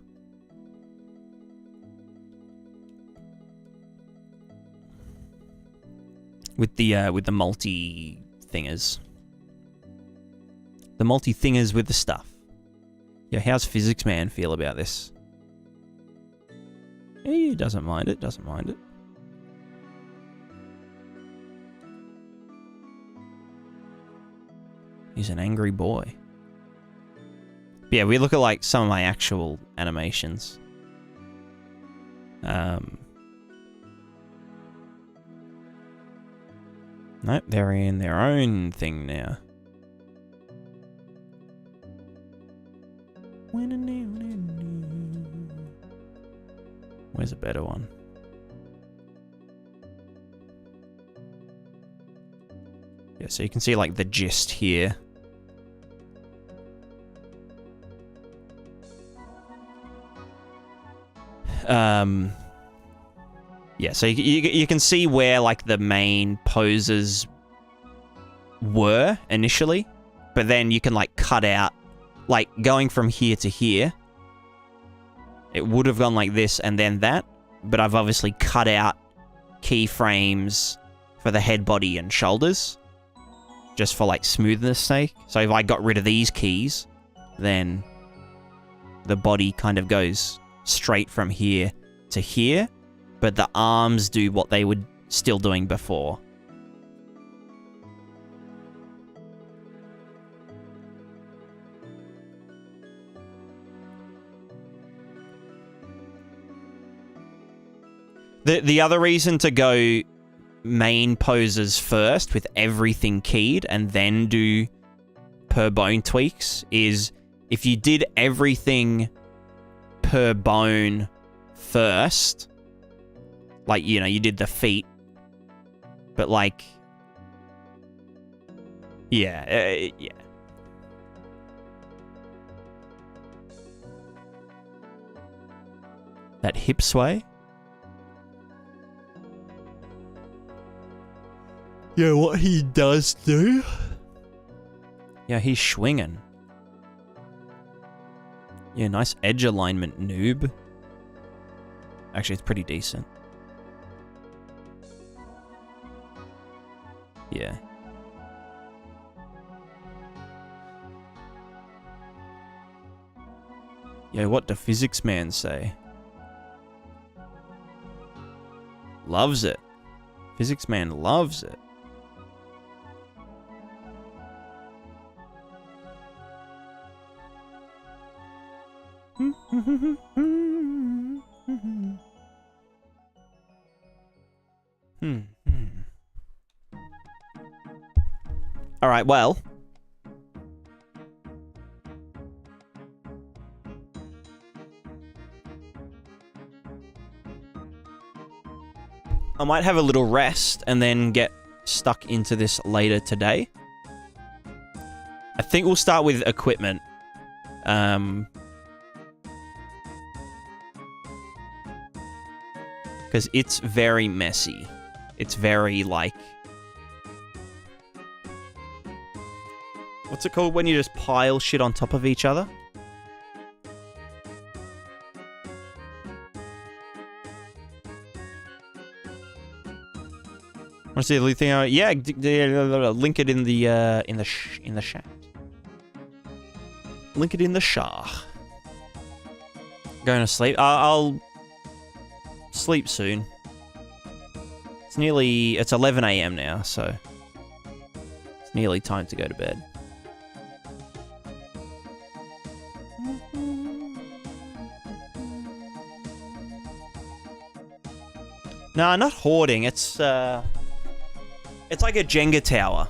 With the multi-thingers. The multi-thingers with the stuff. Yeah, how's Physics Man feel about this? He doesn't mind it, doesn't mind it. He's an angry boy. Yeah, we look at like some of my actual animations. Nope, they're in their own thing now. Where's a better one? Yeah, so you can see like the gist here. Yeah, so you can see where like the main poses were initially, but then you can like cut out, like going from here to here, it would have gone like this and then that, but I've obviously cut out keyframes for the head, body, and shoulders, just for like smoothness sake. So if I got rid of these keys, then the body kind of goes straight from here to here, but the arms do what they were still doing before. The other reason to go main poses first with everything keyed and then do per bone tweaks is if you did everything per bone first, like, you know, you did the feet, but like, yeah. That hip sway? Yeah, what he does do? Yeah, he's swinging. Yeah, nice edge alignment, noob. Actually, it's pretty decent. Yeah. Yeah, what the Physics Man say? Loves it. Physics Man loves it. All right, well. I might have a little rest and then get stuck into this later today. I think we'll start with equipment. Because it's very messy. It's very, like... What's it called when you just pile shit on top of each other? Want to see the thing? Yeah, link it in the chat. Link it in the shah. Going to sleep. I'll sleep soon. It's 11 a.m. now, so it's nearly time to go to bed. No, not hoarding. It's like a Jenga tower.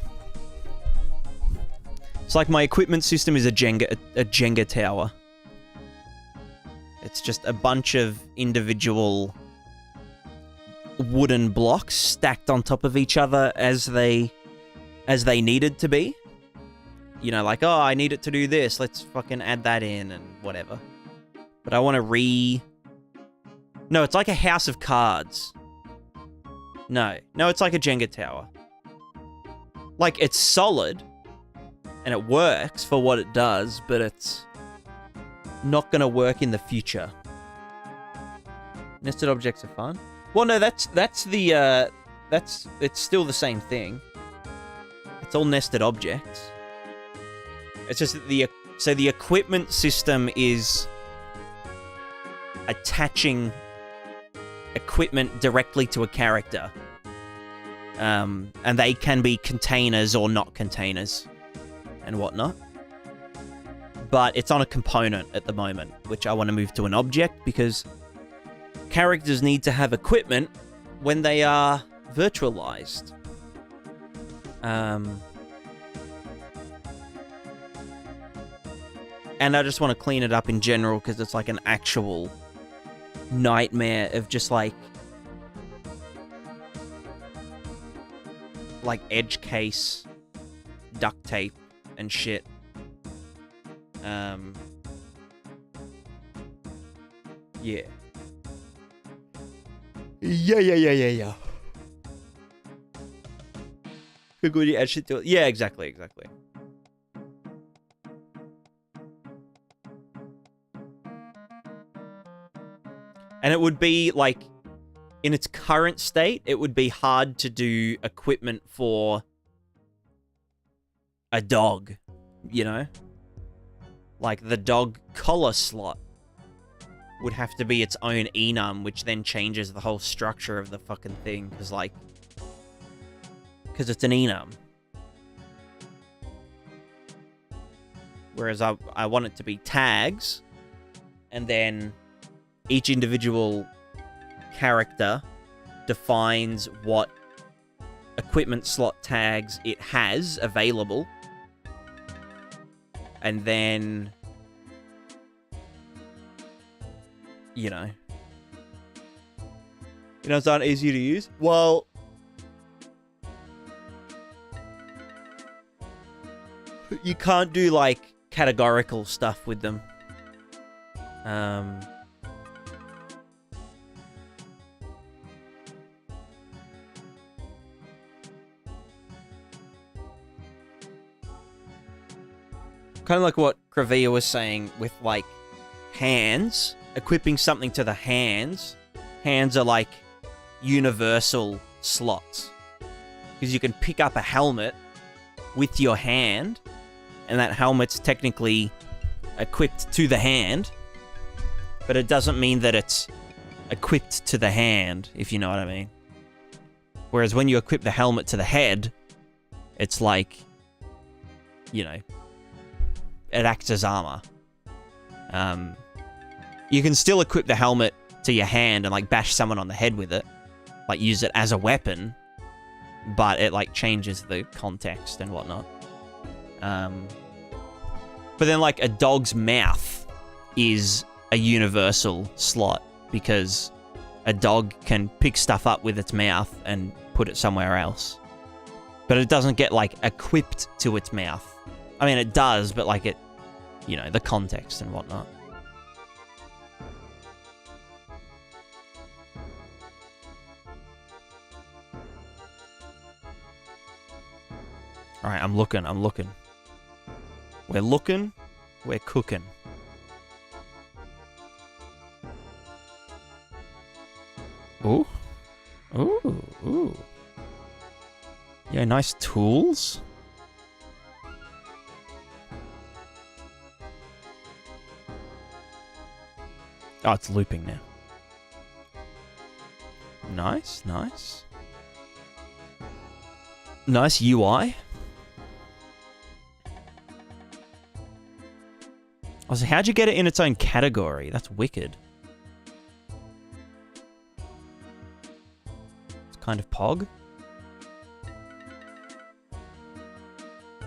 It's like my equipment system is a Jenga tower. It's just a bunch of individual wooden blocks stacked on top of each other as they needed to be. You know, like, oh, I need it to do this. Let's fucking add that in and whatever. But I want to No, it's like a house of cards. No, it's like a Jenga tower. Like, it's solid, and it works for what it does, but it's not going to work in the future. Nested objects are fun. Well, no, it's still the same thing. It's all nested objects. It's just that the equipment system is attaching equipment directly to a character. And they can be containers or not containers and whatnot. But it's on a component at the moment, which I want to move to an object because characters need to have equipment when they are virtualized. And I just want to clean it up in general because it's like an actual nightmare of just like edge case, duct tape, and shit. Yeah. Yeah. Good you add shit to it. Yeah, exactly. And it would be like, in its current state, it would be hard to do equipment for a dog, you know? Like, the dog collar slot would have to be its own enum, which then changes the whole structure of the fucking thing, because it's an enum. Whereas I want it to be tags, and then each individual character defines what equipment slot tags it has available, and then it's not easy to use. Well, you can't do like categorical stuff with them. Kind of like what Kravia was saying with, like, hands. Equipping something to the hands. Hands are, like, universal slots. Because you can pick up a helmet with your hand, and that helmet's technically equipped to the hand, but it doesn't mean that it's equipped to the hand, if you know what I mean. Whereas when you equip the helmet to the head, it's like, it acts as armor. You can still equip the helmet to your hand and, like, bash someone on the head with it. Like, use it as a weapon. But it, like, changes the context and whatnot. But then, like, a dog's mouth is a universal slot. Because a dog can pick stuff up with its mouth and put it somewhere else. But it doesn't get, like, equipped to its mouth. I mean, it does, but, like, it... You know, the context and whatnot. Alright, I'm looking. We're looking, we're cooking. Ooh. Ooh. Yeah, nice tools. Oh, it's looping now. Nice. Nice UI. Oh, so how'd you get it in its own category? That's wicked. It's kind of pog.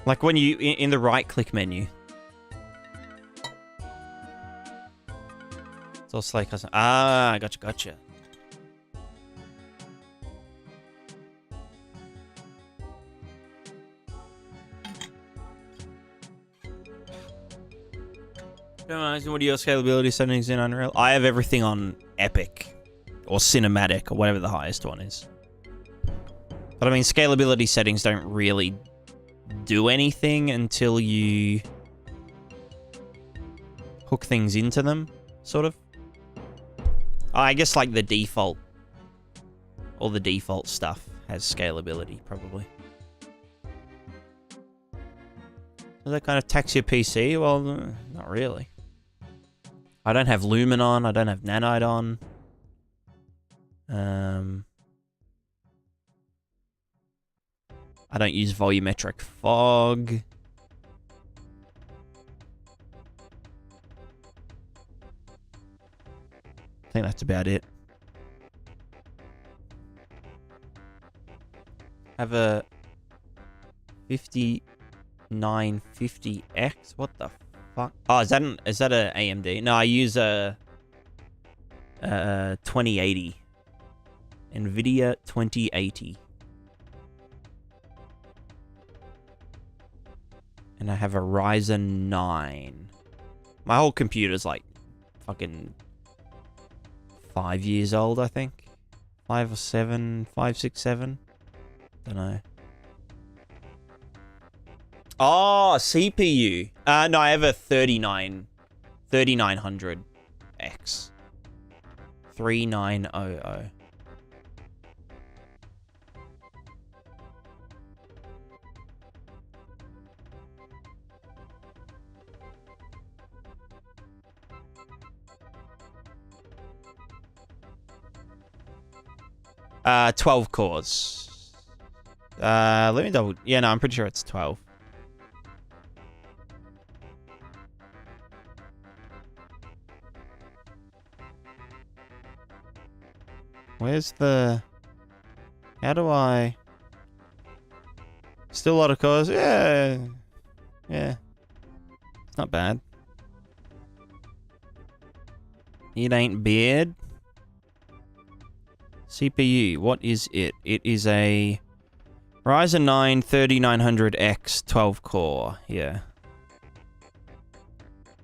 Like when you, in the right-click menu. It's all Slay Custom. Ah, gotcha. What are your scalability settings in Unreal? I have everything on Epic. Or Cinematic, or whatever the highest one is. But I mean, scalability settings don't really do anything until you hook things into them, sort of. I guess like the default, all the default stuff has scalability, probably. Does that kind of tax your PC? Well, not really. I don't have Lumen on, I don't have Nanite on. I don't use volumetric fog. I think that's about it. I have a 5950X. What the fuck? Oh, is that a AMD? No, I use a 2080. NVIDIA 2080. And I have a Ryzen 9. My whole computer's like fucking 5 years old, I think. 5 or 7, 5, 6, 7. Don't know. Oh, CPU. No, I have a 3900X. 3900. Uh, 12 cores. Let me double... Yeah, no, I'm pretty sure it's 12. Where's the... How do I... Still a lot of cores. Yeah. It's not bad. It ain't bad. CPU, what is it? It is a Ryzen 9 3900X 12 core. Yeah.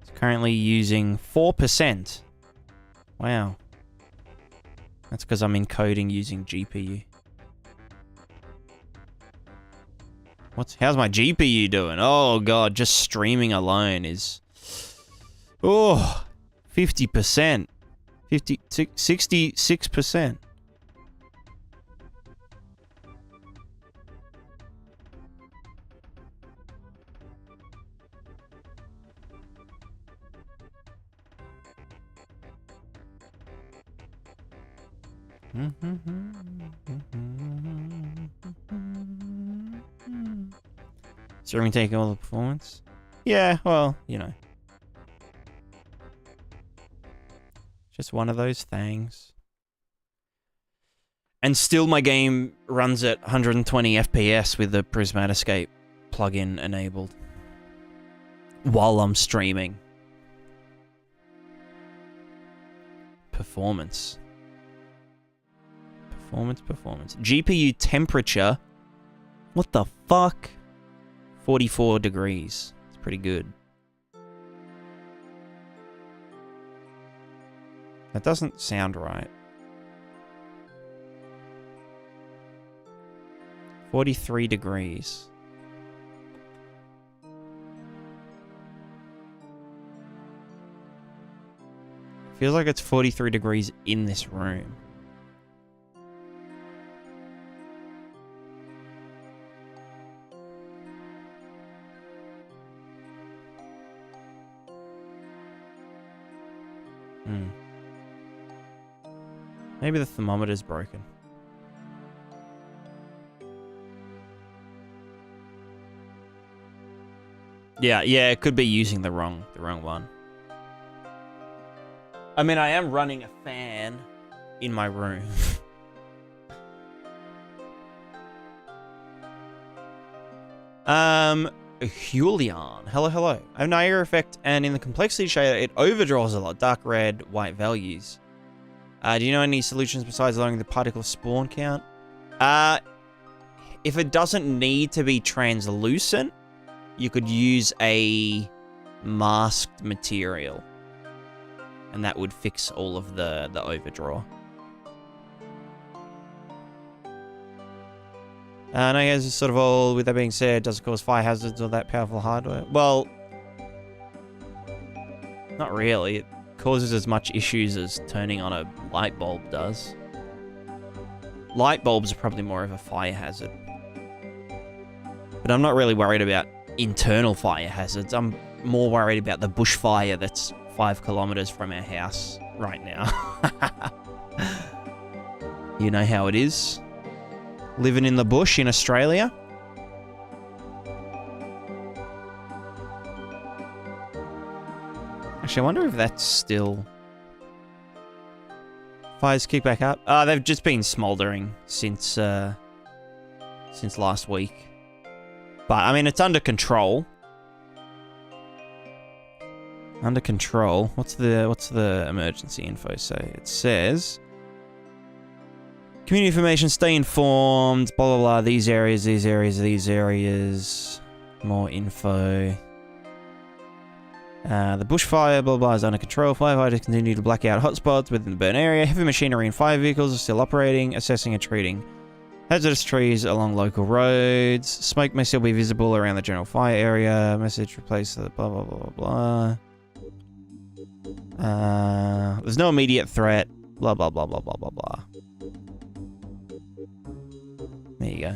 It's currently using 4%. Wow. That's because I'm encoding using GPU. How's my GPU doing? Oh god, just streaming alone is... Oh, 50%. 66%. Streaming taking all the performance? Yeah, well, you know. Just one of those things. And still my game runs at 120 FPS with the Prismatica plugin enabled. While I'm streaming. Performance. Performance. GPU temperature. What the fuck? 44 degrees. It's pretty good. That doesn't sound right. 43 degrees. Feels like it's 43 degrees in this room. Maybe the thermometer's broken. Yeah, it could be using the wrong one. I mean, I am running a fan in my room. Julian. Hello. I have an Niagara effect, and in the complexity shader, it overdraws a lot. Dark red, white values. Do you know any solutions besides lowering the particle spawn count? If it doesn't need to be translucent, you could use a masked material. And that would fix all of the overdraw. And I guess it's sort of all, with that being said, does it cause fire hazards or that powerful hardware? Well, not really. It causes as much issues as turning on a light bulb does. Light bulbs are probably more of a fire hazard. But I'm not really worried about internal fire hazards. I'm more worried about the bushfire that's 5 kilometers from our house right now. You know how it is. Living in the bush in Australia. Actually, I wonder if that's still... Fires kick back up. They've just been smoldering since last week. But, I mean, it's under control. Under control. What's the emergency info say? It says... Community information, stay informed, blah, blah, blah. These areas. More info. The bushfire, blah, blah, is under control. Firefighters continue to black out hotspots within the burn area. Heavy machinery and fire vehicles are still operating, assessing and treating hazardous trees along local roads. Smoke may still be visible around the general fire area. Message replace the blah, blah, blah, blah, blah. There's no immediate threat. Blah, blah, blah, blah, blah, blah, blah. There you go.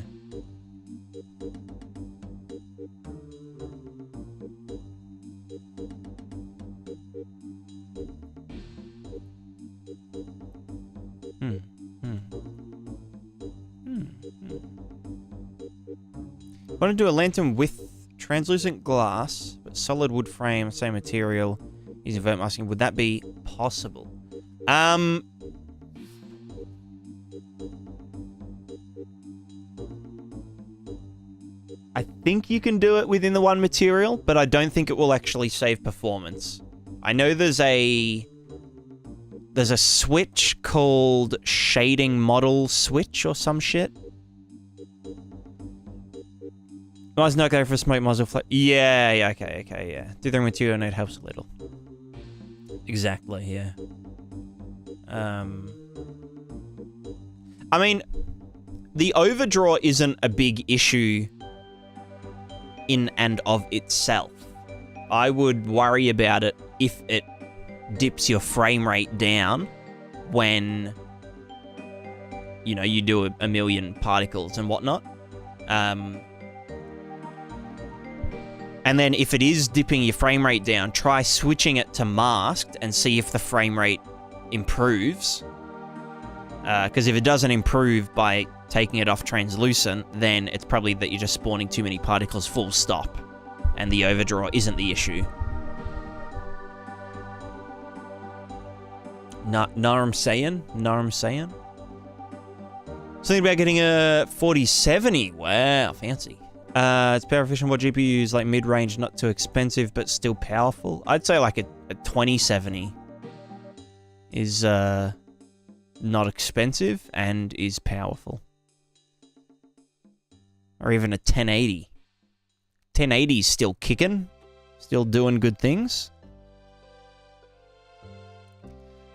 Want to do a lantern with translucent glass, but solid wood frame, same material, using vert masking. Would that be possible? I think you can do it within the one material, but I don't think it will actually save performance. I know there's a switch called shading model switch or some shit. Why is not going for smoke muzzle flare? Yeah, okay, yeah. Dithering material node helps a little. Exactly, yeah. I mean, the overdraw isn't a big issue in and of itself. I would worry about it if it dips your frame rate down when, you know, you do a million particles and whatnot. And then if it is dipping your frame rate down, try switching it to masked and see if the frame rate improves. Because if it doesn't improve by taking it off translucent, then it's probably that you're just spawning too many particles full stop. And the overdraw isn't the issue. Know what I'm saying? Something about getting a 4070. Wow, fancy. It's power efficient. What GPUs like mid-range, not too expensive, but still powerful. I'd say like a 2070 is not expensive and is powerful. Or even a 1080. 1080 is still kicking, still doing good things.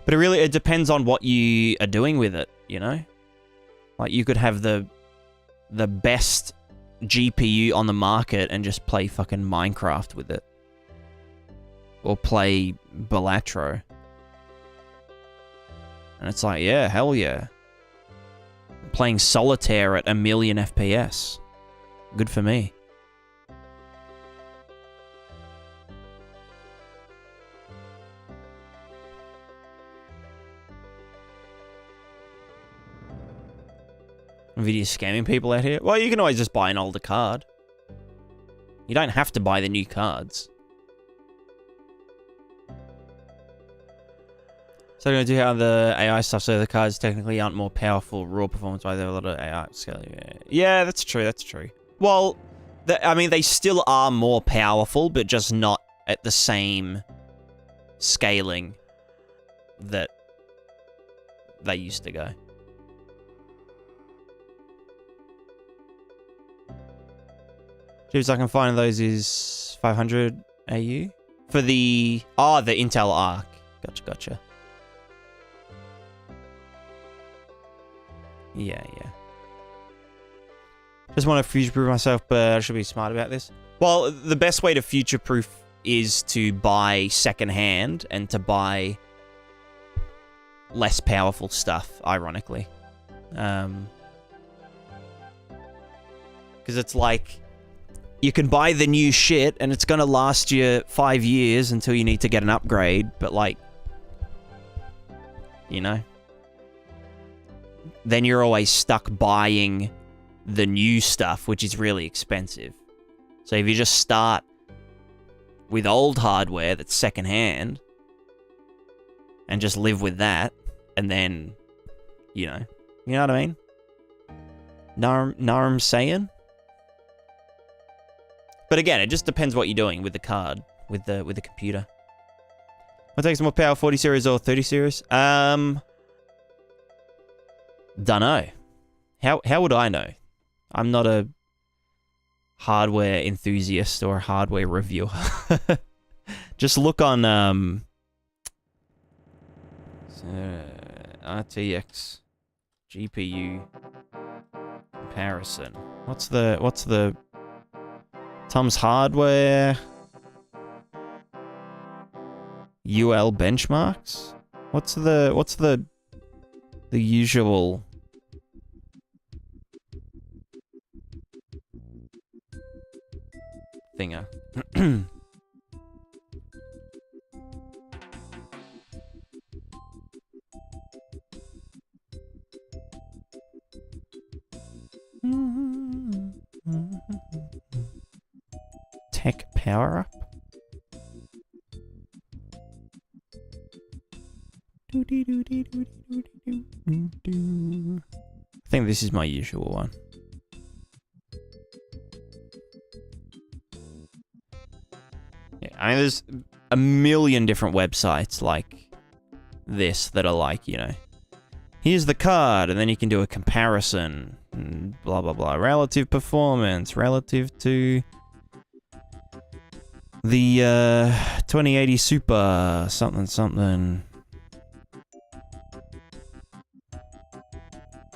But it depends on what you are doing with it, you know? Like, you could have the best GPU on the market and just play fucking Minecraft with it. Or play Balatro. And it's like, yeah, hell yeah. Playing Solitaire at 1,000,000 FPS. Good for me. Nvidia scamming people out here? Well, you can always just buy an older card. You don't have to buy the new cards. So I'm going to do how the AI stuff, so the cards technically aren't more powerful, raw performance, why there are a lot of AI scale. Yeah, that's true, that's true. Well, I mean, they still are more powerful, but just not at the same scaling that they used to go. Cheapest I can find those is 500 AU for the the Intel Arc. Gotcha. Yeah. Just want to future-proof myself, but I should be smart about this. Well, the best way to future-proof is to buy second-hand and to buy less powerful stuff, ironically. Because it's like, you can buy the new shit, and it's going to last you 5 years until you need to get an upgrade, but like, you know? Then you're always stuck buying the new stuff, which is really expensive. So if you just start with old hardware that's secondhand, and just live with that, and then, you know what I mean? Know what I'm saying? But again, it just depends what you're doing with the card, with the computer. What takes more power, 40 series or 30 series? Dunno. How would I know? I'm not a hardware enthusiast or a hardware reviewer. Just look on RTX GPU comparison. What's the Tom's Hardware UL benchmarks? What's the usual thinger? Tech power up. I think this is my usual one. Yeah, I mean, there's a million different websites like this that are like, you know, here's the card, and then you can do a comparison, and blah, blah, blah. Relative performance, relative to the 2080 Super, something.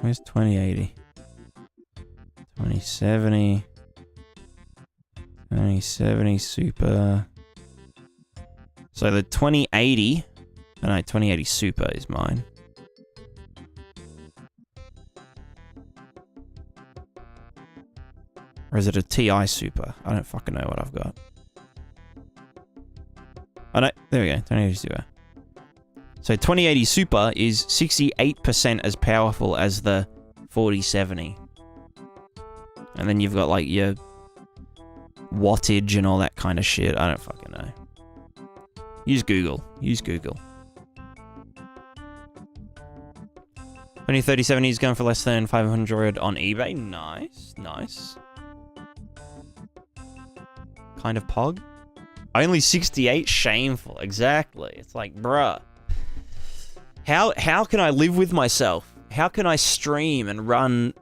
Where's 2080? 2070. 2070 Super. So the 2080... Oh no, 2080 Super is mine. Or is it a TI Super? I don't fucking know what I've got. Oh no, there we go, 2080 Super. So 2080 Super is 68% as powerful as the 4070. And then you've got like your wattage and all that kind of shit. I don't fucking know. Use Google. 203070 is going for less than 500 on eBay. Nice. Kind of pog. Only 68? Shameful. Exactly. It's like, bruh. How can I live with myself? How can I stream and run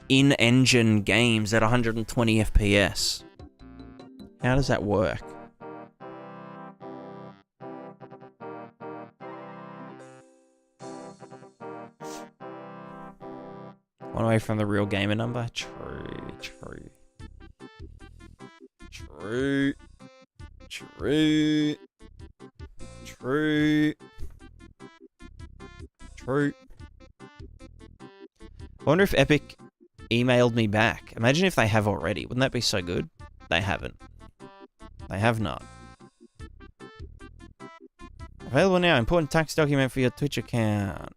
in-engine games at 120 FPS? How does that work? One away from the real gamer number? True. I wonder if Epic emailed me back. Imagine if they have already. Wouldn't that be so good? They haven't. They have not. Available now. Important tax document for your Twitch account.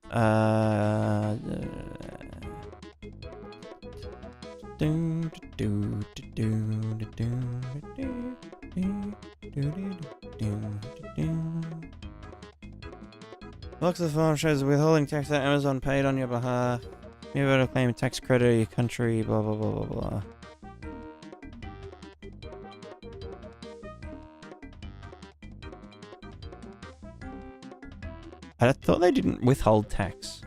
Looks of the form shows the withholding tax that Amazon paid on your behalf. You're able to claim a tax credit of your country, blah, blah, blah, blah, blah. I thought they didn't withhold tax.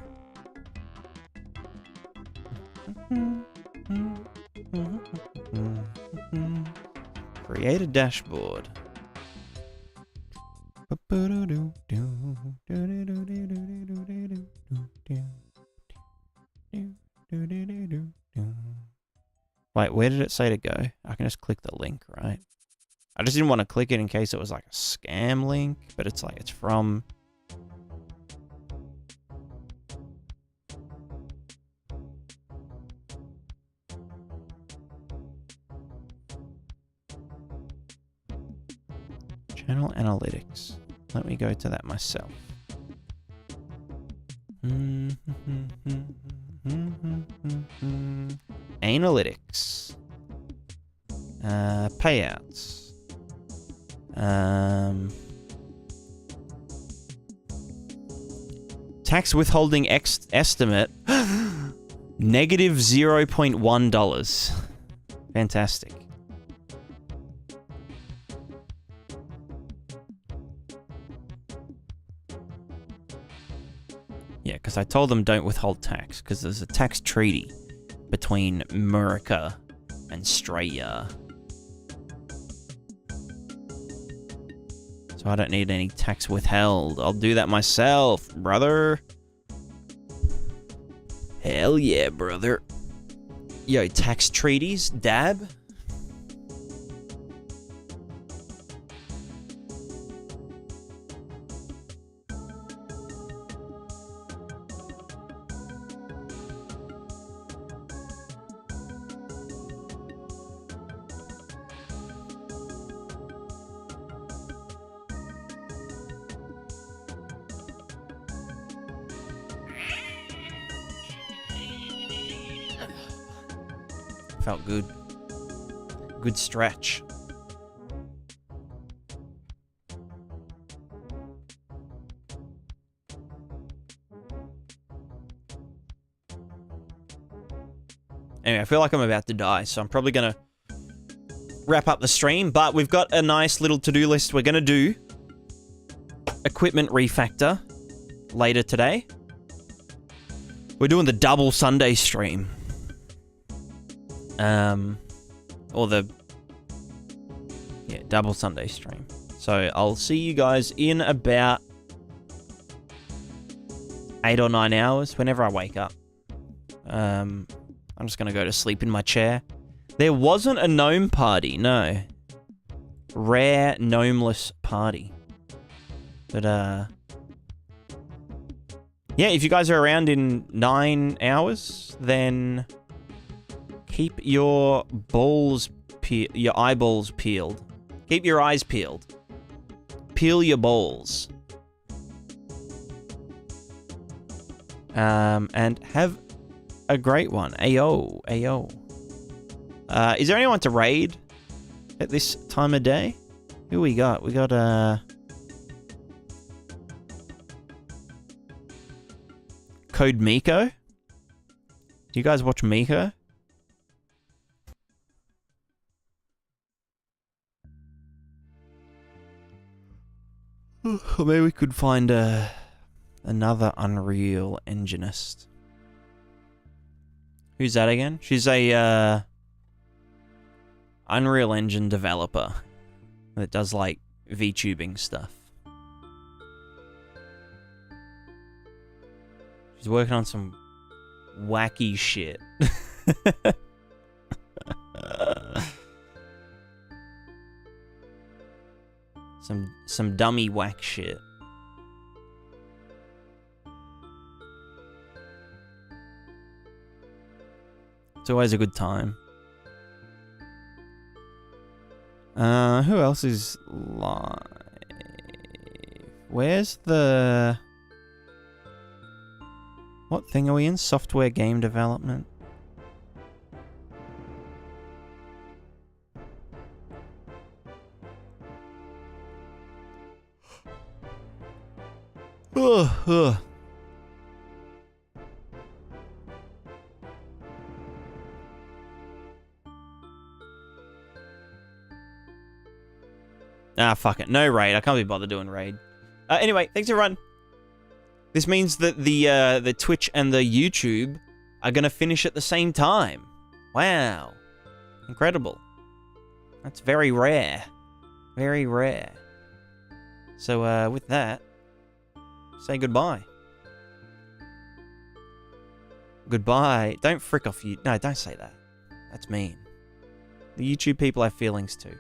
Create a dashboard. Wait, where did it say to go? I can just click the link, right? I just didn't want to click it in case it was like a scam link, but it's like it's from... Channel analytics. Let me go to that myself. Analytics. Payouts. Tax withholding estimate. Negative $0.1. Fantastic. Yeah, because I told them don't withhold tax, because there's a tax treaty between America and Australia. So I don't need any tax withheld. I'll do that myself, brother. Hell yeah, brother. Yo, tax treaties, dab? Felt good. Good stretch. Anyway, I feel like I'm about to die, so I'm probably going to wrap up the stream, but we've got a nice little to-do list. We're going to do equipment refactor later today. We're doing the double Sunday stream. Or the double Sunday stream. So I'll see you guys in about 8 or 9 hours, whenever I wake up. I'm just gonna go to sleep in my chair. There wasn't a gnome party, no. Rare gnomeless party. But yeah, if you guys are around in 9 hours, then keep your eyeballs peeled. Keep your eyes peeled. Peel your balls. And have a great one. Ayo, ayo. Is there anyone to raid at this time of day? Who we got? We got, Code Miko? Do you guys watch Miko? Or maybe we could find a Another Unreal Engineist. Who's that again? She's a Unreal Engine developer that does like VTubing stuff. She's working on some wacky shit. some dummy whack shit. It's always a good time. Who else is live? Where's the... What thing are we in? Software game development. Ugh. Ah, fuck it. No raid. I can't be bothered doing raid. Anyway, thanks everyone. This means that the Twitch and the YouTube are gonna finish at the same time. Wow. Incredible. That's very rare. Very rare. So, with that, say goodbye. Goodbye. Don't frick off you. No, don't say that. That's mean. The YouTube people have feelings too.